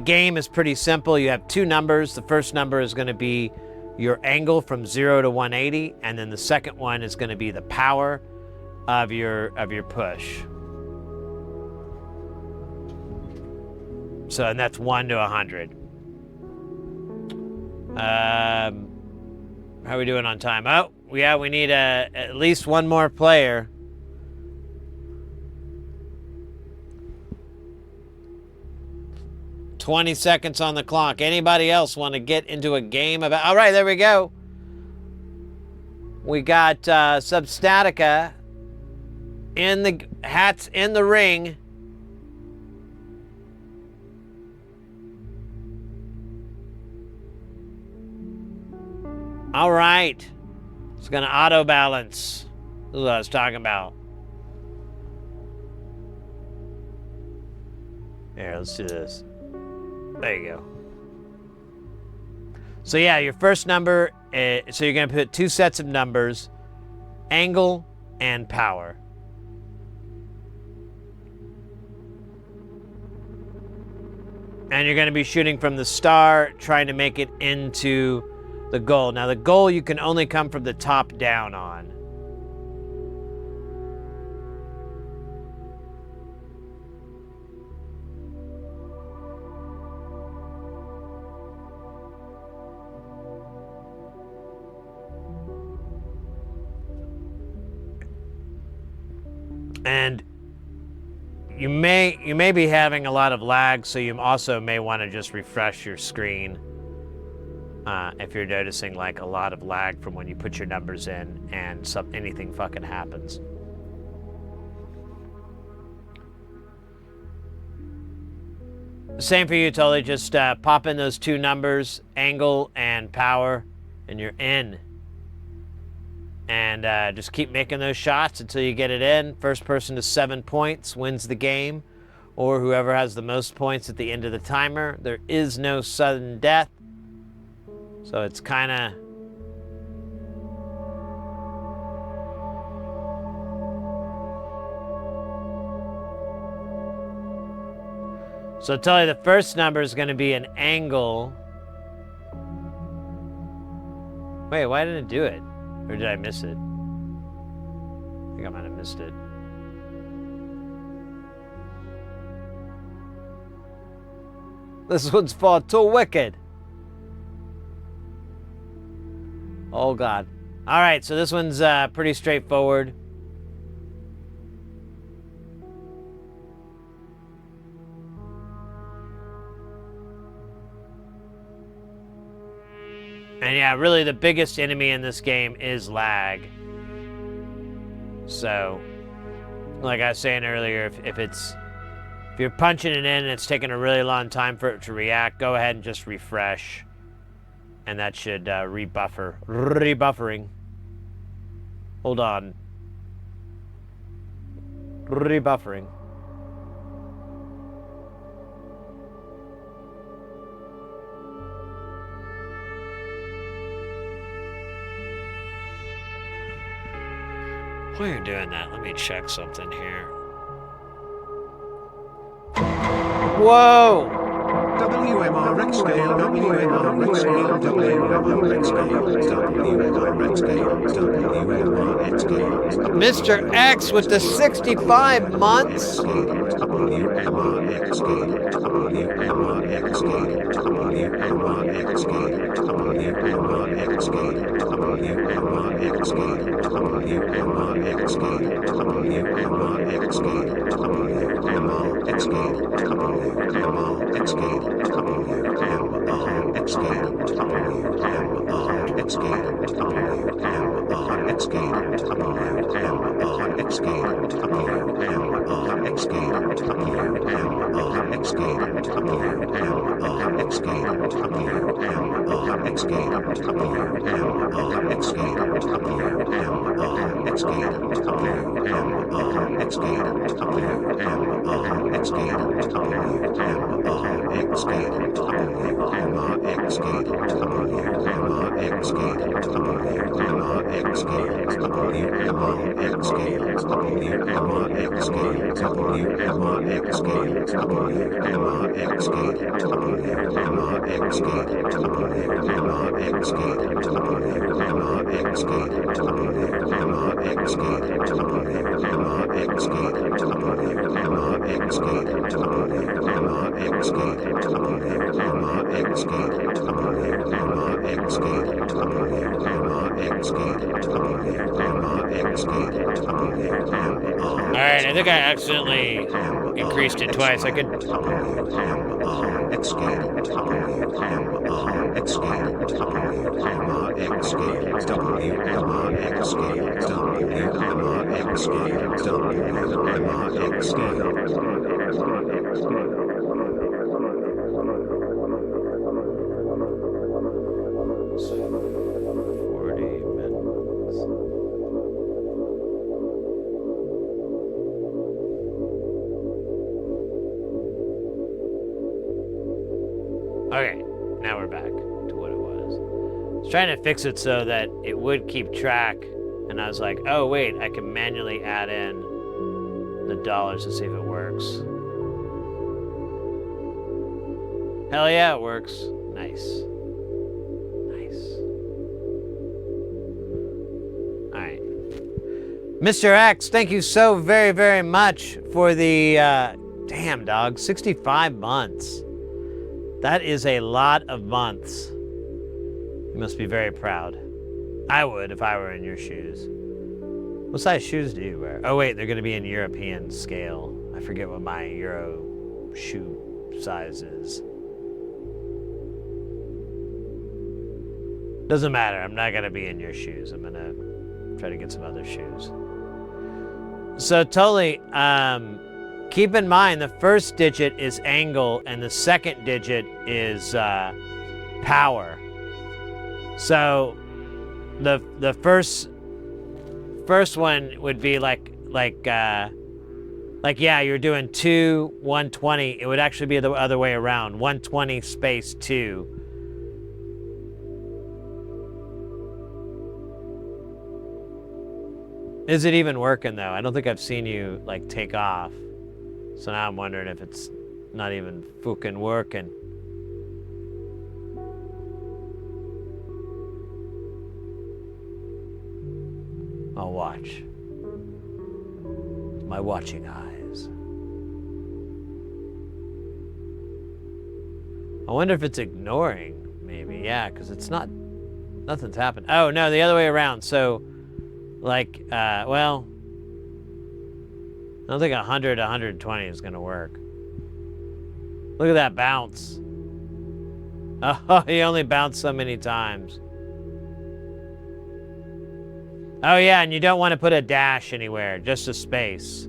[SPEAKER 1] game is pretty simple. You have 2 numbers. The first number is going to be your angle from 0 to 180, and then the second one is going to be the power of your push. So, and that's 1 to 100. How are we doing on time? Oh, yeah, we need at least one more player. "20 seconds on the clock. Anybody else want to get into a game about... All right, there we go. We got Substatica in the hats in the ring. All right. It's going to auto balance. This is what I was talking about. Here, let's do this. There you go. So yeah, your first number, so you're going to put 2 sets of numbers, angle and power. And you're going to be shooting from the star, trying to make it into the goal. Now the goal you can only come from the top down on. And you may be having a lot of lag, so you also may want to just refresh your screen if you're noticing like a lot of lag from when you put your numbers in and anything fucking happens. Same for you, totally. Just pop in those 2 numbers, angle and power, and you're in. And just keep making those shots until you get it in. First person to 7 points wins the game, or whoever has the most points at the end of the timer. There is no sudden death, so it's kind of... So tell you the first number is going to be an angle. Wait, why didn't it do it? Or did I miss it? I think I might have missed it. This one's far too wicked. Oh, God. All right, so this one's pretty straightforward. And yeah, really the biggest enemy in this game is lag. So, like I was saying earlier, if you're punching it in and it's taking a really long time for it to react, go ahead and just refresh. And that should rebuffer. Rebuffering. Hold on. Rebuffering. While you're doing that, let me check something here. Whoa!
[SPEAKER 3] WMRX scale, WMRX scale, WMRX scale, WMRX scale, WMRX scale.
[SPEAKER 1] Mr. X with the 65 months.
[SPEAKER 3] WMRX scale, WMRX scale, WMRX scale, WMRX scale, WMRX scale, WMRX scale, WMRX scale, WMRX scale, WMRX scale.
[SPEAKER 1] Alright, I think I accidentally increased it twice. I could... Okay, now we're back to what it was. I was trying to fix it so that it would keep track, and I was like, oh wait, I can manually add in the dollars to see if it works. Hell yeah, it works. Nice. Nice. Alright. Mr. X, thank you so very, very much for the, damn dog, 65 months. That is a lot of months. You must be very proud. I would if I were in your shoes. What size shoes do you wear? Oh wait, they're gonna be in European scale. I forget what my Euro shoe size is. Doesn't matter, I'm not gonna be in your shoes. I'm gonna try to get some other shoes. So totally, keep in mind, the first digit is angle, and the second digit is power. So the first one would be like yeah, you're doing 2, 120. It would actually be the other way around. 120 space 2. Is it even working though? I don't think I've seen you like take off. So now I'm wondering if it's not even fucking working. I'll watch. My watching eyes. I wonder if it's ignoring, maybe. Yeah, because it's not... Nothing's happened. Oh, no, the other way around. So, like, well... I don't think 100 to 120 is going to work. Look at that bounce. Oh, he only bounced so many times. Oh, yeah, and you don't want to put a dash anywhere, just a space.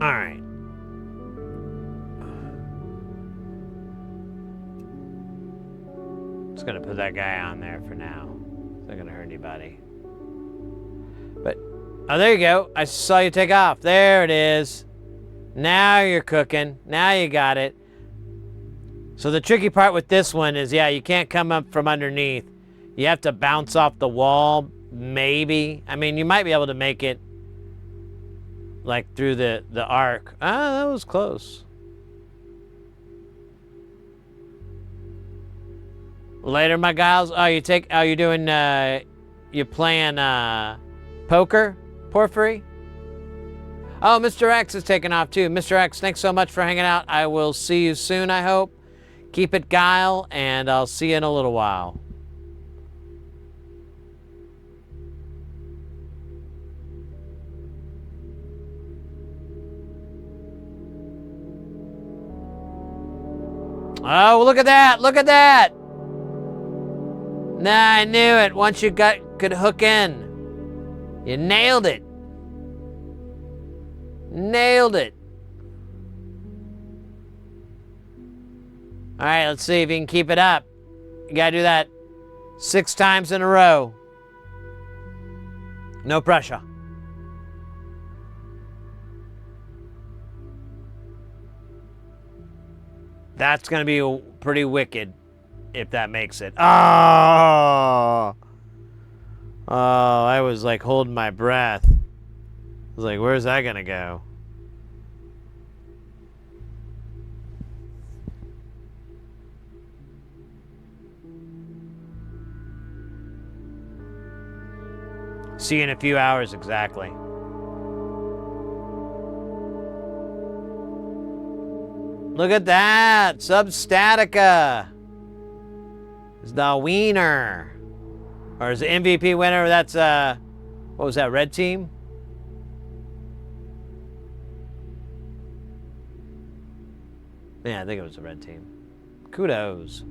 [SPEAKER 1] All right. Just gonna put that guy on there for now. It's not gonna hurt anybody. But, oh, there you go. I saw you take off. There it is. Now you're cooking. Now you got it. So the tricky part with this one is, yeah, you can't come up from underneath. You have to bounce off the wall, maybe. I mean, you might be able to make it like through the arc. Ah, that was close. Later, my gals. Oh, you're doing, you playing, poker, Porphyry? Oh, Mr. X is taking off too. Mr. X, thanks so much for hanging out. I will see you soon, I hope. Keep it guile, and I'll see you in a little while. Oh, look at that! Look at that! Nah, I knew it. Once you could hook in, you nailed it. Nailed it. All right, let's see if you can keep it up. You gotta do that 6 times in a row. No pressure. That's gonna be pretty wicked if that makes it. Oh! Oh, I was like holding my breath. I was like, where's that gonna go? See you in a few hours exactly. Look at that! Substatica is the wiener. Or is the MVP winner? That's, what was that, red team? Yeah, I think it was the red team. Kudos.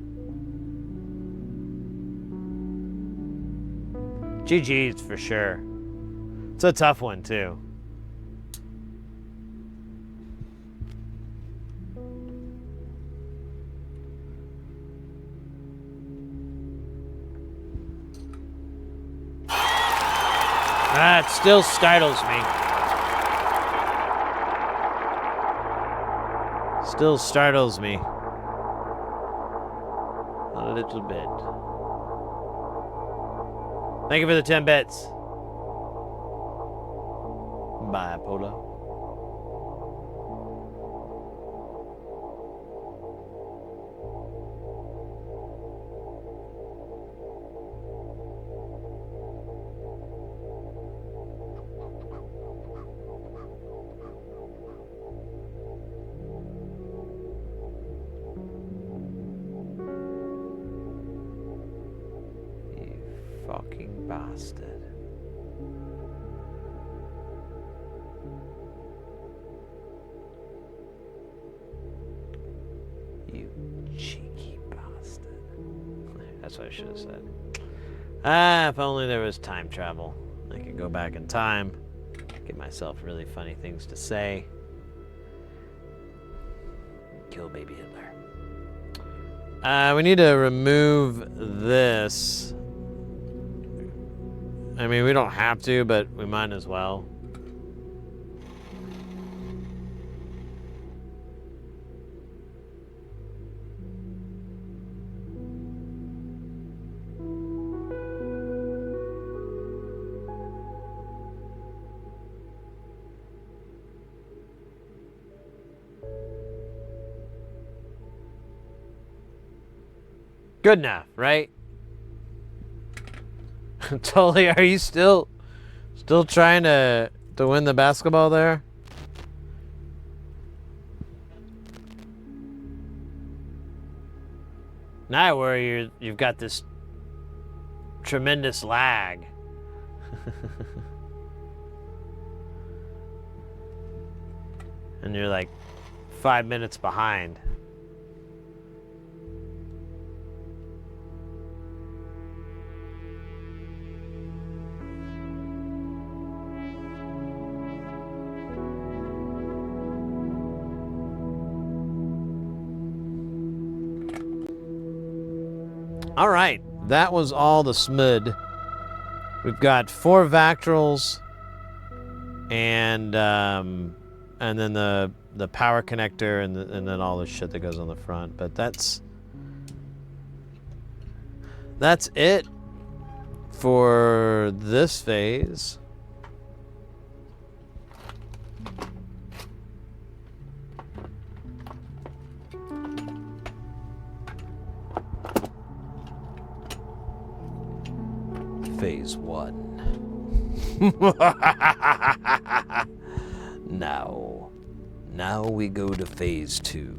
[SPEAKER 1] GG's for sure. It's a tough one, too. It still startles me. Still startles me. A little bit. Thank you for the 10 bits. Bye, Polo. Fucking bastard. You cheeky bastard. That's what I should have said. Ah, if only there was time travel. I could go back in time, give myself really funny things to say. Kill baby Hitler. We need to remove this. I mean, we don't have to, but we might as well. Good enough, right? Totally. Are you still trying to win the basketball there? Now I worry you've got this tremendous lag. And you're like 5 minutes behind. All right, that was all the SMUD. We've got 4 Vactrals and then the power connector and then all the shit that goes on the front. But that's it for this phase. Phase 1. Now we go to phase 2.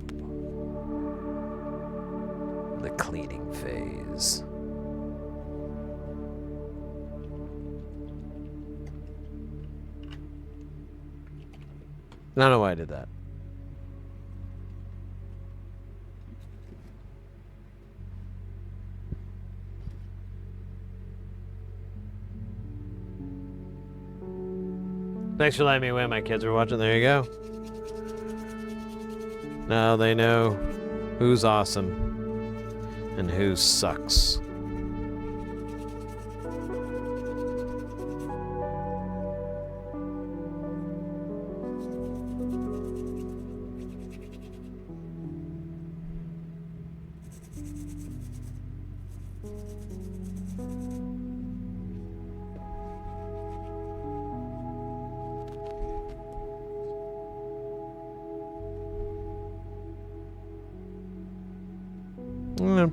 [SPEAKER 1] The cleaning phase. I don't know why I did that. Thanks for letting me win. My kids are watching. There you go. Now they know who's awesome and who sucks.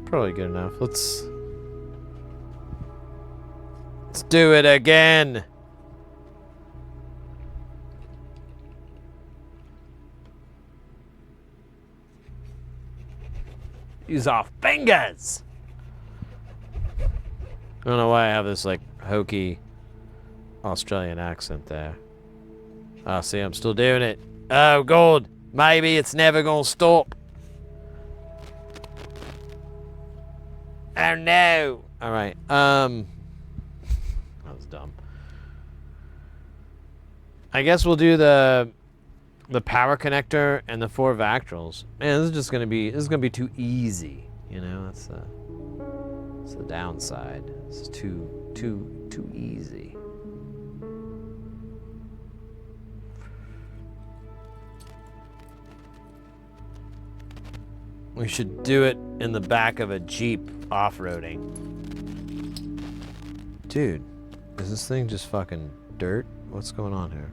[SPEAKER 1] Probably good enough. Let's do it again. Use our fingers. I don't know why I have this like hokey Australian accent there. Ah, see, I'm still doing it. Oh, God. Maybe it's never gonna stop. Oh no! All right. That was dumb. I guess we'll do the power connector and the 4 Vactrals. Man, this is gonna be too easy. You know, that's the downside. It's too easy. We should do it in the back of a Jeep off-roading. Dude, is this thing just fucking dirt? What's going on here?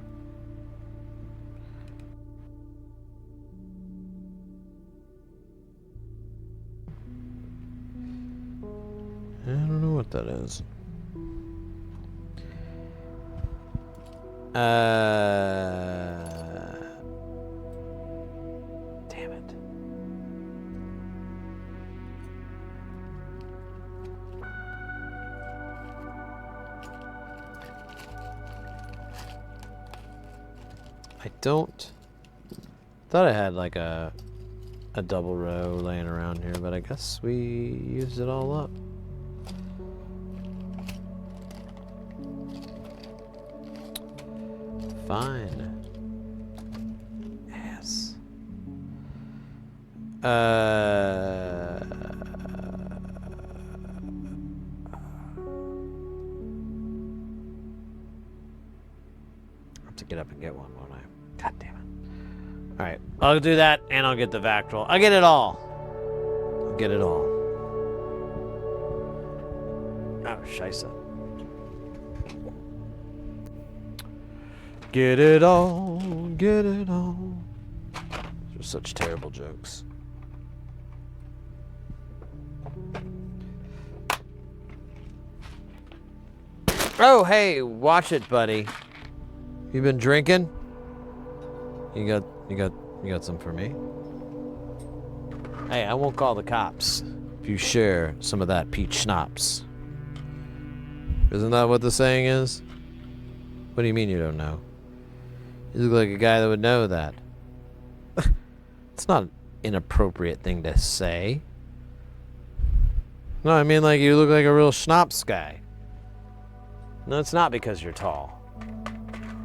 [SPEAKER 1] I don't know what that is. Damn it. I thought I had like a a double row laying around here, but I guess we used it all up. Fine. Yes. Have to get up and get one, won't I? God damn it. Alright, I'll do that and I'll get the Vactrol. I'll get it all. I'll get it all. Oh, scheisse. Get it all, get it all. Those are such terrible jokes. Oh, hey, watch it, buddy. You been drinking? You got some for me? Hey, I won't call the cops if you share some of that peach schnapps. Isn't that what the saying is? What do you mean you don't know? You look like a guy that would know that. It's not an inappropriate thing to say. No, I mean like you look like a real schnapps guy. No, it's not because you're tall.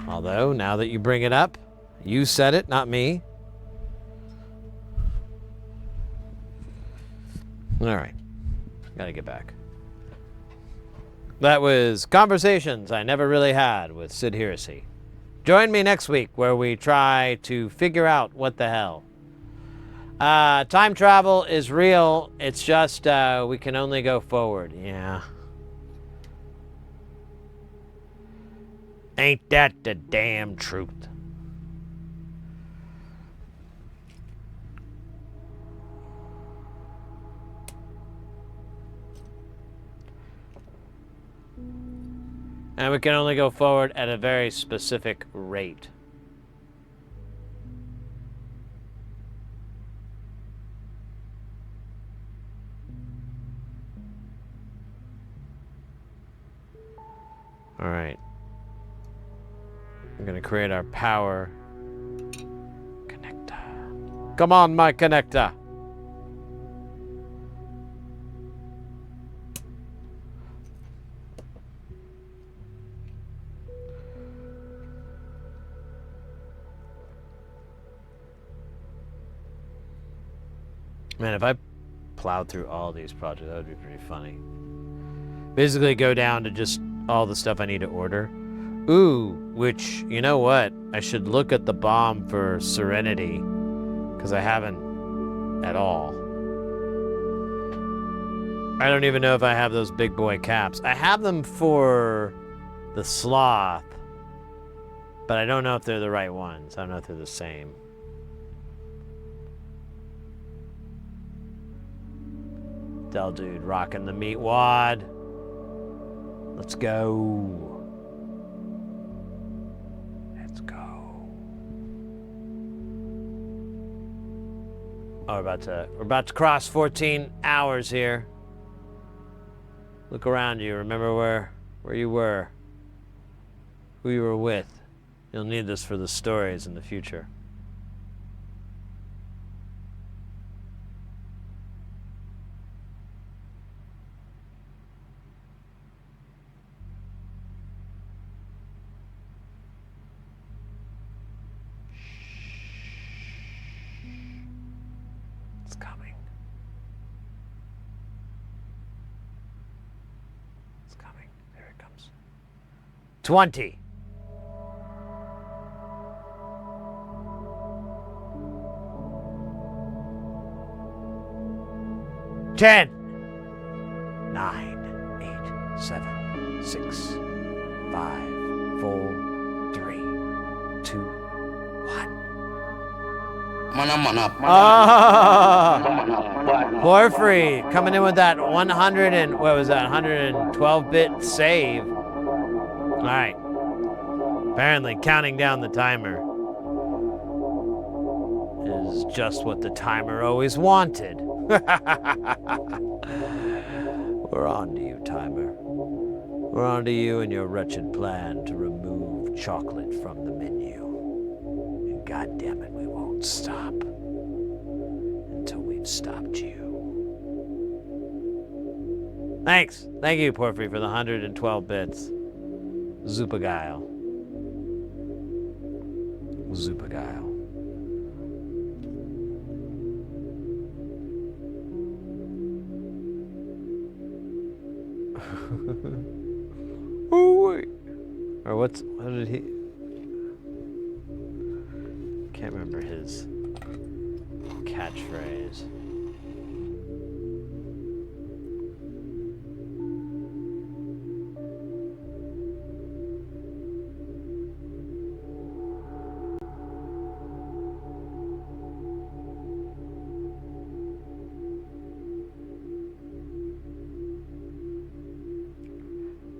[SPEAKER 1] Although, now that you bring it up, you said it, not me. Alright. Gotta get back. That was Conversations I Never Really Had with Sid Heresy. Join me next week where we try to figure out what the hell. Time travel is real. It's just we can only go forward. Yeah. Ain't that the damn truth? And we can only go forward at a very specific rate. All right. We're going to create our power connector. Come on, my connector. Man, if I plowed through all these projects, that would be pretty funny. Basically go down to just all the stuff I need to order. Ooh, which, you know what? I should look at the bomb for Serenity, because I haven't at all. I don't even know if I have those big boy caps. I have them for the Sloth, but I don't know if they're the right ones. I don't know if they're the same. Del Dude rocking the meat wad. Let's go. Let's go. Oh, we're about to cross 14 hours here. Look around you. Remember where you were, who you were with. You'll need this for the stories in the future. It's coming. It's coming. There it comes. 20. 10, 9, 8, 7, 6, 5, 4, 3, 2, 1. Porphyry coming in with that 100 and what was that? 112-bit save. All right. Apparently, counting down the timer is just what the timer always wanted. We're on to you, timer. We're on to you and your wretched plan to remove chocolate from the menu. And goddamn it, we won't stop
[SPEAKER 2] we've stopped you.
[SPEAKER 1] Thanks. Thank you, Porphyry, for the 112 bits. Zupagile. Zupagile. Ooh. Or what did he... Can't remember his catchphrase.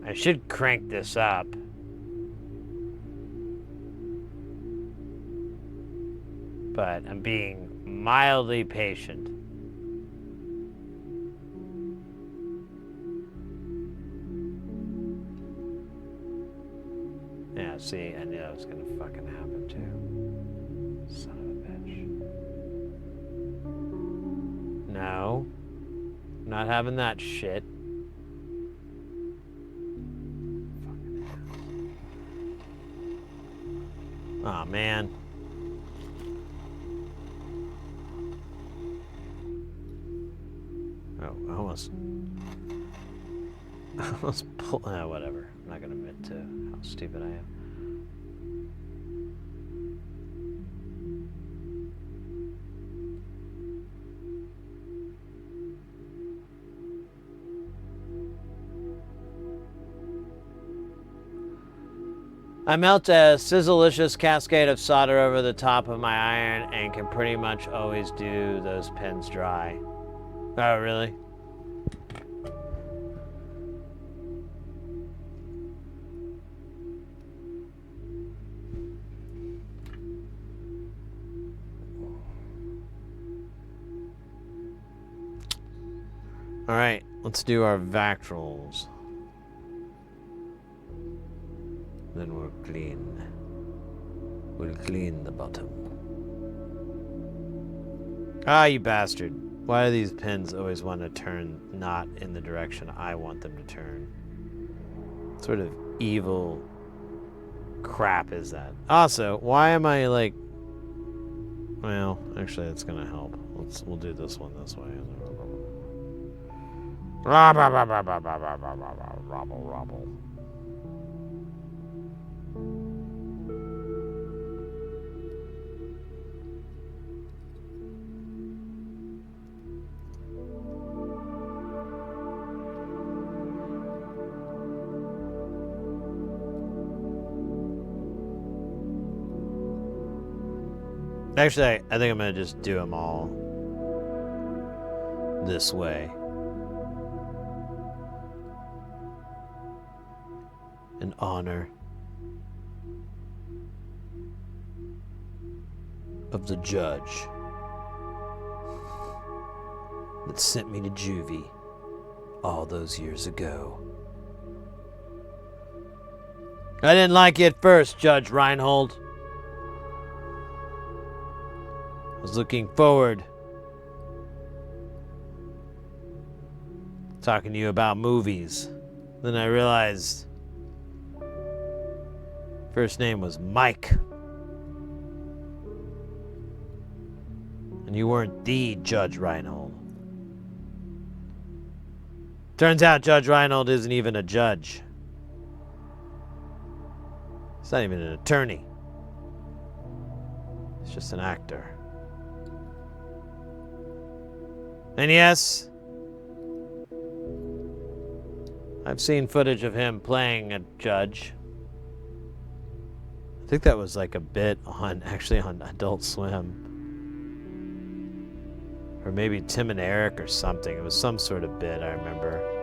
[SPEAKER 1] I should crank this up. But I'm being mildly patient. Yeah, see, I knew that was gonna fucking happen too. Son of a bitch. No. Not having that shit. Aw, man. Oh, I almost pulled. Whatever. I'm not gonna admit to how stupid I am. I melt a sizzleicious cascade of solder over the top of my iron and can pretty much always do those pins dry. Oh, really? All right, let's do our Vactrals. Then we'll clean. We'll clean the bottom. Ah, you bastard. Why do these pins always want to turn not in the direction I want them to turn? What sort of evil crap is that? Also, why am I like... Well, actually, it's gonna help. We'll do this one this way. Robble. Actually, I think I'm gonna just do them all this way. In honor of the judge that sent me to juvie all those years ago. I didn't like you at first, Judge Reinhold. I was looking forward to talking to you about movies. Then I realized first name was Mike. And you weren't the Judge Reinhold. Turns out Judge Reinhold isn't even a judge. He's not even an attorney. He's just an actor. And yes, I've seen footage of him playing a judge. I think that was like a bit on, actually on Adult Swim. Or maybe Tim and Eric or something. It was some sort of bit, I remember.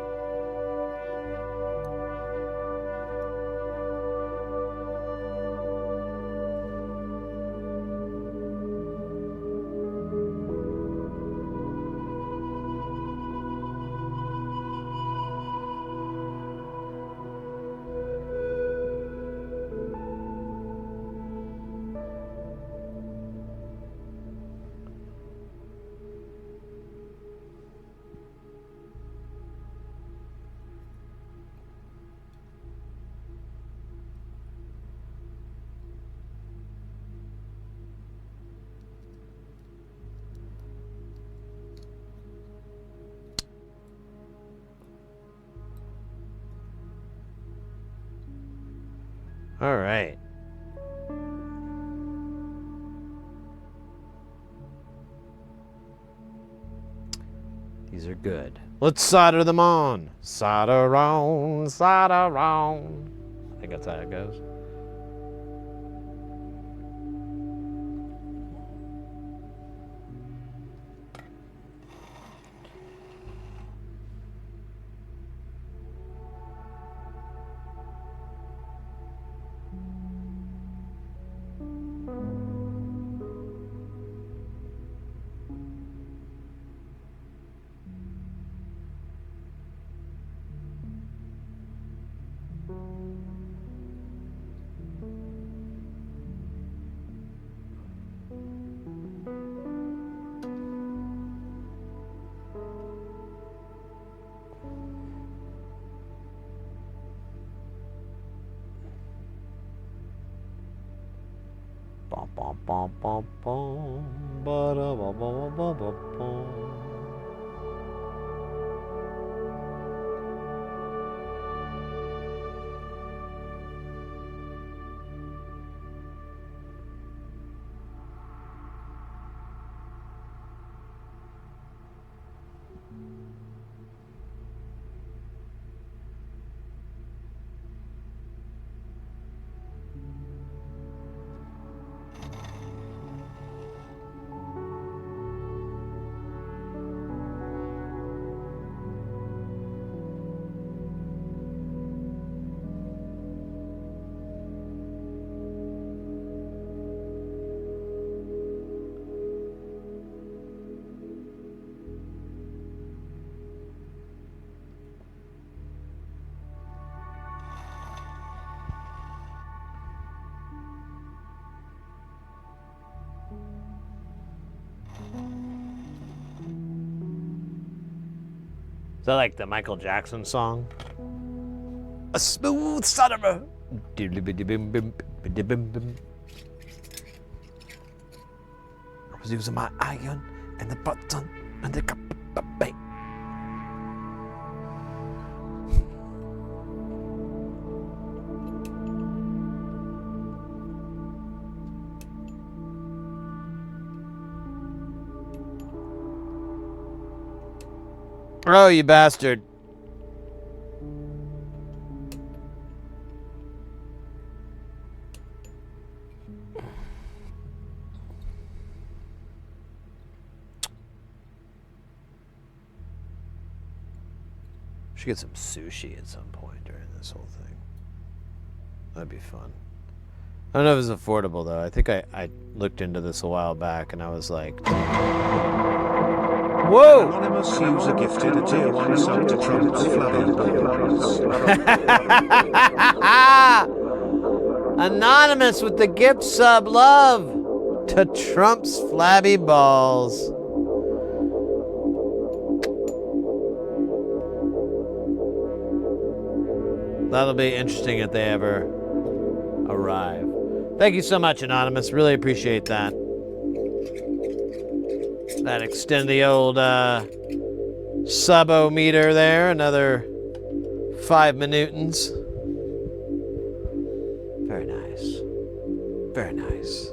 [SPEAKER 1] All right. These are good. Let's solder them on. Solder on, solder on. I think that's how it goes. Bum, bum, bum, bum, bum, ba-da, bum, bum, bum, bum, bum. Is that like the Michael Jackson song? A smooth sodomer. I was using my iron and the button and the cup of bait. Oh, you bastard. Should get some sushi at some point during this whole thing. That'd be fun. I don't know if it's affordable though. I think I looked into this a while back and I was like, whoa!
[SPEAKER 3] Anonymous user gifted a tier 1 sub to Trump's flabby balls.
[SPEAKER 1] Anonymous with the gift sub, love to Trump's flabby balls. That'll be interesting if they ever arrive. Thank you so much, Anonymous. Really appreciate that. That extend the old subo-meter there. Another 5 minutins. Very nice. Very nice.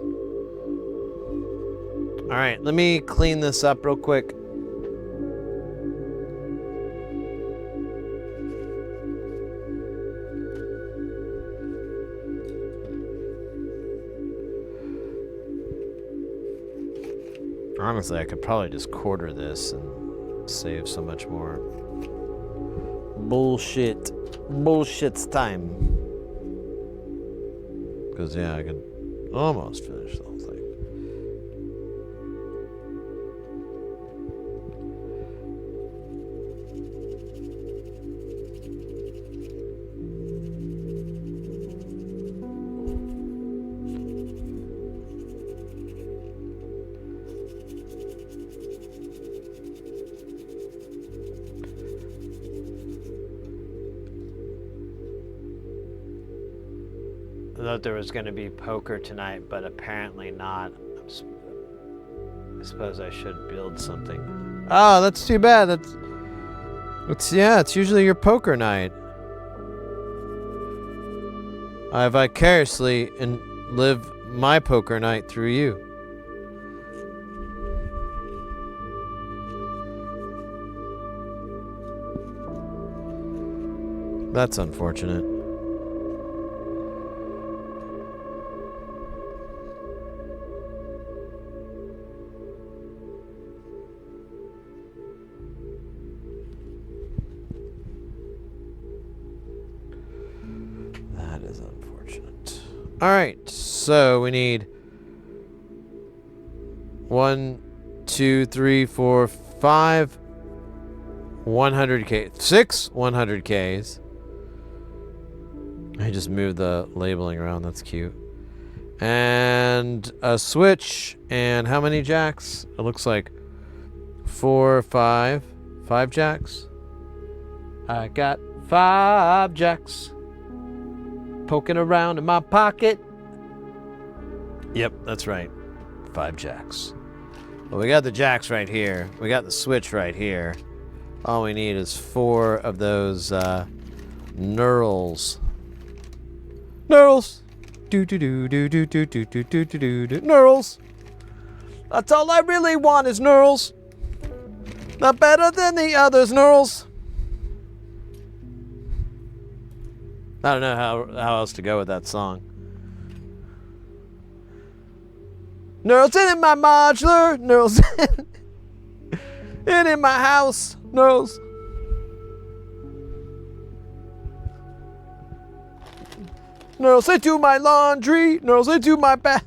[SPEAKER 1] All right, let me clean this up real quick. Honestly, I could probably just quarter this and save so much more bullshit's time. Because, yeah, I could almost finish the whole thing. I thought there was going to be poker tonight, but apparently not. I suppose I should build something. Oh, that's too bad. It's usually your poker night. I vicariously and live my poker night through you. That's unfortunate. That is unfortunate. All right, so we need 1, 2, 3, 4, 5 100K, 6 100Ks. I just moved the labeling around. That's cute. And a switch. And how many jacks? It looks like 4, 5 jacks. I got 5 jacks poking around in my pocket. Yep, that's right. 5 jacks. Well, we got the jacks right here. We got the switch right here. All we need is 4 of those knurls. Knurls. Knurls. That's all I really want is knurls. Not better than the others, knurls. I don't know how else to go with that song. Knurls in my modular. Knurls in my house. Knurls. Knurls into my laundry. Knurls into my bath.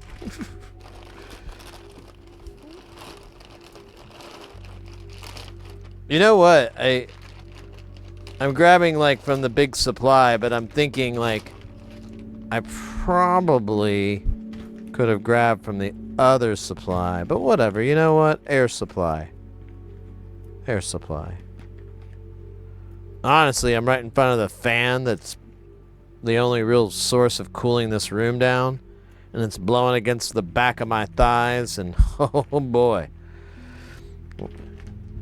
[SPEAKER 1] You know what? I'm grabbing like from the big supply, but I'm thinking like I probably could have grabbed from the other supply, but whatever. You know what? Air supply. Air supply. Honestly, I'm right in front of the fan that's the only real source of cooling this room down, and it's blowing against the back of my thighs, and oh boy.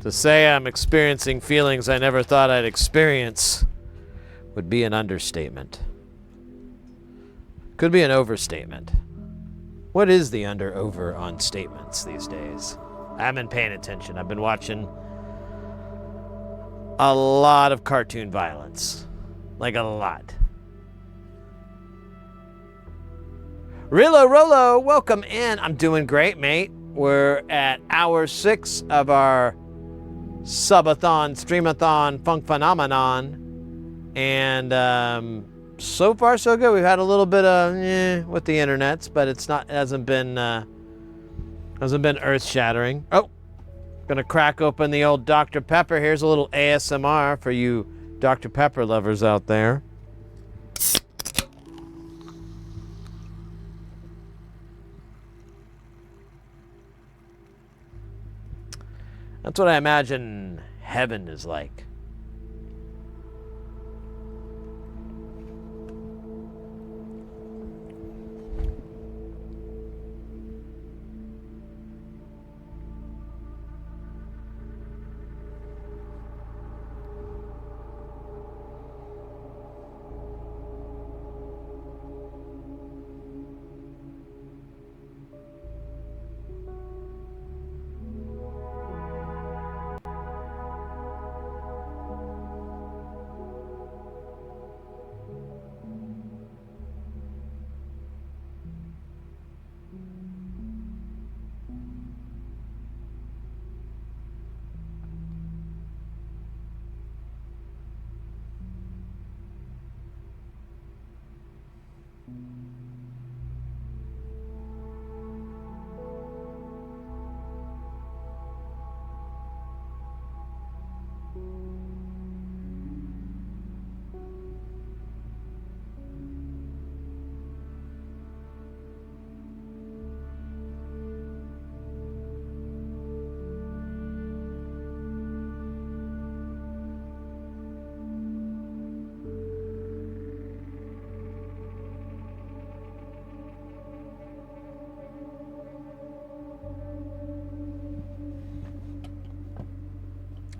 [SPEAKER 1] To say I'm experiencing feelings I never thought I'd experience would be an understatement. Could be an overstatement. What is the under-over on statements these days? I haven't been paying attention. I've been watching a lot of cartoon violence. Like a lot. Rillo Rollo, welcome in. I'm doing great, mate. We're at hour 6 of our Subathon Streamathon Funk Phenomenon. And so far so good. We've had a little bit of with the internets, but it hasn't been earth-shattering. Oh, gonna crack open the old Dr. Pepper. Here's a little ASMR for you Dr. Pepper lovers out there. That's what I imagine heaven is like.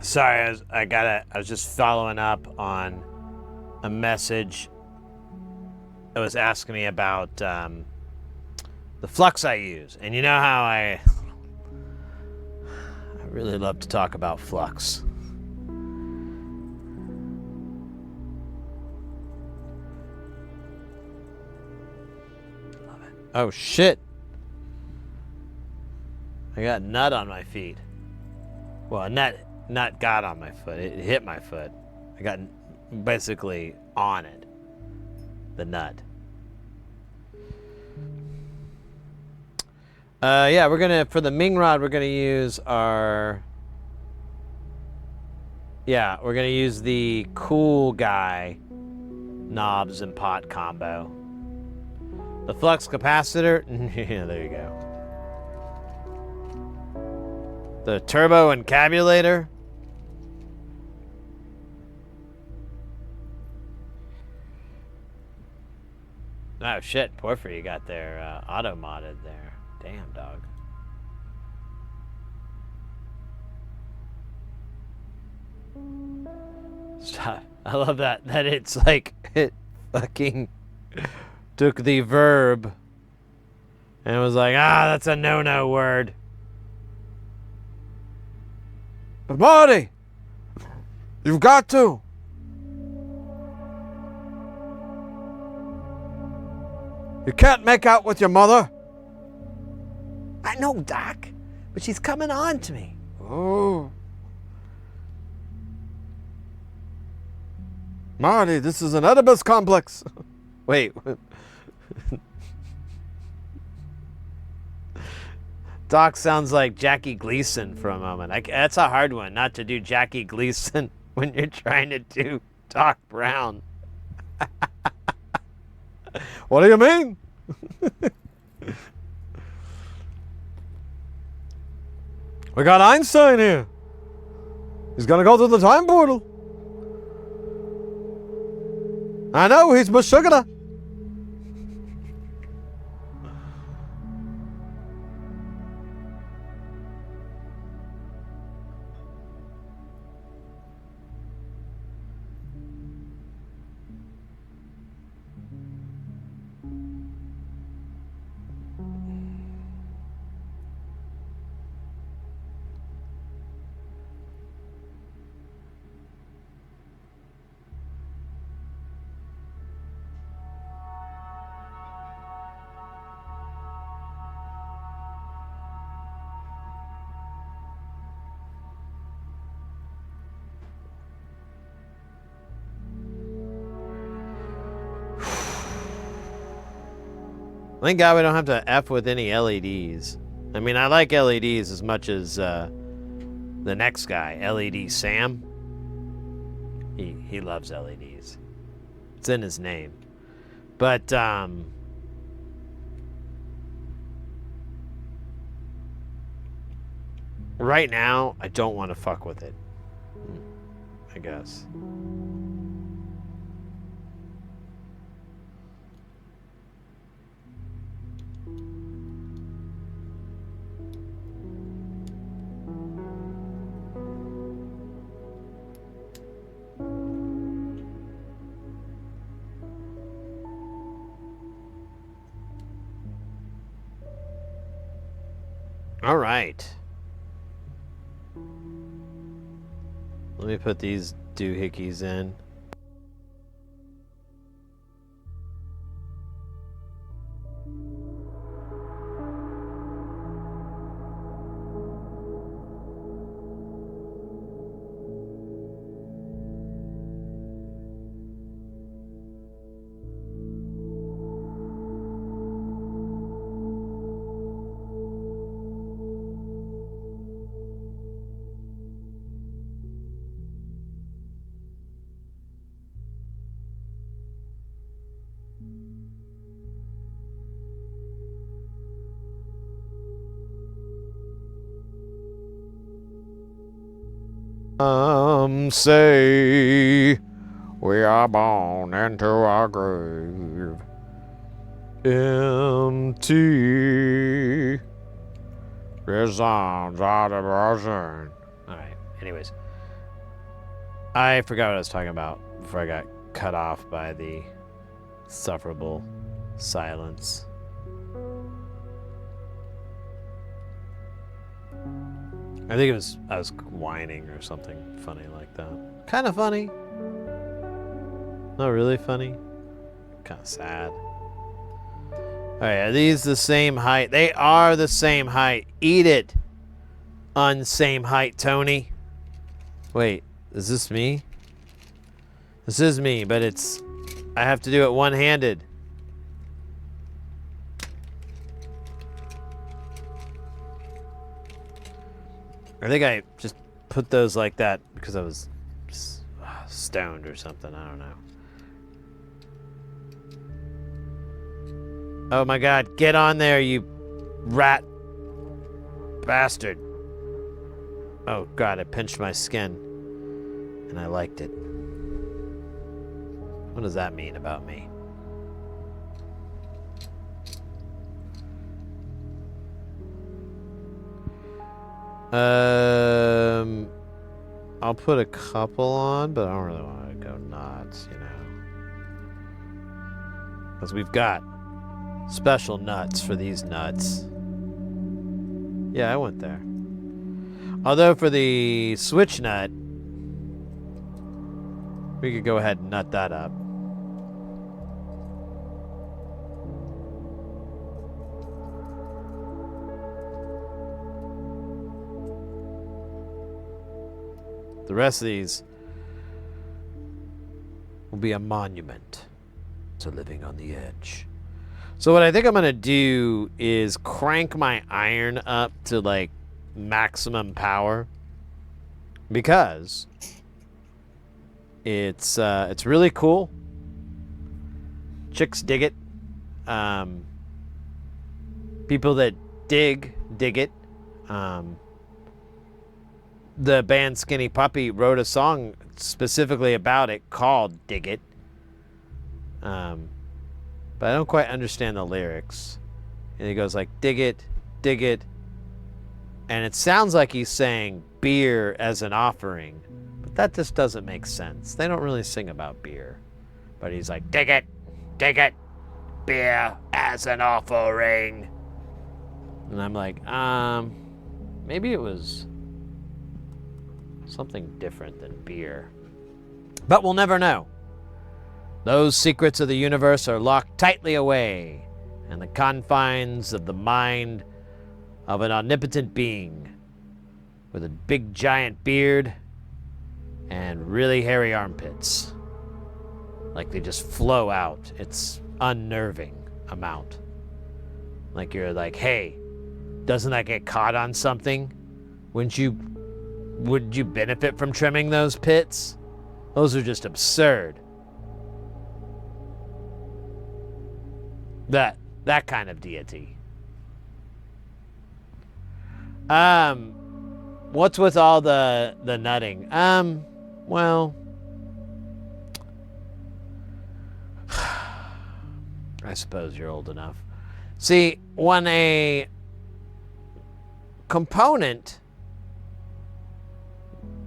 [SPEAKER 1] Sorry, I was just following up on a message was asking me about the flux I use, and you know how I really love to talk about flux. Love it. Oh shit! I got nut on my feet. Well, a nut got on my foot. It hit my foot. I got basically on it. The nut. Yeah, we're gonna, for the Ming rod, we're gonna use our, yeah, we're gonna use the cool guy knobs and pot combo. The flux capacitor, yeah, there you go. The turbo encabulator. Oh shit, Porphyry got their auto modded there. Damn, dog. Stop. I love that it's like it fucking took the verb and was like, ah, that's a no-no word.
[SPEAKER 7] But Marty, you've got to. You can't make out with your mother.
[SPEAKER 1] I know, Doc, but she's coming on to me.
[SPEAKER 7] Oh. Marty, this is an Oedipus complex.
[SPEAKER 1] Wait. Doc sounds like Jackie Gleason for a moment. That's a hard one, not to do Jackie Gleason when you're trying to do Doc Brown.
[SPEAKER 7] What do you mean? We got Einstein here. He's gonna go through the time portal. I know, he's Meshuggah.
[SPEAKER 1] Thank God we don't have to F with any LEDs. I mean, I like LEDs as much as the next guy, LED Sam. He loves LEDs. It's in his name. But, right now, I don't want to fuck with it. I guess. All right. Let me put these doohickeys in. Say we are born into our grave empty. Resounds out of our sin. Alright, anyways. I forgot what I was talking about before I got cut off by the Insufferable silence. I think I was whining or something funny like that. Kind of funny. Not really funny. Kind of sad. Alright, are these the same height? They are the same height. Eat it. Unsame height, Tony. Wait, is this me? This is me, but it's... I have to do it one-handed. I think I just put those like that because I was stoned or something. I don't know. Oh my God, get on there, you rat bastard. Oh God, I pinched my skin and I liked it. What does that mean about me? I'll put a couple on, but I don't really want to go nuts, you know. Because we've got special nuts for these nuts. Yeah, I went there. Although for the switch nut, we could go ahead and nut that up. The rest of these will be a monument to living on the edge. So what I think I'm going to do is crank my iron up to like maximum power because it's really cool. Chicks dig it. People that dig it. The band Skinny Puppy wrote a song specifically about it called Dig It. But I don't quite understand the lyrics. And he goes like, dig it, and it sounds like he's saying beer as an offering, but that just doesn't make sense. They don't really sing about beer. But he's like, dig it, beer as an offering. And I'm like, maybe it was something different than beer. But we'll never know. Those secrets of the universe are locked tightly away in the confines of the mind of an omnipotent being with a big giant beard and really hairy armpits. Like they just flow out. It's unnerving amount. Like you're like, hey, doesn't that get caught on something? Would you benefit from trimming those pits? Those are just absurd. That kind of deity. What's with all the nutting? Well, I suppose you're old enough. See, when a component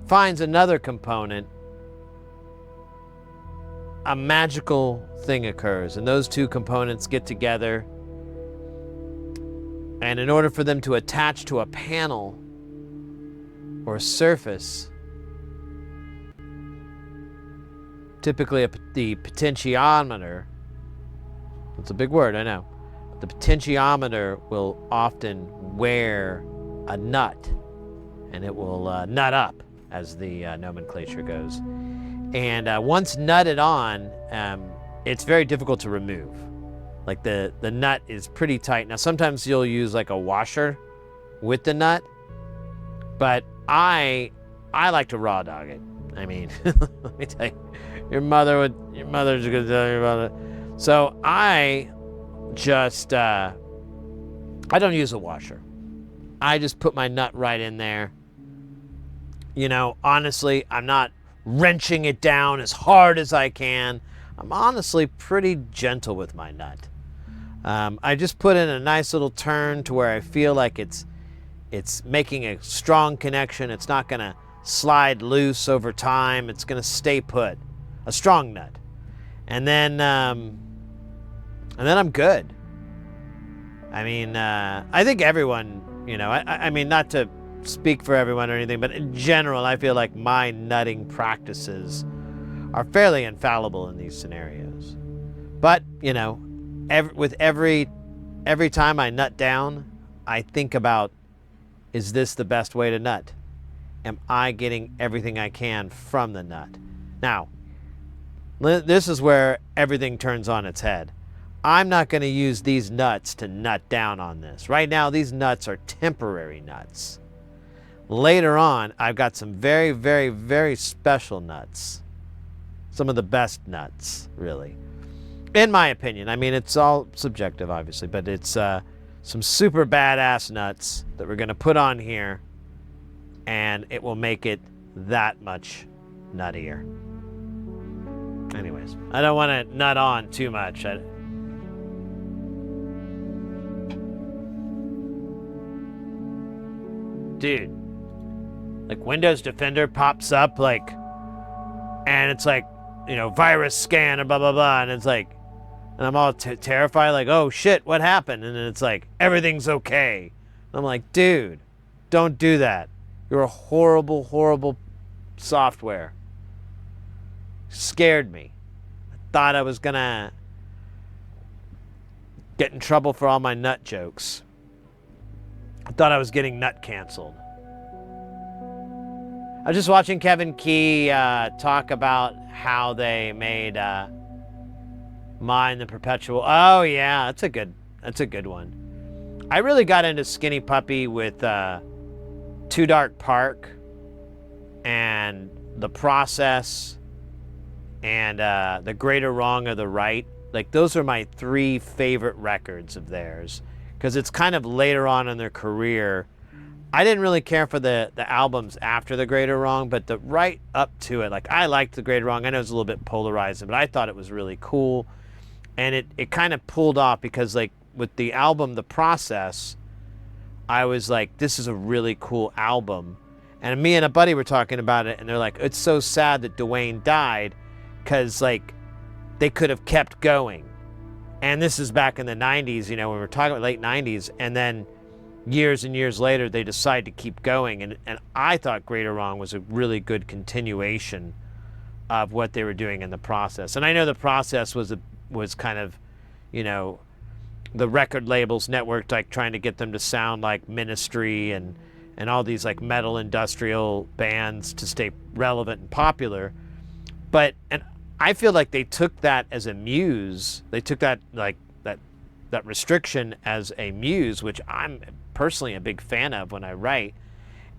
[SPEAKER 1] finds another component, a magical thing occurs, and those two components get together, and in order for them to attach to a panel or a surface, typically the potentiometer, it's a big word, I know, but the potentiometer will often wear a nut, and it will nut up, as the nomenclature goes. And once nutted on, it's very difficult to remove. Like the nut is pretty tight. Now sometimes you'll use like a washer with the nut, but I like to raw dog it. I mean, let me tell you, your mother's gonna tell you about it. So I just I don't use a washer. I just put my nut right in there. You know, honestly, I'm not wrenching it down as hard as I can. I'm honestly pretty gentle with my nut. I just put in a nice little turn to where I feel like it's making a strong connection. It's not going to slide loose over time. It's going to stay put. A strong nut. And then and then I'm good. I mean, I think everyone, you know, I mean, not to speak for everyone or anything, but in general, I feel like my nutting practices are fairly infallible in these scenarios. But, you know, every time I nut down, I think about, is this the best way to nut? Am I getting everything I can from the nut? Now, this is where everything turns on its head. I'm not going to use these nuts to nut down on this. Right now, these nuts are temporary nuts. Later on, I've got some very, very, very special nuts. Some of the best nuts, really. In my opinion. I mean, it's all subjective, obviously, but it's some super badass nuts that we're going to put on here, and it will make it that much nuttier. Anyways, I don't want to nut on too much. Dude, like Windows Defender pops up, like, and it's like, you know, virus scan and blah, blah, blah. And it's like, and I'm all terrified, like, oh shit, what happened? And then it's like, everything's okay. And I'm like, dude, don't do that. You're a horrible, horrible software. Scared me. I thought I was gonna get in trouble for all my nut jokes. I thought I was getting nut canceled. I was just watching Kevin Key talk about how they made Mine the Perpetual. Oh yeah, that's a good one. I really got into Skinny Puppy with Too Dark Park and The Process and The Greater Wrong of the Right. Like, those are my 3 favorite records of theirs, because it's kind of later on in their career. I didn't really care for the albums after The Greater Wrong, but the right up to it, like, I liked The Greater Wrong. I know it's a little bit polarizing, but I thought it was really cool. And it kind of pulled off because, like, with the album The Process, I was like, this is a really cool album. And me and a buddy were talking about it, and they're like, it's so sad that Dwayne died, because, like, they could have kept going. And this is back in the 90s, you know, when we were talking about late 90s, and then years and years later, they decide to keep going. And I thought Greater Wrong was a really good continuation of what they were doing in The Process. And I know The Process was kind of, you know, the record labels network, like, trying to get them to sound like Ministry and all these, like, metal industrial bands to stay relevant and popular. But, and I feel like they took that as a muse. They took that, like, that restriction as a muse, which I'm personally a big fan of when I write.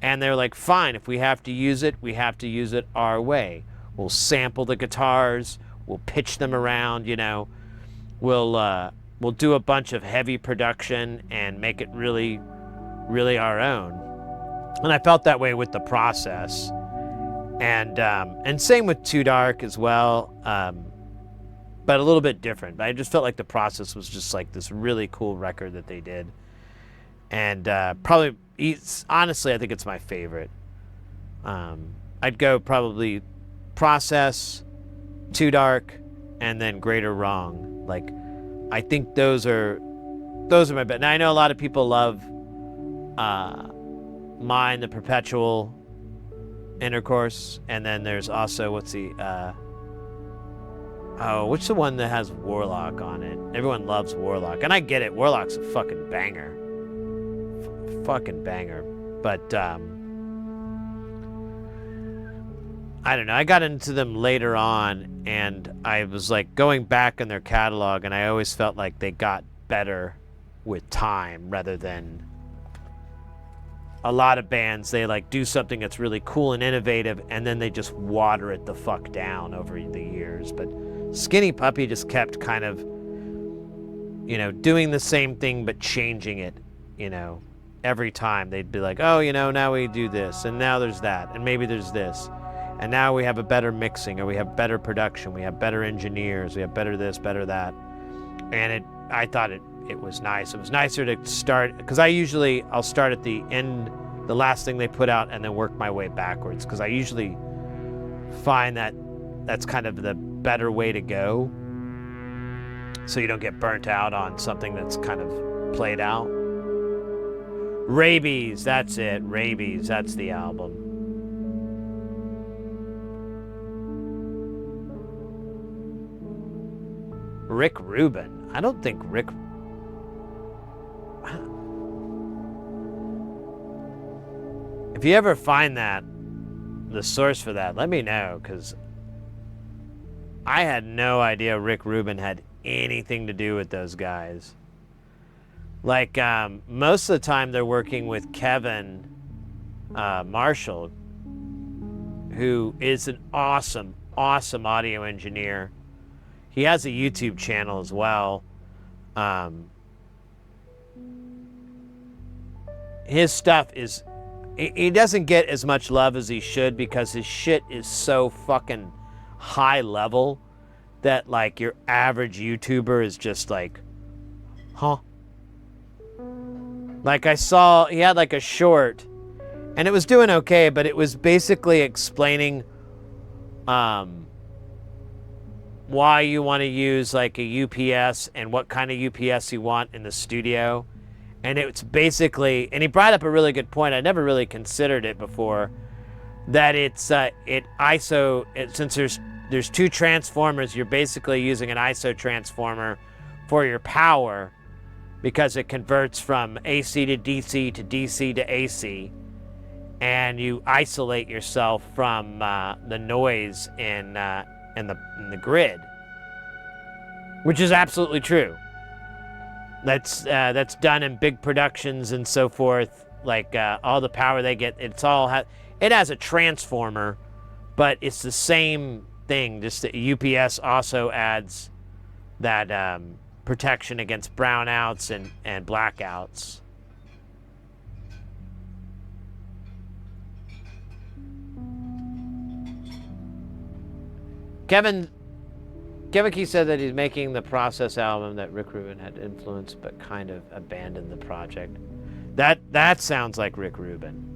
[SPEAKER 1] And they're like, fine, if we have to use it, we have to use it our way. We'll sample the guitars, we'll pitch them around, you know, we'll do a bunch of heavy production and make it really, really our own. And I felt that way with The Process. And same with Too Dark as well, but a little bit different. I just felt like The Process was just like this really cool record that they did. And probably, honestly, I think it's my favorite. I'd go probably Process, Too Dark, and then Greater Wrong. Like, I think those are my best. Now, I know a lot of people love Mine the Perpetual Intercourse, and then there's also, what's the what's the one that has Warlock on it? Everyone loves Warlock, and I get it. Warlock's a fucking banger, fucking banger. But I don't know. I got into them later on, and I was like going back in their catalog, and I always felt like they got better with time rather than a lot of bands. They like do something that's really cool and innovative, and then they just water it the fuck down over the years. But Skinny Puppy just kept kind of, you know, doing the same thing but changing it, you know, every time. They'd be like, oh, you know, now we do this, and now there's that, and maybe there's this, and now we have a better mixing, or we have better production, we have better engineers, we have better this, better that. And I thought it was nice. It was nicer to start, because I'll start at the end, the last thing they put out, and then work my way backwards, because I usually find that that's kind of the better way to go. so you don't get burnt out on something that's kind of played out. Rabies, that's it. Rabies, that's the album. Rick Rubin. I don't think Rick... If you ever find that, the source for that, let me know, because I had no idea Rick Rubin had anything to do with those guys. Like, most of the time they're working with Kevin Marshall, who is an awesome, awesome audio engineer. He has a YouTube channel as well. His stuff is... He doesn't get as much love as he should because his shit is so fucking high level that, like, your average YouTuber is just like, huh? Like, I saw he had like a short and it was doing okay, but it was basically explaining why you want to use like a UPS and what kind of UPS you want in the studio. And it's basically, and he brought up a really good point. I never really considered it before, that it's since there's two transformers, you're basically using an ISO transformer for your power because it converts from AC to DC to DC to AC, and you isolate yourself from the noise in the grid, which is absolutely true. That's done in big productions and so forth. Like all the power they get, it has a transformer, but it's the same thing. Just the UPS also adds that protection against brownouts and blackouts. Kevin Key said that he's making the Process album that Rick Rubin had influenced, but kind of abandoned the project. That sounds like Rick Rubin.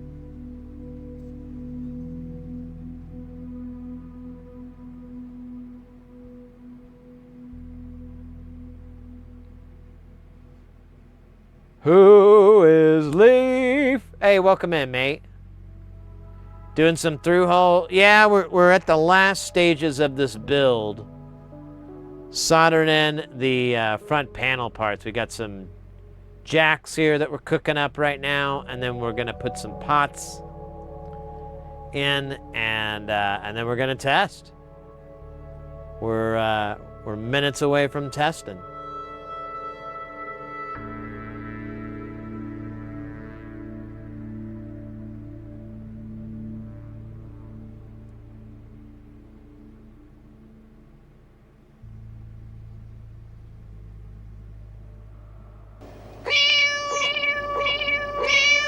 [SPEAKER 1] Who is Leaf? Hey, welcome in, mate. Doing some through-hole. Yeah, we're at the last stages of this build. Soldering in the front panel parts. We got some jacks here that we're cooking up right now, and then we're gonna put some pots in, and then we're gonna test. We're minutes away from testing.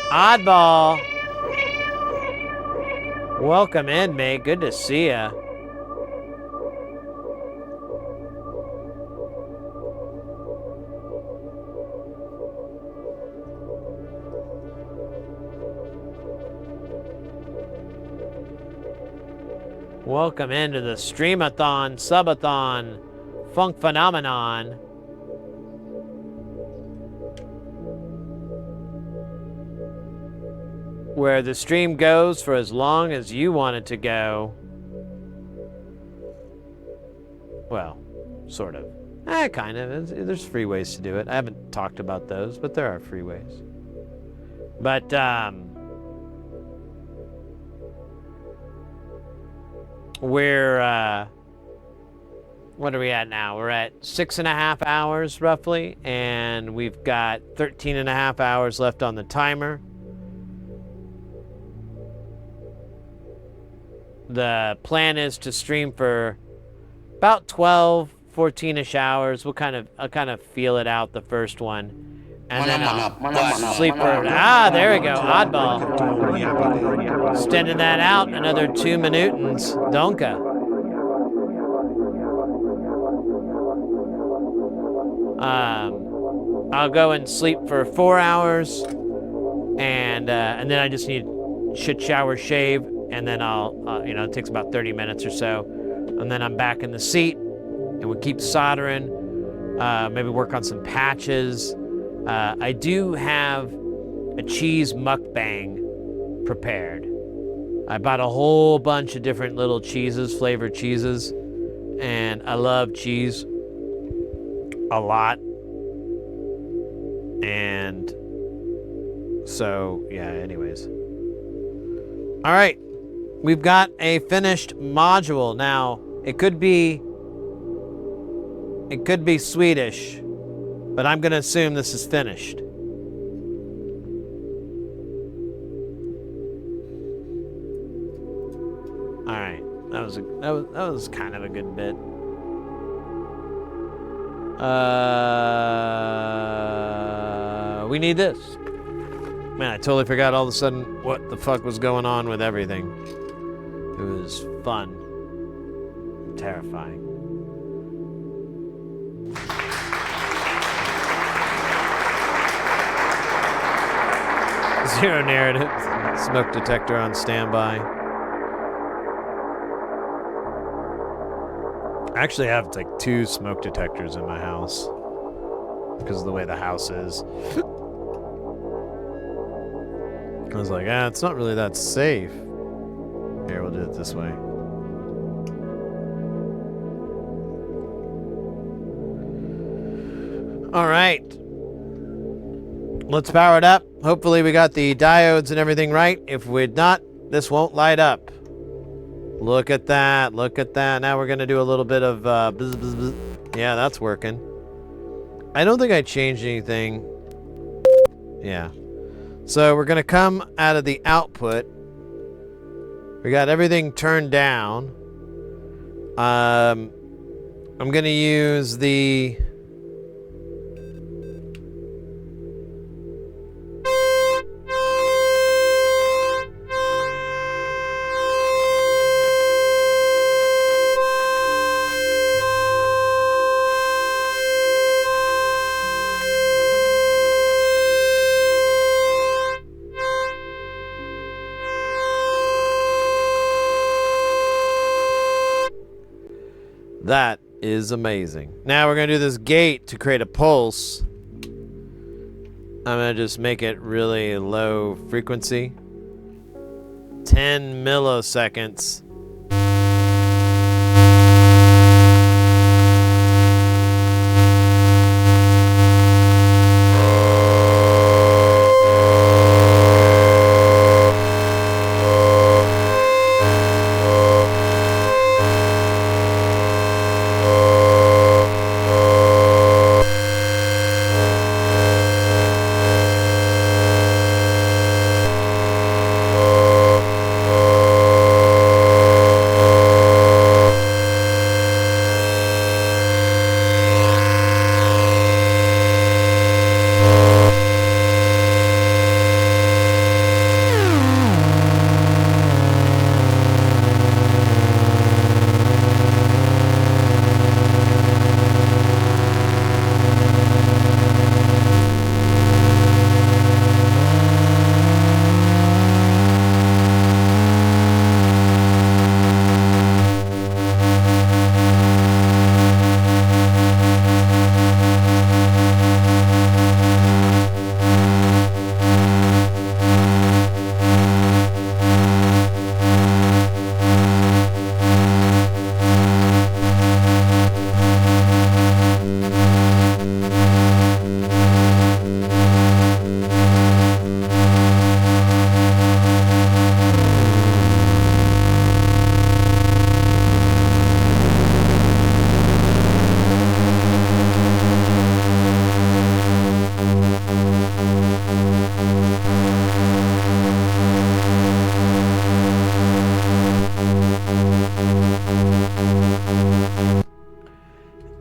[SPEAKER 1] Oddball. Welcome in, mate. Good to see ya. Welcome into the Streamathon, Subathon, Funk Phenomenon. Where the stream goes for as long as you want it to go. Well, sort of. Kind of. There's free ways to do it. I haven't talked about those, but there are free ways. But, we're, what are we at now? We're at 6.5 hours, roughly, and we've got 13.5 hours left on the timer. The plan is to stream for about 12, 14-ish hours. I'll kind of feel it out the first one, and then I'll sleep for. There we go, oddball. Extending that out another 2 minutes. Donka. I'll go and sleep for 4 hours, and then I just need shit, shower, shave. And then I'll, it takes about 30 minutes or so. And then I'm back in the seat, and we keep soldering. Maybe work on some patches. I do have a cheese mukbang prepared. I bought a whole bunch of different little cheeses, flavored cheeses, and I love cheese a lot. And so, yeah, anyways. All right, we've got a finished module. Now, it could be Swedish, but I'm gonna assume this is finished. All right, that was kind of a good bit. We need this. Man, I totally forgot all of a sudden what the fuck was going on with everything. It was fun. Terrifying. Zero narrative. Smoke detector on standby. I actually have like 2 smoke detectors in my house because of the way the house is. I was like, it's not really that safe. Here, we'll do it this way. All right. Let's power it up. Hopefully we got the diodes and everything right. If we're not, this won't light up. Look at that. Look at that. Now we're going to do a little bit of bzz, bzz, bzz. Yeah, that's working. I don't think I changed anything. Yeah. So we're going to come out of the output. We got everything turned down. I'm going to use the... That is amazing. Now we're going to do this gate to create a pulse. I'm going to just make it really low frequency. 10 milliseconds.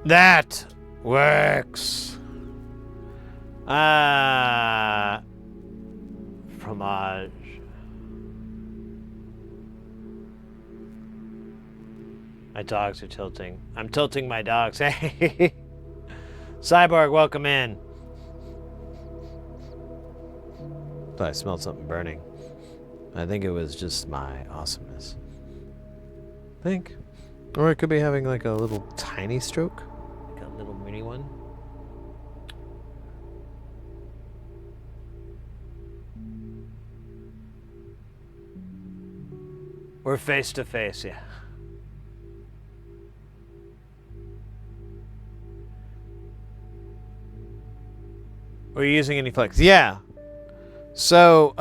[SPEAKER 1] That works. Fromage. My dogs are tilting. I'm tilting my dogs. Hey. Cyborg, welcome in. Thought I smelled something burning. I think it was just my awesomeness. Or it could be having like a little tiny stroke. Like a little mini one. We're face to face, yeah. Were you using any flex? Yeah. So,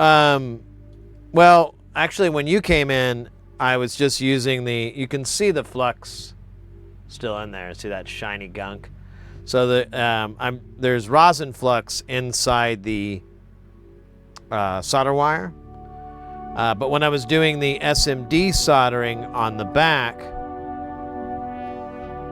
[SPEAKER 1] well, actually, when you came in, I was just using the. You can see the flux still in there. See that shiny gunk. So there's rosin flux inside the solder wire. But when I was doing the SMD soldering on the back,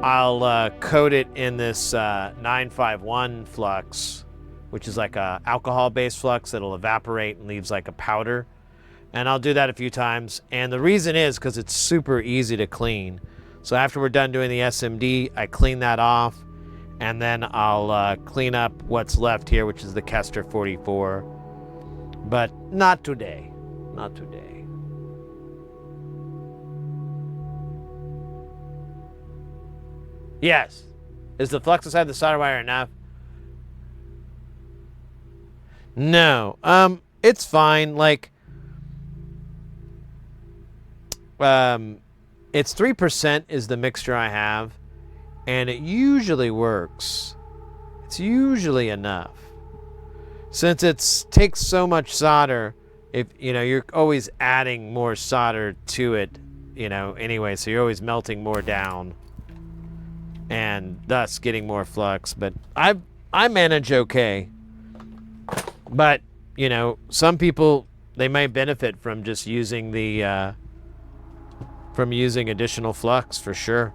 [SPEAKER 1] I'll coat it in this 951 flux, which is like a alcohol-based flux that'll evaporate and leaves like a powder. And I'll do that a few times. And the reason is because it's super easy to clean. So after we're done doing the SMD, I clean that off, and then I'll clean up what's left here, which is the Kester 44. But not today. Not today. Yes. Is the flux inside the solder wire enough? No. It's fine. Like, it's 3% is the mixture I have, and it usually works. It's usually enough. Since it takes so much solder, if you know, you're always adding more solder to it, you know, anyway, so you're always melting more down and thus getting more flux. But I manage okay. But, you know, some people, they may benefit from just using the from using additional flux, for sure.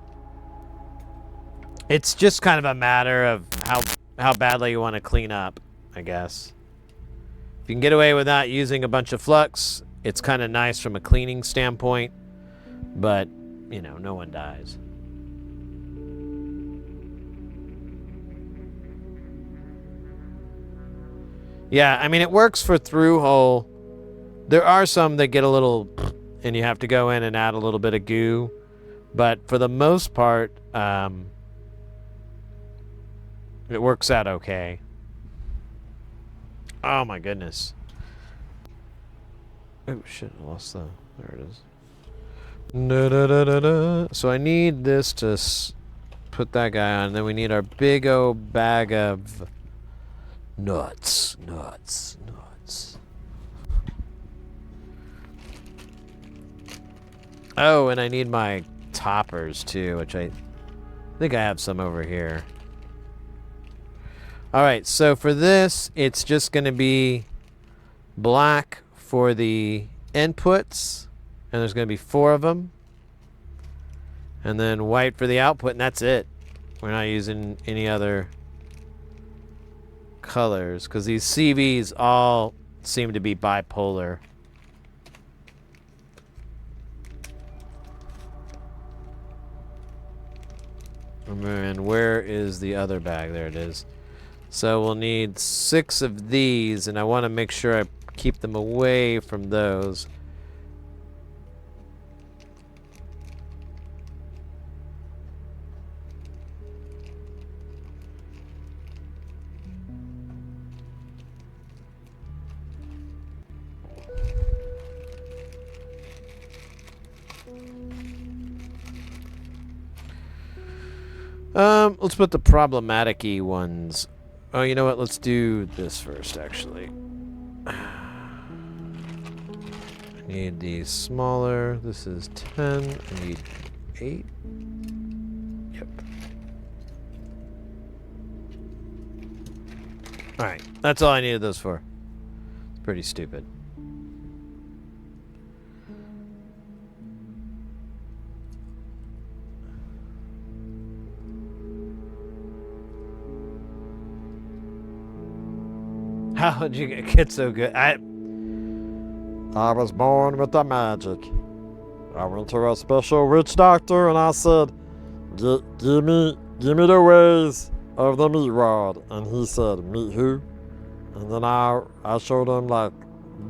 [SPEAKER 1] It's just kind of a matter of how badly you want to clean up, I guess. If you can get away without using a bunch of flux, it's kind of nice from a cleaning standpoint, but, you know, no one dies. Yeah, I mean, it works for through hole. There are some that get a little, and you have to go in and add a little bit of goo, but for the most part, it works out okay. Oh my goodness. Oh shit, I lost the, there it is. Da, da, da, da, da. So I need this to put that guy on, and then we need our big old bag of nuts. Oh, and I need my toppers too, which I think I have some over here. Alright, so for this, it's just going to be black for the inputs, and there's going to be 4 of them, and then white for the output, and that's it. We're not using any other colors, because these CVs all seem to be bipolar. And where is the other bag? There it is. So we'll need 6 of these, and I want to make sure I keep them away from those. Let's put the problematic-y ones. Oh, you know what? Let's do this first, actually. I need these smaller. This is 10. I need 8. Yep. Alright, that's all I needed those for. It's pretty stupid. How did you get so good? I
[SPEAKER 7] was born with the magic. I went to a special witch doctor and I said, give me the ways of the meat rod. And he said, meat who? And then I showed him like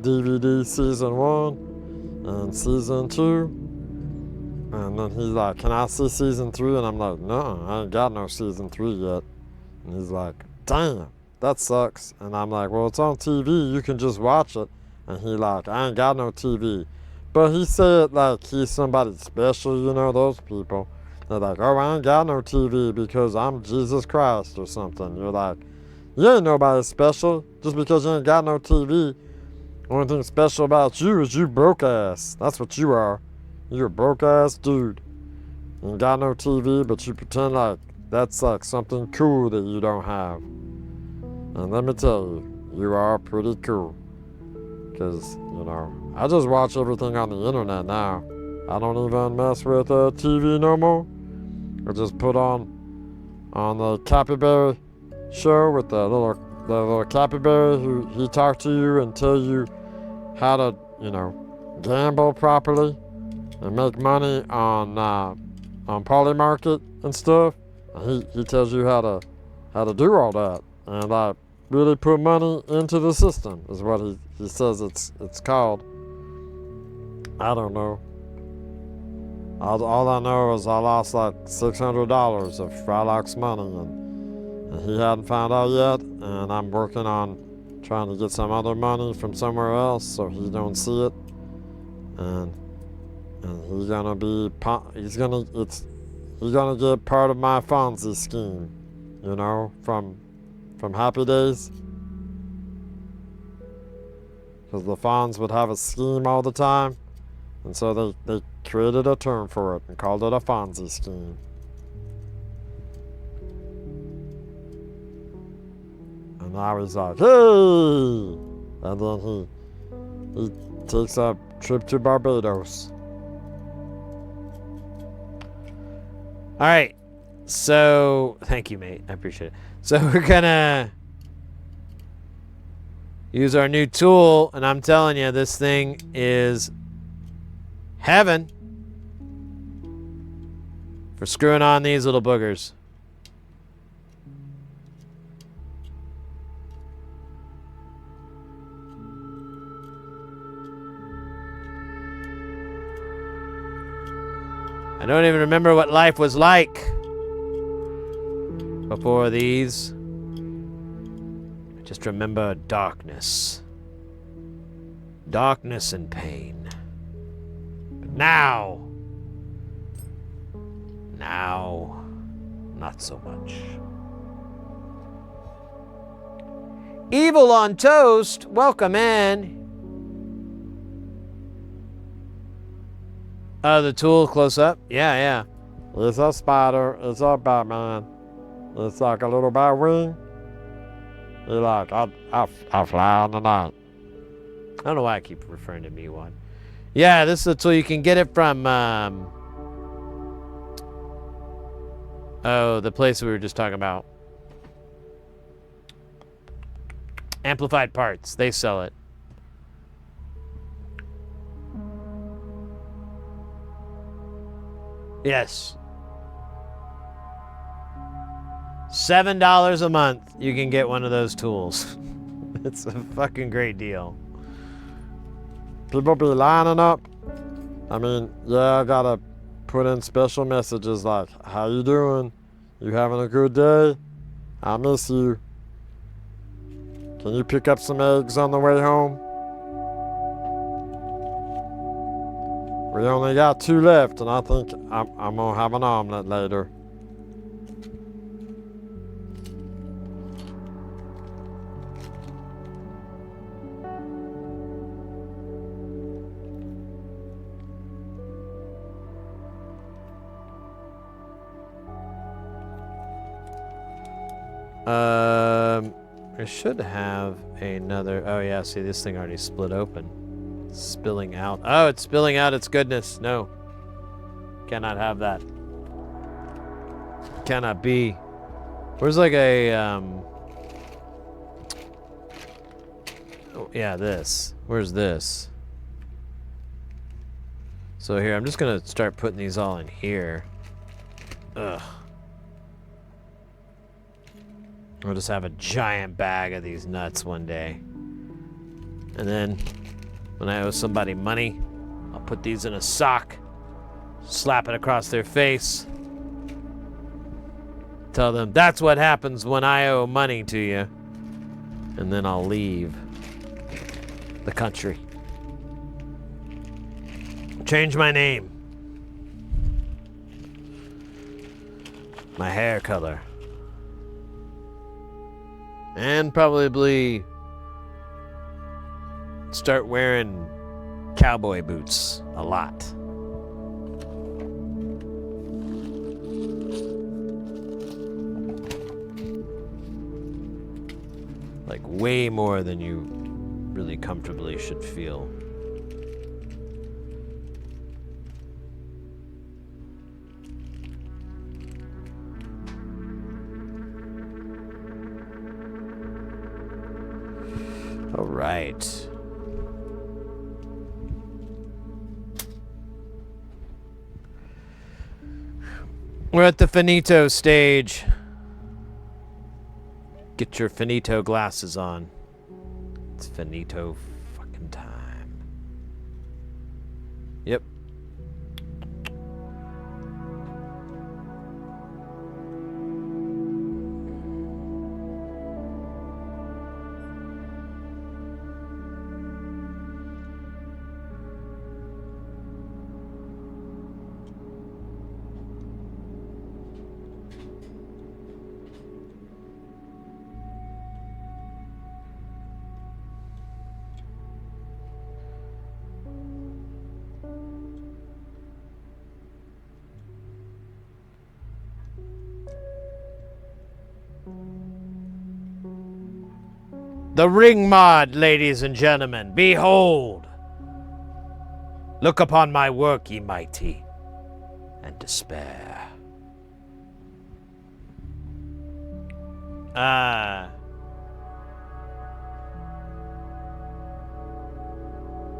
[SPEAKER 7] DVD season 1 and season 2. And then he's like, can I see season 3? And I'm like, no, I ain't got no season 3 yet. And he's like, damn. That sucks. And I'm like, well, it's on TV. You can just watch it. And he like, I ain't got no TV. But he said like he's somebody special, you know, those people. They're like, oh, I ain't got no TV because I'm Jesus Christ or something. You're like, you ain't nobody special. Just because you ain't got no TV, only thing special about you is you broke ass. That's what you are. You're a broke ass dude. You ain't got no TV, but you pretend like that's like something cool that you don't have. And let me tell you, you are pretty cool. Because, you know, I just watch everything on the internet now. I don't even mess with TV no more. I just put on the capybara show with the little capybara who he talked to you and tell you how to, you know, gamble properly and make money on Poly Market and stuff. And he tells you how to do all that and like really put money into the system is what he says it's called. I don't know. All I know is I lost like $600 of Frylock's money and he hadn't found out yet, and I'm working on trying to get some other money from somewhere else so he don't see it. And he's gonna get part of my Fonzie scheme, you know, from Happy Days. Because the Fonz would have a scheme all the time, and so they created a term for it and called it a Fonzie scheme. And now he's like, hey! And then he takes a trip to Barbados.
[SPEAKER 1] All right. So, thank you, mate. I appreciate it. So we're gonna use our new tool, and I'm telling you, this thing is heaven for screwing on these little boogers. I don't even remember what life was like before these. I just remember darkness. Darkness and pain. But now, not so much. Evil on Toast, welcome in. The tool close up? Yeah.
[SPEAKER 7] It's a spider. It's a Batman. It's like a little bat wing. You're like, I fly in the night.
[SPEAKER 1] I don't know why I keep referring to me one. Yeah, this is a tool. You can get it from, the place we were just talking about. Amplified Parts. They sell it. Yes. $7 a month, you can get one of those tools. It's a fucking great deal.
[SPEAKER 7] People be lining up. I mean, yeah, I gotta put in special messages like, how you doing? You having a good day? I miss you. Can you pick up some eggs on the way home? We only got 2 left, and I think I'm gonna have an omelet later.
[SPEAKER 1] I should have another. Oh yeah, see, this thing already split open. It's spilling out. Oh, it's spilling out its goodness. No. Cannot have that. Cannot be. Where's like a oh, yeah, this. Where's this? So here, I'm just gonna start putting these all in here. Ugh. We'll just have a giant bag of these nuts one day. And then, when I owe somebody money, I'll put these in a sock, slap it across their face, tell them, that's what happens when I owe money to you. And then I'll leave the country. Change my name. My hair color. And probably start wearing cowboy boots a lot. Like way more than you really comfortably should feel. All right. We're at the finito stage. Get your finito glasses on. It's finito fucking time. Yep. The ring mod, ladies and gentlemen, behold! Look upon my work, ye mighty, and despair.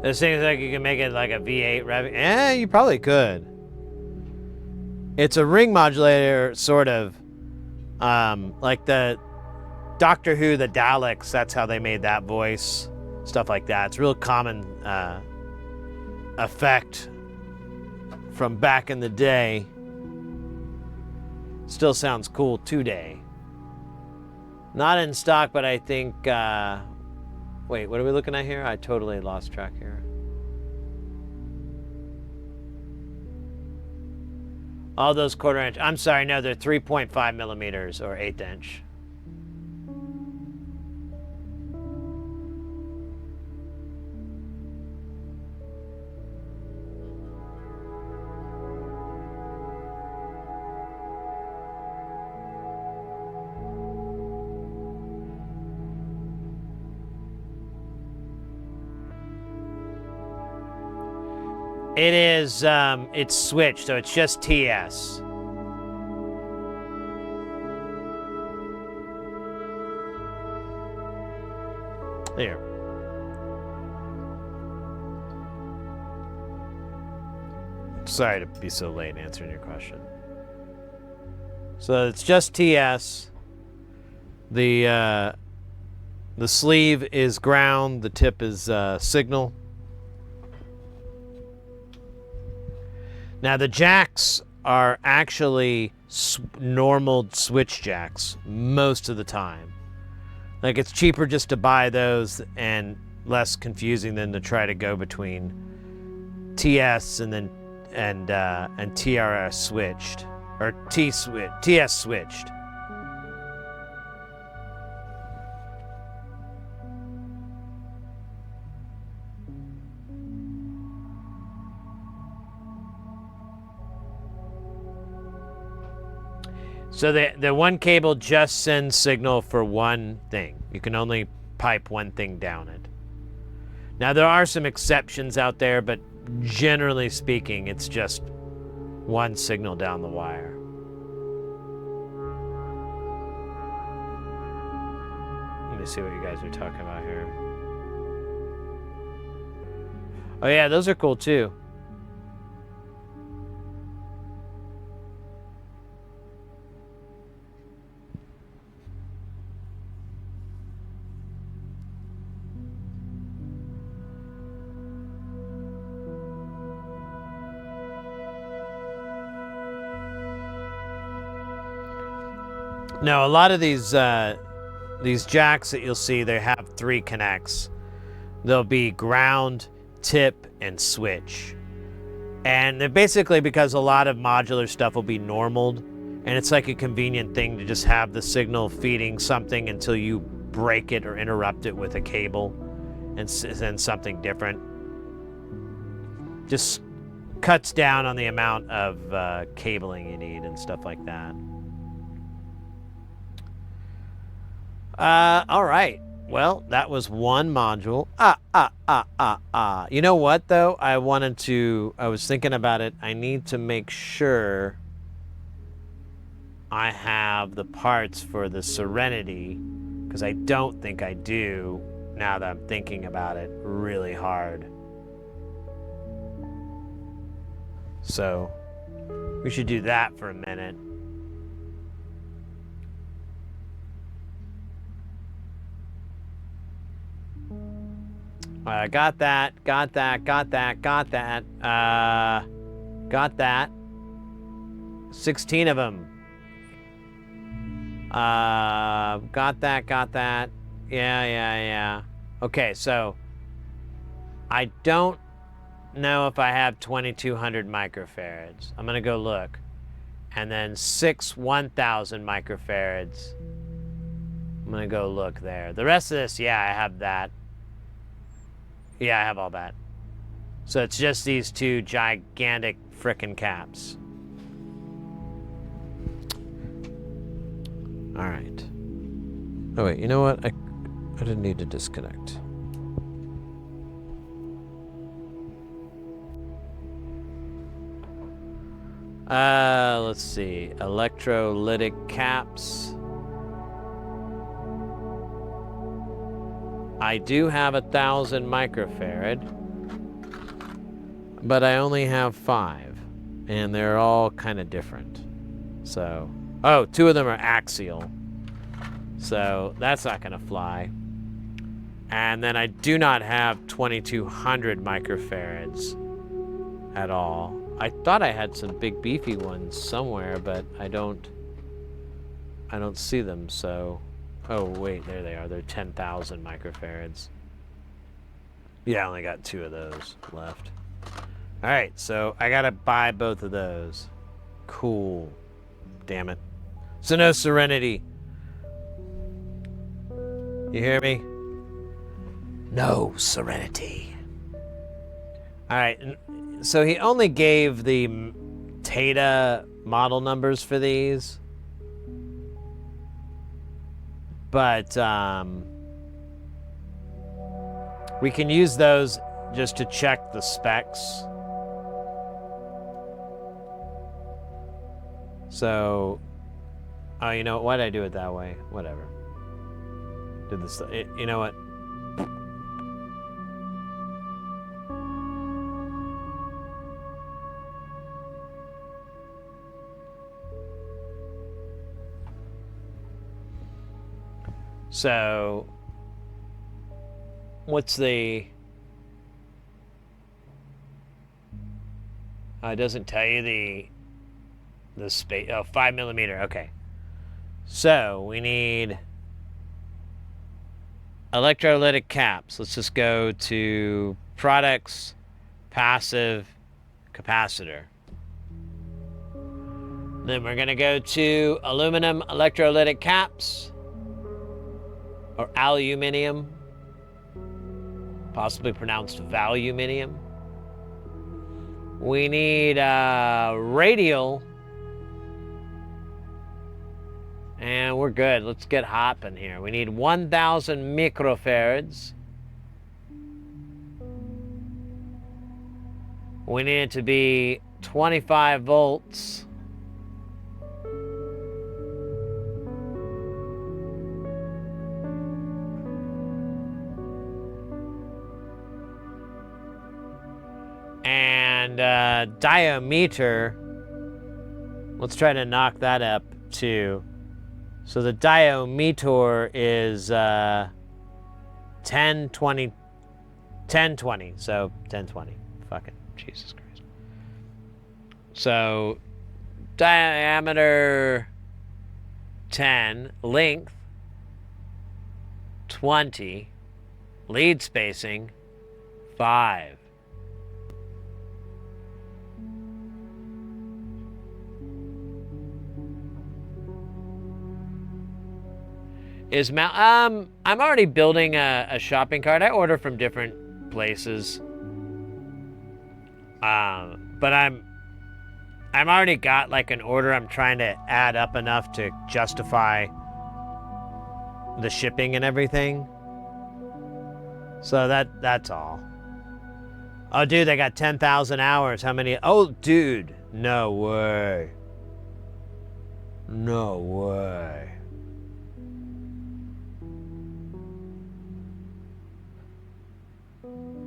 [SPEAKER 1] This seems like you can make it like a V8 rev. You probably could. It's a ring modulator, sort of. Like the Doctor Who, the Daleks, that's how they made that voice. Stuff like that. It's a real common effect from back in the day. Still sounds cool today. Not in stock, but I think... wait, what are we looking at here? I totally lost track here. All those 1/4 inch. I'm sorry, no, they're 3.5 millimeters or 1/8 inch. It is, it's switched, so it's just TS. There. Sorry to be so late answering your question. So it's just TS. The sleeve is ground, the tip is signal. Now the jacks are actually normal switch jacks most of the time. Like it's cheaper just to buy those and less confusing than to try to go between TS and then and TRS switched or TS switched. So the one cable just sends signal for one thing. You can only pipe one thing down it. Now there are some exceptions out there, but generally speaking, it's just one signal down the wire. Let me see what you guys are talking about here. Oh yeah, those are cool too. Now, a lot of these jacks that you'll see, they have 3 connects. They'll be ground, tip, and switch. And they're basically because a lot of modular stuff will be normaled, and it's like a convenient thing to just have the signal feeding something until you break it or interrupt it with a cable and send something different. Just cuts down on the amount of cabling you need and stuff like that. All right. Well, that was one module. You know what, though? I was thinking about it. I need to make sure I have the parts for the Serenity, because I don't think I do now that I'm thinking about it really hard. So, we should do that for a minute. Got that. Got that. 16 of them. Got that. Yeah. Okay, so I don't know if I have 2200 microfarads. I'm gonna go look. And then 6 1000 microfarads. I'm gonna go look there. The rest of this, yeah, I have that. Yeah, I have all that. So it's just these two gigantic frickin' caps. All right. Oh wait, you know what? I didn't need to disconnect. Let's see. Electrolytic caps. I do have 1000 microfarad, but I only have 5, and they're all kind of different. So, oh, 2 of them are axial, so that's not going to fly. And then I do not have 2200 microfarads at all. I thought I had some big beefy ones somewhere, but I don't see them, so. Oh, wait, there they are. They're 10,000 microfarads. Yeah, I only got 2 of those left. All right, so I got to buy both of those. Cool. Damn it. So no Serenity. You hear me? No Serenity. All right, so he only gave the Tata model numbers for these. But we can use those just to check the specs. So, oh, you know what? Why did I do it that way? Whatever. Did this? You know what? So, what's the... it doesn't tell you the space. Oh, 5 millimeter. Okay. So, we need electrolytic caps. Let's just go to products, passive, capacitor. Then we're going to go to aluminum electrolytic caps. Or aluminium, possibly pronounced valuminium. We need radial, and we're good. Let's get hopping here. We need 1000 microfarads. We need it to be 25 volts. And diometer, let's try to knock that up too. So the diometer is 1020, so 1020. Fucking Jesus Christ. So diameter 10, length 20, lead spacing 5. Is I'm already building a shopping cart. I order from different places. But I'm already got like an order. I'm trying to add up enough to justify the shipping and everything. So that's all. Oh, dude, they got 10,000 hours. How many? Oh, dude, no way. No way.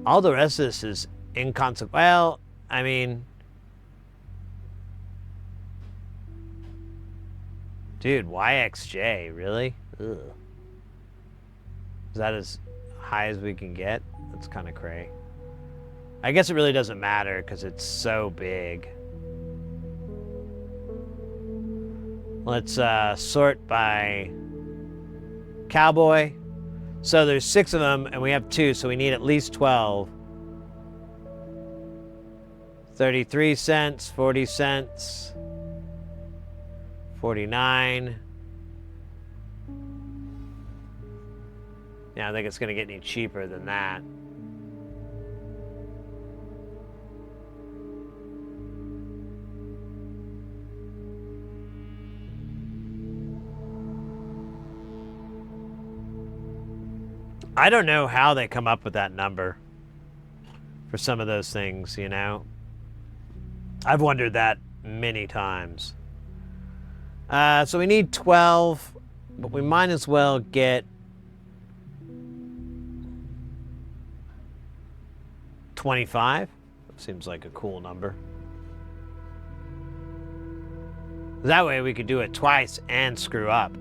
[SPEAKER 1] All the rest of this is inconsequential. Well, I mean, dude, YXJ, really? Ugh. Is that as high as we can get? That's kind of cray. I guess it really doesn't matter because it's so big. Let's sort by cowboy. So there's 6 of them, and we have 2, so we need at least 12. 33 cents, 40 cents, 49. Yeah, I think it's going to get any cheaper than that. I don't know how they come up with that number for some of those things, you know? I've wondered that many times. So we need 12, but we might as well get 25. Seems like a cool number. That way we could do it twice and screw up.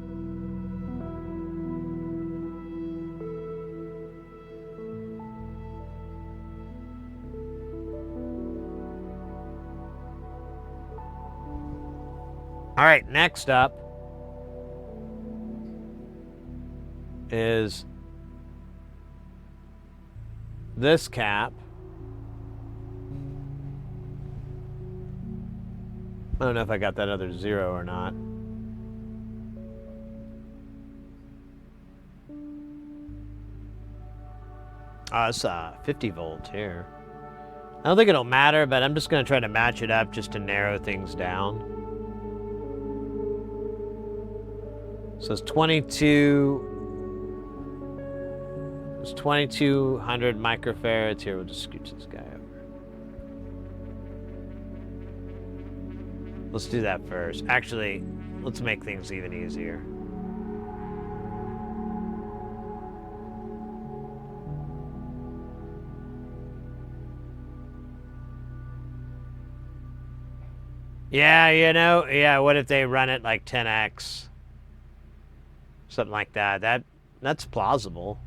[SPEAKER 1] All right, next up is this cap. I don't know if I got that other 0 or not. Oh, it's 50 volt here. I don't think it'll matter, but I'm just going to try to match it up just to narrow things down. So it's 2200 microfarads. Here, we'll just scooch this guy over. Let's do that first. Actually, let's make things even easier. Yeah, you know, yeah, what if they run it like 10x? Something like that. That's plausible.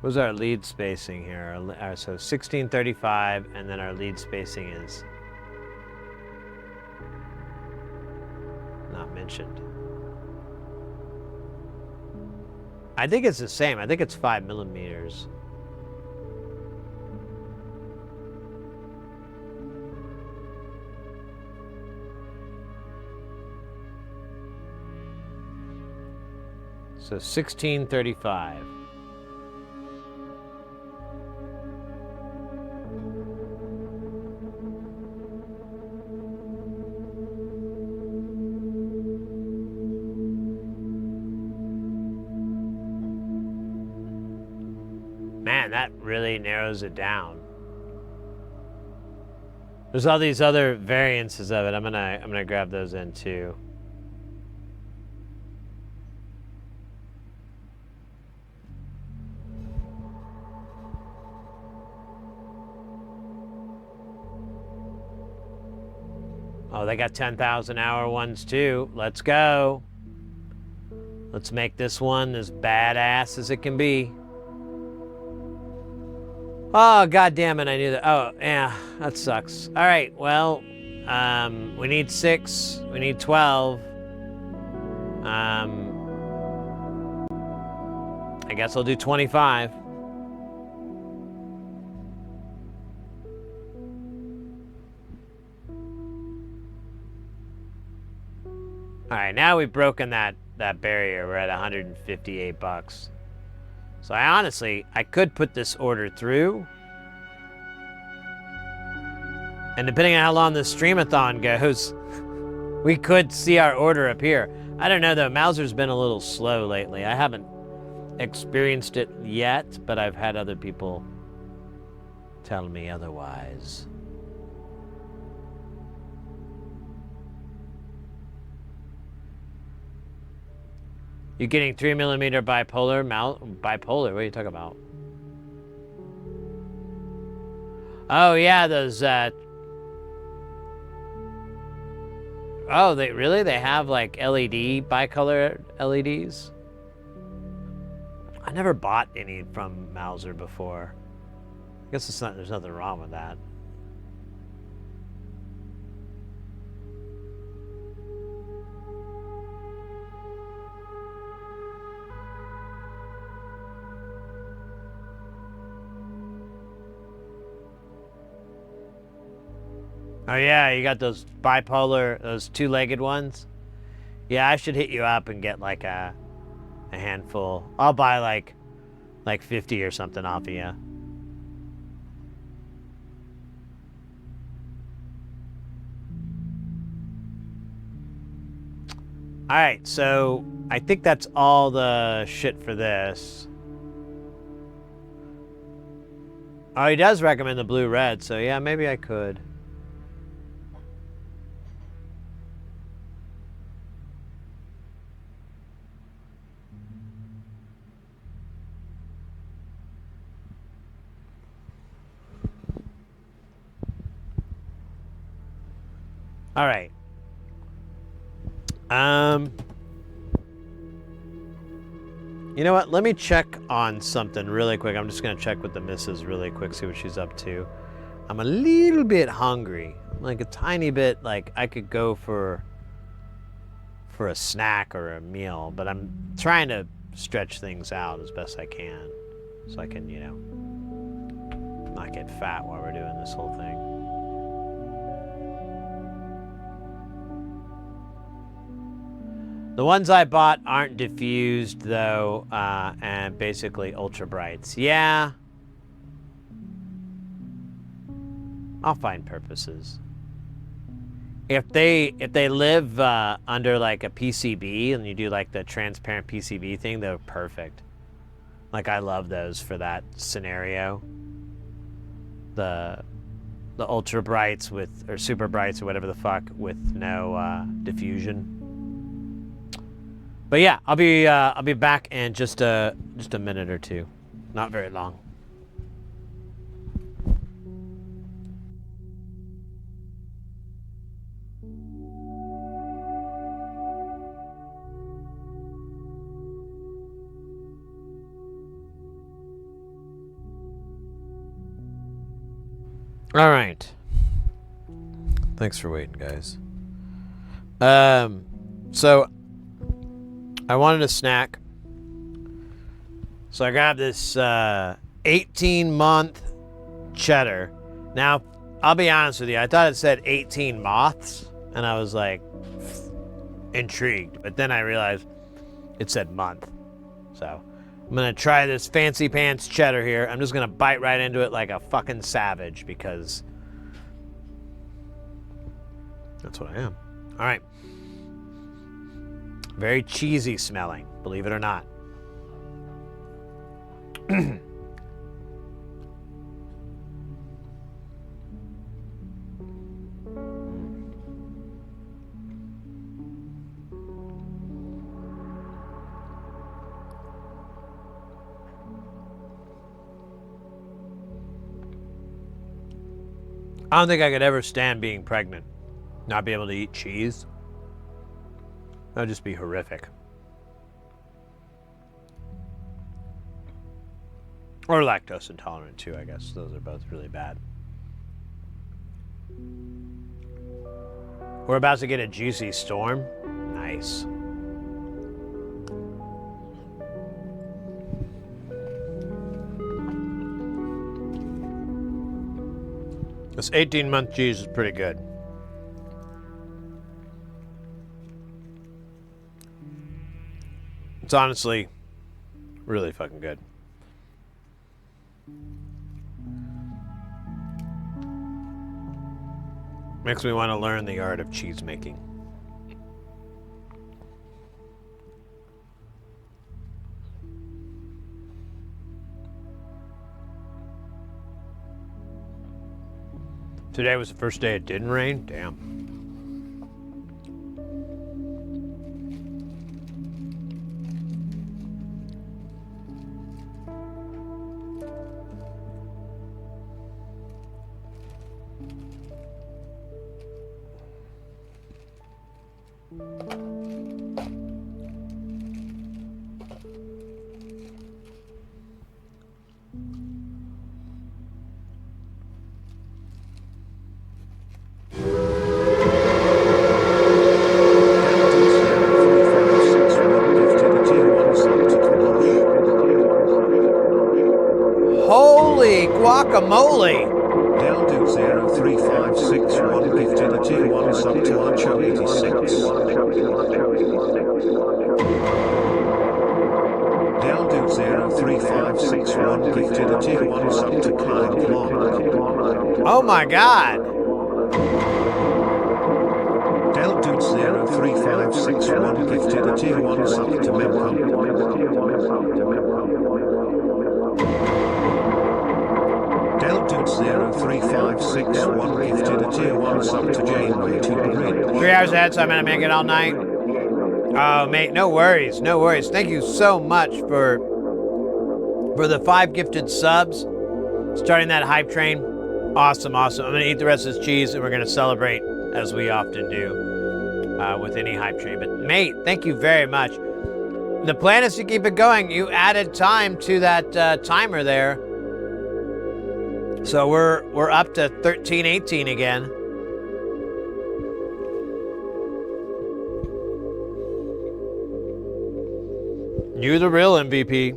[SPEAKER 1] What's our lead spacing here? So 1635, and then our lead spacing is not mentioned. I think it's the same. I think it's 5 millimeters. So 1635. Man, that really narrows it down. There's all these other variances of it. I'm gonna grab those in too. Oh, they got 10,000 hour ones too. Let's go. Let's make this one as badass as it can be. Oh, God damn it, I knew that. Oh, yeah, that sucks. All right, well, we need 6. We need 12. I guess I'll do 25. All right, now we've broken that barrier. We're at $158. So I could put this order through. And depending on how long this streamathon goes, we could see our order appear. I don't know though, Mauser's been a little slow lately. I haven't experienced it yet, but I've had other people tell me otherwise. You getting 3mm bipolar bipolar? What are you talking about? Oh yeah, those. Oh, they have like LED bicolor LEDs. I never bought any from Mauser before. I guess there's nothing wrong with that. Oh yeah, you got those bipolar, those two-legged ones? Yeah, I should hit you up and get like a handful. I'll buy like 50 or something off of you. Alright, so I think that's all the shit for this. Oh, he does recommend the blue-red, so yeah, maybe I could. All right. You know what? Let me check on something really quick. I'm just gonna check with the missus really quick, see what she's up to. I'm a little bit hungry, like a tiny bit. Like I could go for a snack or a meal, but I'm trying to stretch things out as best I can, so I can, you know, not get fat while we're doing this whole thing. The ones I bought aren't diffused, though, and basically ultra brights. Yeah. I'll find purposes. If they live under like a PCB and you do like the transparent PCB thing, they're perfect. Like I love those for that scenario. The ultra brights with, or super brights or whatever the fuck, with no diffusion. But yeah, I'll be back in just a minute or two. Not very long. All right. Thanks for waiting, guys. So I wanted a snack. So I grabbed this 18-month cheddar. Now, I'll be honest with you. I thought it said 18 moths, and I was like intrigued. But then I realized it said month. So I'm going to try this fancy pants cheddar here. I'm just going to bite right into it like a fucking savage because that's what I am. All right. Very cheesy smelling, believe it or not. I don't think I could ever stand being pregnant, not be able to eat cheese. That would just be horrific. Or lactose intolerant too, I guess. Those are both really bad. We're about to get a juicy storm. Nice. This 18-month cheese is pretty good. It's honestly really fucking good. Makes me want to learn the art of cheese making. Today was the first day it didn't rain? Damn. Holy guacamole!
[SPEAKER 3] Deldude0356 gifted a tier 1 sub to Archo 86. Deldude0356 gifted a tier 1 sub to Klein Long.
[SPEAKER 1] Oh my god!
[SPEAKER 3] Deldude0356 gifted a tier 1 sub to Memcom. Deldude0356 gifted a tier 1 sub to Janeway to the Grid.
[SPEAKER 1] 3 hours ahead, so I'm gonna make it all night. Oh, mate, no worries, no worries. Thank you so much for the 5 gifted subs. Starting that hype train. Awesome, awesome. I'm gonna eat the rest of this cheese and we're gonna celebrate as we often do with any hype train. But mate, thank you very much. The plan is to keep it going. You added time to that timer there. So we're up to 13:18 again. You the real MVP.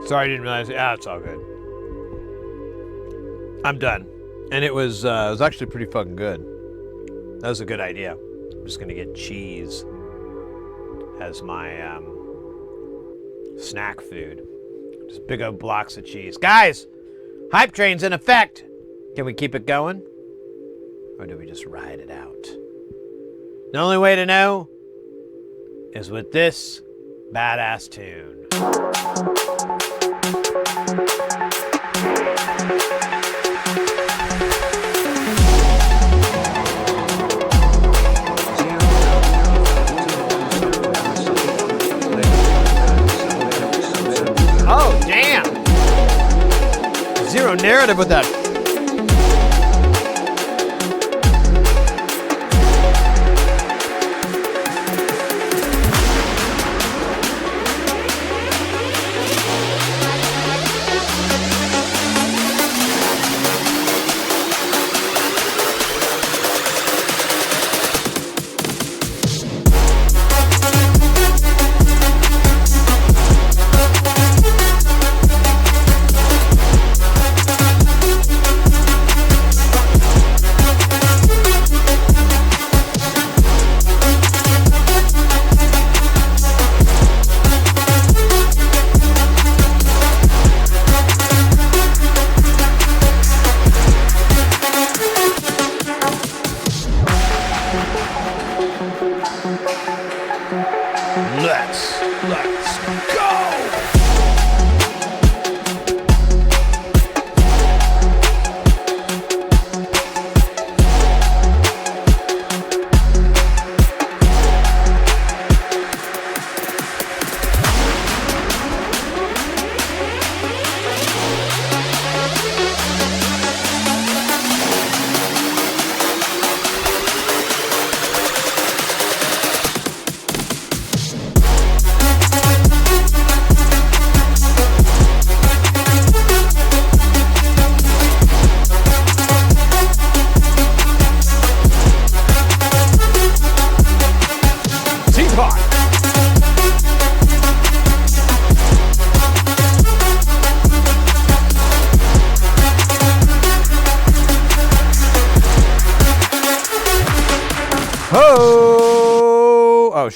[SPEAKER 1] Sorry, I didn't realize. Ah, it's all good. I'm done. And it was actually pretty fucking good. That was a good idea. I'm just gonna get cheese as my snack food. Just big old blocks of cheese. Guys, hype train's in effect. Can we keep it going? Or do we just ride it out? The only way to know is with this badass tune. Oh, damn! Zero narrative with that.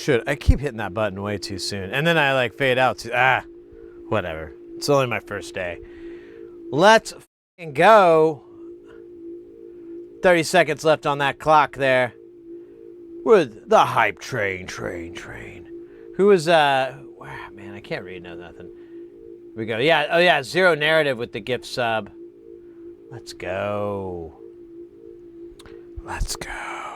[SPEAKER 1] shit, I keep hitting that button way too soon. And then I like fade out to, whatever. It's only my first day. Let's f***ing go. 30 seconds left on that clock there. With the hype train. Who was, man, I can't read nothing. Here we go. Yeah, oh yeah, Zero Narrative with the gift sub. Let's go. Let's go.